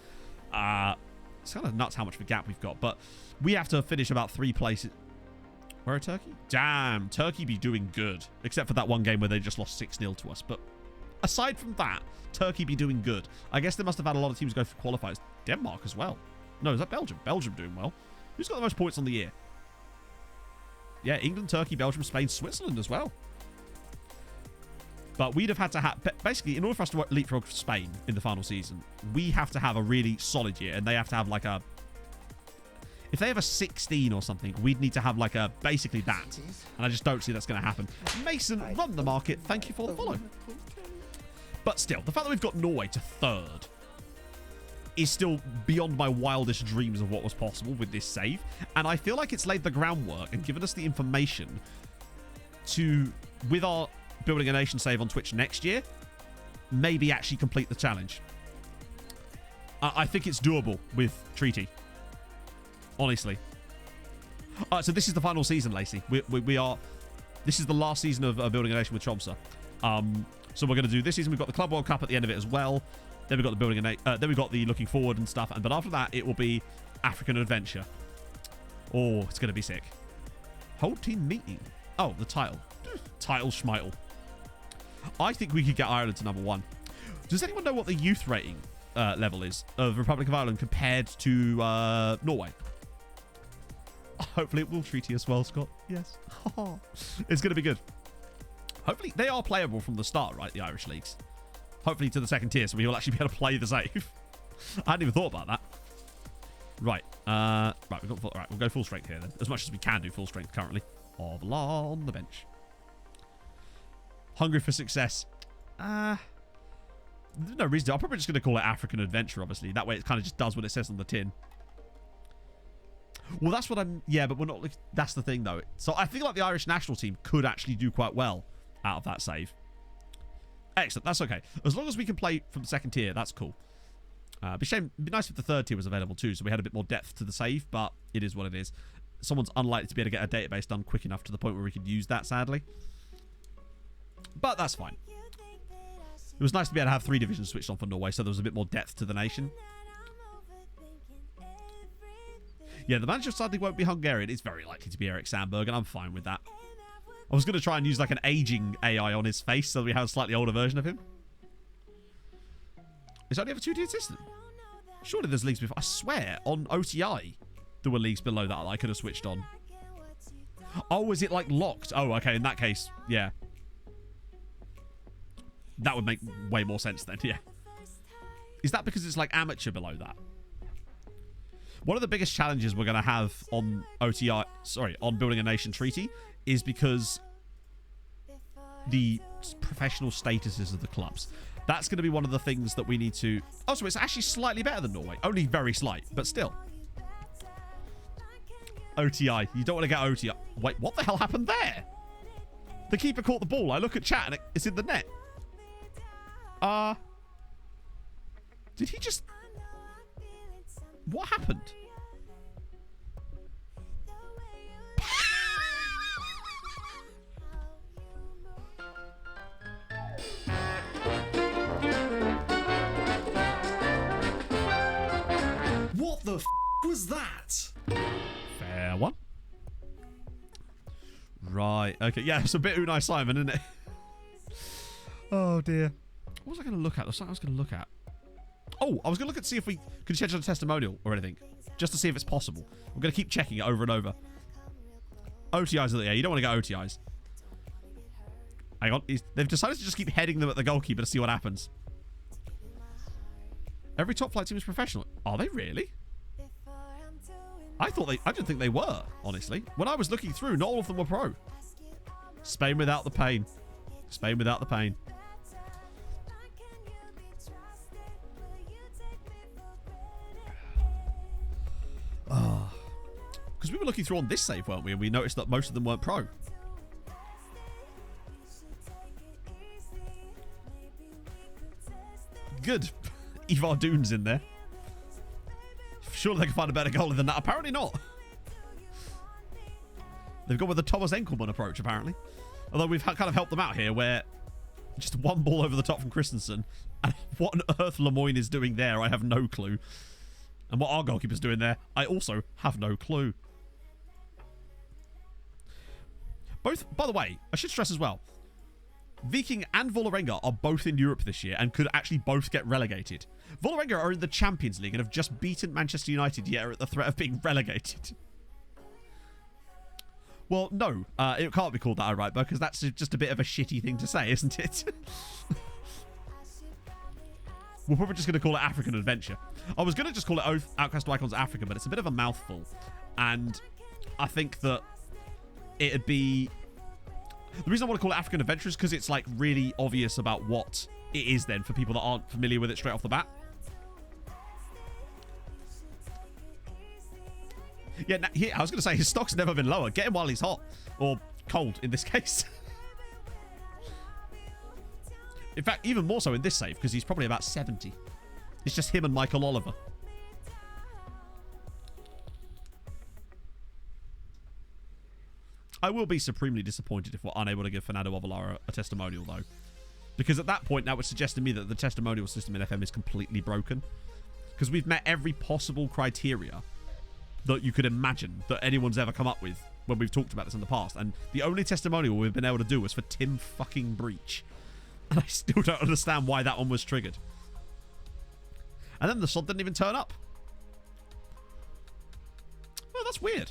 It's kind of nuts how much of a gap we've got, but we have to finish about 3 places. Where are Turkey? Damn, Turkey be doing good, except for that one game where they just lost 6-0 to us. But aside from that, Turkey be doing good. I guess they must have had a lot of teams go for qualifiers. Denmark as well. No, is that Belgium? Belgium doing well. Who's got the most points on the year? Yeah, England, Turkey, Belgium, Spain, Switzerland as well. But we'd have had to have... Basically, in order for us to leapfrog Spain in the final season, we have to have a really solid year, and they have to have like a... If they have a 16 or something, we'd need to have like a... Basically that. And I just don't see that's going to happen. Mason, run the market. Thank you for the follow. But still, the fact that we've got Norway to third is still beyond my wildest dreams of what was possible with this save. And I feel like it's laid the groundwork and given us the information to, with our Building a Nation save on Twitch next year, maybe actually complete the challenge. I think it's doable with Treaty. Honestly. So this is the final season, Lacey. We are... This is the last season of Building a Nation with Tromsø. So we're going to do this season. We've got the Club World Cup at the end of it as well. Then we've got the Building a then we've got the Looking Forward and stuff. But after that, it will be African Adventure. Oh, it's going to be sick. Whole team meeting. Oh, the title. Title schmitel. I think we could get Ireland to number 1. Does anyone know what the youth rating level is of Republic of Ireland compared to Norway? Hopefully it will treaty as well, Scott. Yes. It's going to be good. Hopefully they are playable from the start, right? The Irish leagues. Hopefully to the second tier, so we will actually be able to play the save. I hadn't even thought about that. Right. Right, we'll go full strength here then. As much as we can do full strength currently. Ovla on the bench. Hungry for success. No reason to. I'm probably just going to call it African Adventure, obviously. That way it kind of just does what it says on the tin. Well, that's what I'm... Yeah, but we're not... That's the thing, though. So I feel like the Irish national team could actually do quite well out of that save. Excellent. That's okay. As long as we can play from the second tier, that's cool. It'd be nice if the third tier was available too, so we had a bit more depth to the save, but it is what it is. Someone's unlikely to be able to get a database done quick enough to the point where we could use that, sadly. But that's fine. It was nice to be able to have 3 divisions switched on for Norway, so there was a bit more depth to the nation. Yeah, the manager sadly won't be Hungarian. It's very likely to be Eric Sandberg, and I'm fine with that. I was going to try and use like an aging AI on his face so that we have a slightly older version of him. Is that only have a 2-tier system? Surely there's leagues before. I swear, on OTI, there were leagues below that I could have switched on. Oh, is it like locked? Oh, okay, in that case, yeah. That would make way more sense then, yeah. Is that because it's like amateur below that? One of the biggest challenges we're going to have on OTI, sorry, on Building a Nation Treaty is because the professional statuses of the clubs. That's going to be one of the things that we need to... Oh, so it's actually slightly better than Norway. Only very slight, but still. OTI. You don't want to get OTI. Wait, what the hell happened there? The keeper caught the ball. I look at chat and it's in the net. Did he just... What happened? as that. Fair one. Right. Okay. Yeah, it's a bit Unai Simon, isn't it? Oh, dear. What was I going to look at? There's something I was going to look at. Oh, I was going to look at see if we could schedule a testimonial or anything. Just to see if it's possible. I'm going to keep checking it over and over. OTIs, yeah, you don't want to get OTIs. Hang on. They've decided to just keep heading them at the goalkeeper to see what happens. Every top flight team is professional. Are they really? I didn't think they were, honestly. When I was looking through, not all of them were pro. Spain without the pain. Spain without the pain. Because we were looking through on this save, weren't we? And we noticed that most of them weren't pro. Good. Ivar Dune's in there. Surely they can find a better goalie than that. Apparently not. They've gone with the Thomas Enkelman approach, apparently. Although we've kind of helped them out here, where just one ball over the top from Christensen. And what on earth Lemoyne is doing there, I have no clue. And what our goalkeeper's doing there, I also have no clue. Both, by the way, I should stress as well, Viking and Vålerenga are both in Europe this year and could actually both get relegated. Vålerenga are in the Champions League and have just beaten Manchester United, yet are at the threat of being relegated. Well, no, it can't be called that, right? Because that's just a bit of a shitty thing to say, isn't it? We're probably just going to call it African Adventure. I was going to just call it Outcast to Icons Africa, but it's a bit of a mouthful. And I think that it'd be... The reason I want to call it African Adventure is because it's like really obvious about what it is then for people that aren't familiar with it straight off the bat. Yeah, I was going to say his stock's never been lower. Get him while he's hot. Or cold in this case. In fact, even more so in this save because he's probably about 70. It's just him and Michael Oliver. I will be supremely disappointed if we're unable to give Fernando Ovalara a testimonial, though. Because at that point, that would suggest to me that the testimonial system in FM is completely broken. Because we've met every possible criteria that you could imagine that anyone's ever come up with when we've talked about this in the past. And the only testimonial we've been able to do was for Tim fucking Breach. And I still don't understand why that one was triggered. And then the sod didn't even turn up. Oh, that's weird.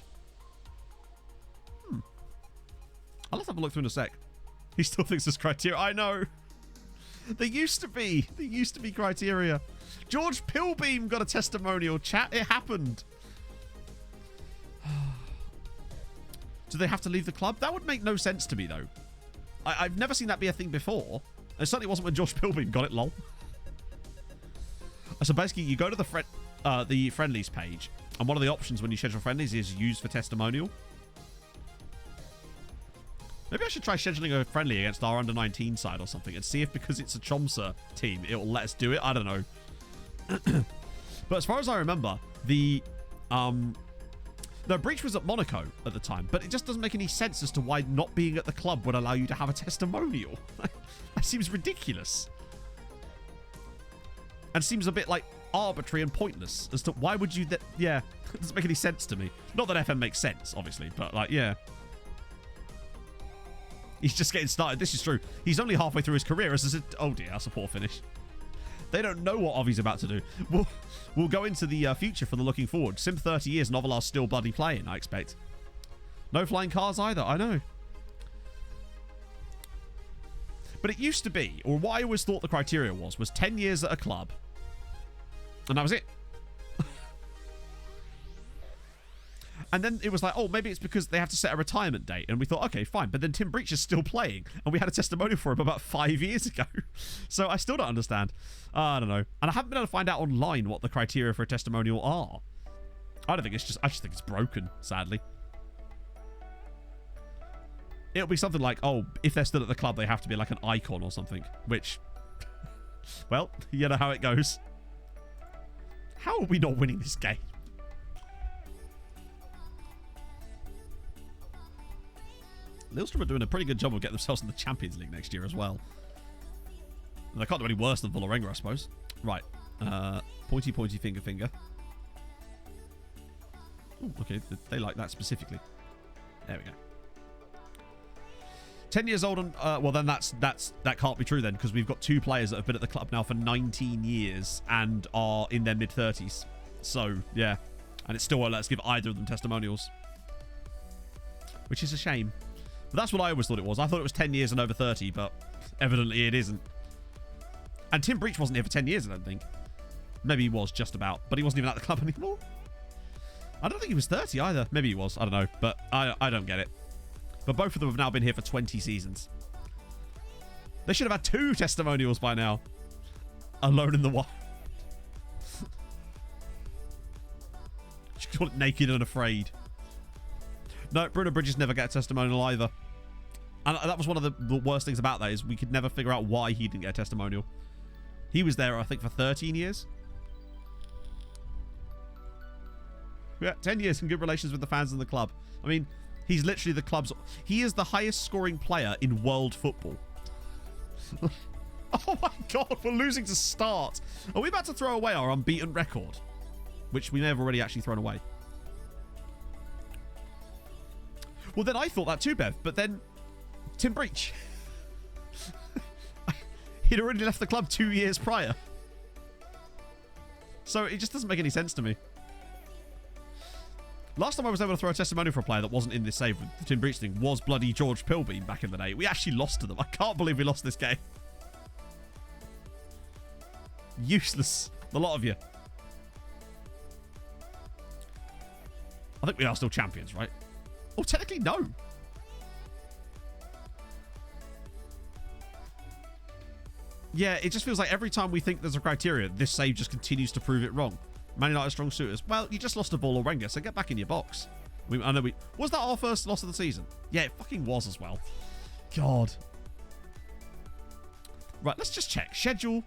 I'll have to have a look through in a sec. He still thinks there's criteria. I know. There used to be. There used to be criteria. George Pilbeam got a testimonial, chat. It happened. Do they have to leave the club? That would make no sense to me, though. I've never seen that be a thing before. It certainly wasn't when George Pilbeam got it, lol. So basically, you go to the friendlies page, and one of the options when you schedule friendlies is use for testimonial. Maybe I should try scheduling a friendly against our under-19 side or something and see if, because it's a Tromsø team, it will let us do it. I don't know. But as far as I remember, the... No, Breach was at Monaco at the time, but it just doesn't make any sense as to why not being at the club would allow you to have a testimonial. That seems ridiculous. And seems a bit, like, arbitrary and pointless as to why would you... Yeah, it doesn't make any sense to me. Not that FM makes sense, obviously, but, like, yeah. He's just getting started. This is true. He's only halfway through his career. Oh dear, that's a poor finish. They don't know what Ovi's about to do. We'll go into the future for the looking forward. Sim 30 years and Ovalar's still bloody playing, I expect. No flying cars either, I know. But it used to be, or what I always thought the criteria was 10 years at a club. And that was it. And then it was like, oh, maybe it's because they have to set a retirement date. And we thought, okay, fine. But then Tim Breach is still playing. And we had a testimonial for him about 5 years ago. So I still don't understand. I don't know. And I haven't been able to find out online what the criteria for a testimonial are. I don't think it's just... I just think it's broken, sadly. It'll be something like, oh, if they're still at the club, they have to be like an icon or something. Which... Well, you know how it goes. How are we not winning this game? Lillestrøm are doing a pretty good job of getting themselves in the Champions League next year as well. And they can't do any worse than Vålerenga, I suppose. Right. Pointy, finger. Ooh, okay, they like that specifically. There we go. 10 years old and well then that can't be true then, because we've got 2 players that have been at the club now for 19 years and are in their mid-30s. So yeah, and it still won't let us give either of them testimonials, which is a shame. But that's what I always thought it was. I thought it was 10 years and over 30, but evidently it isn't. And Tim Breach wasn't here for 10 years, I don't think. Maybe he was just about, but he wasn't even at the club anymore. I don't think he was 30 either. Maybe he was. I don't know, but I don't get it. But both of them have now been here for 20 seasons. They should have had 2 testimonials by now. Alone in the Wild. You should call it Naked and Afraid. No, Bruno Bridges never get a testimonial either. And that was one of the worst things about that, is we could never figure out why he didn't get a testimonial. He was there, I think, for 13 years. Yeah, 10 years and good relations with the fans and the club. I mean, he's literally the club's... He is the highest scoring player in world football. Oh my God, we're losing to start. Are we about to throw away our unbeaten record? Which we may have already actually thrown away. Well, then I thought that too, Bev. But then Tim Breach. He'd already left the club 2 years prior. So it just doesn't make any sense to me. Last time I was able to throw a testimony for a player that wasn't in this save with the Tim Breach thing was bloody George Pilbeam back in the day. We actually lost to them. I can't believe we lost this game. Useless. The lot of you. I think we are still champions, right? Oh, technically, no. Yeah, it just feels like every time we think there's a criteria, this save just continues to prove it wrong. Man United strong suitors. Well, you just lost a ball or Wenger, so get back in your box. I know was that our first loss of the season? Yeah, it fucking was as well. God. Right, let's just check. Schedule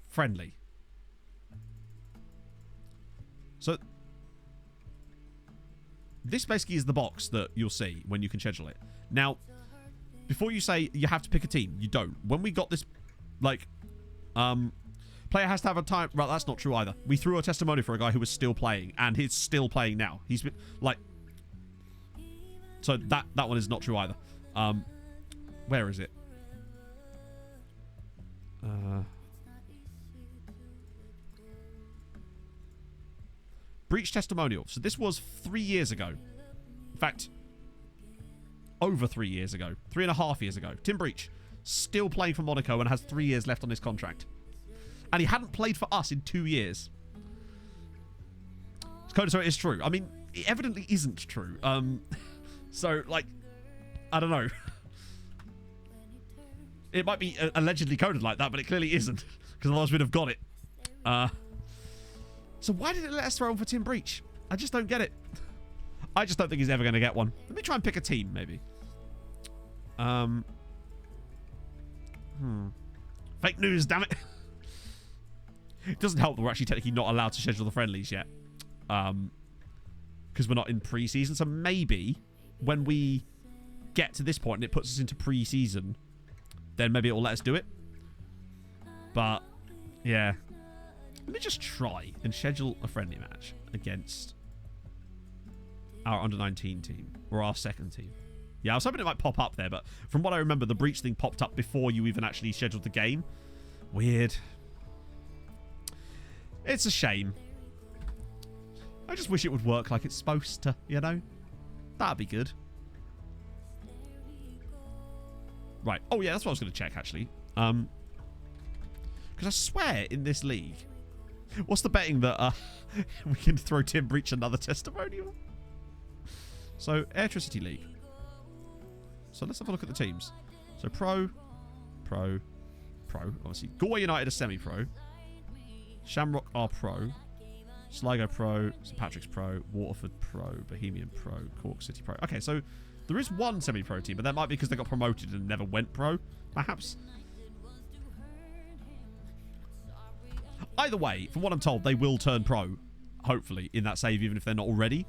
friendly. So this basically is the box that you'll see when you can schedule it. Now, before you say you have to pick a team, you don't. When we got this, like, player has to have a time. Right, that's not true either. We threw a testimony for a guy who was still playing, and he's still playing now. He's been, like, so that one is not true either. Where is it? Breach testimonial. So this was 3 years ago. In fact, over 3 years ago. 3.5 years ago. Tim Breach, still playing for Monaco and has 3 years left on his contract. And he hadn't played for us in 2 years. So it is true. I mean, it evidently isn't true. So, like, I don't know. It might be allegedly coded like that, but it clearly isn't. Because otherwise we'd have got it. So why did it let us throw on for Tim Breach? I just don't get it. I just don't think he's ever going to get one. Let me try and pick a team, maybe. Fake news, damn it. It doesn't help that we're actually technically not allowed to schedule the friendlies yet. Because we're not in pre-season. So maybe when we get to this point and it puts us into pre-season, then maybe it will let us do it. But, yeah. Let me just try and schedule a friendly match against our under-19 team. Or our second team. Yeah, I was hoping it might pop up there, but from what I remember, the Breach thing popped up before you even actually scheduled the game. Weird. It's a shame. I just wish it would work like it's supposed to, you know? That'd be good. Right. Oh, yeah, that's what I was going to check, actually. Because I swear in this league... What's the betting that we can throw Tim Breach another testimonial? So, Airtricity League. So, let's have a look at the teams. So, Pro. Obviously, Galway United are semi-pro. Shamrock are pro. Sligo pro. St Patrick's pro. Waterford pro. Bohemian pro. Cork City pro. Okay, so there is one semi-pro team, but that might be because they got promoted and never went pro, perhaps. Either way, from what I'm told, they will turn pro, hopefully, in that save, even if they're not already.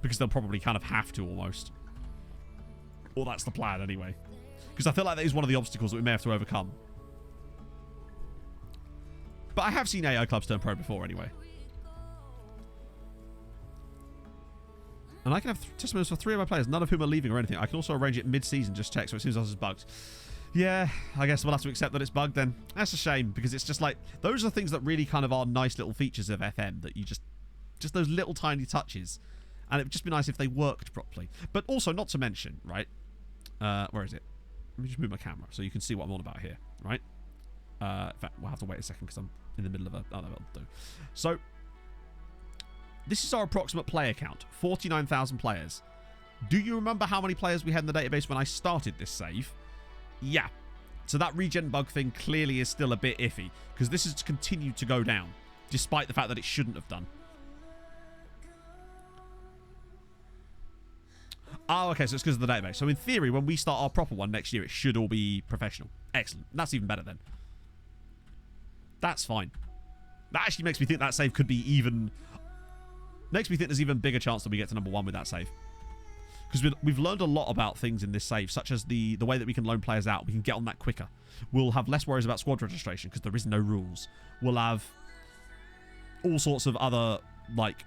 Because they'll probably kind of have to, almost. Or that's the plan, anyway. Because I feel like that is one of the obstacles that we may have to overcome. But I have seen AI clubs turn pro before, anyway. And I can have testimonials for 3 of my players, none of whom are leaving or anything. I can also arrange it mid-season, just check, so it seems us is bugged. Yeah, I guess we'll have to accept that it's bugged then. That's a shame, because it's just like, those are things that really kind of are nice little features of FM, that you just those little tiny touches. And it would just be nice if they worked properly. But also, not to mention, right? Where is it? Let me just move my camera so you can see what I'm on about here, right? In fact, we'll have to wait a second because I'm in the middle of a... Oh, no, that'll do. So, this is our approximate player count. 49,000 players. Do you remember how many players we had in the database when I started this save? Yeah. So that regen bug thing clearly is still a bit iffy, because this has continued to go down, despite the fact that it shouldn't have done. Oh, okay, so it's because of the database. So in theory, when we start our proper one next year, it should all be professional. Excellent. That's even better then. That's fine. That actually makes me think that save could be even... Makes me think there's even bigger chance that we get to number 1 with that save. Because we've learned a lot about things in this save, such as the way that we can loan players out. We can get on that quicker. We'll have less worries about squad registration, because there is no rules. We'll have all sorts of other, like,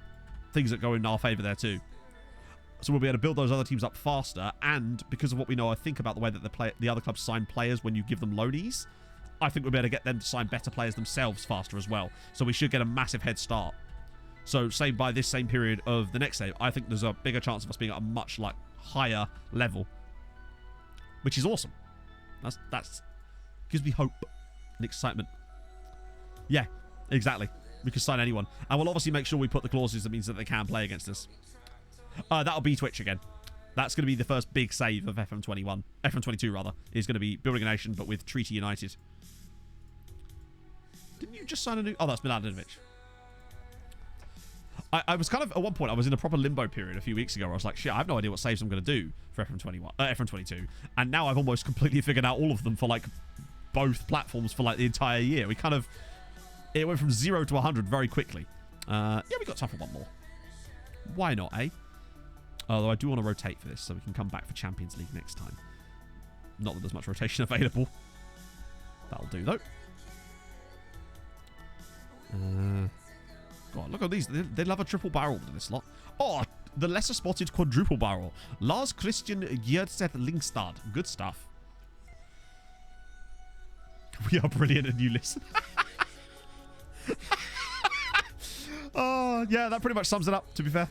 things that go in our favour there too. So we'll be able to build those other teams up faster, and because of what we know, I think, about the way that the other clubs sign players when you give them loanees, I think we'll be able to get them to sign better players themselves faster as well. So we should get a massive head start. So, say by this same period of the next save, I think there's a bigger chance of us being at a much, like, higher level. Which is awesome. That's gives me hope and excitement. Yeah, exactly. We can sign anyone. And we'll obviously make sure we put the clauses that means that they can play against us. That'll be Twitch again. That's going to be the first big save of FM21. FM22, rather. Is going to be Building a Nation, but with Treaty United. Didn't you just sign a new... Oh, that's Miladinovic. I was kind of... At one point, I was in a proper limbo period a few weeks ago where I was like, shit, I have no idea what saves I'm going to do for FM22. And now I've almost completely figured out all of them for, like, both platforms for, like, the entire year. We kind of... It went from 0 to 100 very quickly. Yeah, we got time for one more. Why not, eh? Although I do want to rotate for this, so we can come back for Champions League next time. Not that there's much rotation available. That'll do, though. God, look at these. They love a triple barrel in this lot. Oh, the lesser spotted quadruple barrel. Lars Christian Gjerdseth Lingstad. Good stuff. We are brilliant and you listen. Oh, yeah, that pretty much sums it up, to be fair.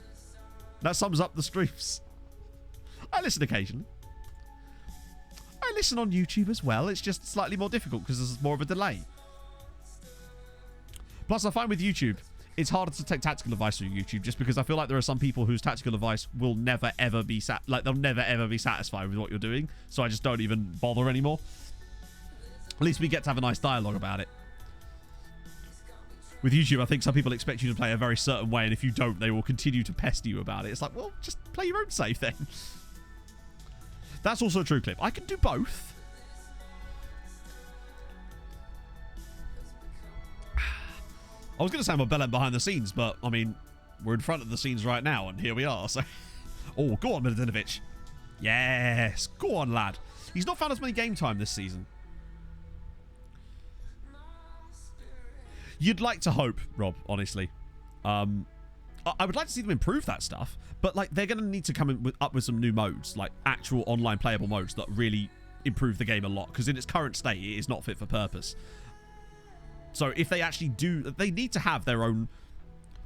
That sums up the streams. I listen occasionally. I listen on YouTube as well. It's just slightly more difficult because there's more of a delay. Plus, I find with YouTube, it's harder to take tactical advice from YouTube just because I feel like there are some people whose tactical advice will never, ever be they'll never, ever be satisfied with what you're doing. So I just don't even bother anymore. At least we get to have a nice dialogue about it. With YouTube, I think some people expect you to play a very certain way, and if you don't, they will continue to pester you about it. It's like, well, just play your own save then. That's also a true clip. I can do both. I was going to say I'm a bellend behind the scenes, but, I mean, we're in front of the scenes right now, and here we are. So, oh, go on, Miladinovic. Yes, go on, lad. He's not found as many game time this season. You'd like to hope, Rob, honestly. I would like to see them improve that stuff, but like they're going to need to come up with some new modes, like actual online playable modes that really improve the game a lot, because in its current state, it is not fit for purpose. So if they actually do, they need to have their own,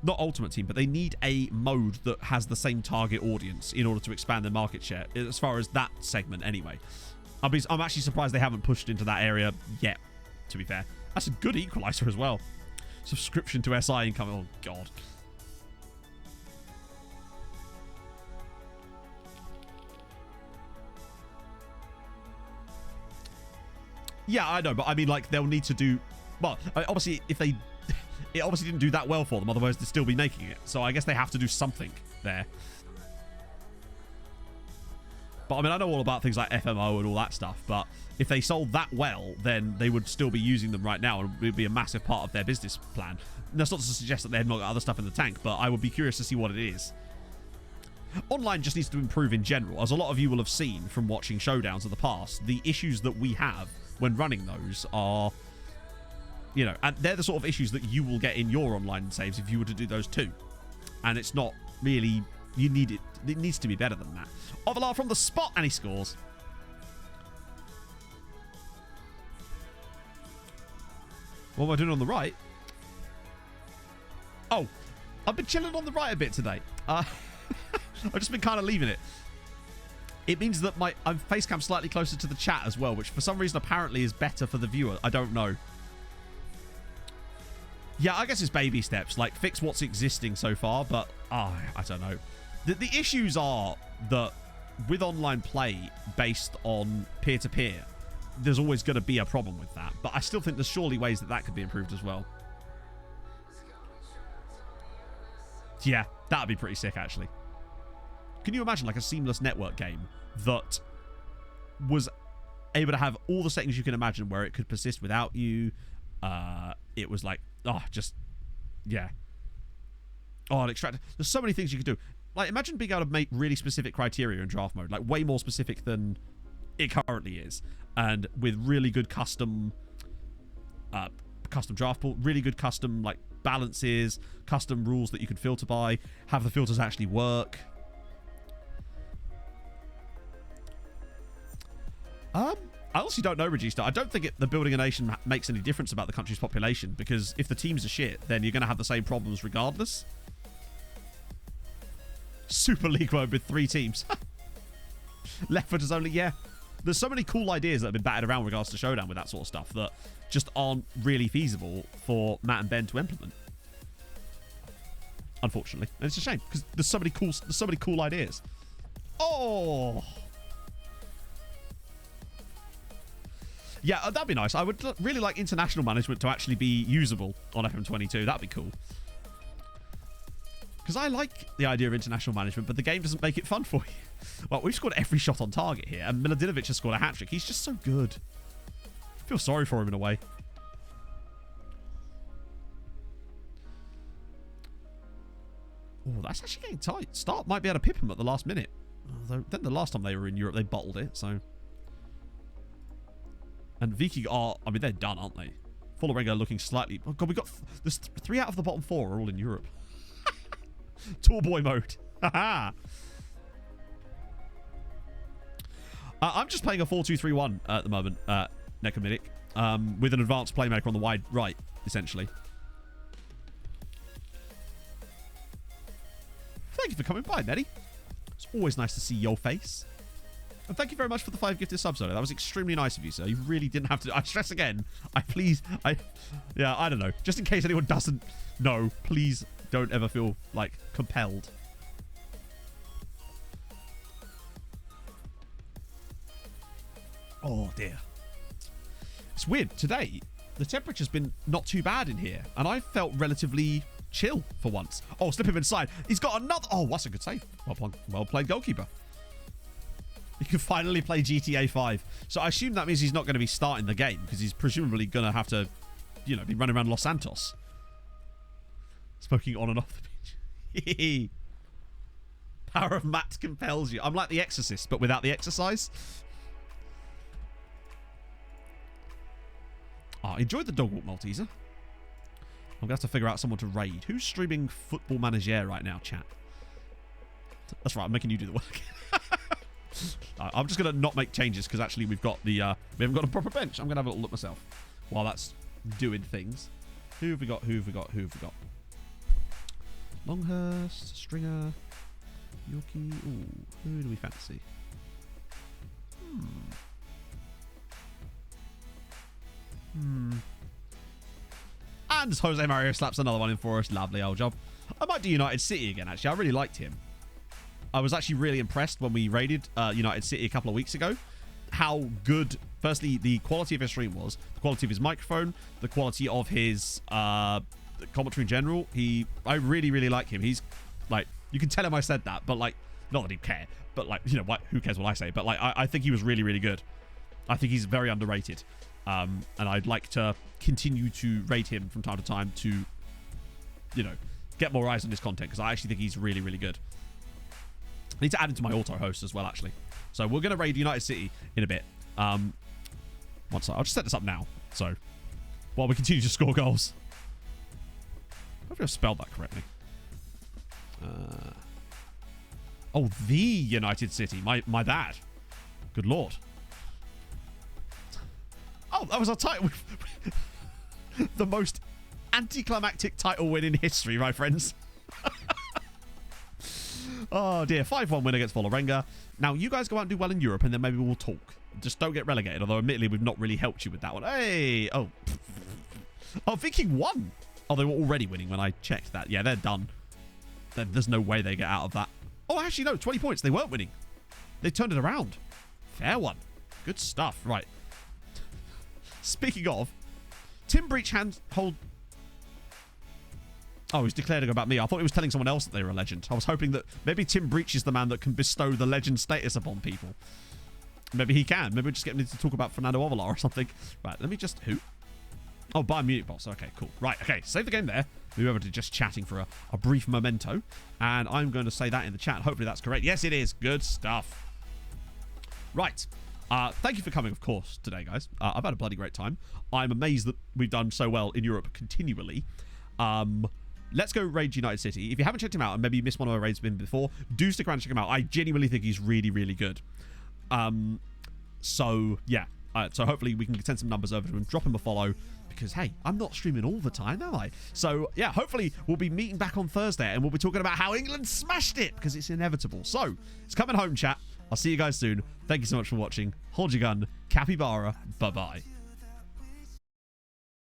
not Ultimate Team, but they need a mode that has the same target audience in order to expand their market share, as far as that segment anyway. I'm actually surprised they haven't pushed into that area yet, to be fair. That's a good equalizer as well. Subscription to SI income. Oh, God. Yeah, I know, but I mean, like, they'll need to do... Well, obviously, if they... It obviously didn't do that well for them, otherwise they'd still be making it. So I guess they have to do something there. But, I mean, I know all about things like FMO and all that stuff, but if they sold that well, then they would still be using them right now, and it would be a massive part of their business plan. And that's not to suggest that they've not got other stuff in the tank, but I would be curious to see what it is. Online just needs to improve in general. As a lot of you will have seen from watching Showdowns of the past, the issues that we have when running those are, you know, and they're the sort of issues that you will get in your online saves if you were to do those too. And it's not really you need it. It needs to be better than that. Ovalar from the spot, and he scores. What am I doing on the right? Oh, I've been chilling on the right a bit today. I've just been kind of leaving it. It means that I'm face cam slightly closer to the chat as well, which for some reason apparently is better for the viewer. I don't know. Yeah, I guess it's baby steps. Like, fix what's existing so far, but I don't know. The issues are that with online play based on peer-to-peer, there's always going to be a problem with that. But I still think there's surely ways that could be improved as well. Yeah, that would be pretty sick, actually. Can you imagine, like, a seamless network game that was able to have all the settings you can imagine, where it could persist without you? It was like, yeah. Oh, and extract. There's so many things you could do. Like, imagine being able to make really specific criteria in draft mode, like way more specific than it currently is, and with really good custom draft pool, really good custom like balances, custom rules that you could filter by, have the filters actually work. I honestly don't know, Regista. I don't think the building a nation makes any difference about the country's population, because if the teams are shit, then you're going to have the same problems regardless. Super League mode with 3 teams. Left footers only, yeah. There's so many cool ideas that have been batted around with regards to Showdown with that sort of stuff that just aren't really feasible for Matt and Ben to implement. Unfortunately. And it's a shame, because there's so many cool ideas. Oh! Yeah, that'd be nice. I would really like international management to actually be usable on FM22. That'd be cool. Because I like the idea of international management, but the game doesn't make it fun for you. Well, we've scored every shot on target here, and Miladinovic has scored a hat-trick. He's just so good. I feel sorry for him in a way. Oh, that's actually getting tight. Start might be able to pip him at the last minute. Although, then the last time they were in Europe, they bottled it, so... And Viking are... I mean, they're done, aren't they? Vålerenga looking slightly... Oh, God, we got... There's 3 out of the bottom 4 are all in Europe. Tall boy mode. Haha. I'm just playing a 4-2-3-1 at the moment, Necomedic, with an advanced playmaker on the wide right, essentially. Thank you for coming by, Nettie. It's always nice to see your face. And thank you very much for the 5 gifted subs, though. That was extremely nice of you, sir. You really didn't have to... I stress again. Yeah, I don't know. Just in case anyone doesn't know, please don't ever feel, like, compelled. Oh, dear. It's weird. Today, the temperature's been not too bad in here, and I felt relatively chill for once. Oh, slip him inside. He's got another... Oh, that's a good save. Well played, goalkeeper. He can finally play GTA 5. So I assume that means he's not going to be starting the game, because he's presumably going to have to, you know, be running around Los Santos. Smoking on and off the beach. Power of Matt compels you. I'm like the Exorcist, but without the exercise. Oh, enjoyed the dog walk, Malteser. I'm going to have to figure out someone to raid. Who's streaming Football Manager right now, chat? That's right, I'm making you do the work. I'm just going to not make changes because actually we haven't got a proper bench. I'm going to have a little look myself while that's doing things. Who have we got? Longhurst, Stringer, Yorkie. Ooh, who do we fancy? And Jose Mario slaps another one in for us. Lovely old job. I might do United City again, actually. I really liked him. I was actually really impressed when we raided United City a couple of weeks ago. How good, firstly, the quality of his stream was, the quality of his microphone, the quality of his commentary in general. I really, really like him. He's, like, you can tell him I said that, but, like, not that he'd care, but, like, you know, who cares what I say? But, like, I think he was really, really good. I think he's very underrated. And I'd like to continue to rate him from time to time to, you know, get more eyes on his content, because I actually think he's really, really good. I need to add him to my auto host as well, actually. So we're going to raid United City in a bit. I'll just set this up now. So while we continue to score goals. Hopefully I've spelled that correctly. Oh, the United City. My bad. Good lord. Oh, that was our title. The most anticlimactic title win in history, my friends. Oh, dear. 5-1 win against Vålerenga. Now, you guys go out and do well in Europe, and then maybe we'll talk. Just don't get relegated, although admittedly we've not really helped you with that one. Hey! Oh. Oh, Viking won. Oh, they were already winning when I checked that. Yeah, they're done. There's no way they get out of that. Oh, actually, no. 20 points. They weren't winning. They turned it around. Fair one. Good stuff. Right. Speaking of, Tim Breach hold... Oh, he's declaring about me. I thought he was telling someone else that they were a legend. I was hoping that maybe Tim Breach is the man that can bestow the legend status upon people. Maybe he can. Maybe we'll just get him to talk about Fernando Ovalar or something. Right, let me just... Who? Oh, Bayern Munich boss. Okay, cool. Right, okay. Save the game there. Move over to just chatting for a brief memento. And I'm going to say that in the chat. Hopefully that's correct. Yes, it is. Good stuff. Right. Thank you for coming, of course, today, guys. I've had a bloody great time. I'm amazed that we've done so well in Europe continually. Let's go raid United City. If you haven't checked him out and maybe you missed one of our raids before, do stick around and check him out. I genuinely think he's really, really good. So, yeah. So hopefully we can send some numbers over to him, drop him a follow, because, hey, I'm not streaming all the time, am I? So, yeah, hopefully we'll be meeting back on Thursday, and we'll be talking about how England smashed it, because it's inevitable. So, it's coming home, chat. I'll see you guys soon. Thank you so much for watching. Hold your gun. Capybara. Bye-bye.